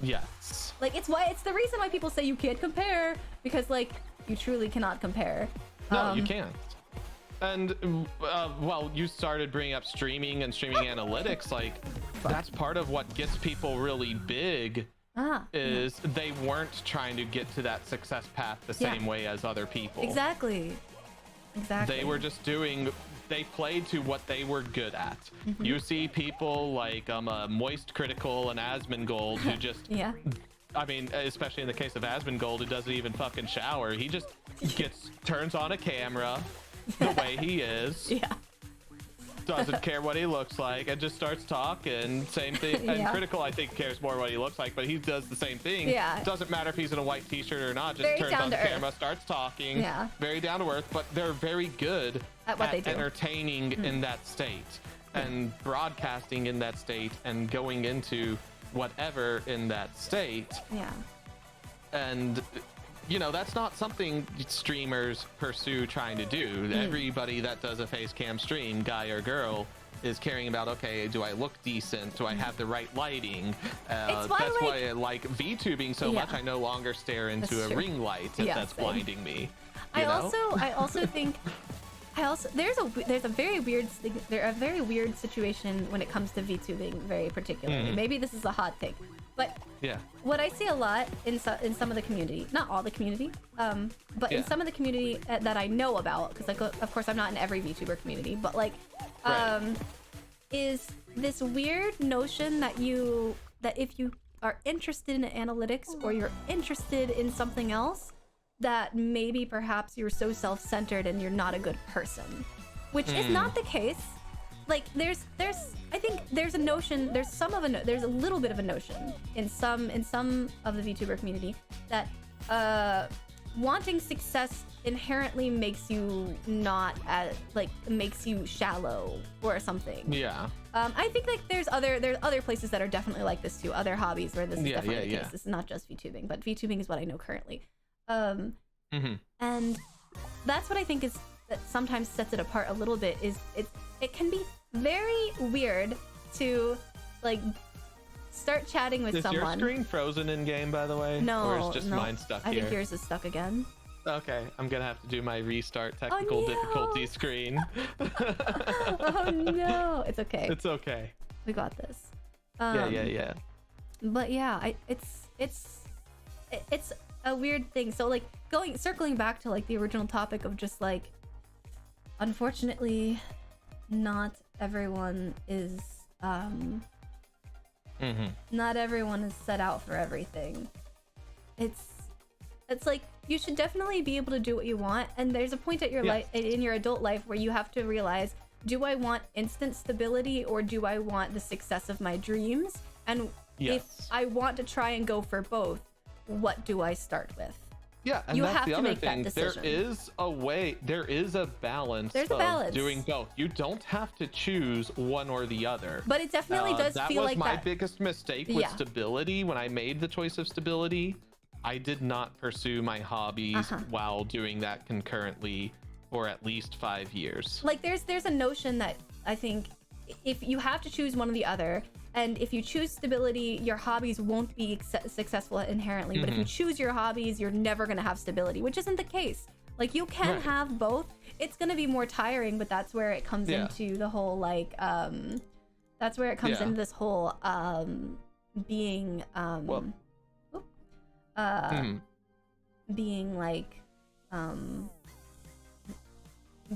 [SPEAKER 1] like it's the reason why people say you can't compare, because like you truly cannot compare.
[SPEAKER 2] No, you can't. And well, you started bringing up streaming and streaming analytics. Like that's part of what gets people really big. Is they weren't trying to get to that success path the same way as other people.
[SPEAKER 1] Exactly.
[SPEAKER 2] They were just they played to what they were good at. You see people like Moist Critical and Asmongold who just I mean, especially in the case of Asmongold, who doesn't even fucking shower. He just turns on a camera the way he is. Doesn't care what he looks like and just starts talking. Same thing. And Critical, I think, cares more what he looks like, but he does the same thing. Doesn't matter if he's in a white t-shirt or not, just turns on the camera, starts talking. Very down to earth, but they're very good
[SPEAKER 1] at what they do.
[SPEAKER 2] Entertaining in that state and broadcasting in that state and going into whatever in that state. And you know, that's not something streamers pursue trying to do. Everybody that does a face cam stream, guy or girl, is caring about, okay, do I look decent? Do I have the right lighting? That's why I like VTubing so much. I no longer stare into a ring light if that's blinding me.
[SPEAKER 1] I also think there's a very weird situation when it comes to VTubing, very particularly. Maybe this is a hot take, but what I see a lot in some of the community, not all the community, but in some of the community that I know about, because like of course I'm not in every VTuber community, but like is this weird notion that if you are interested in analytics or you're interested in something else, that maybe perhaps you're so self-centered and you're not a good person, which is not the case. Like I think there's a notion, there's a little bit of a notion in some of the VTuber community that wanting success inherently makes you makes you shallow or something. I think like there's other places that are definitely like this too, other hobbies where this is definitely the case. This is not just VTubing, but VTubing is what I know currently. And that's what I think is that sometimes sets it apart a little bit, is it can be very weird to like start chatting with someone.
[SPEAKER 2] Is your screen frozen in game, by the way?
[SPEAKER 1] No,
[SPEAKER 2] or is just mine stuck here?
[SPEAKER 1] I think yours is stuck again.
[SPEAKER 2] Okay, I'm gonna have to do my restart technical difficulty screen.
[SPEAKER 1] Oh no, it's okay.
[SPEAKER 2] It's okay.
[SPEAKER 1] We got this.
[SPEAKER 2] Yeah.
[SPEAKER 1] But yeah, it's a weird thing. So like circling back to like the original topic of just like unfortunately, not everyone is not everyone is set out for everything. It's like you should definitely be able to do what you want, and there's a point at your life, in your adult life, where you have to realize, do I want instant stability or do I want the success of my dreams? And if I want to try and go for both, what do I start with?
[SPEAKER 2] Yeah, and
[SPEAKER 1] you
[SPEAKER 2] that's
[SPEAKER 1] have
[SPEAKER 2] the
[SPEAKER 1] to
[SPEAKER 2] other
[SPEAKER 1] make
[SPEAKER 2] thing.
[SPEAKER 1] that
[SPEAKER 2] There
[SPEAKER 1] decision.
[SPEAKER 2] is a way, there is a balance of doing both. You don't have to choose one or the other.
[SPEAKER 1] But it definitely does feel like that.
[SPEAKER 2] That was my biggest mistake with stability. When I made the choice of stability, I did not pursue my hobbies while doing that concurrently for at least 5 years.
[SPEAKER 1] Like there's a notion that I think if you have to choose one or the other, and if you choose stability, your hobbies won't be successful inherently. But if you choose your hobbies, you're never going to have stability, which isn't the case. Like you can have both. It's going to be more tiring, but that's where it comes into the whole like that's where it comes into this whole being being like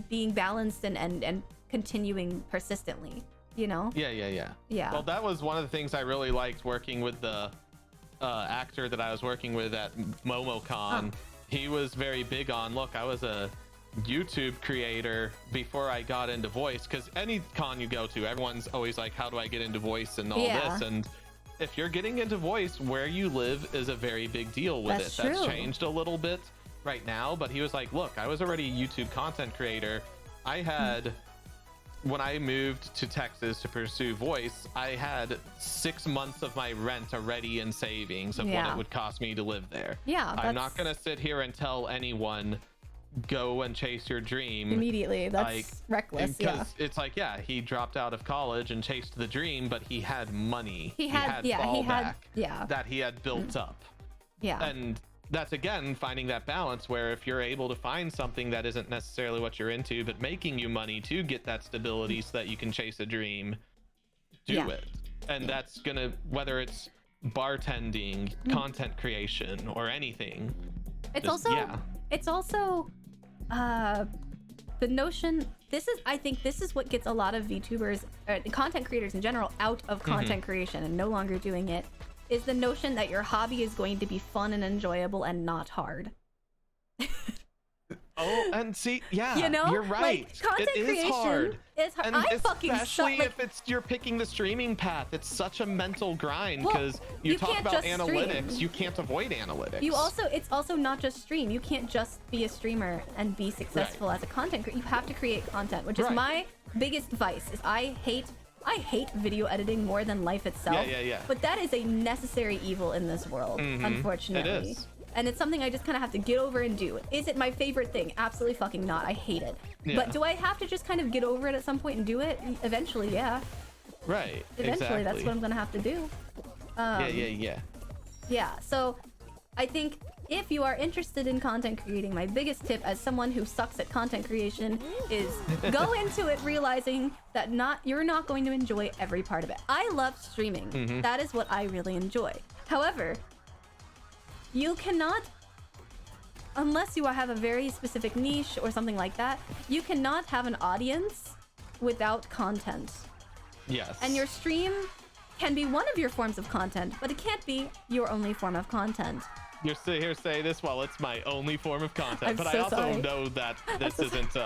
[SPEAKER 1] being balanced and continuing persistently, you know?
[SPEAKER 2] Yeah. Well, that was one of the things I really liked working with the actor that I was working with at MomoCon. He was very big on, look, I was a YouTube creator before I got into voice, because any con you go to, everyone's always like, how do I get into voice and all this? And if you're getting into voice, where you live is a very big deal with it. That's changed a little bit right now, but he was like, look, I was already a YouTube content creator. I had when I moved to Texas to pursue voice, I had 6 months of my rent already in savings of what it would cost me to live there. I'm not gonna sit here and tell anyone go and chase your dream
[SPEAKER 1] immediately. That's like, reckless.
[SPEAKER 2] Because it's like, he dropped out of college and chased the dream, but he had money. He had that he had built up. And that's again finding that balance where if you're able to find something that isn't necessarily what you're into but making you money to get that stability so that you can chase a dream, do it. And that's gonna, whether it's bartending, content creation, or anything, it's also the notion, I think this is what gets a lot of VTubers, content creators in general, out of content creation and no longer doing it, is the notion that your hobby is going to be fun and enjoyable and not hard. And see, you
[SPEAKER 1] know,
[SPEAKER 2] you're right.
[SPEAKER 1] Like, content
[SPEAKER 2] it
[SPEAKER 1] creation
[SPEAKER 2] is hard.
[SPEAKER 1] Is hard.
[SPEAKER 2] And especially if you're picking the streaming path, it's such a mental grind because you talk about analytics. Stream. You can't avoid analytics.
[SPEAKER 1] It's also not just stream. You can't just be a streamer and be successful as a content creator. You have to create content, which is my biggest vice. Is I hate video editing more than life itself. But that is a necessary evil in this world, unfortunately.
[SPEAKER 2] It is.
[SPEAKER 1] And it's something I just kind of have to get over and do. Is it my favorite thing? Absolutely fucking not. I hate it. But do I have to just kind of get over it at some point and do it? Eventually, yeah.
[SPEAKER 2] Right.
[SPEAKER 1] Eventually, that's what I'm gonna have to do. Yeah, so I think if you are interested in content creating, my biggest tip as someone who sucks at content creation is go into it realizing that you're not going to enjoy every part of it. I love streaming. That is what I really enjoy. However, you cannot, unless you have a very specific niche or something like that, you cannot have an audience without content.
[SPEAKER 2] Yes.
[SPEAKER 1] And your stream can be one of your forms of content, but it can't be your only form of content.
[SPEAKER 2] You're sitting here saying this while it's my only form of content, but
[SPEAKER 1] so
[SPEAKER 2] I also
[SPEAKER 1] sorry.
[SPEAKER 2] know that this isn't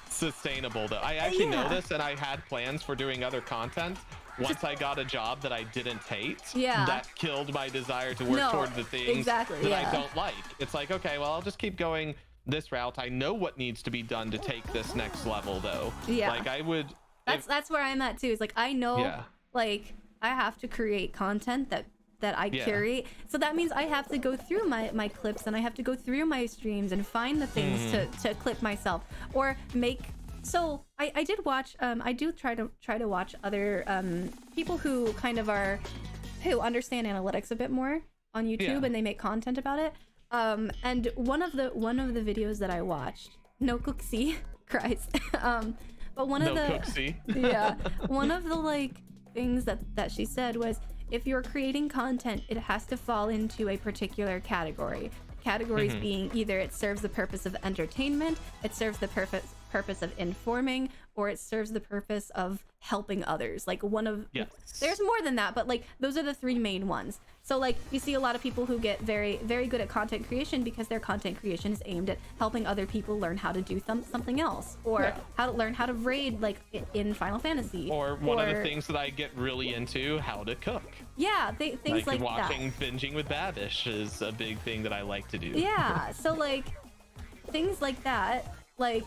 [SPEAKER 2] sustainable though. I actually know this, and I had plans for doing other content. Once I got a job that I didn't hate, that killed my desire to work toward the things that I don't like. It's like, okay, well, I'll just keep going this route. I know what needs to be done to take this next level though. Like I would... That's where I'm at too. Is like, I know, like, I have to create content that I curate. So that means I have to go through my clips and I have to go through my streams and find the things to clip myself or make. So I did watch, I do try to watch other people who kind of who understand analytics a bit more on YouTube and they make content about it. And one of the videos that I watched, no cooksy, Christ. But one of the like things that she said was, if you're creating content, it has to fall into a particular category. Categories being either it serves the purpose of entertainment, it serves the
[SPEAKER 1] purpose of informing, or it serves the purpose of helping others. Like one of there's more than that, but like those are the three main ones. So like you see a lot of people who get very good at content creation because their content creation is aimed at helping other people learn how to do something else, or how to learn how to raid like in Final Fantasy.
[SPEAKER 2] Or one of the things that I get really into, how to cook.
[SPEAKER 1] Yeah, things like
[SPEAKER 2] watching,
[SPEAKER 1] that.
[SPEAKER 2] Binging with Babish is a big thing that I like to do.
[SPEAKER 1] Yeah, so like things like that, like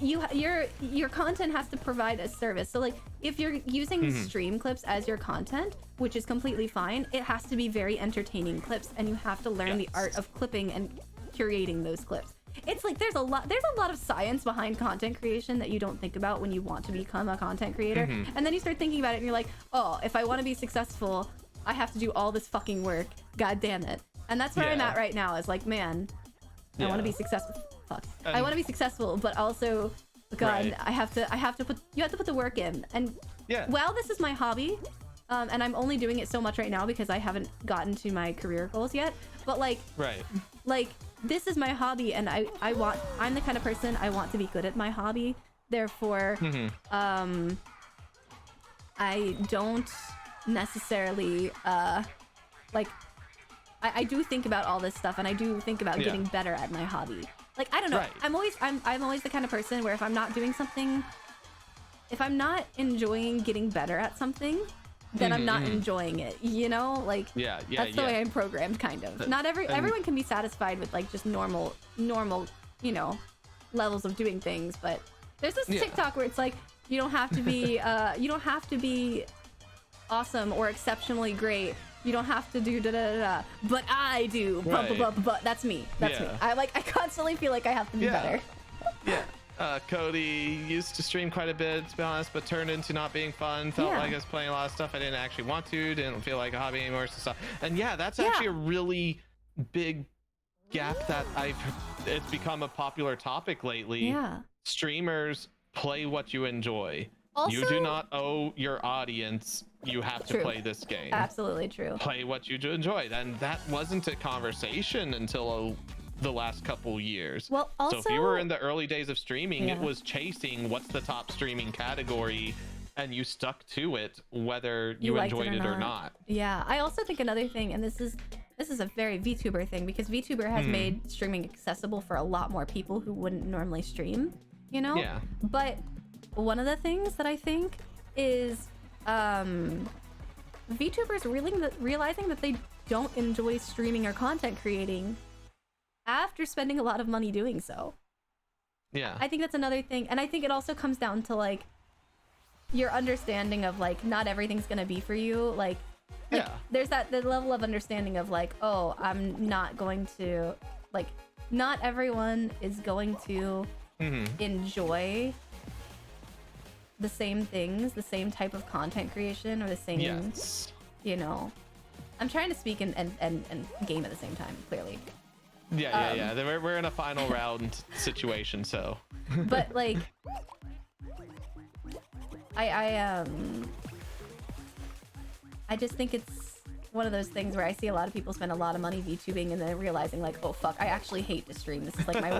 [SPEAKER 1] your content has to provide a service. So like if you're using stream clips as your content, which is completely fine, it has to be very entertaining clips, and you have to learn the art of clipping and curating those clips. It's like there's a lot of science behind content creation that you don't think about when you want to become a content creator. And then you start thinking about it and you're like, oh, if I want to be successful, I have to do all this fucking work. God damn it. And that's where I'm at right now, is like, man, I want to be successful. Fuck. I want to be successful, but also, God, I have to put the work in. And while this is my hobby, and I'm only doing it so much right now because I haven't gotten to my career goals yet, but like this is my hobby, and I'm the kind of person, I want to be good at my hobby. Therefore, I don't necessarily like I do think about all this stuff, and I do think about getting better at my hobby. Like, I don't know. I'm always the kind of person where if I'm not doing something, if I'm not enjoying getting better at something, then I'm not enjoying it, you know? Like, that's the way I'm programmed, kind of. Not everyone can be satisfied with like just normal, you know, levels of doing things, but there's this TikTok where it's like, you don't have to be awesome or exceptionally great. You don't have to do da-da-da-da, but I do. But that's me. That's me. I constantly feel like I have to be better.
[SPEAKER 2] Cody used to stream quite a bit, to be honest, but turned into not being fun. Felt like I was playing a lot of stuff I didn't actually want to. Didn't feel like a hobby anymore. So and that's actually a really big gap that it's become a popular topic lately.
[SPEAKER 1] Yeah.
[SPEAKER 2] Streamers, play what you enjoy.
[SPEAKER 1] Also,
[SPEAKER 2] you do not owe your audience you have to play this game.
[SPEAKER 1] Absolutely true.
[SPEAKER 2] Play what you enjoy. And that wasn't a conversation until the last couple years.
[SPEAKER 1] Well, also,
[SPEAKER 2] so if you were in the early days of streaming, it was chasing what's the top streaming category, and you stuck to it whether you enjoyed it or not.
[SPEAKER 1] Yeah, I also think another thing, and this is a very VTuber thing, because VTuber has made streaming accessible for a lot more people who wouldn't normally stream, you know?
[SPEAKER 2] Yeah.
[SPEAKER 1] But one of the things that I think is VTubers realizing that they don't enjoy streaming or content creating after spending a lot of money doing so.
[SPEAKER 2] Yeah.
[SPEAKER 1] I think that's another thing. And I think it also comes down to like your understanding of like not everything's gonna be for you. Like there's the level of understanding of like, oh, I'm not going to, like, not everyone is going to enjoy the same things, the same type of content creation, or the same, you know. I'm trying to speak and game at the same time, clearly. We're in a final round situation, so. But like, I just think it's one of those things where I see a lot of people spend a lot of money VTubing and then realizing like, oh fuck, I actually hate to stream. This is like my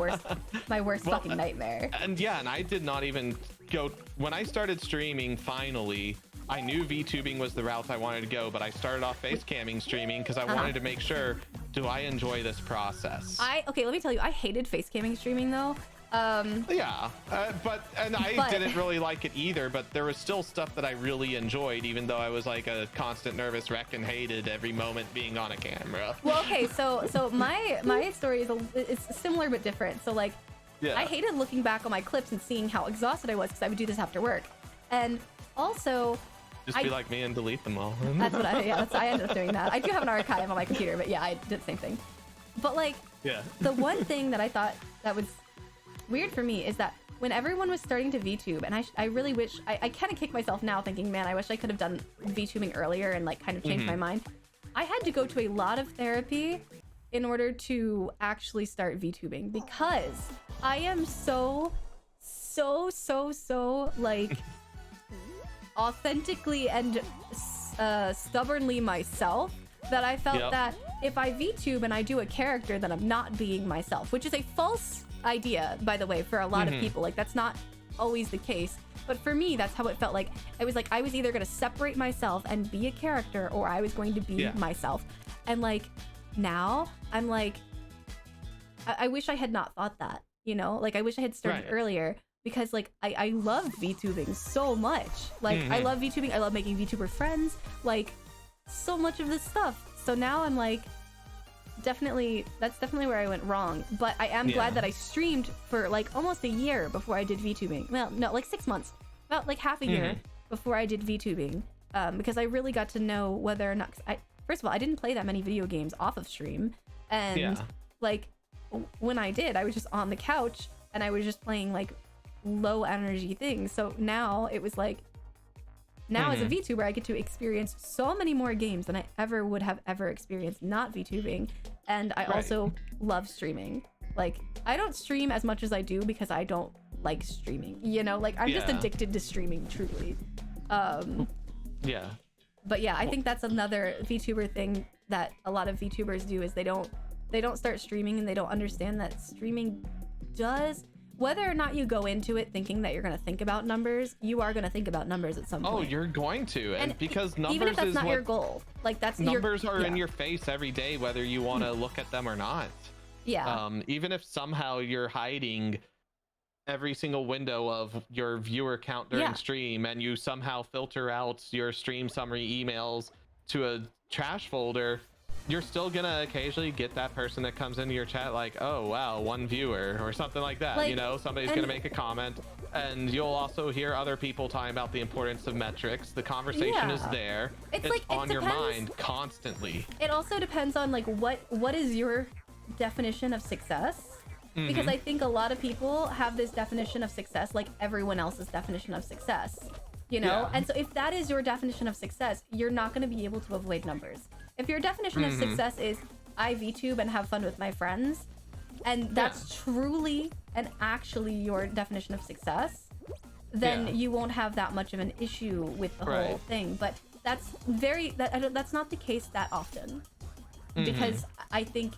[SPEAKER 1] worst fucking nightmare.
[SPEAKER 2] And I did not even go when I started streaming. Finally, I knew VTubing was the route I wanted to go, but I started off face camming streaming because I wanted to make sure, do I enjoy this process?
[SPEAKER 1] Okay, let me tell you, I hated face camming streaming though.
[SPEAKER 2] But I didn't really like it either, but there was still stuff that I really enjoyed, even though I was like a constant nervous wreck and hated every moment being on a camera.
[SPEAKER 1] Well, okay, so my story is similar but different. So like, I hated looking back on my clips and seeing how exhausted I was because I would do this after work, and also
[SPEAKER 2] just be like me and delete them all.
[SPEAKER 1] That's what I ended up doing that. I do have an archive on my computer, but yeah, I did the same thing. But like, the one thing that I thought that was weird for me is that when everyone was starting to VTube, and I really wish, I kind of kick myself now thinking, man, I wish I could have done VTubing earlier and like kind of changed my mind. I had to go to a lot of therapy in order to actually start VTubing because I am so like authentically and stubbornly myself that I felt that if I VTube and I do a character, then I'm not being myself, which is a false idea, by the way, for a lot of people. Like, that's not always the case. But for me, that's how it felt. Like, I was either going to separate myself and be a character, or I was going to be myself. And like, now I'm like, I wish I had not thought that, you know? Like, I wish I had started earlier, because like, I love VTubing so much. Like, I love VTubing. I love making VTuber friends. Like, so much of this stuff. So now I'm like, that's definitely where I went wrong. But I am glad that I streamed for like almost a year before I did VTubing. Well, no, like 6 months, about like half a year before I did VTubing, because I really got to know whether or not. First of all, I didn't play that many video games off of stream, and like when I did, I was just on the couch and I was just playing like low energy things. So now it was like, now as a VTuber, I get to experience so many more games than I ever would have ever experienced not VTubing. And I also love streaming. Like, I don't stream as much as I do because I don't like streaming, you know? Like, I'm just addicted to streaming, truly. But yeah, I think that's another VTuber thing that a lot of VTubers do, is they don't start streaming, and they don't understand that streaming does... Whether or not you go into it thinking that you're going to think about numbers, you are going to think about numbers at some point.
[SPEAKER 2] Oh, you're going to. And because numbers
[SPEAKER 1] even if that's
[SPEAKER 2] is
[SPEAKER 1] not
[SPEAKER 2] what,
[SPEAKER 1] your goal. Like, that's
[SPEAKER 2] numbers are in your face every day, whether you want to look at them or not.
[SPEAKER 1] Yeah.
[SPEAKER 2] Even if somehow you're hiding every single window of your viewer count during stream, and you somehow filter out your stream summary emails to a trash folder, you're still gonna occasionally get that person that comes into your chat like, oh wow, 1 viewer or something like that. Like, you know, somebody's gonna make a comment, and you'll also hear other people talking about the importance of metrics. The conversation is there. It's like, on your mind constantly.
[SPEAKER 1] It also depends on like what is your definition of success, because I think a lot of people have this definition of success like everyone else's definition of success, you know? And so if that is your definition of success, you're not going to be able to avoid numbers. If your definition of success is I VTube and have fun with my friends, and that's truly and actually your definition of success, then you won't have that much of an issue with the whole thing. But that's that's not the case that often, because I think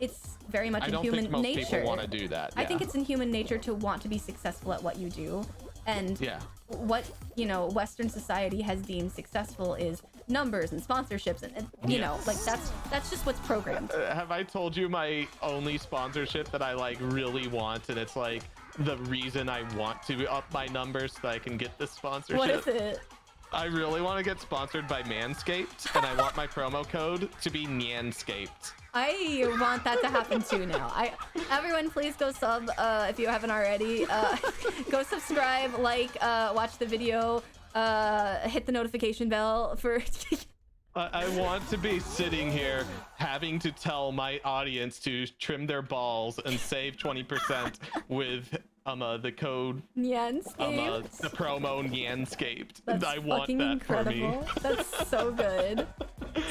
[SPEAKER 1] it's very much in human nature. I don't think most people
[SPEAKER 2] want to do that.
[SPEAKER 1] I think it's in human nature to want to be successful at what you do, and what, you know, Western society has deemed successful is numbers and sponsorships, and you know, like that's just what's programmed.
[SPEAKER 2] Have I told you my only sponsorship that I like really want, and it's like the reason I want to up my numbers so that I can get this sponsorship?
[SPEAKER 1] What is it?
[SPEAKER 2] I really want to get sponsored by Manscaped, and I want my promo code to be Nyanscaped.
[SPEAKER 1] I want that to happen too now. Everyone please go sub if you haven't already. Go subscribe, like, watch the video, hit the notification bell for...
[SPEAKER 2] I want to be sitting here having to tell my audience to trim their balls and save 20% with the code
[SPEAKER 1] Nyanscaped.
[SPEAKER 2] The promo Nyanscaped.
[SPEAKER 1] That's
[SPEAKER 2] I want
[SPEAKER 1] fucking
[SPEAKER 2] that
[SPEAKER 1] incredible.
[SPEAKER 2] for me.
[SPEAKER 1] That's so good.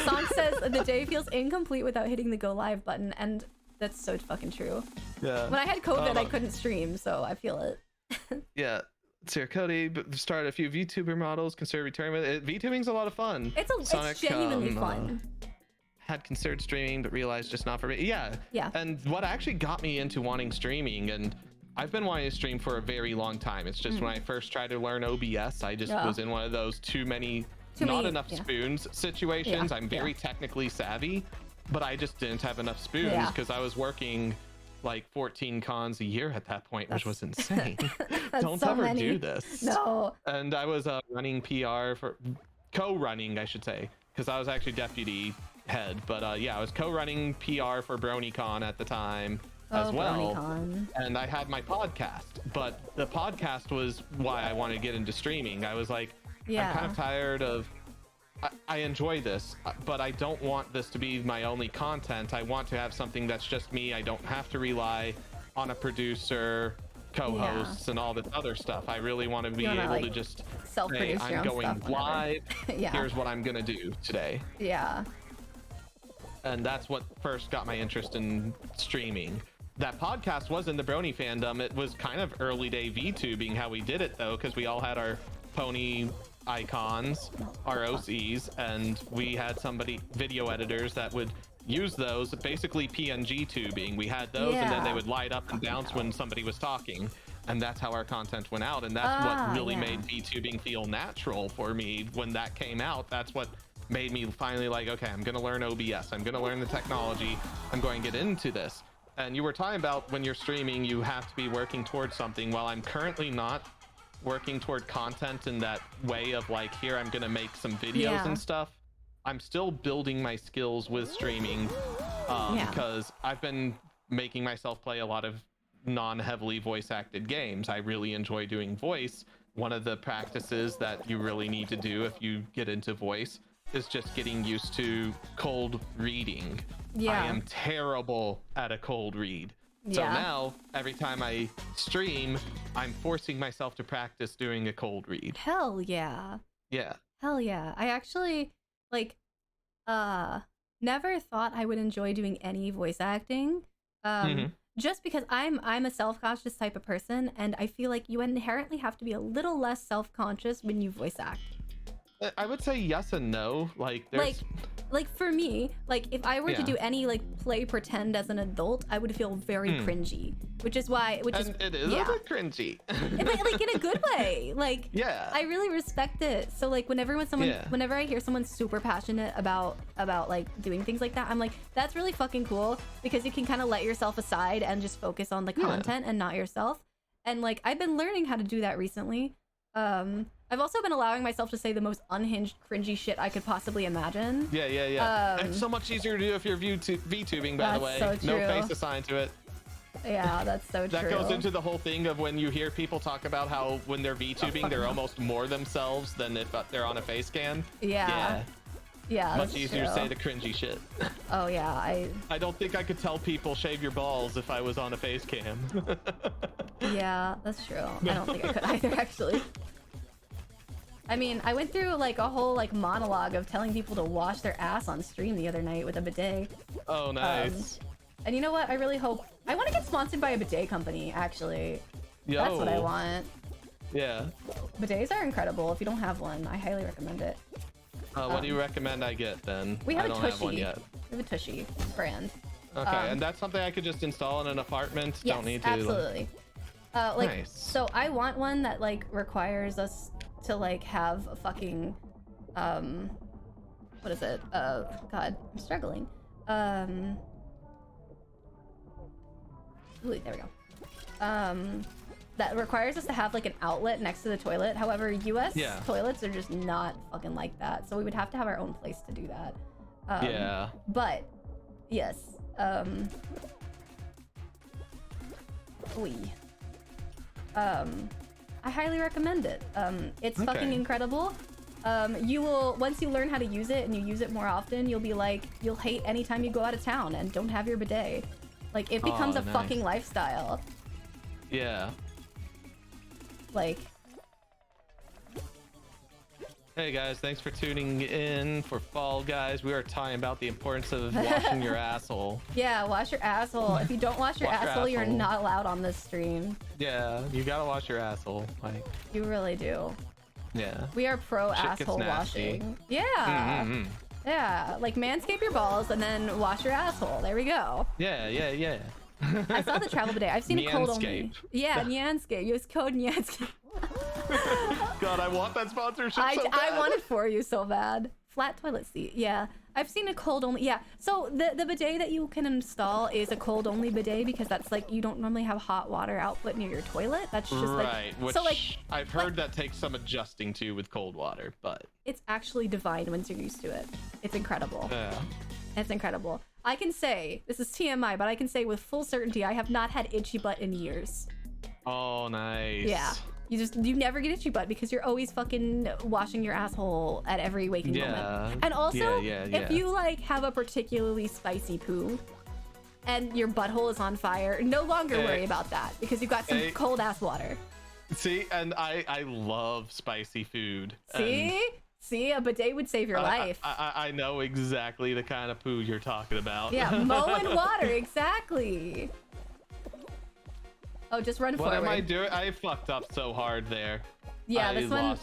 [SPEAKER 1] Song says the day feels incomplete without hitting the go live button, and that's so fucking true.
[SPEAKER 2] Yeah.
[SPEAKER 1] When I had COVID, I couldn't stream, so I feel it.
[SPEAKER 2] Yeah. Sir Cody started a few VTuber models, considered returning with it. VTubing's a lot of fun.
[SPEAKER 1] It's genuinely fun.
[SPEAKER 2] Had considered streaming, but realized just not for me. Yeah. And what actually got me into wanting streaming, and I've been wanting to stream for a very long time. It's just when I first tried to learn OBS, I just was in one of those not enough spoons situations. I'm very technically savvy, but I just didn't have enough spoons because I was working like 14 cons a year at that point, which was insane. Don't so ever do this.
[SPEAKER 1] No.
[SPEAKER 2] And I was running PR for co-running, I should say, because I was actually deputy head. But yeah, I was co-running PR for BronyCon at the time as well. BronyCon. And I had my podcast, but the podcast was why I wanted to get into streaming. I was like, I'm kind of tired of. I enjoy this, but I don't want this to be my only content. I want to have something that's just me. I don't have to rely on a producer, co-hosts, and all this other stuff. I really want to be able to just say, I'm going live. Here's what I'm going to do today.
[SPEAKER 1] Yeah.
[SPEAKER 2] And that's what first got my interest in streaming. That podcast was in the Brony fandom. It was kind of early day VTubing how we did it, though, because we all had our pony icons, our OCs, and we had video editors that would use those, basically PNG tubing. We had those, and then they would light up and bounce when somebody was talking, and that's how our content went out. And that's what really made VTubing feel natural for me when that came out. That's what made me finally like, okay, I'm gonna learn OBS, I'm gonna learn the technology, I'm going to get into this. And you were talking about when you're streaming, you have to be working towards something. While I'm currently not working toward content in that way of like, here, I'm gonna make some videos and stuff, I'm still building my skills with streaming, because I've been making myself play a lot of non-heavily voice acted games. I really enjoy doing voice. One of the practices that you really need to do if you get into voice is just getting used to cold reading. I am terrible at a cold read. So now every time I stream, I'm forcing myself to practice doing a cold read.
[SPEAKER 1] Hell yeah.
[SPEAKER 2] Yeah.
[SPEAKER 1] Hell yeah. I actually like never thought I would enjoy doing any voice acting. Just because I'm a self-conscious type of person, and I feel like you inherently have to be a little less self-conscious when you voice act.
[SPEAKER 2] I would say yes and no. Like there's
[SPEAKER 1] like for me, like if I were to do any like play pretend as an adult, I would feel very cringy, which is
[SPEAKER 2] it is a bit cringy.
[SPEAKER 1] like in a good way. Like I really respect it. So like whenever I hear someone super passionate about like doing things like that, I'm like, that's really fucking cool, because you can kind of let yourself aside and just focus on the content and not yourself. And like I've been learning how to do that recently. I've also been allowing myself to say the most unhinged, cringy shit I could possibly imagine.
[SPEAKER 2] It's so much easier to do if you're VTubing, by the way.
[SPEAKER 1] So
[SPEAKER 2] no face assigned to it.
[SPEAKER 1] Yeah, that's so true.
[SPEAKER 2] That goes into the whole thing of when you hear people talk about how when they're VTubing, they're almost more themselves than if they're on a face cam.
[SPEAKER 1] Yeah,
[SPEAKER 2] much easier to say the cringy shit.
[SPEAKER 1] Oh yeah,
[SPEAKER 2] I don't think I could tell people shave your balls if I was on a face cam.
[SPEAKER 1] Yeah, that's true. I don't think I could either, actually. I mean, I went through like a whole like monologue of telling people to wash their ass on stream the other night with a bidet.
[SPEAKER 2] Oh, nice.
[SPEAKER 1] And you know what? I really hope I want to get sponsored by a bidet company, actually. That's what I want.
[SPEAKER 2] Yeah.
[SPEAKER 1] Bidets are incredible. If you don't have one, I highly recommend it.
[SPEAKER 2] What do you recommend I get then?
[SPEAKER 1] We have
[SPEAKER 2] I don't have one yet.
[SPEAKER 1] We have a Tushy brand.
[SPEAKER 2] Okay, and that's something I could just install in an apartment?
[SPEAKER 1] Yes,
[SPEAKER 2] don't need to.
[SPEAKER 1] Absolutely.
[SPEAKER 2] Nice.
[SPEAKER 1] So I want one that like requires us to like have a fucking what is it? God, I'm struggling. Ooh, there we go. That requires us to have like an outlet next to the toilet. However, US toilets are just not fucking like that. So we would have to have our own place to do that. But yes. I highly recommend it. It's fucking incredible. You will, once you learn how to use it and you use it more often, you'll be like, you'll hate anytime you go out of town and don't have your bidet. Like, it becomes a fucking lifestyle.
[SPEAKER 2] Yeah.
[SPEAKER 1] Like...
[SPEAKER 2] Hey guys, thanks for tuning in for Fall Guys. We are talking about the importance of washing your asshole.
[SPEAKER 1] Yeah, wash your asshole. If you don't wash your asshole, you're not allowed on this stream.
[SPEAKER 2] Yeah, you gotta wash your asshole. Like,
[SPEAKER 1] you really do.
[SPEAKER 2] Yeah.
[SPEAKER 1] We are pro asshole washing. Yeah. Yeah, like manscape your balls and then wash your asshole. There we go.
[SPEAKER 2] Yeah.
[SPEAKER 1] I saw the travel bidet. I've seen a cold only. Yeah, Nyanscape. Use code Nyanscape.
[SPEAKER 2] God, I want that sponsorship so bad.
[SPEAKER 1] I want it for you so bad. Flat toilet seat. Yeah. I've seen a cold only. Yeah. So the bidet that you can install is a cold only bidet, because that's like, you don't normally have hot water output near your toilet. That's just
[SPEAKER 2] right.
[SPEAKER 1] Like,
[SPEAKER 2] which
[SPEAKER 1] so like
[SPEAKER 2] I've heard that takes some adjusting to with cold water, but
[SPEAKER 1] it's actually divine once you're used to it. It's incredible.
[SPEAKER 2] Yeah.
[SPEAKER 1] It's incredible. I can say, this is TMI, but I can say with full certainty I have not had itchy butt in years.
[SPEAKER 2] Oh, nice.
[SPEAKER 1] Yeah. You never get itchy butt because you're always fucking washing your asshole at every waking moment. And also, if you like have a particularly spicy poo and your butthole is on fire, no longer worry about that because you've got some cold ass water.
[SPEAKER 2] See, and I love spicy food.
[SPEAKER 1] See, a bidet would save your life.
[SPEAKER 2] I know exactly the kind of poo you're talking about.
[SPEAKER 1] Yeah, mowing water, exactly. Oh, just run forward.
[SPEAKER 2] What am I doing? I fucked up so hard there.
[SPEAKER 1] Yeah, this one...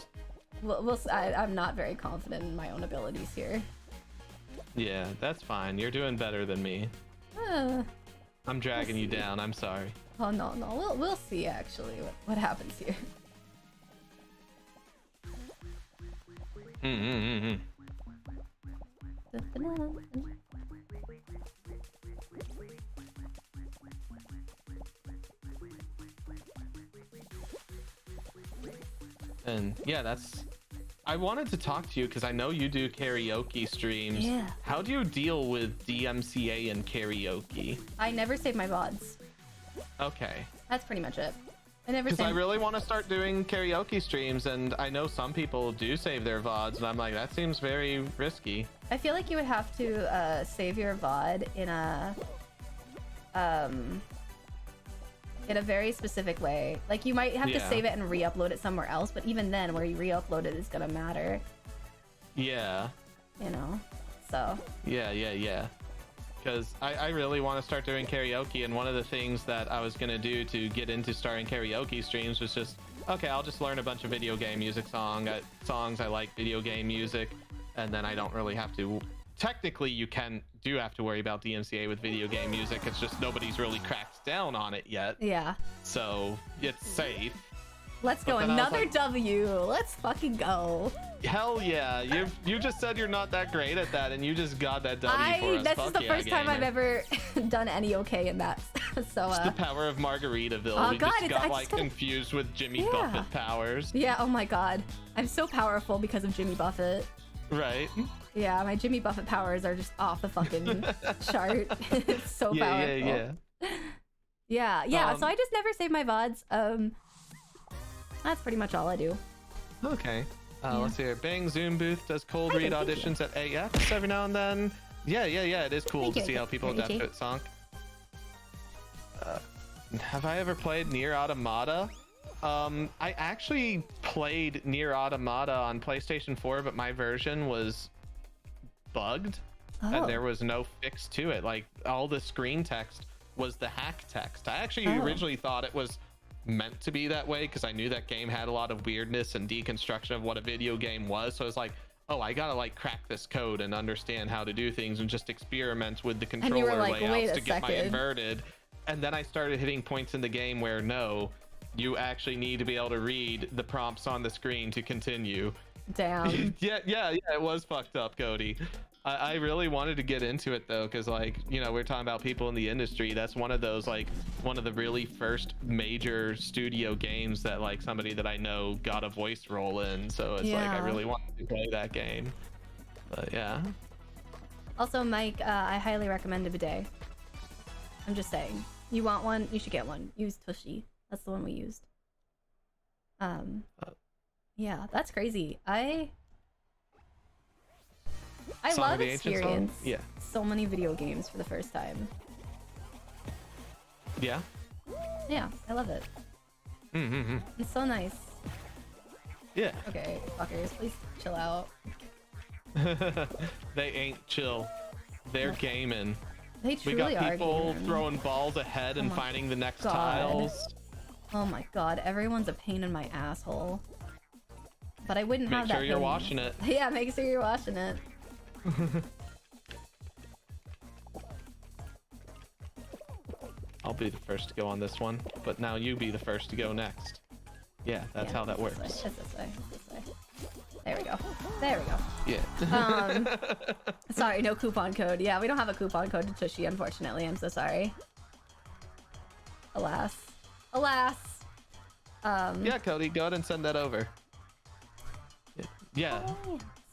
[SPEAKER 1] I'm not very confident in my own abilities here.
[SPEAKER 2] Yeah, that's fine. You're doing better than me. I'm dragging you down. I'm sorry.
[SPEAKER 1] Oh no, no. We'll see actually what happens here.
[SPEAKER 2] And yeah, that's. I wanted to talk to you because I know you do karaoke streams.
[SPEAKER 1] Yeah.
[SPEAKER 2] How do you deal with DMCA and karaoke?
[SPEAKER 1] I never save my VODs.
[SPEAKER 2] Okay.
[SPEAKER 1] That's pretty much it. I never
[SPEAKER 2] Because
[SPEAKER 1] save.
[SPEAKER 2] I really want to start doing karaoke streams, and I know some people do save their VODs, and I'm like, that seems very risky.
[SPEAKER 1] I feel like you would have to save your VOD in a very specific way. Like you might have to save it and re-upload it somewhere else, but even then where you re-upload it is gonna matter.
[SPEAKER 2] Yeah.
[SPEAKER 1] You know? So.
[SPEAKER 2] Yeah. Because I really want to start doing karaoke, and one of the things that I was going to do to get into starting karaoke streams was just, okay, I'll just learn a bunch of video game music songs. I like video game music, and then I don't really have to. Technically, you do have to worry about DMCA with video game music. It's just nobody's really cracked down on it yet.
[SPEAKER 1] Yeah.
[SPEAKER 2] So it's safe.
[SPEAKER 1] Let's go. Another W. Let's fucking go.
[SPEAKER 2] Hell yeah. You just said you're not that great at that, and you just got that W for us.
[SPEAKER 1] This is the first time I've ever done any okay in that. So
[SPEAKER 2] it's the power of Margaritaville.
[SPEAKER 1] Oh
[SPEAKER 2] we
[SPEAKER 1] God,
[SPEAKER 2] just got confused with Jimmy Buffett powers.
[SPEAKER 1] Yeah, oh my God. I'm so powerful because of Jimmy Buffett.
[SPEAKER 2] Right.
[SPEAKER 1] Yeah, my Jimmy Buffett powers are just off the fucking chart. It's so powerful. Yeah. So I just never save my VODs. That's pretty much all I do.
[SPEAKER 2] Okay. Let's see here. Bang Zoom booth does cold read auditions at AFs every now and then. Yeah. It is cool to see how people adapt to it. Song. Have I ever played Nier Automata? I actually played Nier Automata on PlayStation 4, but my version was bugged, and there was no fix to it. Like all the screen text was the hack text. I actually originally thought it was meant to be that way because I knew that game had a lot of weirdness and deconstruction of what a video game was. So I was like, oh, I gotta like crack this code and understand how to do things and just experiment with the controller layouts to get my inverted. And then I started hitting points in the game where no, you actually need to be able to read the prompts on the screen to continue.
[SPEAKER 1] Damn.
[SPEAKER 2] yeah, it was fucked up, Cody. I really wanted to get into it though, because like, you know, we're talking about people in the industry. That's one of those, like, one of the really first major studio games that like somebody that I know got a voice role in. So it's like, I really wanted to play that game. But yeah. Also,
[SPEAKER 1] Mike, I highly recommend a bidet. I'm just saying. You want one? You should get one. Use Tushy. That's the one we used. Yeah, that's crazy. I love experience so many video games for the first time.
[SPEAKER 2] Yeah?
[SPEAKER 1] Yeah, I love it. It's so nice.
[SPEAKER 2] Yeah.
[SPEAKER 1] Okay, fuckers, please chill out.
[SPEAKER 2] They ain't chill. They're gaming.
[SPEAKER 1] They truly are.
[SPEAKER 2] We got people throwing balls ahead and finding the next tiles.
[SPEAKER 1] Oh my God, everyone's a pain in my asshole. But I wouldn't have that.
[SPEAKER 2] Make sure you're washing it.
[SPEAKER 1] Yeah, make sure you're washing it.
[SPEAKER 2] I'll be the first to go on this one, but now you be the first to go next. Yeah, that's how that works.
[SPEAKER 1] It's this way. There we go. There we go.
[SPEAKER 2] Yeah.
[SPEAKER 1] Sorry, no coupon code. Yeah, we don't have a coupon code to Tushy, unfortunately. I'm so sorry. Alas.
[SPEAKER 2] Yeah, Cody, go ahead and send that over. Yeah.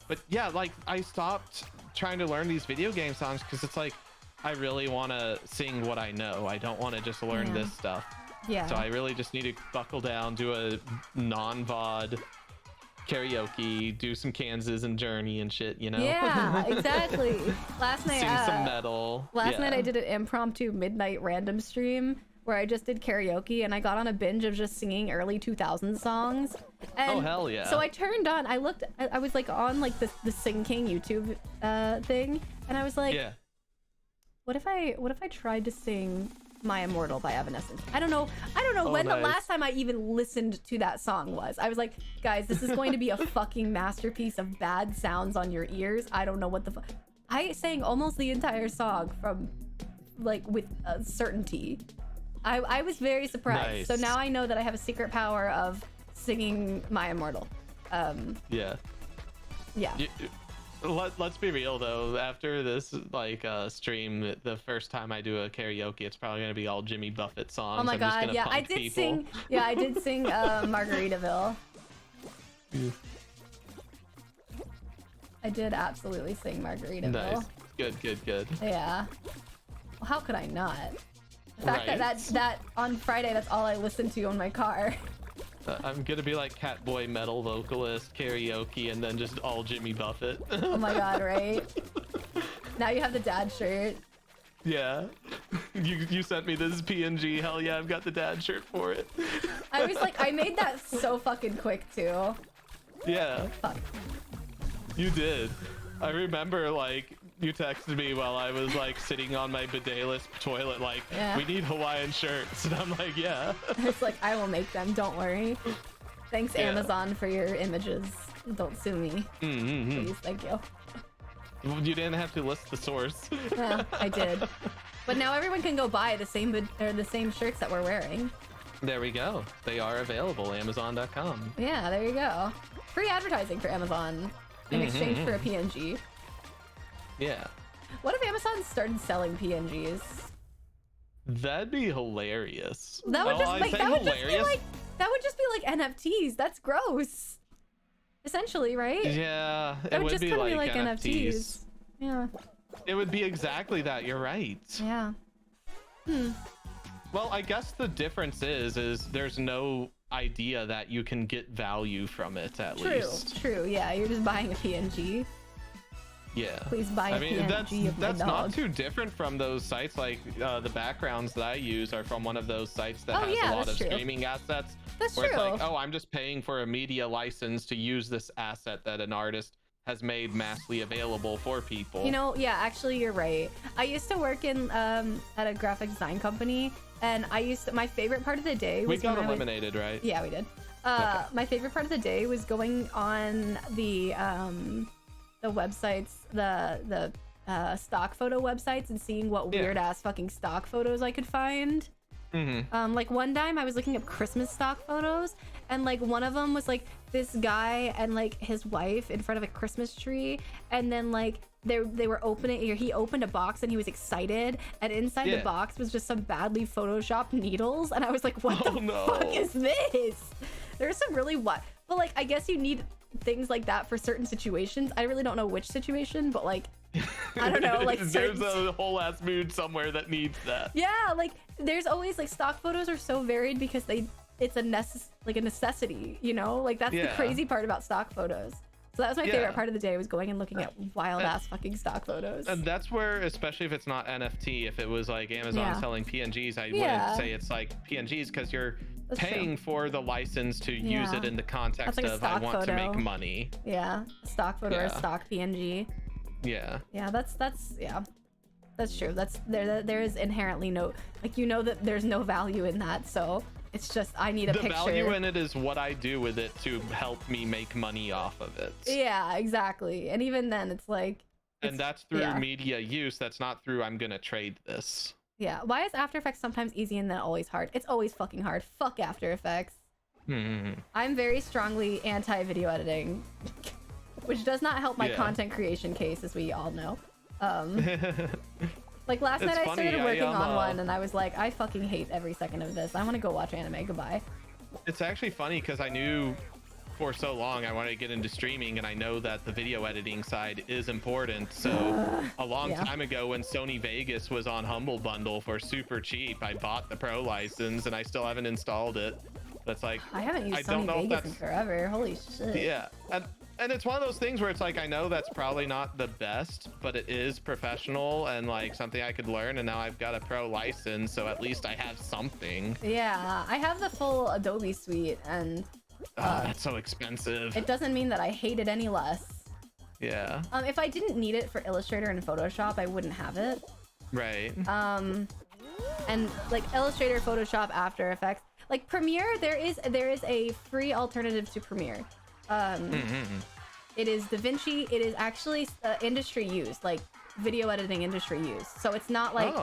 [SPEAKER 2] But yeah, like, I stopped trying to learn these video game songs because it's like, I really want to sing what I know. I don't want to just learn this stuff.
[SPEAKER 1] Yeah.
[SPEAKER 2] So I really just need to buckle down, do a non-VOD karaoke, do some Kansas and Journey and shit, you know?
[SPEAKER 1] Yeah, exactly. Last night,
[SPEAKER 2] sing some metal.
[SPEAKER 1] Last night I did an impromptu midnight random stream where I just did karaoke, and I got on a binge of just singing early 2000s songs. And
[SPEAKER 2] oh hell yeah!
[SPEAKER 1] So I turned on. I was like on like the Sing King YouTube thing, and I was like, what if I tried to sing My Immortal by Evanescence? I don't know when the last time I even listened to that song was. I was like, guys, this is going to be a fucking masterpiece of bad sounds on your ears. I don't know what the fuck. I sang almost the entire song from, like, with certainty. I was very surprised.
[SPEAKER 2] Nice.
[SPEAKER 1] So now I know that I have a secret power of singing My Immortal.
[SPEAKER 2] Yeah.
[SPEAKER 1] Yeah.
[SPEAKER 2] Let's be real though. After this like stream, the first time I do a karaoke, it's probably gonna be all Jimmy Buffett songs.
[SPEAKER 1] Oh my
[SPEAKER 2] I'm just
[SPEAKER 1] god,
[SPEAKER 2] gonna
[SPEAKER 1] yeah,
[SPEAKER 2] punk
[SPEAKER 1] I did
[SPEAKER 2] people.
[SPEAKER 1] sing. Yeah, I did sing Margaritaville. I did absolutely sing Margaritaville.
[SPEAKER 2] Nice. Good.
[SPEAKER 1] Yeah. Well, how could I not? The fact
[SPEAKER 2] Right.
[SPEAKER 1] that on Friday, that's all I listened to on my car.
[SPEAKER 2] I'm gonna be like Catboy metal vocalist, karaoke, and then just all Jimmy Buffett.
[SPEAKER 1] Oh my god, right? Now you have the dad shirt.
[SPEAKER 2] Yeah. You sent me this PNG. Hell yeah, I've got the dad shirt for it.
[SPEAKER 1] I was like, I made that so fucking quick too.
[SPEAKER 2] Yeah.
[SPEAKER 1] Fuck.
[SPEAKER 2] You did. I remember like you texted me while I was like sitting on my bidet-less toilet like,
[SPEAKER 1] Yeah.
[SPEAKER 2] we need Hawaiian shirts. And I'm like, yeah.
[SPEAKER 1] It's like, I will make them, don't worry. Thanks,
[SPEAKER 2] Yeah.
[SPEAKER 1] Amazon, for your images. Don't sue me. Please, thank you.
[SPEAKER 2] You didn't have to list the source.
[SPEAKER 1] Yeah, I did. But now everyone can go buy the same shirts that we're wearing.
[SPEAKER 2] There we go. They are available, Amazon.com.
[SPEAKER 1] Yeah, there you go. Free advertising for Amazon in exchange for a PNG.
[SPEAKER 2] Yeah.
[SPEAKER 1] What if Amazon started selling PNGs?
[SPEAKER 2] That'd be hilarious.
[SPEAKER 1] That would
[SPEAKER 2] Oh, I
[SPEAKER 1] just
[SPEAKER 2] say
[SPEAKER 1] that would
[SPEAKER 2] hilarious.
[SPEAKER 1] just be like NFTs. That's gross. Essentially, right?
[SPEAKER 2] Yeah,
[SPEAKER 1] That
[SPEAKER 2] it
[SPEAKER 1] would
[SPEAKER 2] would
[SPEAKER 1] just
[SPEAKER 2] be
[SPEAKER 1] kind of
[SPEAKER 2] like,
[SPEAKER 1] be like
[SPEAKER 2] NFTs.
[SPEAKER 1] NFTs. Yeah.
[SPEAKER 2] It would be exactly that. You're right.
[SPEAKER 1] Yeah.
[SPEAKER 2] Well, I guess the difference is there's no idea that you can get value from it at least.
[SPEAKER 1] True. Yeah, you're just buying a PNG.
[SPEAKER 2] Yeah.
[SPEAKER 1] Please buy a
[SPEAKER 2] I mean,
[SPEAKER 1] PNG of my
[SPEAKER 2] that's
[SPEAKER 1] dog.
[SPEAKER 2] not too different from those sites. Like the backgrounds that I use are from one of those sites that has
[SPEAKER 1] yeah,
[SPEAKER 2] a lot
[SPEAKER 1] that's
[SPEAKER 2] of
[SPEAKER 1] true.
[SPEAKER 2] streaming assets.
[SPEAKER 1] That's
[SPEAKER 2] where
[SPEAKER 1] true.
[SPEAKER 2] it's like, oh, I'm just paying for a media license to use this asset that an artist has made massively available for people.
[SPEAKER 1] You know, yeah, actually, you're right. I used to work in at a graphic design company, and my favorite part of the day was
[SPEAKER 2] we got
[SPEAKER 1] when I would-
[SPEAKER 2] eliminated, right?
[SPEAKER 1] Yeah, we did.
[SPEAKER 2] Okay.
[SPEAKER 1] My favorite part of the day was going on the websites, the stock photo websites, and seeing what
[SPEAKER 2] Yeah.
[SPEAKER 1] weird ass fucking stock photos I could find. Like one time I was looking up Christmas stock photos, and like one of them was like this guy and like his wife in front of a Christmas tree, and then like they were opening, he opened a box and he was excited, and inside the
[SPEAKER 2] Yeah.
[SPEAKER 1] box was just some badly photoshopped needles, and I was like, what the
[SPEAKER 2] no.
[SPEAKER 1] fuck is this? There's some really but like I guess you need things like that for certain situations. I really don't know which situation, but like I don't know, like
[SPEAKER 2] there's
[SPEAKER 1] certain...
[SPEAKER 2] a whole ass mood somewhere that needs that.
[SPEAKER 1] Yeah, like there's always like stock photos are so varied because it's a necessity, you know? Like that's the
[SPEAKER 2] Yeah.
[SPEAKER 1] crazy part about stock photos. So that was my
[SPEAKER 2] Yeah.
[SPEAKER 1] favorite part of the day, was going and looking at wild ass fucking stock photos.
[SPEAKER 2] And that's where, especially if it's not NFT, if it was like Amazon
[SPEAKER 1] Yeah.
[SPEAKER 2] selling PNGs, I
[SPEAKER 1] Yeah.
[SPEAKER 2] wouldn't say it's like PNGs because you're
[SPEAKER 1] That's
[SPEAKER 2] paying for the license to use
[SPEAKER 1] Yeah.
[SPEAKER 2] it in the context
[SPEAKER 1] That's like a
[SPEAKER 2] of I
[SPEAKER 1] stock
[SPEAKER 2] want to
[SPEAKER 1] photo.
[SPEAKER 2] make money.
[SPEAKER 1] Yeah, a stock photo or a
[SPEAKER 2] Yeah.
[SPEAKER 1] stock PNG.
[SPEAKER 2] Yeah.
[SPEAKER 1] Yeah, that's yeah. That's true. That's there is inherently no, like, you know, that there's no value in that, so it's just I need a
[SPEAKER 2] The
[SPEAKER 1] picture.
[SPEAKER 2] value in it is what I do with it to help me make money off of it.
[SPEAKER 1] Yeah, exactly. And even then it's like
[SPEAKER 2] And that's through
[SPEAKER 1] yeah.
[SPEAKER 2] media use. That's not through I'm gonna trade this.
[SPEAKER 1] Yeah. Why is After Effects sometimes easy and then always hard? It's always fucking hard. Fuck After Effects. I'm very strongly anti-video editing, which does not help my
[SPEAKER 2] Yeah.
[SPEAKER 1] content creation case, as we all know. Like last
[SPEAKER 2] It's
[SPEAKER 1] night I
[SPEAKER 2] funny,
[SPEAKER 1] started working on
[SPEAKER 2] I
[SPEAKER 1] one and I was like, I fucking hate every second of this. I want to go watch anime. Goodbye.
[SPEAKER 2] It's actually funny because I knew for so long I wanted to get into streaming, and I know that the video editing side is important. So a long
[SPEAKER 1] Yeah.
[SPEAKER 2] time ago, when Sony Vegas was on Humble Bundle for super cheap, I bought the pro license and I still haven't installed it. That's like,
[SPEAKER 1] I haven't used
[SPEAKER 2] I don't
[SPEAKER 1] Sony
[SPEAKER 2] know if
[SPEAKER 1] Vegas in
[SPEAKER 2] that's-
[SPEAKER 1] forever. Holy shit.
[SPEAKER 2] yeah. And it's one of those things where it's like, I know that's probably not the best, but it is professional and like something I could learn. And now I've got a pro license, so at least I have something.
[SPEAKER 1] Yeah, I have the full Adobe suite, and
[SPEAKER 2] That's so expensive.
[SPEAKER 1] it doesn't mean that I hate it any less.
[SPEAKER 2] Yeah.
[SPEAKER 1] If I didn't need it for Illustrator and Photoshop, I wouldn't have it.
[SPEAKER 2] Right.
[SPEAKER 1] And like Illustrator, Photoshop, After Effects, like Premiere, there is a free alternative to Premiere. It is DaVinci. It is actually industry used. Like video editing industry use. So it's not like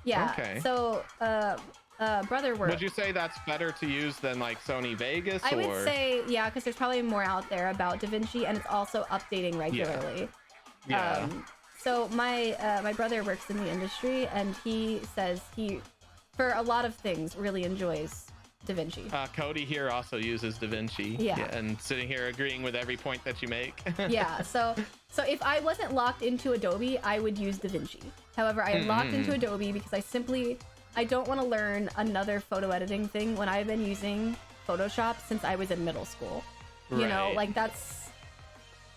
[SPEAKER 1] yeah.
[SPEAKER 2] Okay.
[SPEAKER 1] So brother work.
[SPEAKER 2] Would you say that's better to use than like Sony Vegas?
[SPEAKER 1] I would say yeah, because there's probably more out there about DaVinci, and it's also updating regularly.
[SPEAKER 2] Yeah.
[SPEAKER 1] So my brother works in the industry, and he says he, for a lot of things, really enjoys DaVinci.
[SPEAKER 2] Cody here also uses DaVinci.
[SPEAKER 1] Yeah.
[SPEAKER 2] And sitting here agreeing with every point that you make.
[SPEAKER 1] Yeah. So if I wasn't locked into Adobe, I would use DaVinci. However, I am locked into Adobe because I don't want to learn another photo editing thing when I've been using Photoshop since I was in middle school. You know, like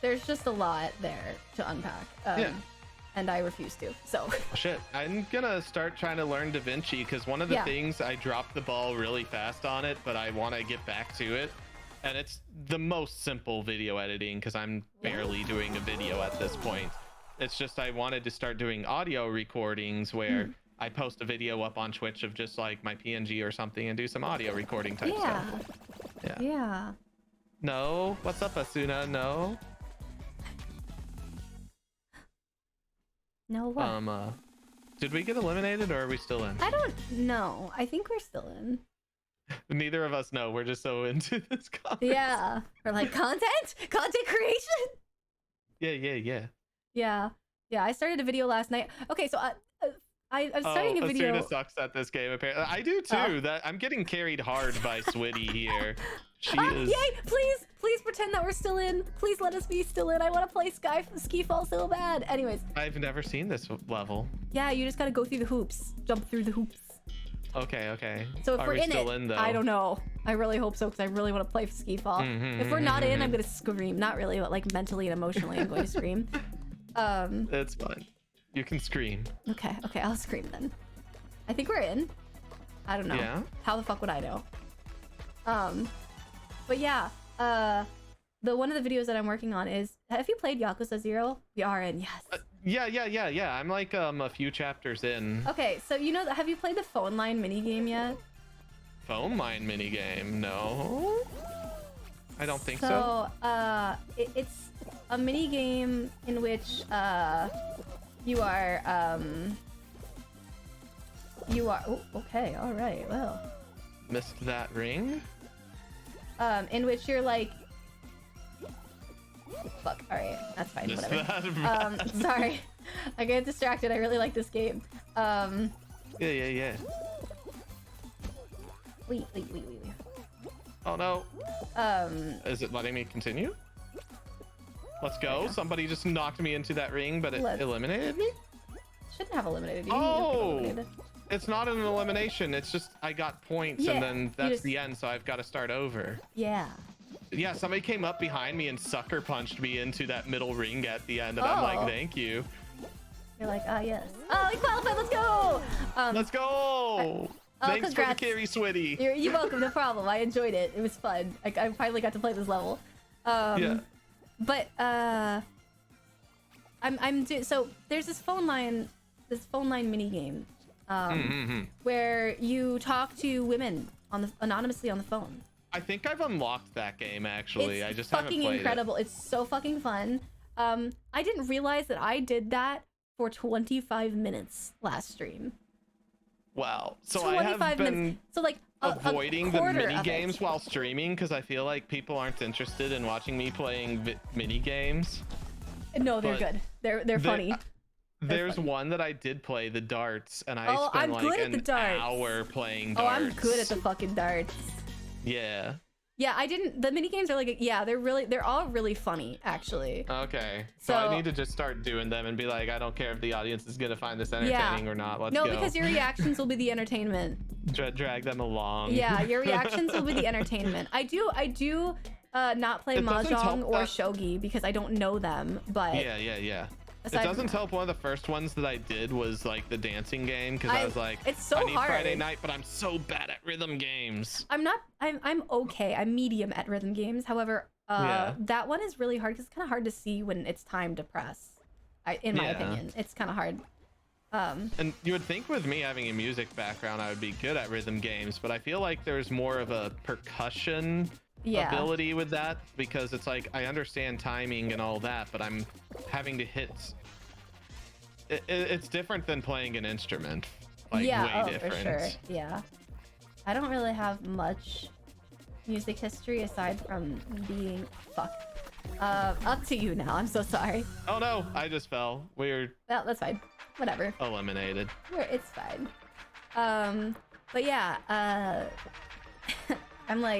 [SPEAKER 1] there's just a lot there to unpack. And I refuse to, so.
[SPEAKER 2] Shit, I'm gonna start trying to learn DaVinci because one of the things I dropped the ball really fast on it, but I want to get back to it. And it's the most simple video editing because I'm barely doing a video at this point. It's just I wanted to start doing audio recordings where I post a video up on Twitch of just like my PNG or something and do some audio recording type stuff.
[SPEAKER 1] Yeah.
[SPEAKER 2] No, what's up, Asuna? No.
[SPEAKER 1] No what?
[SPEAKER 2] Did we get eliminated or are we still in?
[SPEAKER 1] I don't know. I think we're still in.
[SPEAKER 2] Neither of us know. We're just so into this content.
[SPEAKER 1] Yeah. We're like, content creation. Yeah. I started a video last night. Okay, so I'm starting a video.
[SPEAKER 2] Asuna sucks at this game apparently. I do too. That I'm getting carried hard by Switty here. She is.
[SPEAKER 1] Yay! Please pretend that we're still in. Please let us be still in. I want to play Ski Fall so bad. Anyways.
[SPEAKER 2] I've never seen this level.
[SPEAKER 1] Yeah, you just gotta go through the hoops. Jump through the hoops.
[SPEAKER 2] Okay.
[SPEAKER 1] So if
[SPEAKER 2] Are
[SPEAKER 1] we're
[SPEAKER 2] we
[SPEAKER 1] in
[SPEAKER 2] still
[SPEAKER 1] it,
[SPEAKER 2] in, though?
[SPEAKER 1] I don't know. I really hope so because I really want to play Ski Fall. If we're not in, I'm gonna scream. Not really, but like mentally and emotionally, I'm going to scream.
[SPEAKER 2] It's fine. You can scream.
[SPEAKER 1] Okay, I'll scream then. I think we're in. I don't know.
[SPEAKER 2] Yeah.
[SPEAKER 1] How the fuck would I know? But yeah, the one of the videos that I'm working on is, have you played Yakuza 0? We are in, yes.
[SPEAKER 2] Yeah. I'm like a few chapters in.
[SPEAKER 1] Okay, so you know, have you played the phone line minigame yet?
[SPEAKER 2] Phone line minigame? No. I don't think so.
[SPEAKER 1] So, it's a minigame in which, you are, oh, okay, all right, well.
[SPEAKER 2] Missed that ring?
[SPEAKER 1] In which you're like, fuck, all right, that's fine, whatever. Sorry, I get distracted. I really like this game.
[SPEAKER 2] Yeah.
[SPEAKER 1] Wait.
[SPEAKER 2] Oh no. Is it letting me continue? Let's go. Somebody just knocked me into that ring, but it eliminated me?
[SPEAKER 1] Shouldn't have eliminated you.
[SPEAKER 2] Oh! It's not an elimination. It's just I got points and then that's the end, so I've got to start over.
[SPEAKER 1] Yeah.
[SPEAKER 2] Yeah, somebody came up behind me and sucker punched me into that middle ring at the end, and I'm like, thank you.
[SPEAKER 1] You're like, yes. Oh, we qualified. Let's go.
[SPEAKER 2] Let's go. Thanks
[SPEAKER 1] congrats.
[SPEAKER 2] for the carry, Switty.
[SPEAKER 1] You're welcome. No problem. I enjoyed it. It was fun. I finally got to play this level.
[SPEAKER 2] Yeah.
[SPEAKER 1] But so there's this phone line mini game where you talk to women anonymously on the phone.
[SPEAKER 2] I think I've unlocked that game actually.
[SPEAKER 1] It's
[SPEAKER 2] I just haven't played
[SPEAKER 1] incredible. It's so fucking fun. I didn't realize that I did that for 25 minutes last stream.
[SPEAKER 2] Wow. So I have been avoiding the mini games while streaming because I feel like people aren't interested in watching me playing mini games.
[SPEAKER 1] No, they're good. They're funny.
[SPEAKER 2] There's one that I did play, the darts, and I spent like an hour playing darts.
[SPEAKER 1] Oh, I'm good at the fucking darts.
[SPEAKER 2] Yeah.
[SPEAKER 1] Yeah, I didn't. The mini games are like, they're all really funny, actually.
[SPEAKER 2] Okay. So I need to just start doing them and be like, I don't care if the audience is gonna find this entertaining or not. Let's go.
[SPEAKER 1] No, because your reactions will be the entertainment.
[SPEAKER 2] Drag them along.
[SPEAKER 1] Yeah, your reactions will be the entertainment. I do not play mahjong or shogi because I don't know them, but
[SPEAKER 2] yeah. It doesn't help. One of the first ones that I did was like the dancing game because I was like,
[SPEAKER 1] it's so
[SPEAKER 2] I need
[SPEAKER 1] hard.
[SPEAKER 2] Friday night, but I'm so bad at rhythm games.
[SPEAKER 1] I'm okay. I'm medium at rhythm games. However, that one is really hard because it's kind of hard to see when it's time to press. In my opinion, it's kind of hard.
[SPEAKER 2] And you would think with me having a music background, I would be good at rhythm games, but I feel like there's more of a percussion ability with that because it's like I understand timing and all that, but I'm having to hit it's different than playing an instrument. Like,
[SPEAKER 1] yeah,
[SPEAKER 2] way different.
[SPEAKER 1] for sure. Yeah. I don't really have much music history aside from being up to you now. I'm so sorry.
[SPEAKER 2] Oh no, I just fell. We're
[SPEAKER 1] Well, that's fine. Whatever.
[SPEAKER 2] eliminated.
[SPEAKER 1] It's fine. But yeah, I'm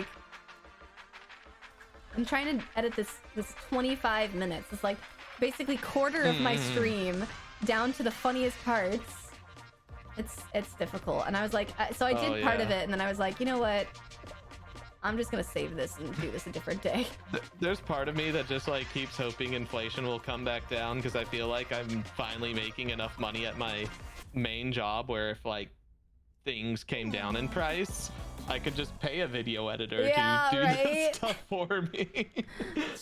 [SPEAKER 1] trying to edit this 25 minutes. It's like basically quarter of my stream down to the funniest parts. It's difficult. And I was like, so I did part of it, and then I was like, you know what? I'm just gonna save this and do this a different day.
[SPEAKER 2] There's part of me that just like keeps hoping inflation will come back down, because I feel like I'm finally making enough money at my main job where if like things came down in price, I could just pay a video editor to do this stuff for me.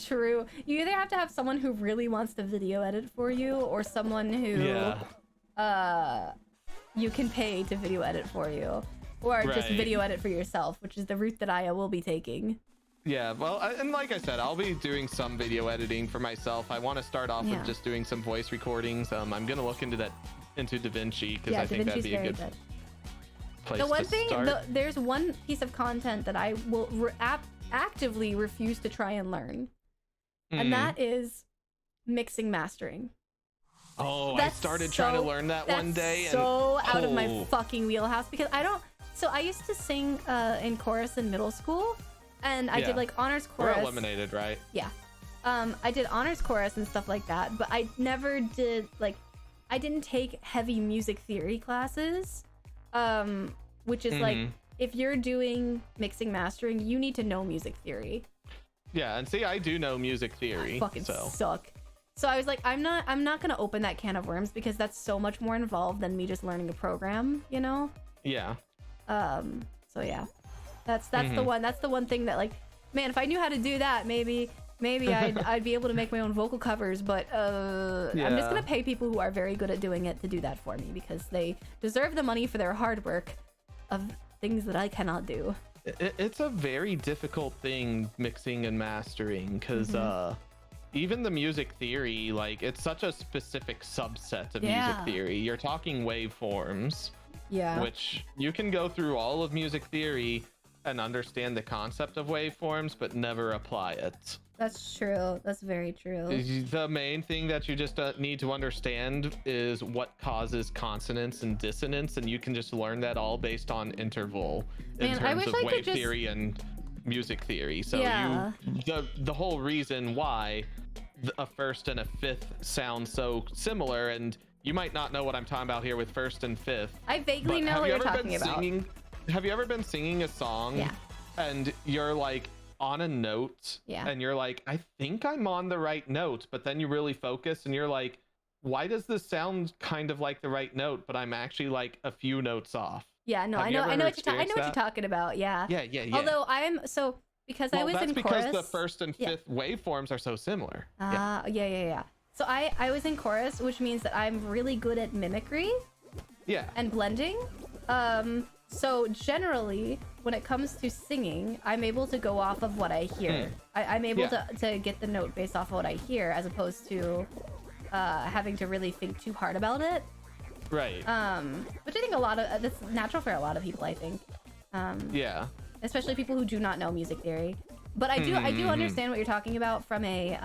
[SPEAKER 1] True. You either have to have someone who really wants to video edit for you, or someone who you can pay to video edit for you, or just video edit for yourself, which is the route that I will be taking.
[SPEAKER 2] Yeah, well, and like I said, I'll be doing some video editing for myself. I want to start off with just doing some voice recordings. I'm gonna look into DaVinci, because I think that'd be a good place
[SPEAKER 1] the one
[SPEAKER 2] to
[SPEAKER 1] thing
[SPEAKER 2] start.
[SPEAKER 1] there's one piece of content that I will actively refuse to try and learn, and that is mixing mastering.
[SPEAKER 2] Oh, I started trying to learn that one day, and
[SPEAKER 1] out of my fucking wheelhouse, because I don't. So I used to sing in chorus in middle school, and I did like honors chorus.
[SPEAKER 2] We're eliminated, right?
[SPEAKER 1] Yeah. I did honors chorus and stuff like that, but I never did I didn't take heavy music theory classes, which is like, if you're doing mixing mastering, you need to know music theory.
[SPEAKER 2] Yeah, and see, I do know music theory.
[SPEAKER 1] I fucking suck. So I was like, I'm not gonna open that can of worms, because that's so much more involved than me just learning a program, you know?
[SPEAKER 2] Yeah.
[SPEAKER 1] So yeah, that's the one thing that, like, man, if I knew how to do that, maybe I'd be able to make my own vocal covers, but I'm just gonna pay people who are very good at doing it to do that for me, because they deserve the money for their hard work of things that I cannot do.
[SPEAKER 2] It's a very difficult thing, mixing and mastering, because even the music theory, like, it's such a specific subset of music theory. You're talking waveforms, which you can go through all of music theory and understand the concept of waveforms, but never apply it.
[SPEAKER 1] That's true. That's very true.
[SPEAKER 2] The main thing that you just need to understand is what causes consonance and dissonance, and you can just learn that all based on interval in terms of wave theory and music theory. So the whole reason why a first and a fifth sound so similar, and you might not know what I'm talking about here with first and fifth.
[SPEAKER 1] I vaguely know what you're talking about.
[SPEAKER 2] Have you ever been singing a song and you're like on a note and you're like, I think I'm on the right note, but then you really focus and you're like, why does this sound kind of like the right note, but I'm actually like a few notes off?
[SPEAKER 1] Yeah, no, I know what you're talking about. Yeah. Although because I was in chorus.
[SPEAKER 2] Because the first and fifth waveforms are so similar.
[SPEAKER 1] Yeah. So I was in chorus, which means that I'm really good at mimicry.
[SPEAKER 2] Yeah.
[SPEAKER 1] And blending. So generally, when it comes to singing, I'm able to go off of what I hear. I'm able to get the note based off of what I hear, as opposed to having to really think too hard about it.
[SPEAKER 2] Right.
[SPEAKER 1] Which I think that's natural for a lot of people, I think. Especially people who do not know music theory. But I do understand what you're talking about from a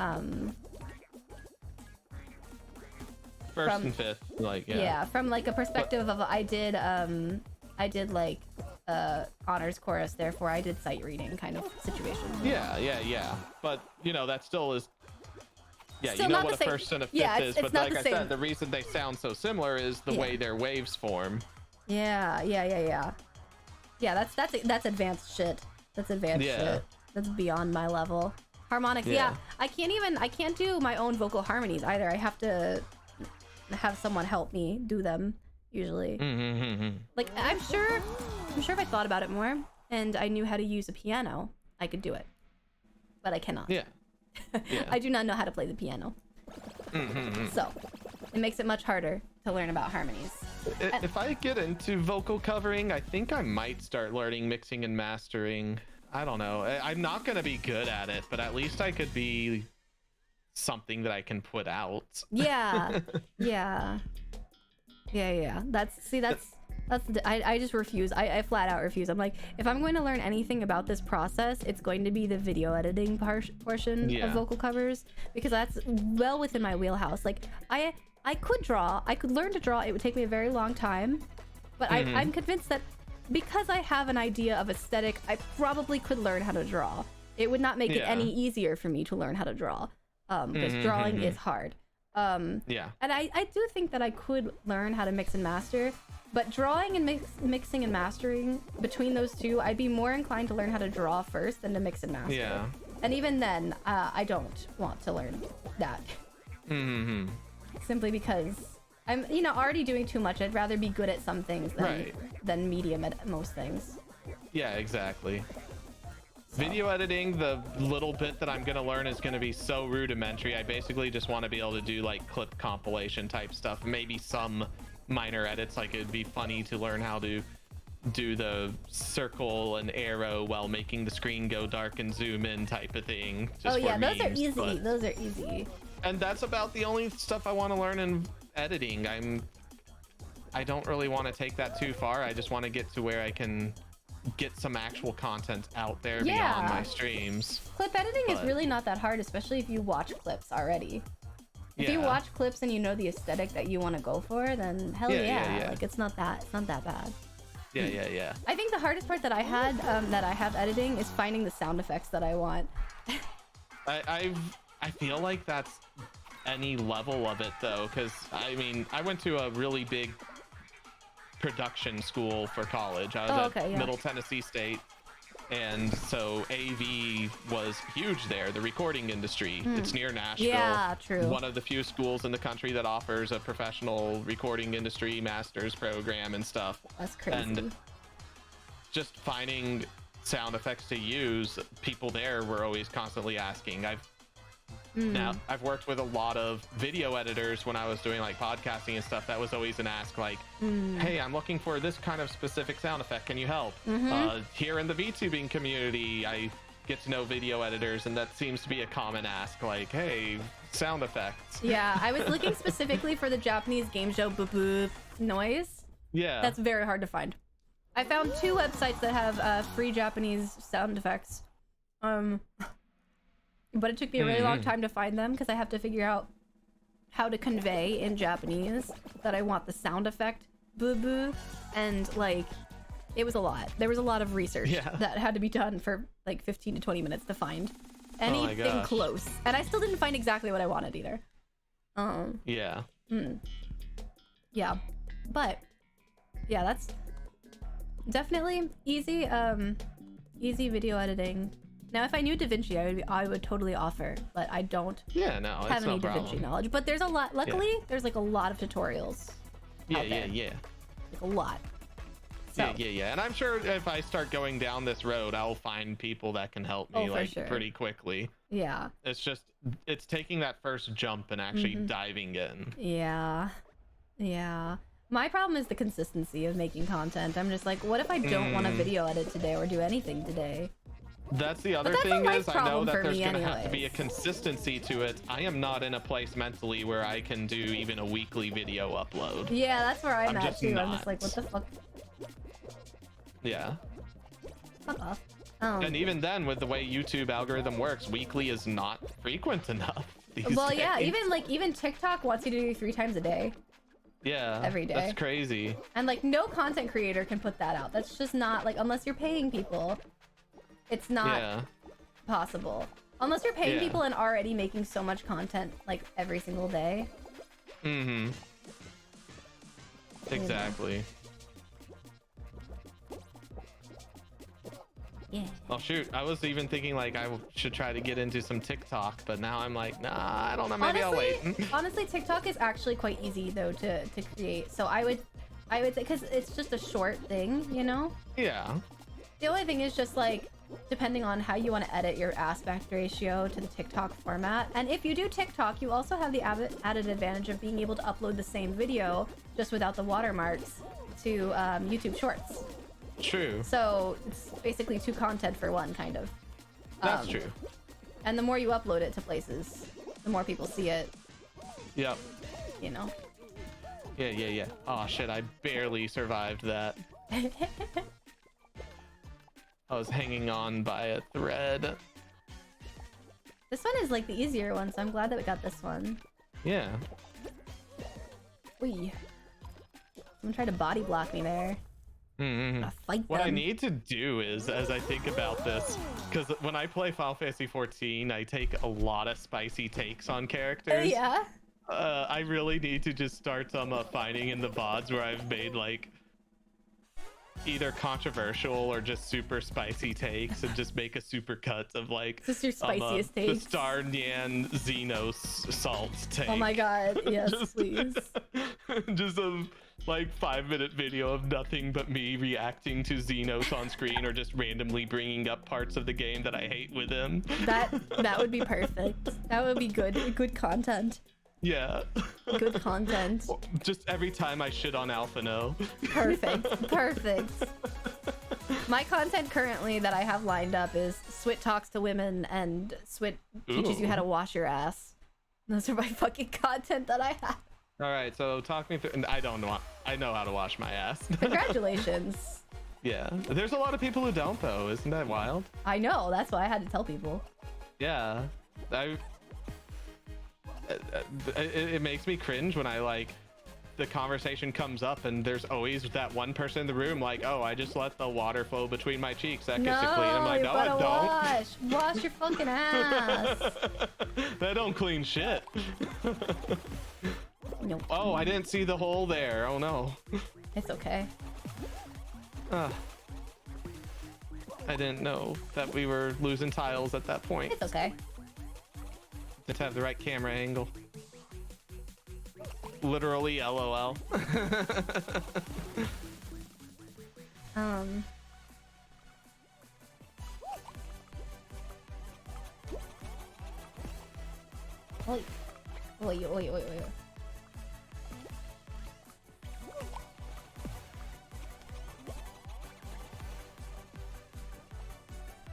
[SPEAKER 2] first and fifth, like
[SPEAKER 1] from like a perspective of I did like honors chorus, therefore I did sight reading kind of situation.
[SPEAKER 2] Yeah. But you know, that still is
[SPEAKER 1] still
[SPEAKER 2] you know what a first and a fifth is, but like I said, the reason they sound so similar is the way their waves form.
[SPEAKER 1] Yeah, that's advanced shit. That's advanced shit. That's beyond my level. Harmonics, I can't do my own vocal harmonies either. I have to have someone help me do them usually. Like, I'm sure if I thought about it more and I knew how to use a piano, I could do it, but I cannot. I do not know how to play the piano. So it makes it much harder to learn about harmonies.
[SPEAKER 2] If I get into vocal covering, I think I might start learning mixing and mastering. I don't know. I'm not gonna be good at it, but at least I could be something that I can put out.
[SPEAKER 1] Yeah. Yeah. I just refuse. I flat out refuse. I'm like, if I'm going to learn anything about this process, it's going to be the video editing portion of vocal covers, because that's well within my wheelhouse. Like I could draw. I could learn to draw. It would take me a very long time, but I'm convinced that because I have an idea of aesthetic, I probably could learn how to draw. It would not make it any easier for me to learn how to draw, because drawing is hard. And I do think that I could learn how to mix and master, but drawing and mixing and mastering, between those two, I'd be more inclined to learn how to draw first than to mix and master.
[SPEAKER 2] Yeah.
[SPEAKER 1] And even then, I don't want to learn that. Simply because I'm, already doing too much. I'd rather be good at some things than medium at most things.
[SPEAKER 2] Yeah, exactly. Video editing, the little bit that I'm gonna learn is gonna be so rudimentary. I basically just want to be able to do like clip compilation type stuff, maybe some minor edits. Like it'd be funny to learn how to do the circle and arrow while making the screen go dark and zoom in type of thing. Just
[SPEAKER 1] those are easy. Those are easy.
[SPEAKER 2] And that's about the only stuff I want to learn in editing. I don't really want to take that too far. I just want to get to where I can get some actual content out there beyond my streams.
[SPEAKER 1] Clip editing is really not that hard, especially if you watch clips already. If you watch clips and you know the aesthetic that you want to go for, then hell yeah. Like it's not that bad.
[SPEAKER 2] Yeah.
[SPEAKER 1] I think the hardest part that I had that I have editing is finding the sound effects that I want.
[SPEAKER 2] I feel like that's any level of it though, because I mean I went to a really big production school for college. I was at Middle Tennessee State, and so AV was huge there, the recording industry. It's near Nashville.
[SPEAKER 1] Yeah, true.
[SPEAKER 2] One of the few schools in the country that offers a professional recording industry master's program and stuff.
[SPEAKER 1] That's crazy.
[SPEAKER 2] And just finding sound effects to use, people there were always constantly asking. Now, I've worked with a lot of video editors when I was doing like podcasting and stuff. That was always an ask, like, hey, I'm looking for this kind of specific sound effect. Can you help? Here in the VTubing community, I get to know video editors, and that seems to be a common ask, like, hey, sound effects.
[SPEAKER 1] Yeah, I was looking specifically for the Japanese game show boop boop noise.
[SPEAKER 2] Yeah.
[SPEAKER 1] That's very hard to find. I found 2 websites that have free Japanese sound effects. But it took me a really long time to find them, because I have to figure out how to convey in Japanese that I want the sound effect boo boo, and like it was a lot. There was a lot of research that had to be done for like 15 to 20 minutes to find anything close, and I still didn't find exactly what I wanted either.
[SPEAKER 2] Yeah,
[SPEAKER 1] but yeah, that's definitely easy. Easy video editing. Now, if I knew DaVinci, I would totally offer, but I don't have any DaVinci knowledge. But there's a lot. Luckily, there's like a lot of tutorials. Out there. Like a lot. So.
[SPEAKER 2] Yeah. And I'm sure if I start going down this road, I'll find people that can help me pretty quickly.
[SPEAKER 1] Yeah.
[SPEAKER 2] It's taking that first jump and actually diving in.
[SPEAKER 1] Yeah. My problem is the consistency of making content. I'm just like, what if I don't want to video edit today or do anything today?
[SPEAKER 2] That's the other thing is I know that there's gonna have to be a consistency to it. I am not in a place mentally where I can do even a weekly video upload.
[SPEAKER 1] Yeah, that's where I'm at too. I'm just like, what the fuck?
[SPEAKER 2] Yeah.
[SPEAKER 1] Fuck off.
[SPEAKER 2] And even then, with the way YouTube algorithm works, weekly is not frequent enough these days.
[SPEAKER 1] Yeah, even TikTok wants you to do 3 times a day.
[SPEAKER 2] Yeah.
[SPEAKER 1] Every day.
[SPEAKER 2] That's crazy.
[SPEAKER 1] And like no content creator can put that out. That's just not like, unless you're paying people. It's not possible. Unless you're paying people and already making so much content like every single day.
[SPEAKER 2] Exactly.
[SPEAKER 1] Yeah.
[SPEAKER 2] Oh shoot, I was even thinking like I should try to get into some TikTok, but now I'm like, nah, I don't know, maybe I'll wait.
[SPEAKER 1] Honestly, TikTok is actually quite easy though to create. So I would say, because it's just a short thing, you know?
[SPEAKER 2] Yeah.
[SPEAKER 1] The only thing is just like, depending on how you want to edit your aspect ratio to the TikTok format. And if you do TikTok, you also have the added advantage of being able to upload the same video just without the watermarks to YouTube Shorts.
[SPEAKER 2] True.
[SPEAKER 1] So it's basically 2 content for 1, kind of.
[SPEAKER 2] That's true.
[SPEAKER 1] And the more you upload it to places, the more people see it.
[SPEAKER 2] Yep.
[SPEAKER 1] You know.
[SPEAKER 2] Yeah. Oh shit, I barely survived that. I was hanging on by a thread.
[SPEAKER 1] This one is like the easier one, so I'm glad that we got this one.
[SPEAKER 2] Yeah.
[SPEAKER 1] Wee. Someone tried to body block me there.
[SPEAKER 2] Mm-hmm.
[SPEAKER 1] Fight
[SPEAKER 2] what
[SPEAKER 1] them.
[SPEAKER 2] I need to do is, as I think about this, because when I play Final Fantasy 14, I take a lot of spicy takes on characters.
[SPEAKER 1] Yeah.
[SPEAKER 2] I really need to just start some finding in the VODs where I've made like either controversial or just super spicy takes and just make a super cut of like
[SPEAKER 1] This is your spiciest
[SPEAKER 2] the
[SPEAKER 1] takes.
[SPEAKER 2] StarNyan Xenos salt take.
[SPEAKER 1] Oh my god, yes, please.
[SPEAKER 2] Just a like 5-minute video of nothing but me reacting to Xenos on screen or just randomly bringing up parts of the game that I hate with him.
[SPEAKER 1] That would be perfect. That would be good content.
[SPEAKER 2] Yeah.
[SPEAKER 1] Good content.
[SPEAKER 2] Just every time I shit on Alphino.
[SPEAKER 1] Perfect. My content currently that I have lined up is Swit talks to women and Swit teaches you how to wash your ass. Those are my fucking content that I have.
[SPEAKER 2] All right, so talk me through. And I don't know. I know how to wash my ass.
[SPEAKER 1] Congratulations.
[SPEAKER 2] Yeah, there's a lot of people who don't though. Isn't that wild?
[SPEAKER 1] I know. That's why I had to tell people.
[SPEAKER 2] Yeah, it makes me cringe when I like the conversation comes up and there's always that one person in the room like, oh, I just let the water flow between my cheeks. That gets it clean. I'm like, no, I don't.
[SPEAKER 1] Wash your fucking ass.
[SPEAKER 2] That don't clean shit.
[SPEAKER 1] Nope.
[SPEAKER 2] Oh, I didn't see the hole there. Oh no.
[SPEAKER 1] It's okay.
[SPEAKER 2] I didn't know that we were losing tiles at that point.
[SPEAKER 1] It's okay.
[SPEAKER 2] Just have the right camera angle. Literally, LOL.
[SPEAKER 1] Wait.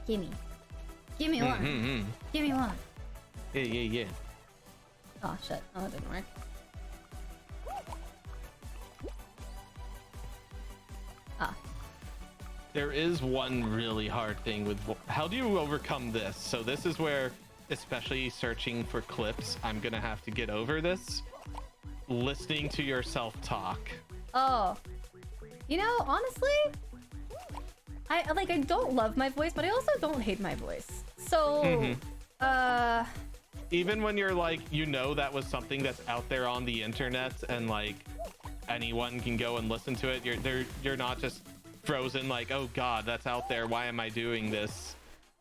[SPEAKER 1] Give me one. Give me one.
[SPEAKER 2] Yeah.
[SPEAKER 1] Oh shit. Oh, that didn't work.
[SPEAKER 2] There is one really hard thing with how do you overcome this? So this is where, especially searching for clips, I'm gonna have to get over this. Listening to yourself talk.
[SPEAKER 1] Oh, you know, honestly, I don't love my voice, but I also don't hate my voice. So,
[SPEAKER 2] even when you're like, you know, that was something that's out there on the internet and like anyone can go and listen to it. You're not just frozen like, oh god, that's out there, why am I doing this?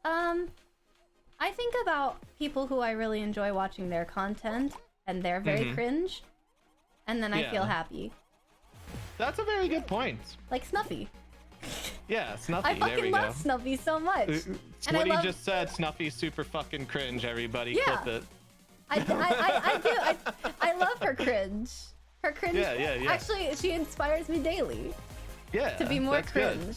[SPEAKER 1] I think about people who I really enjoy watching their content and they're very cringe, and then I feel happy.
[SPEAKER 2] That's a very good point.
[SPEAKER 1] Like Snuffy.
[SPEAKER 2] Yeah, Snuffy.
[SPEAKER 1] I fucking love Snuffy so much.
[SPEAKER 2] What he just said, Snuffy's super fucking cringe, everybody.
[SPEAKER 1] Yeah.
[SPEAKER 2] Clip it.
[SPEAKER 1] I do. I love her cringe. Her cringe.
[SPEAKER 2] Yeah.
[SPEAKER 1] Actually, she inspires me daily.
[SPEAKER 2] Yeah.
[SPEAKER 1] To be more
[SPEAKER 2] that's
[SPEAKER 1] cringe.
[SPEAKER 2] Good.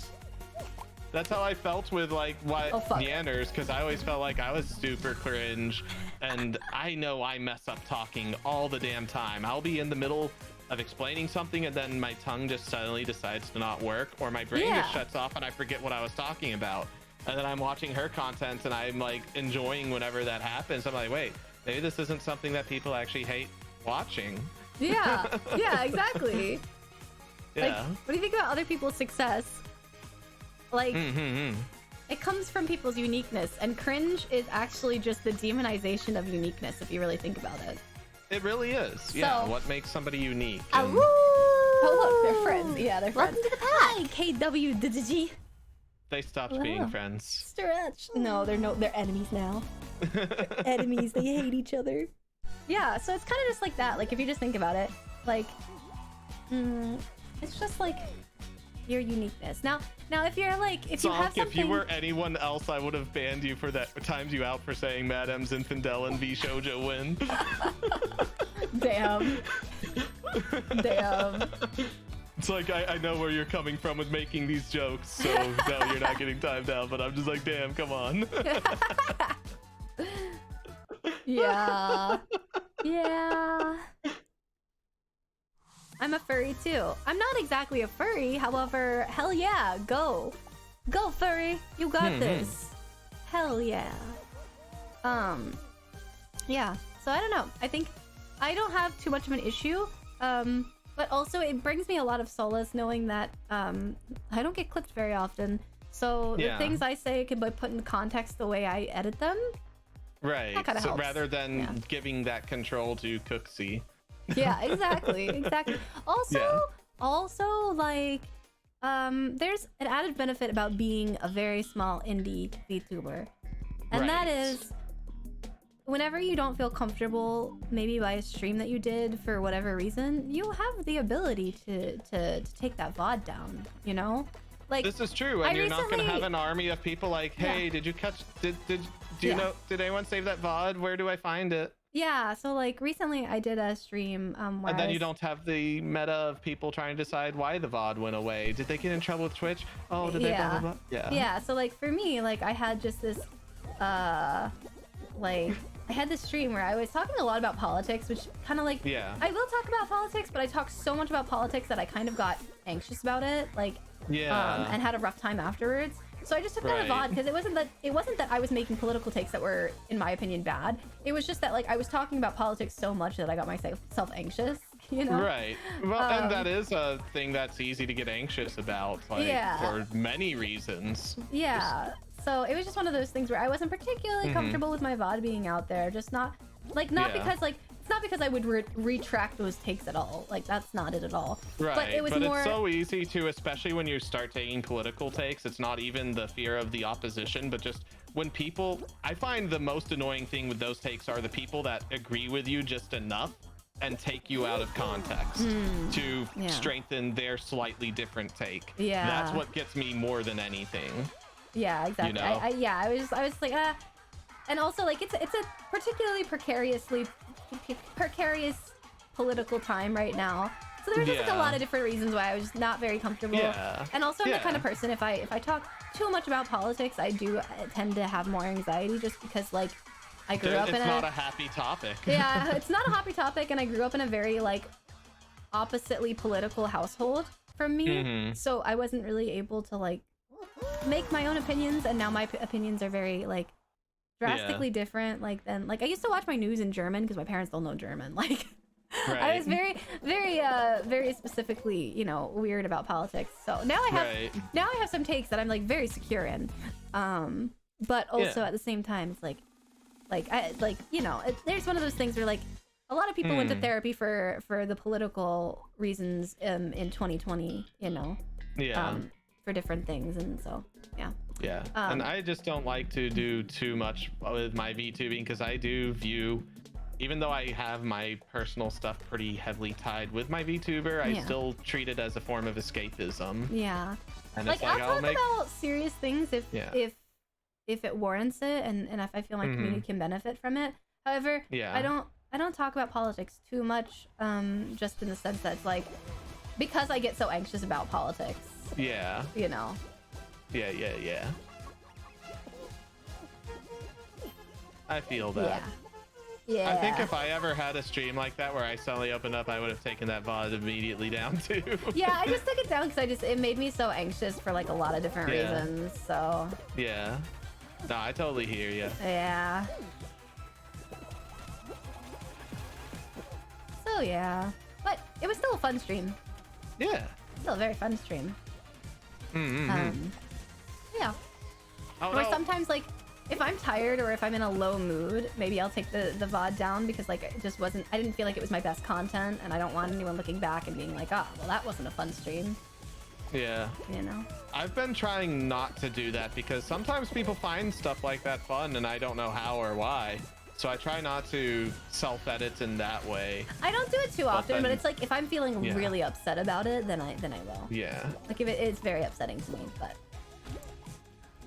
[SPEAKER 2] That's how I felt with like Neanders, because I always felt like I was super cringe, and I know I mess up talking all the damn time. I'll be in the middle of explaining something and then my tongue just suddenly decides to not work, or my brain just shuts off and I forget what I was talking about. And then I'm watching her content and I'm like enjoying whenever that happens. I'm like, wait, maybe this isn't something that people actually hate watching.
[SPEAKER 1] Yeah, exactly.
[SPEAKER 2] Yeah.
[SPEAKER 1] Like, what do you think about other people's success? Like, it comes from people's uniqueness, and cringe is actually just the demonization of uniqueness, if you really think about it.
[SPEAKER 2] It really is.
[SPEAKER 1] So,
[SPEAKER 2] yeah, what makes somebody unique?
[SPEAKER 1] Oh, look, they're friends. Yeah, they're friends.
[SPEAKER 3] Welcome to the pack.
[SPEAKER 1] Hi, KWDG.
[SPEAKER 2] They stopped being friends.
[SPEAKER 1] Stretch. No, they're enemies now. They're enemies. They hate each other. Yeah, so it's kind of just like that. Like, if you just think about it, like, it's just like your uniqueness. Now, if you're like, if you have something...
[SPEAKER 2] If you were anyone else, I would have banned you for that. Times you out for saying Madam's Infidel and V Shoujo win.
[SPEAKER 1] Damn.
[SPEAKER 2] It's like, I know where you're coming from with making these jokes, so no, you're not getting timed out, but I'm just like, damn, come on.
[SPEAKER 1] Yeah. I'm a furry too. I'm not exactly a furry, however, hell yeah, go furry, you got this. Hell yeah. Yeah. So I don't know. I think I don't have too much of an issue. But also it brings me a lot of solace knowing that I don't get clipped very often. So the things I say can be put in context the way I edit them.
[SPEAKER 2] Right.
[SPEAKER 1] That
[SPEAKER 2] So
[SPEAKER 1] helps.
[SPEAKER 2] rather than giving that control to Cooksey.
[SPEAKER 1] Yeah, exactly. Also like there's an added benefit about being a very small indie VTuber. And that is whenever you don't feel comfortable maybe by a stream that you did for whatever reason, you have the ability to take that VOD down, you know? Like
[SPEAKER 2] This is true, and you're not gonna have an army of people like, hey, did you catch do you know, did anyone save that VOD? Where do I find it?
[SPEAKER 1] Yeah, so like recently I did a stream where
[SPEAKER 2] And then you don't have the meta of people trying to decide why the VOD went away. Did they get in trouble with Twitch? Oh, did they blah blah blah?
[SPEAKER 1] Yeah, so like for me, like I had just this like I had this stream where I was talking a lot about politics, which kind of like I will talk about politics, but I talked so much about politics that I kind of got anxious about it, like and had a rough time afterwards. So I just took down the VOD because it wasn't that I was making political takes that were, in my opinion, bad. It was just that like I was talking about politics so much that I got myself anxious, you know?
[SPEAKER 2] Right. Well, and that is a thing that's easy to get anxious about, like for many reasons.
[SPEAKER 1] Yeah. So it was just one of those things where I wasn't particularly comfortable with my VOD being out there. Just not because like it's not because I would retract those takes at all. Like that's not it at all.
[SPEAKER 2] Right.
[SPEAKER 1] But it was more.
[SPEAKER 2] It's so easy to, especially when you start taking political takes. It's not even the fear of the opposition, but just when people. I find the most annoying thing with those takes are the people that agree with you just enough and take you out of context to strengthen their slightly different take.
[SPEAKER 1] Yeah.
[SPEAKER 2] That's what gets me more than anything.
[SPEAKER 1] Yeah, exactly.
[SPEAKER 2] You know?
[SPEAKER 1] I was like, and also like it's a particularly precarious political time right now. So there's just like a lot of different reasons why I was just not very comfortable.
[SPEAKER 2] Yeah.
[SPEAKER 1] And also I'm the kind of person if I talk too much about politics, I do tend to have more anxiety just because like I grew up in
[SPEAKER 2] It's not a happy topic.
[SPEAKER 1] Yeah, it's not a happy topic, and I grew up in a very like oppositely political household from me. So I wasn't really able to like make my own opinions, and now my opinions are very like drastically different. Like then like I used to watch my news in German because my parents don't know German. Like I was very specifically, you know, weird about politics. So now I have some takes that I'm like very secure in. But also at the same time it's like you know, there's one of those things where like a lot of people went to therapy for the political reasons in 2020, you know. For different things, and so and I just don't like to do too much with my VTubing because I do view, even though I have my personal stuff pretty heavily tied with my VTuber, I still treat it as a form of escapism. And like I'll talk about serious things if it warrants it, and if I feel my community can benefit from it. However, I don't talk about politics too much, just in the sense that it's like because I get so anxious about politics. You know.
[SPEAKER 2] Yeah. I feel that.
[SPEAKER 1] Yeah.
[SPEAKER 2] I think if I ever had a stream like that where I suddenly opened up, I would have taken that VOD immediately down too.
[SPEAKER 1] Yeah, I just took it down because it made me so anxious for like a lot of different reasons. So.
[SPEAKER 2] Yeah. No, I totally hear you.
[SPEAKER 1] Yeah. So yeah, but it was still a fun stream.
[SPEAKER 2] Yeah.
[SPEAKER 1] Still a very fun stream. Yeah.
[SPEAKER 2] Oh,
[SPEAKER 1] or sometimes like if I'm tired or if I'm in a low mood, maybe I'll take the VOD down because like it just wasn't, I didn't feel like it was my best content, and I don't want anyone looking back and being like, oh, well that wasn't a fun stream.
[SPEAKER 2] Yeah.
[SPEAKER 1] You know?
[SPEAKER 2] I've been trying not to do that because sometimes people find stuff like that fun and I don't know how or why. So I try not to self-edit in that way.
[SPEAKER 1] I don't do it too often, but it's like if I'm feeling really upset about it, then I will.
[SPEAKER 2] Yeah.
[SPEAKER 1] Like if it's very upsetting to me, but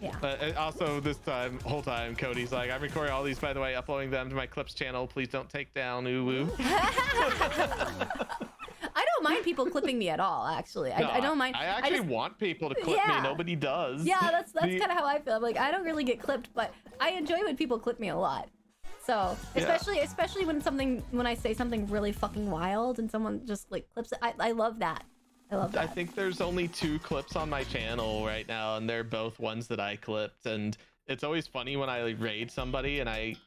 [SPEAKER 1] yeah.
[SPEAKER 2] But also this whole time, Cody's like, I'm recording all these, by the way, uploading them to my clips channel. Please don't take down, ooh woo.
[SPEAKER 1] I don't mind people clipping me at all, actually.
[SPEAKER 2] No,
[SPEAKER 1] I don't mind.
[SPEAKER 2] I actually want people to clip me. Nobody does.
[SPEAKER 1] Yeah, that's kind of how I feel. I'm like, I don't really get clipped, but I enjoy when people clip me a lot. So especially when I say something really fucking wild and someone just like clips it. I love that. I love that.
[SPEAKER 2] I think there's only 2 clips on my channel right now, and they're both ones that I clipped. And it's always funny when I like, raid somebody, and it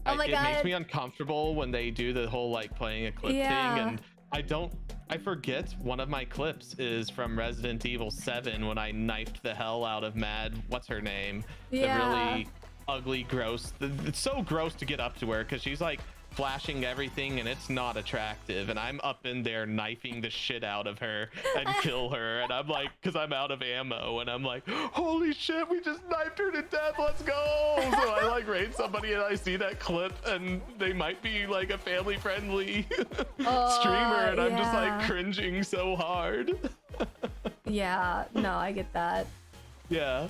[SPEAKER 2] makes me uncomfortable when they do the whole like playing a clip thing, and I forget one of my clips is from Resident Evil 7 when I knifed the hell out of what's her name?
[SPEAKER 1] Yeah.
[SPEAKER 2] The really ugly, gross. It's so gross to get up to her because she's like flashing everything and it's not attractive, and I'm up in there knifing the shit out of her and kill her, and I'm like, because I'm out of ammo, and I'm like, holy shit, we just knifed her to death, let's go. So I like raid somebody and I see that clip and they might be like a family friendly streamer, and I'm just like cringing so hard.
[SPEAKER 1] Yeah, no, I get that.
[SPEAKER 2] Yeah,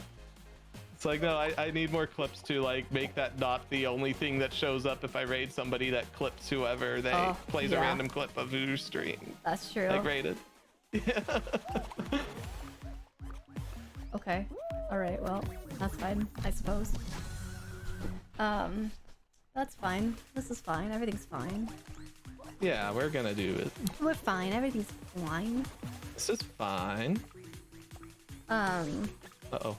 [SPEAKER 2] it's like, no, I need more clips to like make that not the only thing that shows up if I raid somebody, that clips whoever they plays a random clip of who stream.
[SPEAKER 1] That's true.
[SPEAKER 2] Like rated. Yeah.
[SPEAKER 1] Okay. All right. Well, that's fine, I suppose. That's fine. This is fine. Everything's fine.
[SPEAKER 2] Yeah, we're gonna do it.
[SPEAKER 1] We're fine. Everything's fine.
[SPEAKER 2] This is fine. Uh-oh.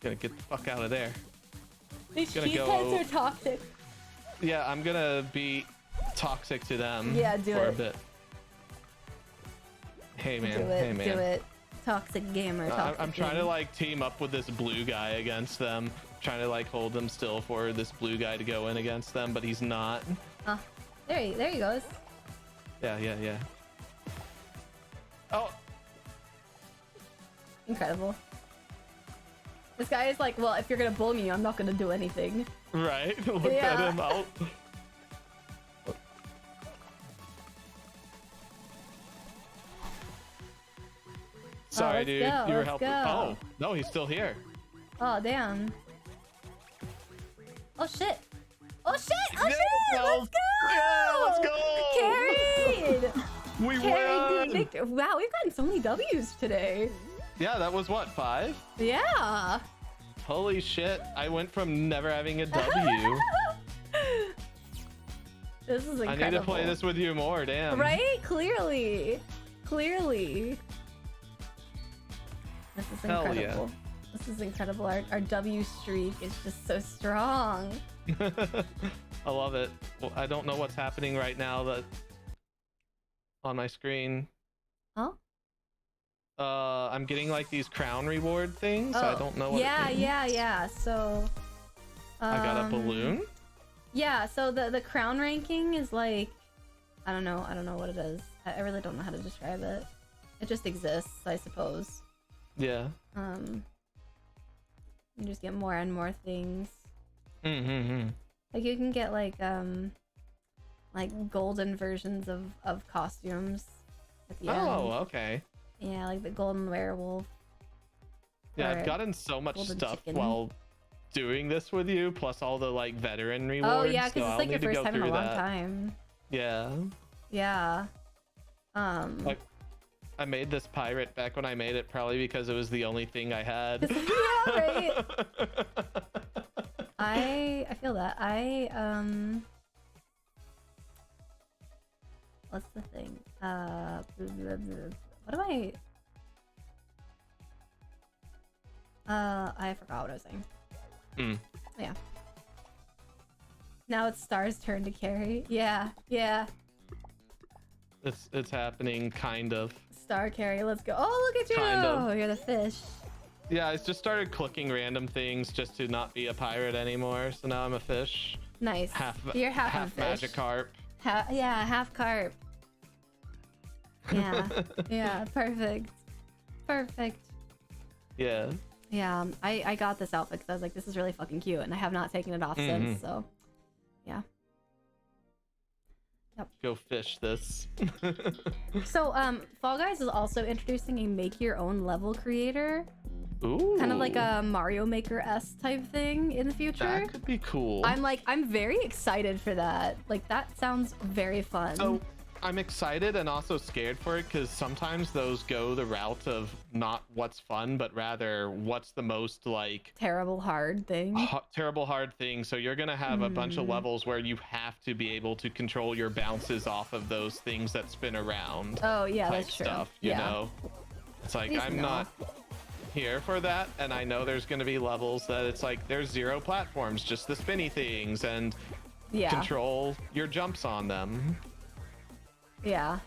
[SPEAKER 2] Gonna get the fuck out of there.
[SPEAKER 1] These cheeseheads are toxic.
[SPEAKER 2] Yeah, I'm gonna be toxic to them for a bit. Hey man,
[SPEAKER 1] Do it. Toxic gamer.
[SPEAKER 2] I'm trying to like team up with this blue guy against them. Trying to like hold them still for this blue guy to go in against them, but he's not.
[SPEAKER 1] There he goes.
[SPEAKER 2] Yeah. Oh.
[SPEAKER 1] Incredible. This guy is like, well, if you're gonna bully me, I'm not gonna do anything.
[SPEAKER 2] Right? Look at him out. Sorry, dude. You were helping. Oh, no, he's still here.
[SPEAKER 1] Oh, damn. Oh, shit. Oh, shit. Oh, shit.
[SPEAKER 2] No.
[SPEAKER 1] Let's go.
[SPEAKER 2] Yeah, let's go.
[SPEAKER 1] Carried.
[SPEAKER 2] We
[SPEAKER 1] Carried.
[SPEAKER 2] won.
[SPEAKER 1] Wow, we've gotten so many W's today.
[SPEAKER 2] Yeah, that was what, 5?
[SPEAKER 1] Yeah.
[SPEAKER 2] Holy shit. I went from never having a W.
[SPEAKER 1] This is incredible.
[SPEAKER 2] I need to play this with you more, damn.
[SPEAKER 1] Right? Clearly. This is incredible.
[SPEAKER 2] Hell yeah.
[SPEAKER 1] This is incredible. Our W streak is just so strong.
[SPEAKER 2] I love it. Well, I don't know what's happening right now that on my screen.
[SPEAKER 1] Huh?
[SPEAKER 2] I'm getting like these crown reward things. I don't know what it means.
[SPEAKER 1] Yeah. So
[SPEAKER 2] I got a balloon.
[SPEAKER 1] Yeah, so the crown ranking is like, I don't know what it is. I really don't know how to describe it. It just exists, I suppose.
[SPEAKER 2] Yeah.
[SPEAKER 1] You just get more and more things.
[SPEAKER 2] Mm-hmm.
[SPEAKER 1] Like you can get like golden versions of costumes at the end.
[SPEAKER 2] Oh, okay.
[SPEAKER 1] Yeah, like the golden werewolf.
[SPEAKER 2] Yeah, I've gotten so much stuff
[SPEAKER 1] chicken.
[SPEAKER 2] while doing this with you, plus all the like veteran rewards.
[SPEAKER 1] Oh yeah, because
[SPEAKER 2] so
[SPEAKER 1] it's like your first time in a long time.
[SPEAKER 2] Yeah.
[SPEAKER 1] Yeah.
[SPEAKER 2] Like, I made this pirate back when I made it, probably because it was the only thing I had.
[SPEAKER 1] Yeah, right. I feel that. What's the thing? What do I forgot what I was saying. Yeah. Now it's Star's turn to carry. Yeah.
[SPEAKER 2] It's happening, kind of.
[SPEAKER 1] Star carry, let's go. Oh, look at you!
[SPEAKER 2] Kind of.
[SPEAKER 1] You're the fish.
[SPEAKER 2] Yeah, I just started clicking random things just to not be a pirate anymore, so now I'm a fish.
[SPEAKER 1] Nice.
[SPEAKER 2] You're
[SPEAKER 1] half
[SPEAKER 2] a fish. Magikarp.
[SPEAKER 1] Yeah, half carp. Yeah. Yeah, perfect.
[SPEAKER 2] Yeah.
[SPEAKER 1] Yeah, I got this outfit because I was like, this is really fucking cute, and I have not taken it off since, so yeah. Yep.
[SPEAKER 2] Go fish this.
[SPEAKER 1] So, Fall Guys is also introducing a make your own level creator.
[SPEAKER 2] Ooh.
[SPEAKER 1] Kind of like a Mario Maker-esque type thing in the future.
[SPEAKER 2] That could be cool.
[SPEAKER 1] I'm very excited for that. Like, that sounds very fun.
[SPEAKER 2] So, I'm excited and also scared for it, because sometimes those go the route of not what's fun, but rather what's the most like
[SPEAKER 1] Terrible hard thing.
[SPEAKER 2] terrible hard thing. So you're gonna have a bunch of levels where you have to be able to control your bounces off of those things that spin around.
[SPEAKER 1] Oh yeah,
[SPEAKER 2] type
[SPEAKER 1] that's true.
[SPEAKER 2] stuff, you know? It's like, I'm not here for that, and I know there's gonna be levels that it's like there's 0 platforms, just the spinny things, and control your jumps on them.
[SPEAKER 1] Yeah.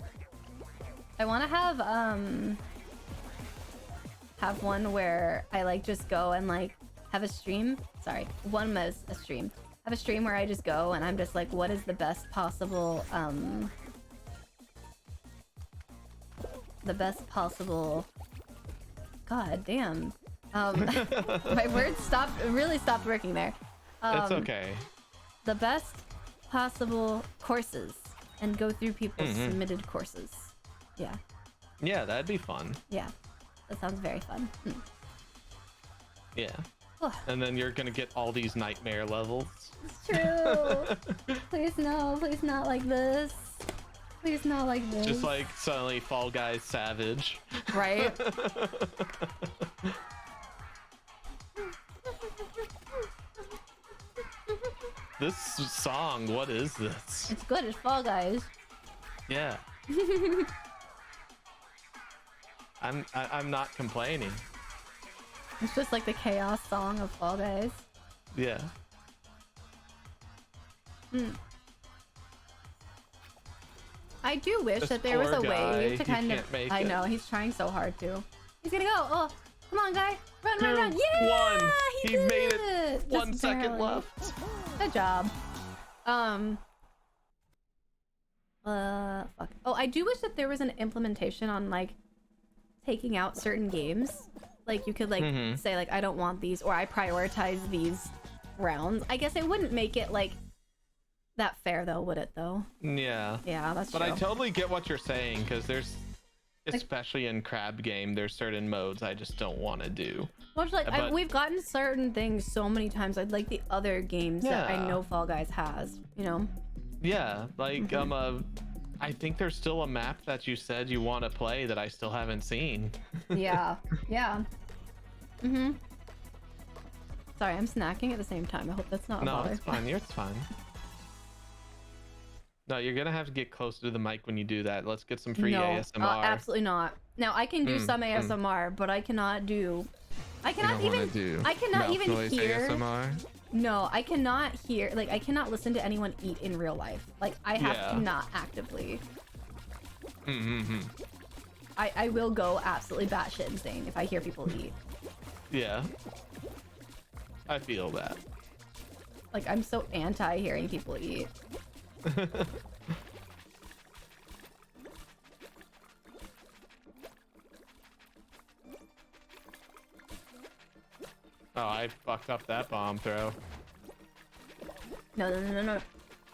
[SPEAKER 1] I want to have one where I like just go and like have a stream. Sorry, one was a stream. Have a stream where I just go and I'm just like, what is the best possible God damn. My words really stopped working there.
[SPEAKER 2] It's okay.
[SPEAKER 1] The best possible courses and go through people's submitted courses. Yeah.
[SPEAKER 2] Yeah, that'd be fun.
[SPEAKER 1] Yeah. That sounds very fun.
[SPEAKER 2] Yeah. And then you're gonna get all these nightmare levels.
[SPEAKER 1] It's true. Please no, please not like this. Please not like this.
[SPEAKER 2] Just like suddenly Fall Guys Savage.
[SPEAKER 1] Right?
[SPEAKER 2] This song, what is this?
[SPEAKER 1] It's good, it's Fall Guys.
[SPEAKER 2] Yeah. I'm not complaining.
[SPEAKER 1] It's just like the chaos song of Fall Guys.
[SPEAKER 2] Yeah.
[SPEAKER 1] I do wish
[SPEAKER 2] This
[SPEAKER 1] that there was a
[SPEAKER 2] poor
[SPEAKER 1] way
[SPEAKER 2] guy,
[SPEAKER 1] to
[SPEAKER 2] he
[SPEAKER 1] kind of.
[SPEAKER 2] can't make
[SPEAKER 1] I
[SPEAKER 2] it.
[SPEAKER 1] know he's trying so hard to. He's gonna go. Oh, come on, guy! Run, run, run! Yeah,
[SPEAKER 2] One.
[SPEAKER 1] he
[SPEAKER 2] He
[SPEAKER 1] did
[SPEAKER 2] made it.
[SPEAKER 1] it.
[SPEAKER 2] 1
[SPEAKER 1] Just
[SPEAKER 2] second
[SPEAKER 1] barely.
[SPEAKER 2] left.
[SPEAKER 1] Good job. Fuck. Oh, I do wish that there was an implementation on like taking out certain games. Like you could like say like I don't want these, or I prioritize these rounds. I guess it wouldn't make it like that fair though, would it though?
[SPEAKER 2] Yeah.
[SPEAKER 1] Yeah, that's
[SPEAKER 2] But
[SPEAKER 1] true.
[SPEAKER 2] I totally get what you're saying, because there's, especially in crab game, there's certain modes I just don't want to do.
[SPEAKER 1] Well, it's like
[SPEAKER 2] But-
[SPEAKER 1] we've gotten certain things so many times. I'd like the other games that I
[SPEAKER 2] Yeah.
[SPEAKER 1] know Fall Guys has. You know?
[SPEAKER 2] Yeah, like I think there's still a map that you said you want to play that I still haven't seen.
[SPEAKER 1] Yeah. Yeah. Sorry, I'm snacking at the same time. I hope that's not a
[SPEAKER 2] No,
[SPEAKER 1] bother.
[SPEAKER 2] it's fine. It's fine. No, you're gonna have to get closer to the mic when you do that. Let's get some free ASMR.
[SPEAKER 1] Absolutely not. Now I can do some ASMR, but I cannot do. I cannot even hear.
[SPEAKER 2] ASMR?
[SPEAKER 1] No, I cannot hear. Like I cannot listen to anyone eat in real life. Like I have to not actively. I will go absolutely batshit insane if I hear people eat.
[SPEAKER 2] Yeah. I feel that.
[SPEAKER 1] Like I'm so anti hearing people eat.
[SPEAKER 2] Oh, I fucked up that bomb throw.
[SPEAKER 1] No.
[SPEAKER 2] No!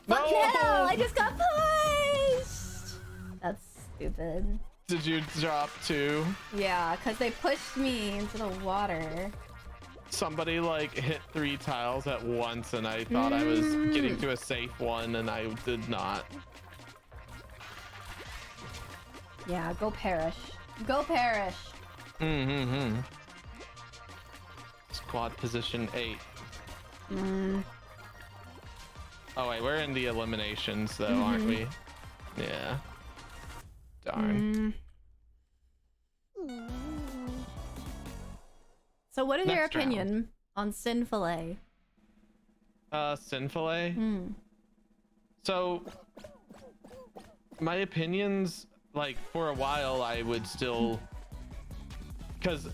[SPEAKER 1] Fuck no! I just got pushed! That's stupid.
[SPEAKER 2] Did you drop two?
[SPEAKER 1] Yeah, because they pushed me into the water.
[SPEAKER 2] Somebody like hit 3 tiles at once, and I thought I was getting to a safe one, and I did not.
[SPEAKER 1] Yeah, go perish. Go perish!
[SPEAKER 2] Squad position 8. Oh wait, we're in the eliminations though, aren't we? Yeah. Darn.
[SPEAKER 1] So what is your
[SPEAKER 2] Next round.
[SPEAKER 1] opinion on Sinfilet?
[SPEAKER 2] Sinfilet? So, my opinions, like, for a while, I would still... Because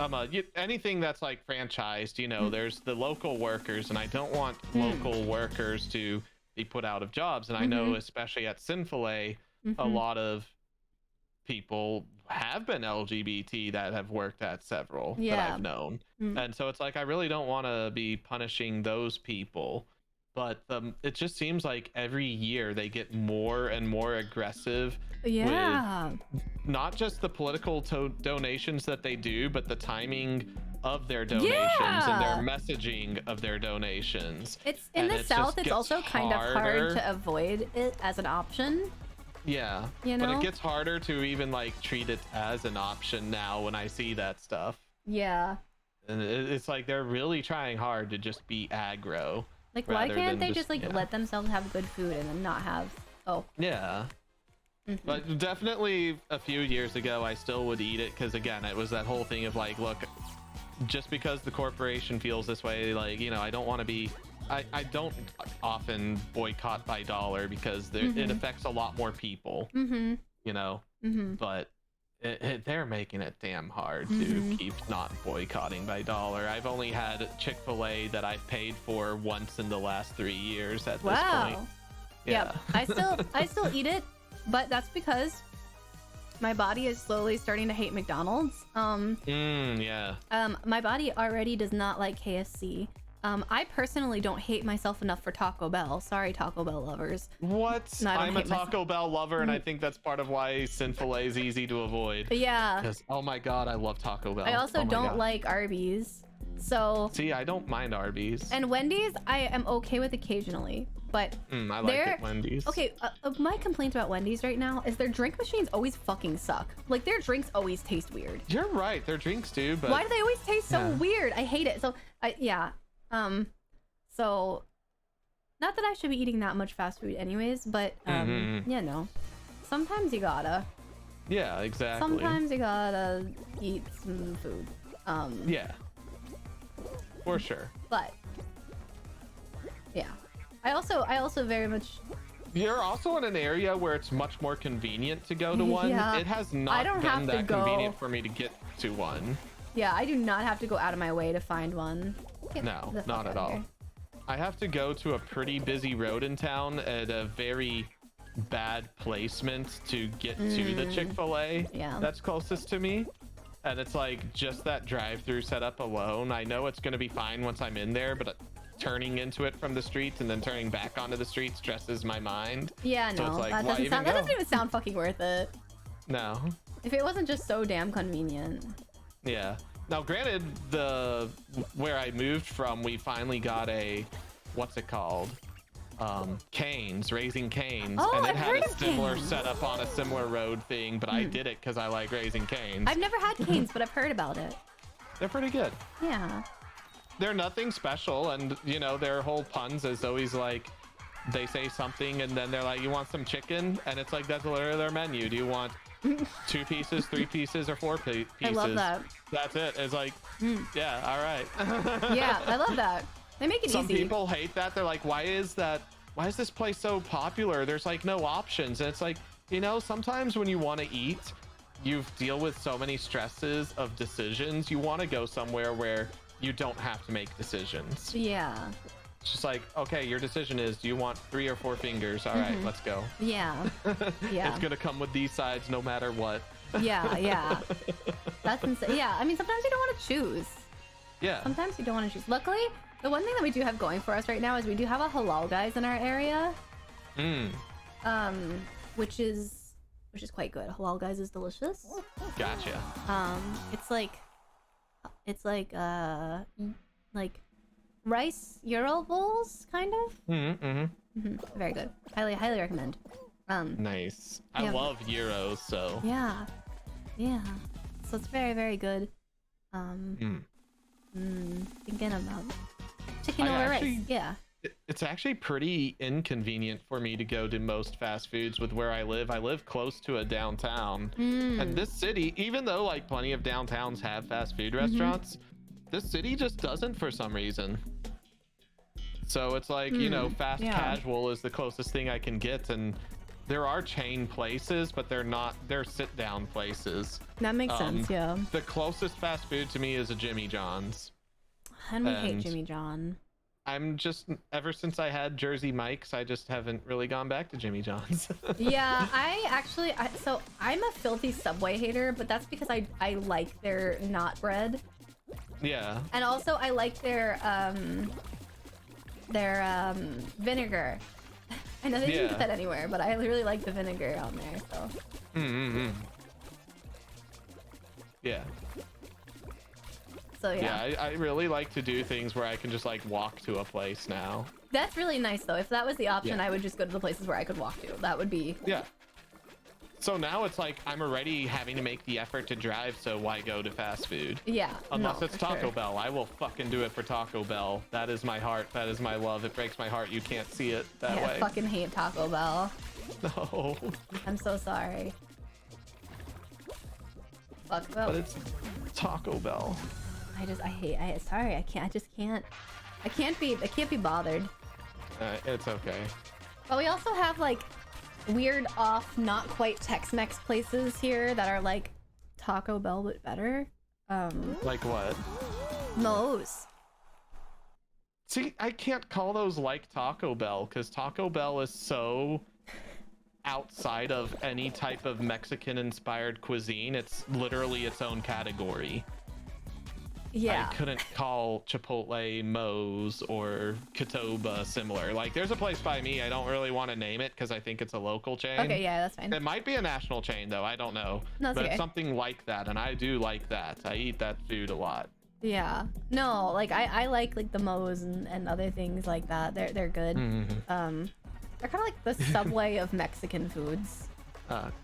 [SPEAKER 2] anything that's, like, franchised, you know, there's the local workers, and I don't want local workers to be put out of jobs. And I know, especially at Sinfilet, a lot of people have been LGBT that have worked at several that I've known. And so it's like, I really don't want to be punishing those people, but it just seems like every year they get more and more aggressive with not just the political donations that they do, but the timing of their donations and their messaging of their donations.
[SPEAKER 1] It's in the South, it's also kind of hard to avoid it as an option.
[SPEAKER 2] Yeah,
[SPEAKER 1] You
[SPEAKER 2] but
[SPEAKER 1] know?
[SPEAKER 2] it gets harder to even like treat it as an option now when I see that stuff.
[SPEAKER 1] Yeah.
[SPEAKER 2] And it's like they're really trying hard to just be aggro.
[SPEAKER 1] Like, why
[SPEAKER 2] rather
[SPEAKER 1] can't
[SPEAKER 2] than
[SPEAKER 1] they just like
[SPEAKER 2] yeah.
[SPEAKER 1] let themselves have good food and then not have? Oh.
[SPEAKER 2] Yeah. But definitely a few years ago, I still would eat it because again, it was that whole thing of like, look, just because the corporation feels this way, like, you know, I don't want to be. I don't often boycott by dollar because it affects a lot more people. You know, but they're making it damn hard to keep not boycotting by dollar. I've only had Chick-fil-A that I've paid for once in the last 3 years at this point.
[SPEAKER 1] Yeah, I still eat it, but that's because my body is slowly starting to hate McDonald's.
[SPEAKER 2] Yeah.
[SPEAKER 1] My body already does not like KFC. I personally don't hate myself enough for Taco Bell. Sorry, Taco Bell lovers.
[SPEAKER 2] What?
[SPEAKER 1] No,
[SPEAKER 2] I'm a Taco Bell lover, and I think that's part of why Sinful-A is easy to avoid.
[SPEAKER 1] Yeah.
[SPEAKER 2] Because, oh my god, I love Taco Bell.
[SPEAKER 1] I also don't like Arby's. So.
[SPEAKER 2] See, I don't mind Arby's.
[SPEAKER 1] And Wendy's, I am okay with occasionally. But
[SPEAKER 2] I like it, Wendy's.
[SPEAKER 1] Okay, my complaint about Wendy's right now is their drink machines always fucking suck. Like, their drinks always taste weird.
[SPEAKER 2] You're right, their drinks do, but...
[SPEAKER 1] Why do they always taste so weird? I hate it. So, yeah. So, not that I should be eating that much fast food anyways, but, you know, sometimes you gotta.
[SPEAKER 2] Yeah, exactly.
[SPEAKER 1] Sometimes you gotta eat some food.
[SPEAKER 2] Yeah. For sure.
[SPEAKER 1] But, yeah. I also very much...
[SPEAKER 2] You're also in an area where it's much more convenient to go to one.
[SPEAKER 1] Yeah.
[SPEAKER 2] It has not been that convenient for me to get to one.
[SPEAKER 1] Yeah, I do not have to go out of my way to find one.
[SPEAKER 2] No, not at all. I have to go to a pretty busy road in town at a very bad placement to get to the Chick-fil-A that's closest to me. And it's like just that drive-through setup alone. I know it's going to be fine once I'm in there, but turning into it from the streets and then turning back onto the street stresses my mind.
[SPEAKER 1] Yeah, no,
[SPEAKER 2] so like,
[SPEAKER 1] that doesn't even sound fucking worth it.
[SPEAKER 2] No.
[SPEAKER 1] If it wasn't just so damn convenient.
[SPEAKER 2] Yeah. Now, granted, where I moved from, we finally got a, what's it called? Canes, Raising Canes.
[SPEAKER 1] Oh,
[SPEAKER 2] and it
[SPEAKER 1] I've
[SPEAKER 2] had
[SPEAKER 1] heard
[SPEAKER 2] a
[SPEAKER 1] of
[SPEAKER 2] similar
[SPEAKER 1] Canes.
[SPEAKER 2] setup on a similar road thing, but I did it because I like Raising Canes.
[SPEAKER 1] I've never had Canes, but I've heard about it.
[SPEAKER 2] They're pretty good.
[SPEAKER 1] Yeah.
[SPEAKER 2] They're nothing special, and you know their whole puns is always like they say something and then they're like, you want some chicken, and it's like that's literally their menu. Do you want 2 pieces, 3 pieces, or 4 pieces?
[SPEAKER 1] I love that.
[SPEAKER 2] That's it. It's like yeah, all right.
[SPEAKER 1] Yeah, I love that. They make it
[SPEAKER 2] Some
[SPEAKER 1] easy.
[SPEAKER 2] people hate that. They're like, why is this place so popular? There's like no options. And it's like, you know, sometimes when you want to eat, you deal with so many stresses of decisions, you want to go somewhere where you don't have to make decisions.
[SPEAKER 1] Yeah.
[SPEAKER 2] It's just like, okay, your decision is, do you want 3 or 4 fingers? All right, let's go.
[SPEAKER 1] Yeah. Yeah.
[SPEAKER 2] It's gonna come with these sides no matter what.
[SPEAKER 1] Yeah. That's insane. Yeah, I mean, sometimes you don't want to choose.
[SPEAKER 2] Yeah.
[SPEAKER 1] Sometimes you don't want to choose. Luckily, the one thing that we do have going for us right now is we do have a Halal Guys in our area. Which is quite good. Halal Guys is delicious.
[SPEAKER 2] Gotcha.
[SPEAKER 1] It's like rice Euro bowls, kind of. Very good. Highly recommend.
[SPEAKER 2] Nice. I love gyros, so
[SPEAKER 1] Yeah. So it's very, very good. Thinking about chicken over rice. Yeah.
[SPEAKER 2] It's actually pretty inconvenient for me to go to most fast foods with where I live. I live close to a downtown. And this city, even though like plenty of downtowns have fast food restaurants, this city just doesn't for some reason. So it's like, you know, fast casual is the closest thing I can get. And there are chain places, but they're sit down places.
[SPEAKER 1] That makes sense, yeah.
[SPEAKER 2] The closest fast food to me is a Jimmy John's.
[SPEAKER 1] And we hate Jimmy John.
[SPEAKER 2] I'm just, ever since I had Jersey Mike's, I just haven't really gone back to Jimmy John's.
[SPEAKER 1] Yeah, so I'm a filthy Subway hater, but that's because I like their not bread.
[SPEAKER 2] Yeah.
[SPEAKER 1] And also I like their vinegar. I know they didn't put that anywhere, but I really like the vinegar on there, so.
[SPEAKER 2] Yeah.
[SPEAKER 1] So
[SPEAKER 2] yeah, I really like to do things where I can just like walk to a place now.
[SPEAKER 1] That's really nice though. If that was the option, I would just go to the places where I could walk to. That would be
[SPEAKER 2] So now it's like I'm already having to make the effort to drive, so why go to fast food?
[SPEAKER 1] Yeah.
[SPEAKER 2] Unless
[SPEAKER 1] no,
[SPEAKER 2] it's
[SPEAKER 1] for
[SPEAKER 2] Taco
[SPEAKER 1] sure.
[SPEAKER 2] Bell. I will fucking do it for Taco Bell. That is my heart. That is my love. It breaks my heart. You can't see it that way.
[SPEAKER 1] I fucking hate Taco Bell.
[SPEAKER 2] No.
[SPEAKER 1] I'm so sorry. Fuck
[SPEAKER 2] But
[SPEAKER 1] Bell.
[SPEAKER 2] it's Taco Bell.
[SPEAKER 1] Sorry, I just can't. I can't be bothered.
[SPEAKER 2] It's okay.
[SPEAKER 1] But we also have like weird off, not quite Tex-Mex places here that are like Taco Bell but better.
[SPEAKER 2] Like what?
[SPEAKER 1] Moe's.
[SPEAKER 2] See, I can't call those like Taco Bell because Taco Bell is so outside of any type of Mexican-inspired cuisine. It's literally its own category.
[SPEAKER 1] Yeah.
[SPEAKER 2] I couldn't call Chipotle, Moe's, or Katoba similar. Like, there's a place by me. I don't really want to name it because I think it's a local chain.
[SPEAKER 1] Okay, yeah, that's fine.
[SPEAKER 2] It might be a national chain, though. I don't know.
[SPEAKER 1] No, it's
[SPEAKER 2] but
[SPEAKER 1] okay.
[SPEAKER 2] it's something like that, and I do like that. I eat that food a lot.
[SPEAKER 1] Yeah. No, like I like the Moe's and other things like that. They're good.
[SPEAKER 2] Mm-hmm.
[SPEAKER 1] They're kind of like the Subway of Mexican foods.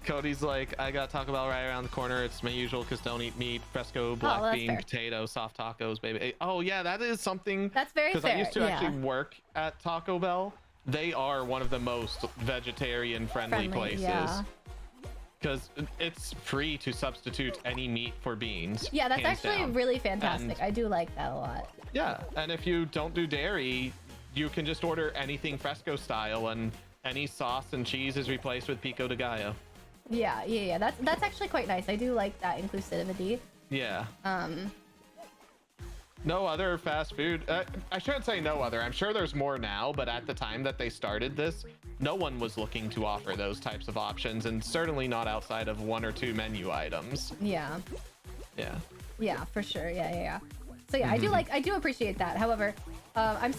[SPEAKER 2] Cody's like, I got Taco Bell right around the corner. It's my usual because don't eat meat, fresco, black bean,
[SPEAKER 1] fair.
[SPEAKER 2] potato, soft tacos, baby. Oh yeah, that is something.
[SPEAKER 1] That's very fair.
[SPEAKER 2] Because I used to
[SPEAKER 1] yeah.
[SPEAKER 2] actually work at Taco Bell. They are one of the most vegetarian friendly places.
[SPEAKER 1] Yeah.
[SPEAKER 2] Because it's free to substitute any meat for beans.
[SPEAKER 1] Yeah, that's
[SPEAKER 2] hands
[SPEAKER 1] actually
[SPEAKER 2] down.
[SPEAKER 1] really fantastic.
[SPEAKER 2] And,
[SPEAKER 1] I do like that a lot.
[SPEAKER 2] yeah, and if you don't do dairy, you can just order anything fresco style, and any sauce and cheese is replaced with pico de gallo.
[SPEAKER 1] Yeah. That's actually quite nice. I do like that inclusivity.
[SPEAKER 2] Yeah. No other fast food. I shouldn't say no other. I'm sure there's more now, but at the time that they started this, no one was looking to offer those types of options, and certainly not outside of 1 or 2 menu items.
[SPEAKER 1] Yeah.
[SPEAKER 2] Yeah.
[SPEAKER 1] Yeah, for sure. Yeah. So yeah, I do appreciate that. However, I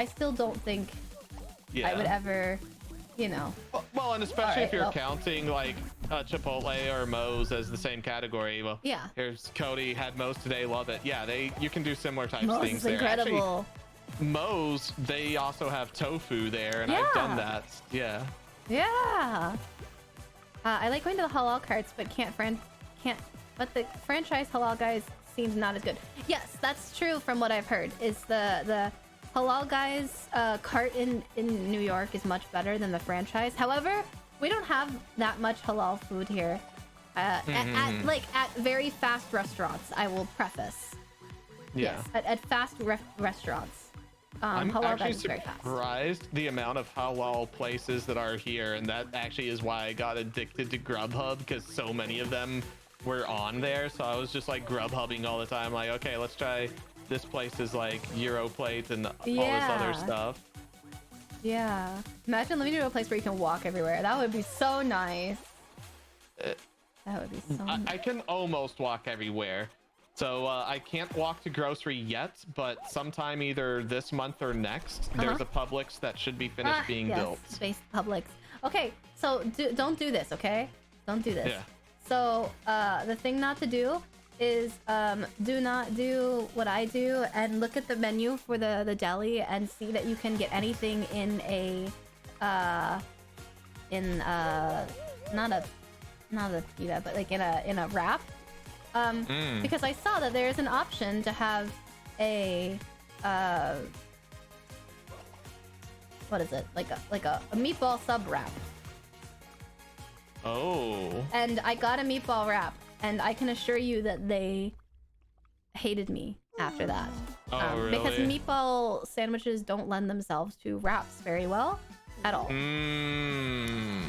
[SPEAKER 1] still don't think I would ever,
[SPEAKER 2] Well, and especially if you're
[SPEAKER 1] well.
[SPEAKER 2] counting like Chipotle or Moe's as the same category. Well,
[SPEAKER 1] Yeah.
[SPEAKER 2] Here's Cody had Moe's today. Love it. Yeah, you can do ssimilar types of
[SPEAKER 1] Moe's
[SPEAKER 2] things
[SPEAKER 1] is
[SPEAKER 2] there.
[SPEAKER 1] incredible.
[SPEAKER 2] Actually, Moe's, they also have tofu there, and I've done that. Yeah.
[SPEAKER 1] Yeah. I like going to the halal carts, but but the franchise halal guys seems not as good. Yes, that's true from what I've heard. Is the halal guys cart in New York is much better than the franchise. However, we don't have that much halal food here. At very fast restaurants, I will preface.
[SPEAKER 2] Yeah.
[SPEAKER 1] Yes, at fast restaurants.
[SPEAKER 2] I'm
[SPEAKER 1] halal
[SPEAKER 2] actually
[SPEAKER 1] guys is very fast.
[SPEAKER 2] surprised the amount of halal places that are here, and that actually is why I got addicted to Grubhub, because so many of them were on there. So I was just like Grubhubbing all the time, like, okay, let's try this place is like Europlate and all this other stuff.
[SPEAKER 1] Yeah. Imagine living in a place where you can walk everywhere. That would be so nice. That would be so nice.
[SPEAKER 2] I can almost walk everywhere. So I can't walk to grocery yet, but sometime either this month or next, there's a Publix that should be finished being built.
[SPEAKER 1] Space Publix. Okay, so don't do this, okay? Don't do this.
[SPEAKER 2] Yeah.
[SPEAKER 1] So the thing not to do is do not do what I do and look at the menu for the deli and see that you can get anything in a not a pita, but like in a wrap. Because I saw that there's an option to have a what is it, like a meatball sub wrap.
[SPEAKER 2] Oh.
[SPEAKER 1] And I got a meatball wrap, and I can assure you that they hated me after that.
[SPEAKER 2] Oh, really?
[SPEAKER 1] Because meatball sandwiches don't lend themselves to wraps very well at all.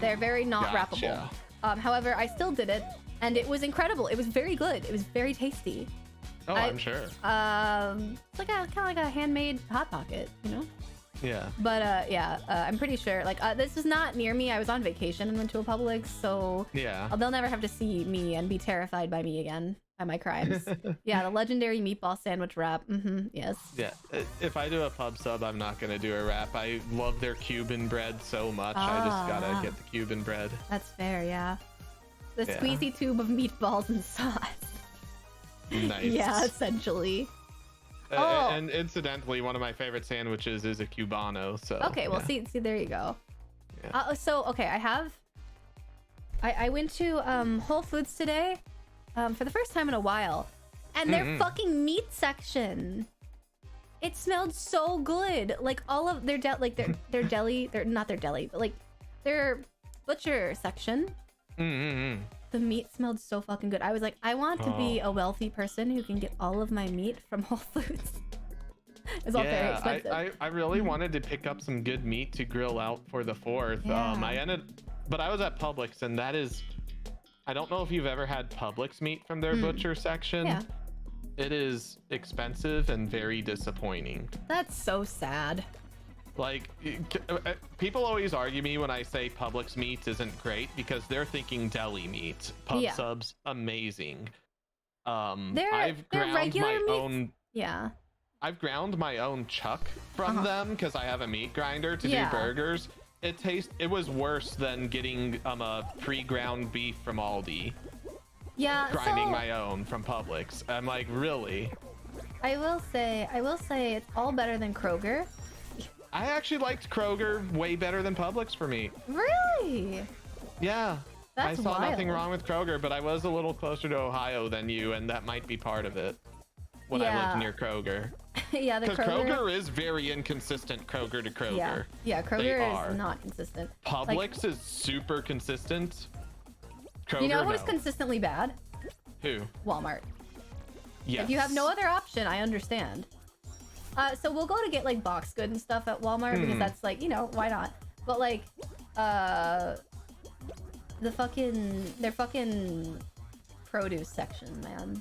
[SPEAKER 1] They're very not
[SPEAKER 2] Gotcha.
[SPEAKER 1] wrappable. However, I still did it, and it was incredible. It was very good. It was very tasty.
[SPEAKER 2] Oh, I'm sure.
[SPEAKER 1] It's like kind of like a handmade Hot Pocket,
[SPEAKER 2] Yeah.
[SPEAKER 1] But I'm pretty sure. Like this is not near me. I was on vacation and went to a Publix, so
[SPEAKER 2] Yeah.
[SPEAKER 1] they'll never have to see me and be terrified by me again, by my crimes. Yeah, the legendary meatball sandwich wrap. Yes.
[SPEAKER 2] Yeah. If I do a pub sub, I'm not gonna do a wrap. I love their Cuban bread so much. I just gotta get the Cuban bread.
[SPEAKER 1] That's fair. Yeah. The
[SPEAKER 2] Yeah.
[SPEAKER 1] squeezy tube of meatballs and sauce.
[SPEAKER 2] Nice.
[SPEAKER 1] Yeah, essentially.
[SPEAKER 2] And incidentally, one of my favorite sandwiches is a Cubano. So
[SPEAKER 1] Okay, well,
[SPEAKER 2] yeah.
[SPEAKER 1] see, there you go. So okay, I went to Whole Foods today, for the first time in a while, and their fucking meat section. It smelled so good. Like all of their their deli, not their deli, but like their butcher section. The meat smelled so fucking good. I was like, I want to be a wealthy person who can get all of my meat from Whole Foods. It's all very expensive.
[SPEAKER 2] I really wanted to pick up some good meat to grill out for the 4th.
[SPEAKER 1] Yeah.
[SPEAKER 2] But I was at Publix, and that is, I don't know if you've ever had Publix meat from their butcher section.
[SPEAKER 1] Yeah.
[SPEAKER 2] It is expensive and very disappointing.
[SPEAKER 1] That's so sad.
[SPEAKER 2] Like, people always argue me when I say Publix meat isn't great because they're thinking deli meat. Pub subs, amazing. I've ground my own.
[SPEAKER 1] Yeah.
[SPEAKER 2] I've ground my own chuck from them because I have a meat grinder to do burgers. It was worse than getting a pre-ground beef from Aldi.
[SPEAKER 1] Yeah.
[SPEAKER 2] Grinding my own from Publix. I'm like, really?
[SPEAKER 1] I will say it's all better than Kroger.
[SPEAKER 2] I actually liked Kroger way better than Publix for meat.
[SPEAKER 1] Really?
[SPEAKER 2] Yeah.
[SPEAKER 1] That's
[SPEAKER 2] I saw
[SPEAKER 1] wild.
[SPEAKER 2] nothing wrong with Kroger, but I was a little closer to Ohio than you, and that might be part of it when I lived near Kroger.
[SPEAKER 1] Yeah, the
[SPEAKER 2] Kroger is very inconsistent. Kroger to Kroger.
[SPEAKER 1] Yeah, Kroger is not consistent.
[SPEAKER 2] Publix is super consistent. Kroger,
[SPEAKER 1] you know who's consistently bad?
[SPEAKER 2] Who?
[SPEAKER 1] Walmart.
[SPEAKER 2] Yes.
[SPEAKER 1] If you have no other option, I understand. So we'll go to get like box good and stuff at Walmart because that's like, you know, why not? But like, their fucking produce section, man.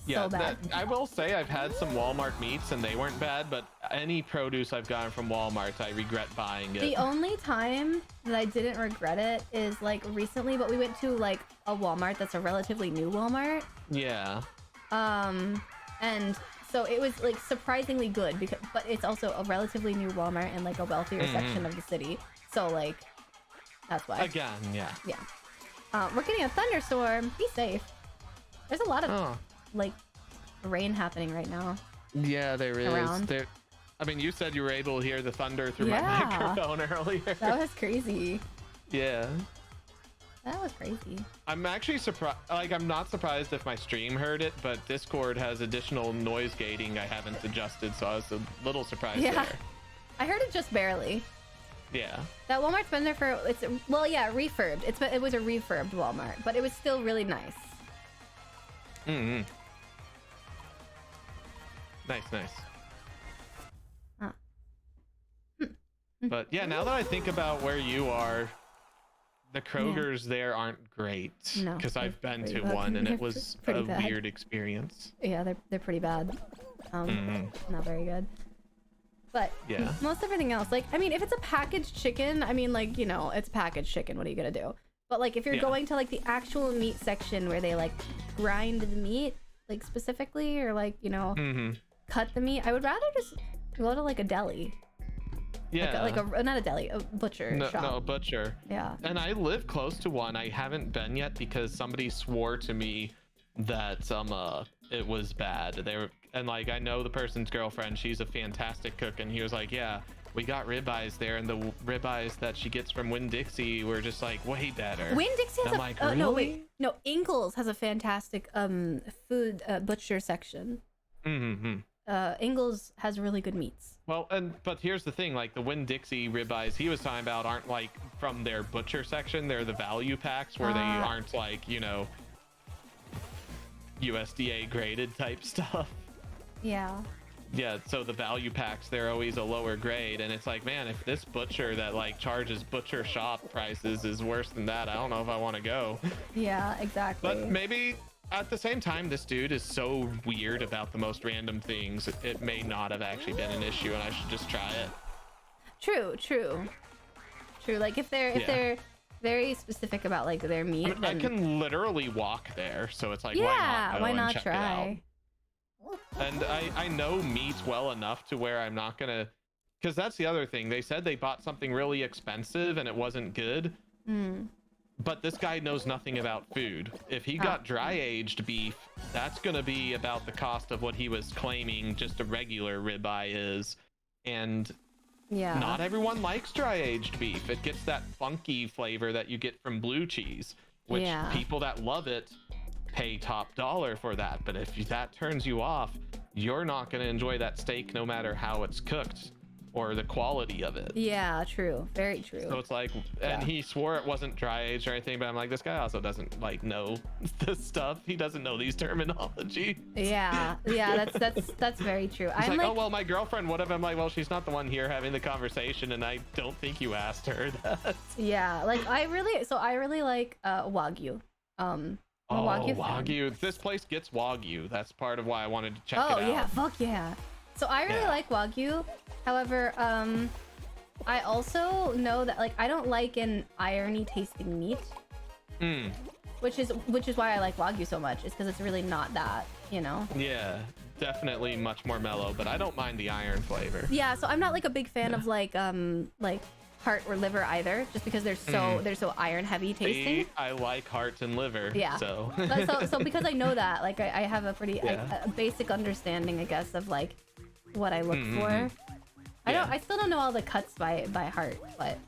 [SPEAKER 2] Yeah,
[SPEAKER 1] so bad.
[SPEAKER 2] I will say I've had some Walmart meats and they weren't bad, but any produce I've gotten from Walmart, I regret buying it.
[SPEAKER 1] The only time that I didn't regret it is like recently, but we went to like a Walmart that's a relatively new Walmart.
[SPEAKER 2] Yeah.
[SPEAKER 1] And so it was like surprisingly good but it's also a relatively new Walmart in like a wealthier section of the city. So like, that's why.
[SPEAKER 2] Again, yeah.
[SPEAKER 1] Yeah. We're getting a thunderstorm. Be safe. There's a lot of like rain happening right now.
[SPEAKER 2] Yeah, there is.
[SPEAKER 1] Around.
[SPEAKER 2] I mean, you said you were able to hear the thunder through my microphone earlier.
[SPEAKER 1] That was crazy.
[SPEAKER 2] Yeah.
[SPEAKER 1] That was crazy.
[SPEAKER 2] I'm actually surprised. Like, I'm not surprised if my stream heard it, but Discord has additional noise gating I haven't adjusted, so I was a little surprised there.
[SPEAKER 1] I heard it just barely.
[SPEAKER 2] Yeah.
[SPEAKER 1] That Walmart's been there for refurbed. It was a refurbed Walmart, but it was still really nice.
[SPEAKER 2] Nice. But yeah, now that I think about where you are, the Krogers there aren't great.
[SPEAKER 1] No,
[SPEAKER 2] because I've been to
[SPEAKER 1] bad.
[SPEAKER 2] one and it was a
[SPEAKER 1] bad.
[SPEAKER 2] weird experience.
[SPEAKER 1] Yeah, they're pretty bad. Not very good. But
[SPEAKER 2] yeah,
[SPEAKER 1] most everything else, like, I mean, if it's a packaged chicken, I mean, like, you know, it's packaged chicken. What are you gonna do? But like, if you're going to like the actual meat section where they like grind the meat, like specifically, or like, you know, cut the meat, I would rather just go to like a deli.
[SPEAKER 2] Yeah,
[SPEAKER 1] like a not a deli, a butcher shop.
[SPEAKER 2] No, a butcher.
[SPEAKER 1] Yeah.
[SPEAKER 2] And I live close to one. I haven't been yet because somebody swore to me that it was bad. And like, I know the person's girlfriend, she's a fantastic cook, and he was like, yeah, we got ribeyes there, and the ribeyes that she gets from Winn-Dixie were just like way better.
[SPEAKER 1] Winn-Dixie has
[SPEAKER 2] like, really?
[SPEAKER 1] No, Ingles has a fantastic food butcher section. Ingles has really good meats.
[SPEAKER 2] Well, but here's the thing, like the Winn-Dixie ribeyes he was talking about aren't like from their butcher section. They're the value packs where they aren't like, you know, USDA graded type stuff.
[SPEAKER 1] Yeah.
[SPEAKER 2] Yeah, so the value packs, they're always a lower grade, and it's like, man, if this butcher that like charges butcher shop prices is worse than that, I don't know if I want to go.
[SPEAKER 1] Yeah, exactly.
[SPEAKER 2] But maybe at the same time, this dude is so weird about the most random things, it may not have actually been an issue, and I should just try it.
[SPEAKER 1] True. Like if they're very specific about like their meat.
[SPEAKER 2] I mean, I can literally walk there, so it's like, why not check
[SPEAKER 1] try?
[SPEAKER 2] It out? And I know meat well enough to where I'm not gonna, because that's the other thing. They said they bought something really expensive and it wasn't good. But this guy knows nothing about food. If he got dry aged beef, that's gonna be about the cost of what he was claiming just a regular ribeye is. And
[SPEAKER 1] Yeah.
[SPEAKER 2] Not everyone likes dry aged beef. It gets that funky flavor that you get from blue cheese, which people that love it pay top dollar for that. But if that turns you off, you're not going to enjoy that steak no matter how it's cooked or the quality of it.
[SPEAKER 1] Yeah, true. Very true.
[SPEAKER 2] So it's like, and he swore it wasn't dry aged or anything, but I'm like, this guy also doesn't like know this stuff. He doesn't know these terminology.
[SPEAKER 1] Yeah, that's very true.
[SPEAKER 2] He's like, oh well, my girlfriend would have. I'm like, well, she's not the one here having the conversation, and I don't think you asked her that.
[SPEAKER 1] Yeah, like I really like Wagyu.
[SPEAKER 2] Wagyu. This place gets Wagyu. That's part of why I wanted to check it out.
[SPEAKER 1] Oh yeah, fuck yeah. So I really like Wagyu. However, I also know that like I don't like an irony tasting meat. Which is why I like Wagyu so much. Is because it's really not that, you know. Yeah,
[SPEAKER 2] definitely much more mellow, but I don't mind the iron flavor.
[SPEAKER 1] Yeah, so I'm not like a big fan of like heart or liver either, just because they're so iron heavy tasting.
[SPEAKER 2] I like heart and liver.
[SPEAKER 1] Yeah.
[SPEAKER 2] So
[SPEAKER 1] so because I know that, like I have a pretty a basic understanding, I guess, of like what I look for. I still don't know all the cuts by heart, but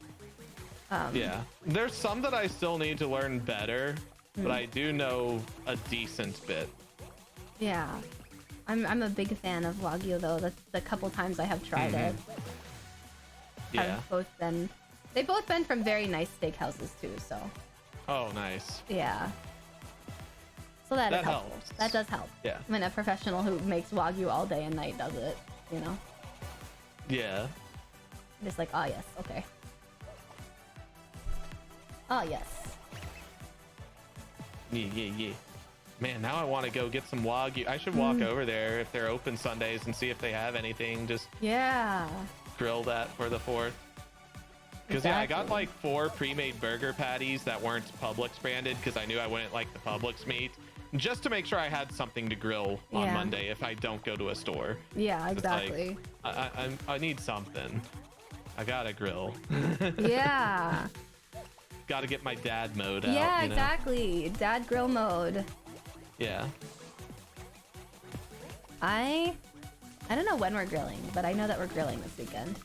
[SPEAKER 2] yeah, there's some that I still need to learn better, but I do know a decent bit.
[SPEAKER 1] Yeah, I'm a big fan of Wagyu though. The couple times I have tried it.
[SPEAKER 2] Yeah,
[SPEAKER 1] they've both been from very nice steakhouses too. So.
[SPEAKER 2] Oh, nice.
[SPEAKER 1] Yeah. So that is helpful.
[SPEAKER 2] Helps.
[SPEAKER 1] That does help.
[SPEAKER 2] Yeah.
[SPEAKER 1] I mean, a professional who makes Wagyu all day and night does it, you know?
[SPEAKER 2] Yeah.
[SPEAKER 1] Just like, yes, okay. Yes.
[SPEAKER 2] Yeah. Man, now I want to go get some Wagyu. I should walk over there if they're open Sundays and see if they have anything. Just grill that for the 4th. Because I got like 4 pre-made burger patties that weren't Publix branded because I knew I wouldn't like the Publix meat, just to make sure I had something to grill on Monday if I don't go to a store.
[SPEAKER 1] Yeah, exactly.
[SPEAKER 2] Like, I need something. I gotta grill.
[SPEAKER 1] Yeah.
[SPEAKER 2] Gotta get my dad mode out.
[SPEAKER 1] Yeah, exactly. Dad grill mode.
[SPEAKER 2] Yeah.
[SPEAKER 1] I don't know when we're grilling, but I know that we're grilling this weekend.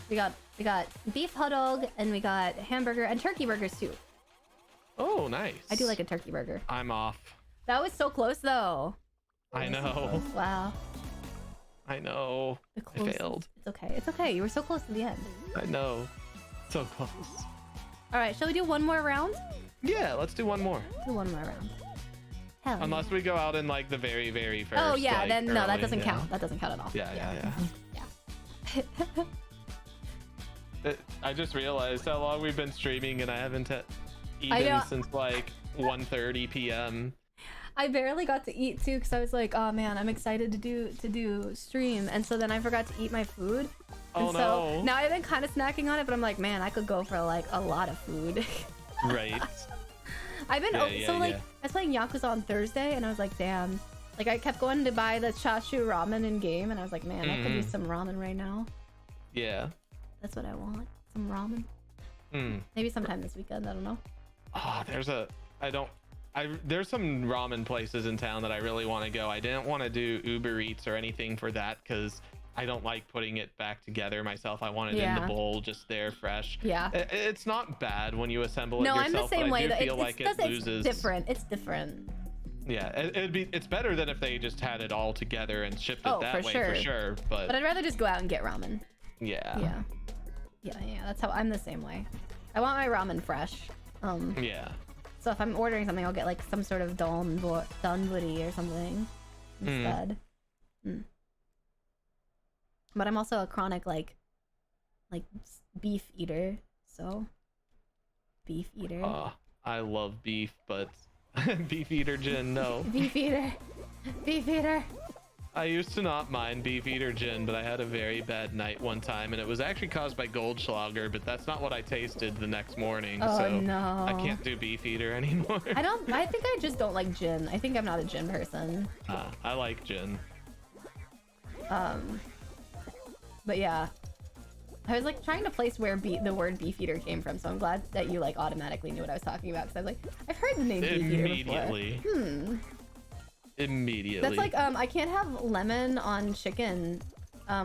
[SPEAKER 1] We got beef hot dog and we got hamburger and turkey burgers too.
[SPEAKER 2] Oh, nice.
[SPEAKER 1] I do like a turkey burger.
[SPEAKER 2] I'm off.
[SPEAKER 1] That was so close though.
[SPEAKER 2] I know.
[SPEAKER 1] So wow.
[SPEAKER 2] I know. I failed.
[SPEAKER 1] It's okay. It's okay. You were so close to the end.
[SPEAKER 2] I know. So close.
[SPEAKER 1] All right. Shall we do one more round?
[SPEAKER 2] Yeah, let's do one more.
[SPEAKER 1] Do one more round. Hell
[SPEAKER 2] Unless we go out in like the very, very first.
[SPEAKER 1] Oh yeah,
[SPEAKER 2] like,
[SPEAKER 1] then no, that
[SPEAKER 2] early,
[SPEAKER 1] doesn't count. That doesn't count at all.
[SPEAKER 2] Yeah. I just realized how long we've been streaming and I haven't eaten since like 1:30 p.m.
[SPEAKER 1] I barely got to eat too because I was like, oh man, I'm excited to do stream, and so then I forgot to eat my food. And so now I've been kind of snacking on it, but I'm like, man, I could go for like a lot of food.
[SPEAKER 2] Right.
[SPEAKER 1] I've been I was playing Yakuza on Thursday, and I was like, damn. Like I kept going to buy the chashu ramen in game, and I was like, man, I could use some ramen right now.
[SPEAKER 2] Yeah.
[SPEAKER 1] That's what I want. Some ramen. Maybe sometime this weekend. I don't know.
[SPEAKER 2] There's some ramen places in town that I really want to go. I didn't want to do Uber Eats or anything for that because I don't like putting it back together myself. I want it in the bowl, just there, fresh.
[SPEAKER 1] Yeah.
[SPEAKER 2] It's not bad when you assemble it yourself.
[SPEAKER 1] No, I'm the same way.
[SPEAKER 2] I feel like it loses.
[SPEAKER 1] It's different. It's different.
[SPEAKER 2] Yeah, it's better than if they just had it all together and shipped it that way for sure. But
[SPEAKER 1] I'd rather just go out and get ramen.
[SPEAKER 2] Yeah.
[SPEAKER 1] That's how I'm the same way. I want my ramen fresh.
[SPEAKER 2] Yeah.
[SPEAKER 1] So if I'm ordering something, I'll get like some sort of donburi or something instead. But I'm also a chronic like beef eater. So beef eater.
[SPEAKER 2] I love beef, but beef eater Jin, no.
[SPEAKER 1] Beef eater.
[SPEAKER 2] I used to not mind beef eater gin, but I had a very bad night one time, and it was actually caused by Goldschlager, but that's not what I tasted the next morning. So
[SPEAKER 1] no.
[SPEAKER 2] I can't do beef eater anymore.
[SPEAKER 1] I think I just don't like gin. I think I'm not a gin person.
[SPEAKER 2] I like gin.
[SPEAKER 1] But yeah. I was like trying to place where the word beef eater came from, so I'm glad that you like automatically knew what I was talking about, because I was like, I've heard the name beef eater before.
[SPEAKER 2] Immediately.
[SPEAKER 1] That's like I can't have lemon on chicken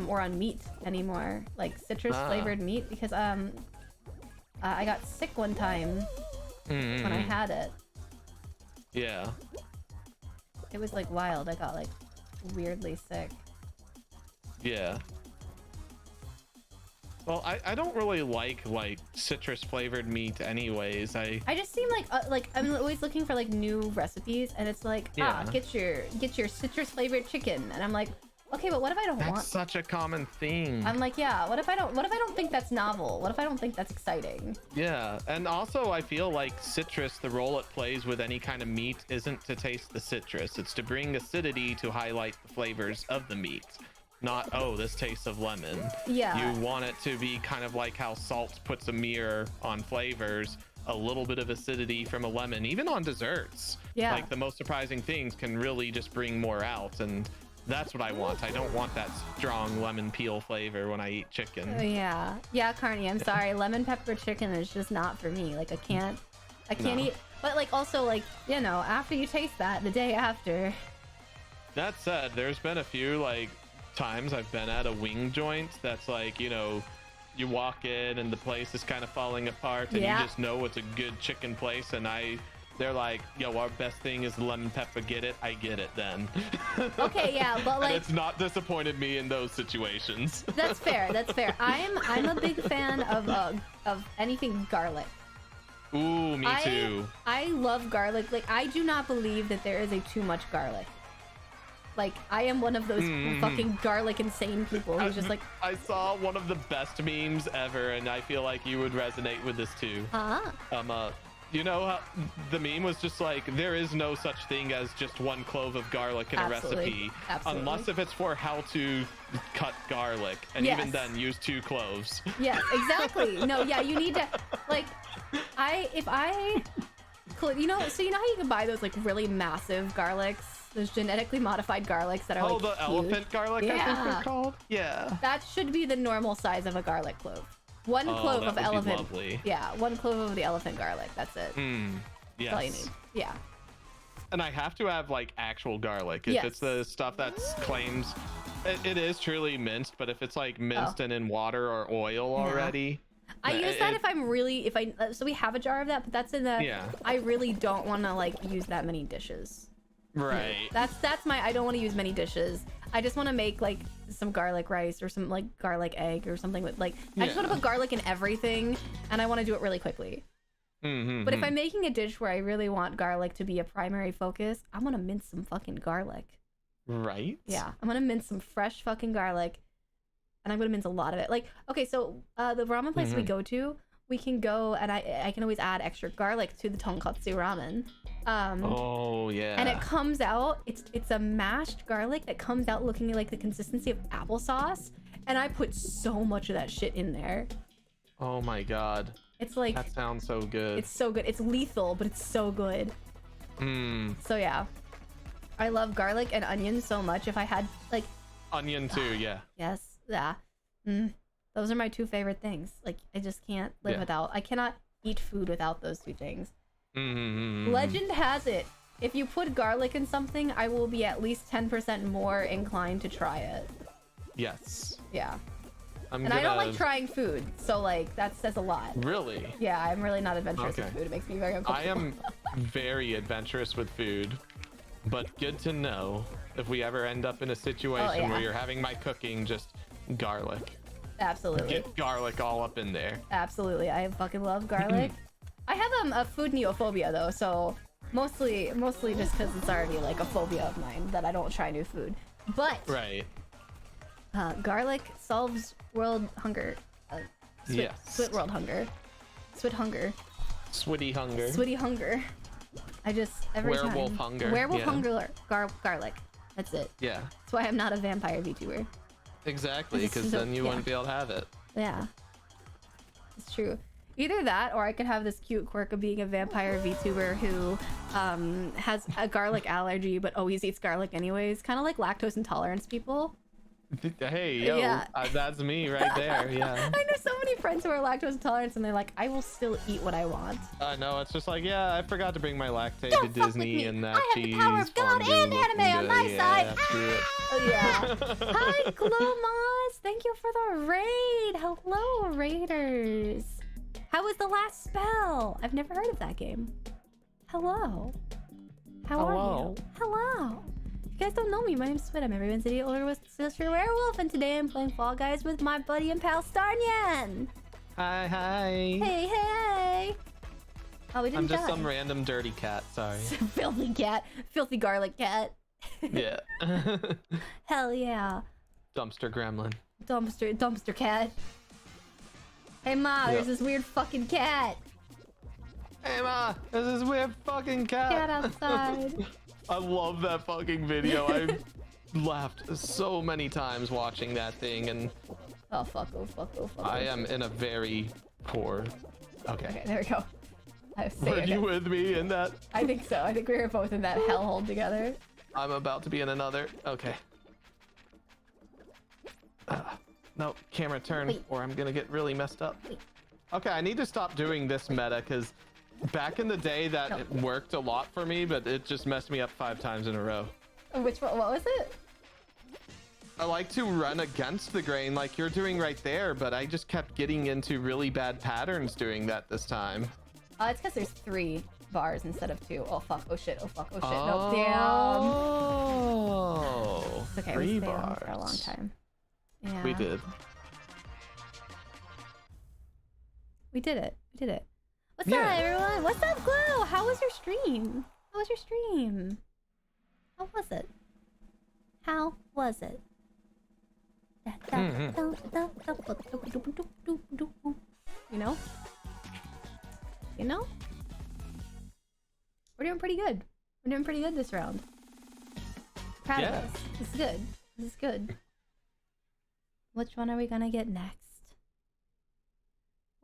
[SPEAKER 1] or on meat anymore, like citrus flavored meat, because I got sick one time when I had it.
[SPEAKER 2] Yeah.
[SPEAKER 1] It was like wild. I got like weirdly sick.
[SPEAKER 2] Yeah. Well, I don't really like citrus flavored meat anyways. I
[SPEAKER 1] just seem like I'm always looking for like new recipes, and it's like get your citrus flavored chicken, and I'm like, okay, but what if I don't want?
[SPEAKER 2] That's such a common thing.
[SPEAKER 1] I'm like, yeah, what if I don't think that's novel? What if I don't think that's exciting?
[SPEAKER 2] Yeah, and also I feel like citrus, the role it plays with any kind of meat isn't to taste the citrus. It's to bring acidity to highlight the flavors of the meat. Not, oh, this tastes of lemon.
[SPEAKER 1] Yeah.
[SPEAKER 2] You want it to be kind of like how salt puts a mirror on flavors, a little bit of acidity from a lemon, even on desserts.
[SPEAKER 1] Yeah.
[SPEAKER 2] Like the most surprising things can really just bring more out, and that's what I want. I don't want that strong lemon peel flavor when I eat chicken.
[SPEAKER 1] Yeah, Carney, I'm sorry. Lemon pepper chicken is just not for me. Like I can't eat. But like also like, you know, after you taste that, the day after.
[SPEAKER 2] That said, there's been a few like times I've been at a wing joint that's like, you know, you walk in and the place is kind of falling apart, and you just know it's a good chicken place, and they're like, yo, our best thing is lemon pepper, get it? I get it then.
[SPEAKER 1] Okay, yeah, but like,
[SPEAKER 2] and it's not disappointed me in those situations.
[SPEAKER 1] That's fair. I'm a big fan of anything garlic.
[SPEAKER 2] Ooh, me too.
[SPEAKER 1] I love garlic. Like, I do not believe that there is a too much garlic. Like, I am one of those fucking garlic insane people who's just like...
[SPEAKER 2] I saw one of the best memes ever, and I feel like you would resonate with this too. You know how the meme was just like, there is no such thing as just one clove of garlic in a recipe.
[SPEAKER 1] Absolutely.
[SPEAKER 2] Unless if it's for how to cut garlic, and even then use 2 cloves.
[SPEAKER 1] Yes, exactly. No, yeah, you need to, like, you know how you can buy those like really massive garlics, those genetically modified garlics that are like
[SPEAKER 2] the
[SPEAKER 1] huge?
[SPEAKER 2] elephant garlic, I think they're called. Yeah.
[SPEAKER 1] That should be the normal size of a garlic clove. One clove of elephant.
[SPEAKER 2] Lovely.
[SPEAKER 1] Yeah, 1 clove of the elephant garlic. That's it.
[SPEAKER 2] Yes.
[SPEAKER 1] That's all you need. Yeah.
[SPEAKER 2] And I have to have like actual garlic. If it's the stuff that claims it is truly minced, but if it's like minced and in water or oil already.
[SPEAKER 1] I use that so we have a jar of that, but that's in the I really don't want to like use that many dishes.
[SPEAKER 2] Right.
[SPEAKER 1] That's my I don't want to use many dishes. I just want to make like some garlic rice or some like garlic egg or something with like I just want to put garlic in everything, and I want to do it really quickly. But if I'm making a dish where I really want garlic to be a primary focus, I'm gonna mince some fucking garlic.
[SPEAKER 2] Right?
[SPEAKER 1] Yeah, I'm gonna mince some fresh fucking garlic, and I'm gonna mince a lot of it. Like, okay, so the ramen place we go to, we can go, and I can always add extra garlic to the tonkatsu ramen.
[SPEAKER 2] Oh yeah.
[SPEAKER 1] And it comes out, it's a mashed garlic that comes out looking like the consistency of applesauce, and I put so much of that shit in there.
[SPEAKER 2] Oh my god.
[SPEAKER 1] It's like,
[SPEAKER 2] that sounds so good.
[SPEAKER 1] It's so good. It's lethal, but it's so good. So yeah, I love garlic and onion so much. If I had like
[SPEAKER 2] onion too,
[SPEAKER 1] yes, those are my 2 favorite things. Like, I just can't live without. I cannot eat food without those 2 things. Legend has it, if you put garlic in something, I will be at least 10% more inclined to try it.
[SPEAKER 2] Yes.
[SPEAKER 1] Yeah. I don't like trying food, so like that says a lot.
[SPEAKER 2] Really?
[SPEAKER 1] Yeah, I'm really not adventurous with food. It makes me very uncomfortable.
[SPEAKER 2] I am very adventurous with food, but good to know if we ever end up in a situation where you're having my cooking, just garlic.
[SPEAKER 1] Absolutely.
[SPEAKER 2] Get garlic all up in there.
[SPEAKER 1] Absolutely. I fucking love garlic. I have a food neophobia though, so mostly just because it's already like a phobia of mine that I don't try new food. But garlic solves world hunger. Swit world hunger. Swit hunger.
[SPEAKER 2] Switty hunger.
[SPEAKER 1] Switty hunger. I just
[SPEAKER 2] werewolf hunger.
[SPEAKER 1] Werewolf hunger. Garlic. That's it.
[SPEAKER 2] Yeah.
[SPEAKER 1] That's why I'm not a vampire VTuber.
[SPEAKER 2] Exactly, because then you wouldn't be able to have it.
[SPEAKER 1] Yeah. It's true. Either that, or I could have this cute quirk of being a vampire VTuber who has a garlic allergy but always eats garlic anyways. Kind of like lactose intolerance people.
[SPEAKER 2] Hey, yo, that's me right there. Yeah.
[SPEAKER 1] I know so many friends who are lactose intolerant, and they're like, I will still eat what I want.
[SPEAKER 2] No, it's just like, I forgot to bring my lactate to Disney and that cheese.
[SPEAKER 1] I have the power of God and anime on my side.
[SPEAKER 2] Screw it.
[SPEAKER 1] Oh yeah. Hi, Glowmon. thank you for the raid. Hello, raiders. How was the last spell? I've never heard of that game. Hello. How are you? Hello. If you guys don't know me, my name's Swittx. I'm everyone's idiot older with sister werewolf, and today I'm playing Fall Guys with my buddy and pal StarNyan.
[SPEAKER 2] Hi.
[SPEAKER 1] Hey. Oh, we didn't
[SPEAKER 2] I'm just
[SPEAKER 1] die.
[SPEAKER 2] some random dirty cat, sorry.
[SPEAKER 1] Filthy cat. Filthy garlic cat.
[SPEAKER 2] Yeah.
[SPEAKER 1] Hell yeah.
[SPEAKER 2] Dumpster gremlin.
[SPEAKER 1] Dumpster cat. Hey Ma, there's this weird fucking cat.
[SPEAKER 2] Hey Ma, there's this weird fucking cat.
[SPEAKER 1] Cat outside.
[SPEAKER 2] I love that fucking video. I laughed so many times watching that thing, and
[SPEAKER 1] Oh fuck.
[SPEAKER 2] I am in a very poor...
[SPEAKER 1] Okay, there we go.
[SPEAKER 2] Were you with me in that?
[SPEAKER 1] I think so. I think we were both in that hellhole together.
[SPEAKER 2] I'm about to be in another. Okay. No, camera turn,
[SPEAKER 1] Wait.
[SPEAKER 2] or I'm gonna get really messed up.
[SPEAKER 1] Wait.
[SPEAKER 2] Okay, I need to stop doing this meta, because back in the day it worked a lot for me, but it just messed me up 5 times in a row.
[SPEAKER 1] Which one? What was it?
[SPEAKER 2] I like to run against the grain like you're doing right there, but I just kept getting into really bad patterns doing that this time.
[SPEAKER 1] It's because there's 3 bars instead of 2. Oh fuck. Oh shit.
[SPEAKER 2] Oh,
[SPEAKER 1] No, damn. It's okay.
[SPEAKER 2] 3
[SPEAKER 1] We stayed
[SPEAKER 2] bars.
[SPEAKER 1] on for a long time. Yeah.
[SPEAKER 2] We did.
[SPEAKER 1] We did it. What's
[SPEAKER 2] Yeah.
[SPEAKER 1] up, everyone? What's up, Glue? How was your stream? How was it? You know? We're doing pretty good. This round. Proud of us. This is good. Which one are we gonna get next?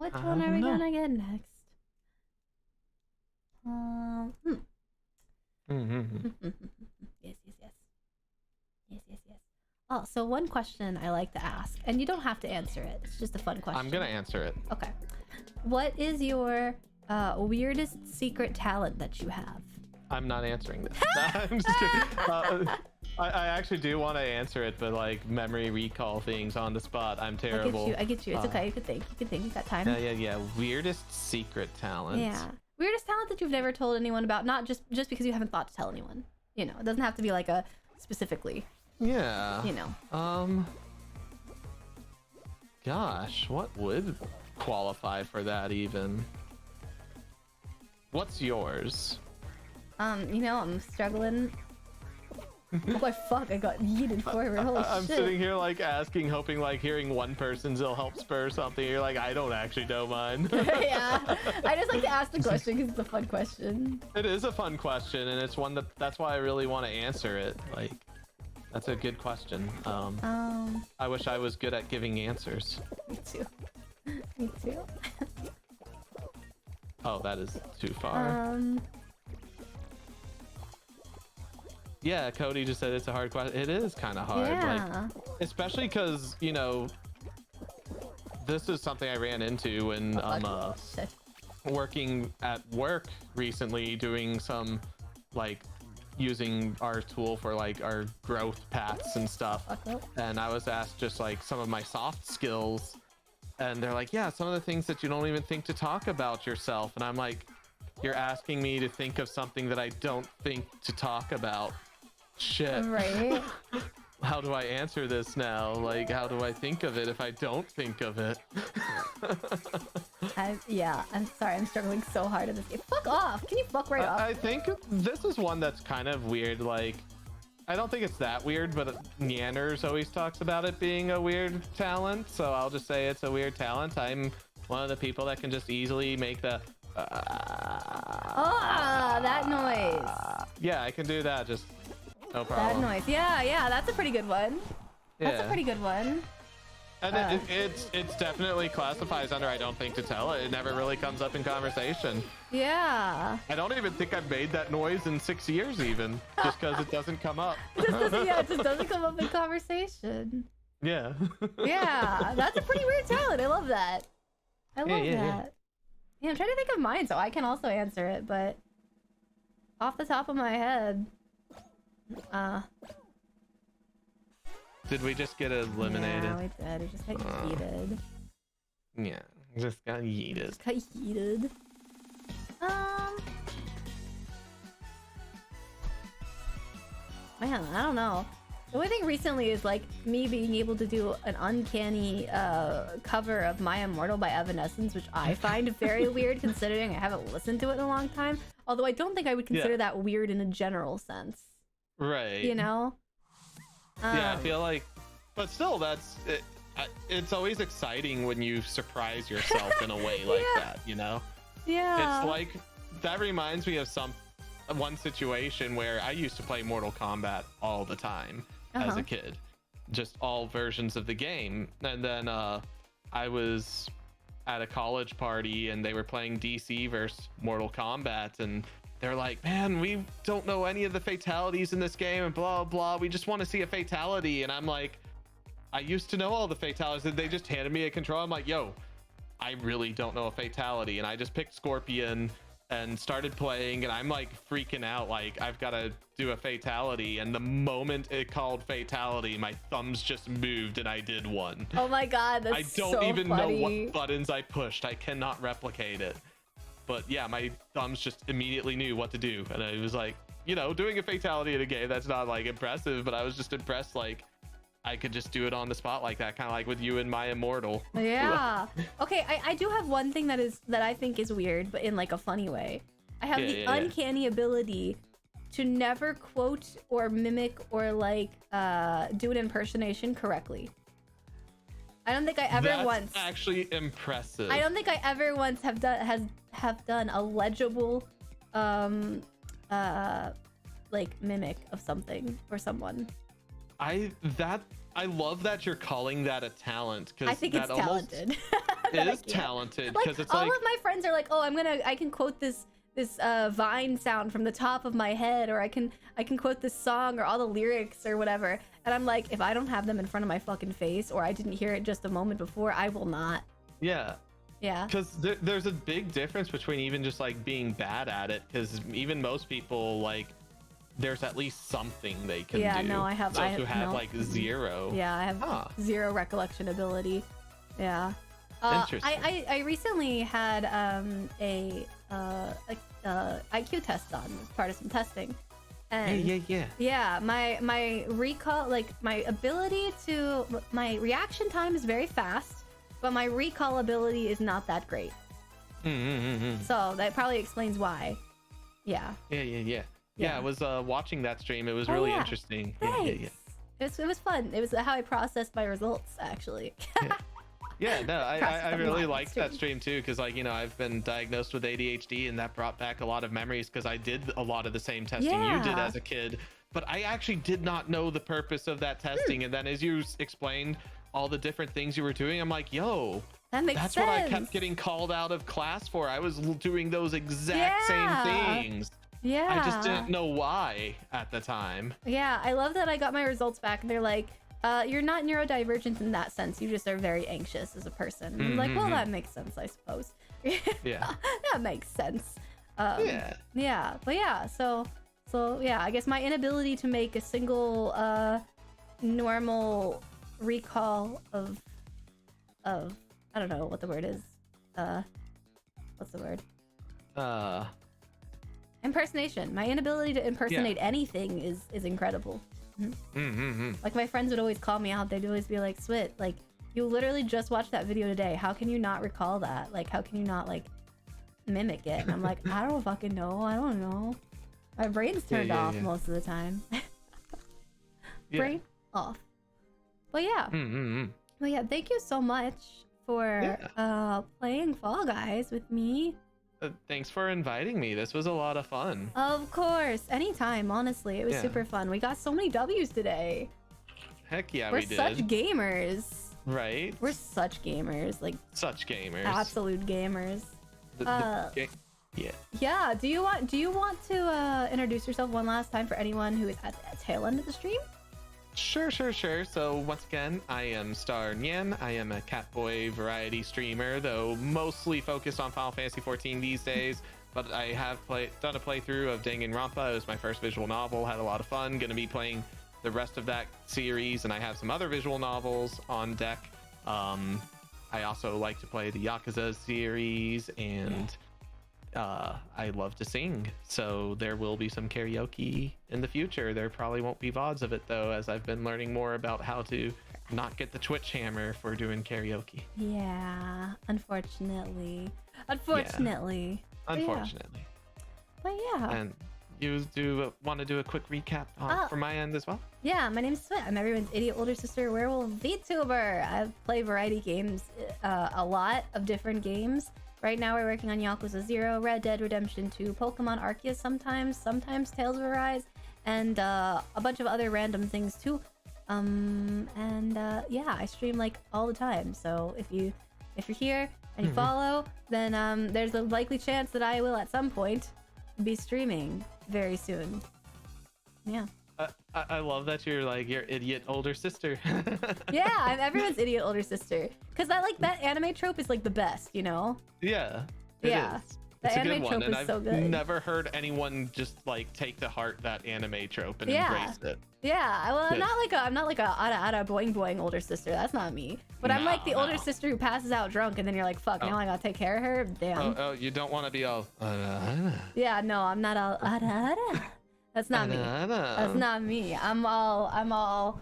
[SPEAKER 1] Yes. Oh, so one question I like to ask, and you don't have to answer it. It's just a fun question.
[SPEAKER 2] I'm gonna answer it.
[SPEAKER 1] Okay. What is your weirdest secret talent that you have?
[SPEAKER 2] I'm not answering this. No, I'm just kidding. I actually do want to answer it, but like memory recall things on the spot, I'm terrible.
[SPEAKER 1] I get you. It's okay. You can think. You got time.
[SPEAKER 2] Yeah. Weirdest secret talent.
[SPEAKER 1] Yeah. Weirdest talent that you've never told anyone about, not just because you haven't thought to tell anyone. You know, it doesn't have to be like a specifically.
[SPEAKER 2] Yeah.
[SPEAKER 1] You know.
[SPEAKER 2] Gosh, what would qualify for that even? What's yours?
[SPEAKER 1] I'm struggling. Oh fuck, I got yeeted forward. Holy
[SPEAKER 2] I'm
[SPEAKER 1] shit.
[SPEAKER 2] sitting here like asking, hoping like hearing one person's will help spur something. You're like, I don't actually know mine.
[SPEAKER 1] Yeah. I just like to ask the question because it's a fun question.
[SPEAKER 2] It is a fun question, and it's one that's why I really want to answer it. Like, that's a good question. I wish I was good at giving answers.
[SPEAKER 1] Me too.
[SPEAKER 2] Oh, that is too far. Yeah, Cody just said it's a hard question. It is kind of hard,
[SPEAKER 1] Yeah.
[SPEAKER 2] like, especially because, you know, this is something I ran into when
[SPEAKER 1] Shit.
[SPEAKER 2] working at work recently, doing some like using our tool for like our growth paths and stuff. And I was asked just like some of my soft skills, and they're like, yeah, some of the things that you don't even think to talk about yourself. And I'm like, you're asking me to think of something that I don't think to talk about. Shit.
[SPEAKER 1] Right.
[SPEAKER 2] How do I answer this now? Like, how do I think of it if I don't think of it?
[SPEAKER 1] I'm sorry, I'm struggling so hard in this game. Fuck off! Can you fuck right off?
[SPEAKER 2] I think this is one that's kind of weird. Like, I don't think it's that weird, but Nyanners always talks about it being a weird talent, so I'll just say it's a weird talent. I'm one of the people that can just easily make the
[SPEAKER 1] that noise.
[SPEAKER 2] Yeah, I can do that, just no problem.
[SPEAKER 1] That noise. Yeah, that's a pretty good one. That's a
[SPEAKER 2] Yeah.
[SPEAKER 1] pretty good one.
[SPEAKER 2] And it's definitely classifies under I don't think to tell. It never really comes up in conversation.
[SPEAKER 1] Yeah.
[SPEAKER 2] I don't even think I've made that noise in 6 years even, just because it doesn't come up.
[SPEAKER 1] It just doesn't come up in conversation.
[SPEAKER 2] Yeah.
[SPEAKER 1] Yeah, that's a pretty weird talent. I love that. I love that. Yeah, I'm trying to think of mine so I can also answer it, but off the top of my head,
[SPEAKER 2] Did we just get eliminated?
[SPEAKER 1] Yeah, we did. We just got yeeted.
[SPEAKER 2] Yeah, just got yeeted.
[SPEAKER 1] Just got yeeted. Man, I don't know. The only thing recently is like me being able to do an uncanny cover of My Immortal by Evanescence, which I find very weird considering I haven't listened to it in a long time. Although I don't think I would consider that weird in a general sense.
[SPEAKER 2] Right.
[SPEAKER 1] You know?
[SPEAKER 2] Yeah, I feel like, but still, that's it. It's always exciting when you surprise yourself in a way like that, you know?
[SPEAKER 1] Yeah.
[SPEAKER 2] It's like, that reminds me of one situation where I used to play Mortal Kombat all the time as a kid, just all versions of the game. And then I was at a college party and they were playing DC versus Mortal Kombat, and they're like, man, we don't know any of the fatalities in this game and blah blah, we just want to see a fatality. And I'm like, I used to know all the fatalities, and they just handed me a controller. I'm like, yo, I really don't know a fatality. And I just picked Scorpion and started playing, and I'm like freaking out, like I've got to do a fatality. And the moment it called fatality, my thumbs just moved and I did one.
[SPEAKER 1] Oh my god, that's
[SPEAKER 2] I don't
[SPEAKER 1] so
[SPEAKER 2] even
[SPEAKER 1] funny.
[SPEAKER 2] know what buttons I pushed. I cannot replicate it. But yeah, my thumbs just immediately knew what to do. And I was like, you know, doing a fatality in a game, that's not like impressive, but I was just impressed, like I could just do it on the spot like that, kind of like with you and My Immortal.
[SPEAKER 1] Yeah. Okay, I do have one thing that I think is weird, but in like a funny way. I have the uncanny ability to never quote or mimic or like do an impersonation correctly. I don't think I ever once.
[SPEAKER 2] That's actually impressive.
[SPEAKER 1] I don't think I ever once have done a legible like mimic of something or someone.
[SPEAKER 2] I love that you're calling that a talent, because
[SPEAKER 1] I think it's talented.
[SPEAKER 2] It is talented, because it's
[SPEAKER 1] all
[SPEAKER 2] like,
[SPEAKER 1] of my friends are like, oh, I can quote this Vine sound from the top of my head, or I can quote this song or all the lyrics or whatever. And I'm like, if I don't have them in front of my fucking face, or I didn't hear it just a moment before, I will not.
[SPEAKER 2] Yeah.
[SPEAKER 1] Yeah.
[SPEAKER 2] Because there's a big difference between even just like being bad at it, because even most people, like, there's at least something they can do.
[SPEAKER 1] Yeah, no, I have.
[SPEAKER 2] So
[SPEAKER 1] I
[SPEAKER 2] who have
[SPEAKER 1] no.
[SPEAKER 2] like zero.
[SPEAKER 1] Yeah, I have zero recollection ability. Yeah.
[SPEAKER 2] Interesting.
[SPEAKER 1] I recently had a IQ test done as part of some testing. And yeah, my recall, like my reaction time is very fast, but my recall ability is not that great. So that probably explains why. Yeah.
[SPEAKER 2] Yeah, I was watching that stream. It was really interesting.
[SPEAKER 1] Thanks. It was fun. It was how I processed my results, actually.
[SPEAKER 2] Yeah, no, I really liked that stream too, because like, you know, I've been diagnosed with ADHD, and that brought back a lot of memories, because I did a lot of the same testing you did as a kid, but I actually did not know the purpose of that testing. And then as you explained all the different things you were doing, I'm like, yo, that's what I kept getting called out of class for. I was doing those exact same things. Yeah, I just didn't know why at the time.
[SPEAKER 1] Yeah, I love that I got my results back and they're like, you're not neurodivergent in that sense, you just are very anxious as a person. I'm like, well, that makes sense, I suppose.
[SPEAKER 2] Yeah.
[SPEAKER 1] That makes sense. Yeah, but yeah, so yeah, I guess my inability to make a single normal recall of I don't know what the word is. What's the word? Impersonation. My inability to impersonate anything is incredible. Like my friends would always call me out. They'd always be like, Swit, like you literally just watched that video today. How can you not recall that? Like, how can you not like mimic it? And I'm like, I don't fucking know. I don't know. My brain's turned off most of the time. Brain off. But yeah. Well, yeah, thank you so much for playing Fall Guys with me.
[SPEAKER 2] Thanks for inviting me. This was a lot of fun.
[SPEAKER 1] Of course. Anytime, honestly. It was super fun. We got so many W's today.
[SPEAKER 2] Heck yeah,
[SPEAKER 1] we did. We're such gamers.
[SPEAKER 2] Right?
[SPEAKER 1] We're such gamers. Like,
[SPEAKER 2] such gamers.
[SPEAKER 1] Absolute gamers.
[SPEAKER 2] Yeah.
[SPEAKER 1] Do you want to introduce yourself one last time for anyone who is at the tail end of the stream?
[SPEAKER 2] Sure. So once again, I am StarNyan. I am a Catboy variety streamer, though mostly focused on Final Fantasy XIV these days. But I have done a playthrough of Danganronpa. It was my first visual novel. Had a lot of fun. Gonna be playing the rest of that series, and I have some other visual novels on deck. I also like to play the Yakuza series, and I love to sing, so there will be some karaoke in the future. There probably won't be VODs of it though, as I've been learning more about how to not get the Twitch hammer for doing karaoke.
[SPEAKER 1] Yeah, unfortunately.
[SPEAKER 2] Unfortunately.
[SPEAKER 1] But yeah.
[SPEAKER 2] And you want to do a quick recap from my end as well?
[SPEAKER 1] Yeah, my name's Swittx. I'm everyone's idiot older sister werewolf VTuber. I play variety games, a lot of different games. Right now we're working on Yakuza 0, Red Dead Redemption 2, Pokemon Arceus sometimes Tales of Arise, and a bunch of other random things too. Yeah, I stream like all the time. So if you're here and you follow, then there's a likely chance that I will at some point be streaming very soon. Yeah.
[SPEAKER 2] I love that you're like your idiot older sister.
[SPEAKER 1] Yeah, I'm everyone's idiot older sister. Cause I like that anime trope is like the best, you know?
[SPEAKER 2] Yeah.
[SPEAKER 1] Yeah.
[SPEAKER 2] Is.
[SPEAKER 1] The
[SPEAKER 2] it's a
[SPEAKER 1] anime
[SPEAKER 2] good
[SPEAKER 1] trope
[SPEAKER 2] one, and
[SPEAKER 1] is
[SPEAKER 2] I've
[SPEAKER 1] so good.
[SPEAKER 2] never heard anyone just like take to heart that anime trope and embrace it.
[SPEAKER 1] Yeah, well, I'm not like a ada boing boing older sister. That's not me. But I'm like the older sister who passes out drunk, and then you're like, fuck, now I gotta take care of her. Damn.
[SPEAKER 2] Oh, you don't want to be all.
[SPEAKER 1] Yeah, no, I'm not all ada. That's not me. That's not me. I'm all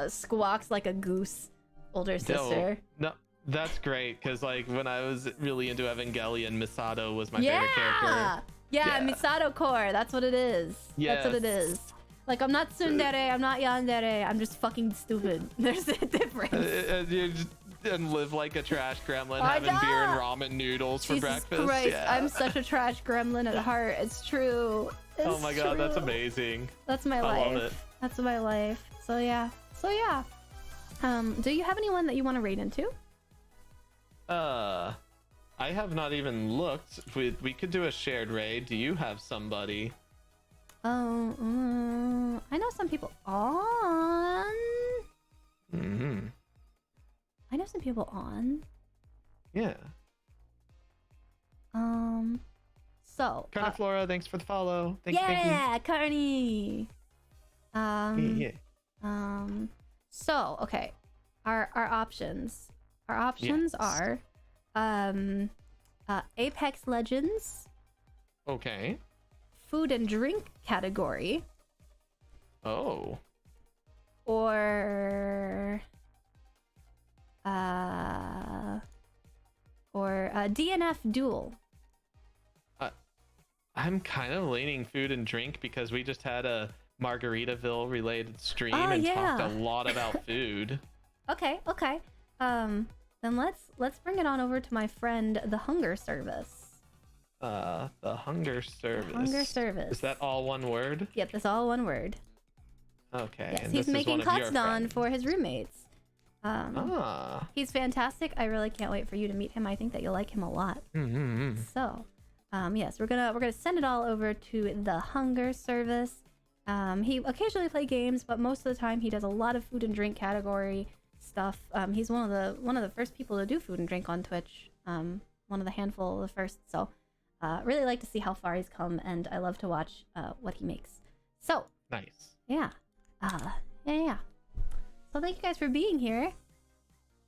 [SPEAKER 1] squawks like a goose older sister.
[SPEAKER 2] No, that's great, because like when I was really into Evangelion, Misato was my favorite character.
[SPEAKER 1] Yeah, Misato core. That's what it is.
[SPEAKER 2] Yes.
[SPEAKER 1] That's what it is. Like, I'm not tsundere, I'm not yandere, I'm just fucking stupid. There's a difference.
[SPEAKER 2] And live like a trash gremlin, having beer and ramen noodles for breakfast.
[SPEAKER 1] Christ,
[SPEAKER 2] yeah.
[SPEAKER 1] I'm such a trash gremlin at heart. It's true.
[SPEAKER 2] Oh my god, that's amazing.
[SPEAKER 1] That's my life.
[SPEAKER 2] I love it.
[SPEAKER 1] That's my life. So yeah. Do you have anyone that you want to raid into?
[SPEAKER 2] I have not even looked. We could do a shared raid. Do you have somebody?
[SPEAKER 1] I know some people on. I know some people on.
[SPEAKER 2] Yeah.
[SPEAKER 1] So.
[SPEAKER 2] Carniflora, thanks for the follow. Thank
[SPEAKER 1] you. Carney.
[SPEAKER 2] Yeah.
[SPEAKER 1] So okay, our options. Our options are, Apex Legends.
[SPEAKER 2] Okay.
[SPEAKER 1] Food and drink category.
[SPEAKER 2] Oh.
[SPEAKER 1] Or DNF duel.
[SPEAKER 2] I'm kind of leaning food and drink because we just had a Margaritaville related stream and talked a lot about food.
[SPEAKER 1] Okay. Then let's bring it on over to my friend, the Hunger Service.
[SPEAKER 2] The Hunger Service.
[SPEAKER 1] Hunger Service.
[SPEAKER 2] Is that all one word?
[SPEAKER 1] Yep, that's all one word.
[SPEAKER 2] Okay.
[SPEAKER 1] Yes,
[SPEAKER 2] and
[SPEAKER 1] he's making Katsudon for his roommates. He's fantastic. I really can't wait for you to meet him. I think that you'll like him a lot. So, yes, we're gonna send it all over to the Hunger Service. He occasionally plays games, but most of the time he does a lot of food and drink category stuff. He's one of the first people to do food and drink on Twitch. One of the handful of the first. So, really like to see how far he's come, and I love to watch what he makes. So
[SPEAKER 2] nice.
[SPEAKER 1] Yeah. Yeah. So thank you guys for being here,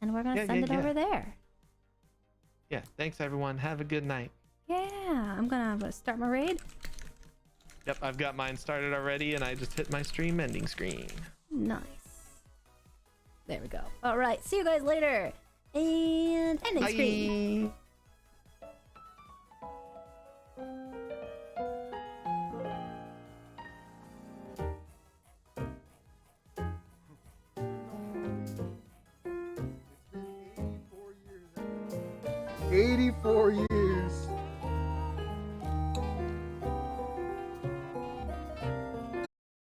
[SPEAKER 1] and we're gonna send it over there.
[SPEAKER 2] Yeah. Thanks everyone. Have a good night.
[SPEAKER 1] Yeah. I'm gonna start my raid.
[SPEAKER 2] Yep, I've got mine started already, and I just hit my stream ending screen.
[SPEAKER 1] Nice. There we go. All right. See you guys later. And ending screen.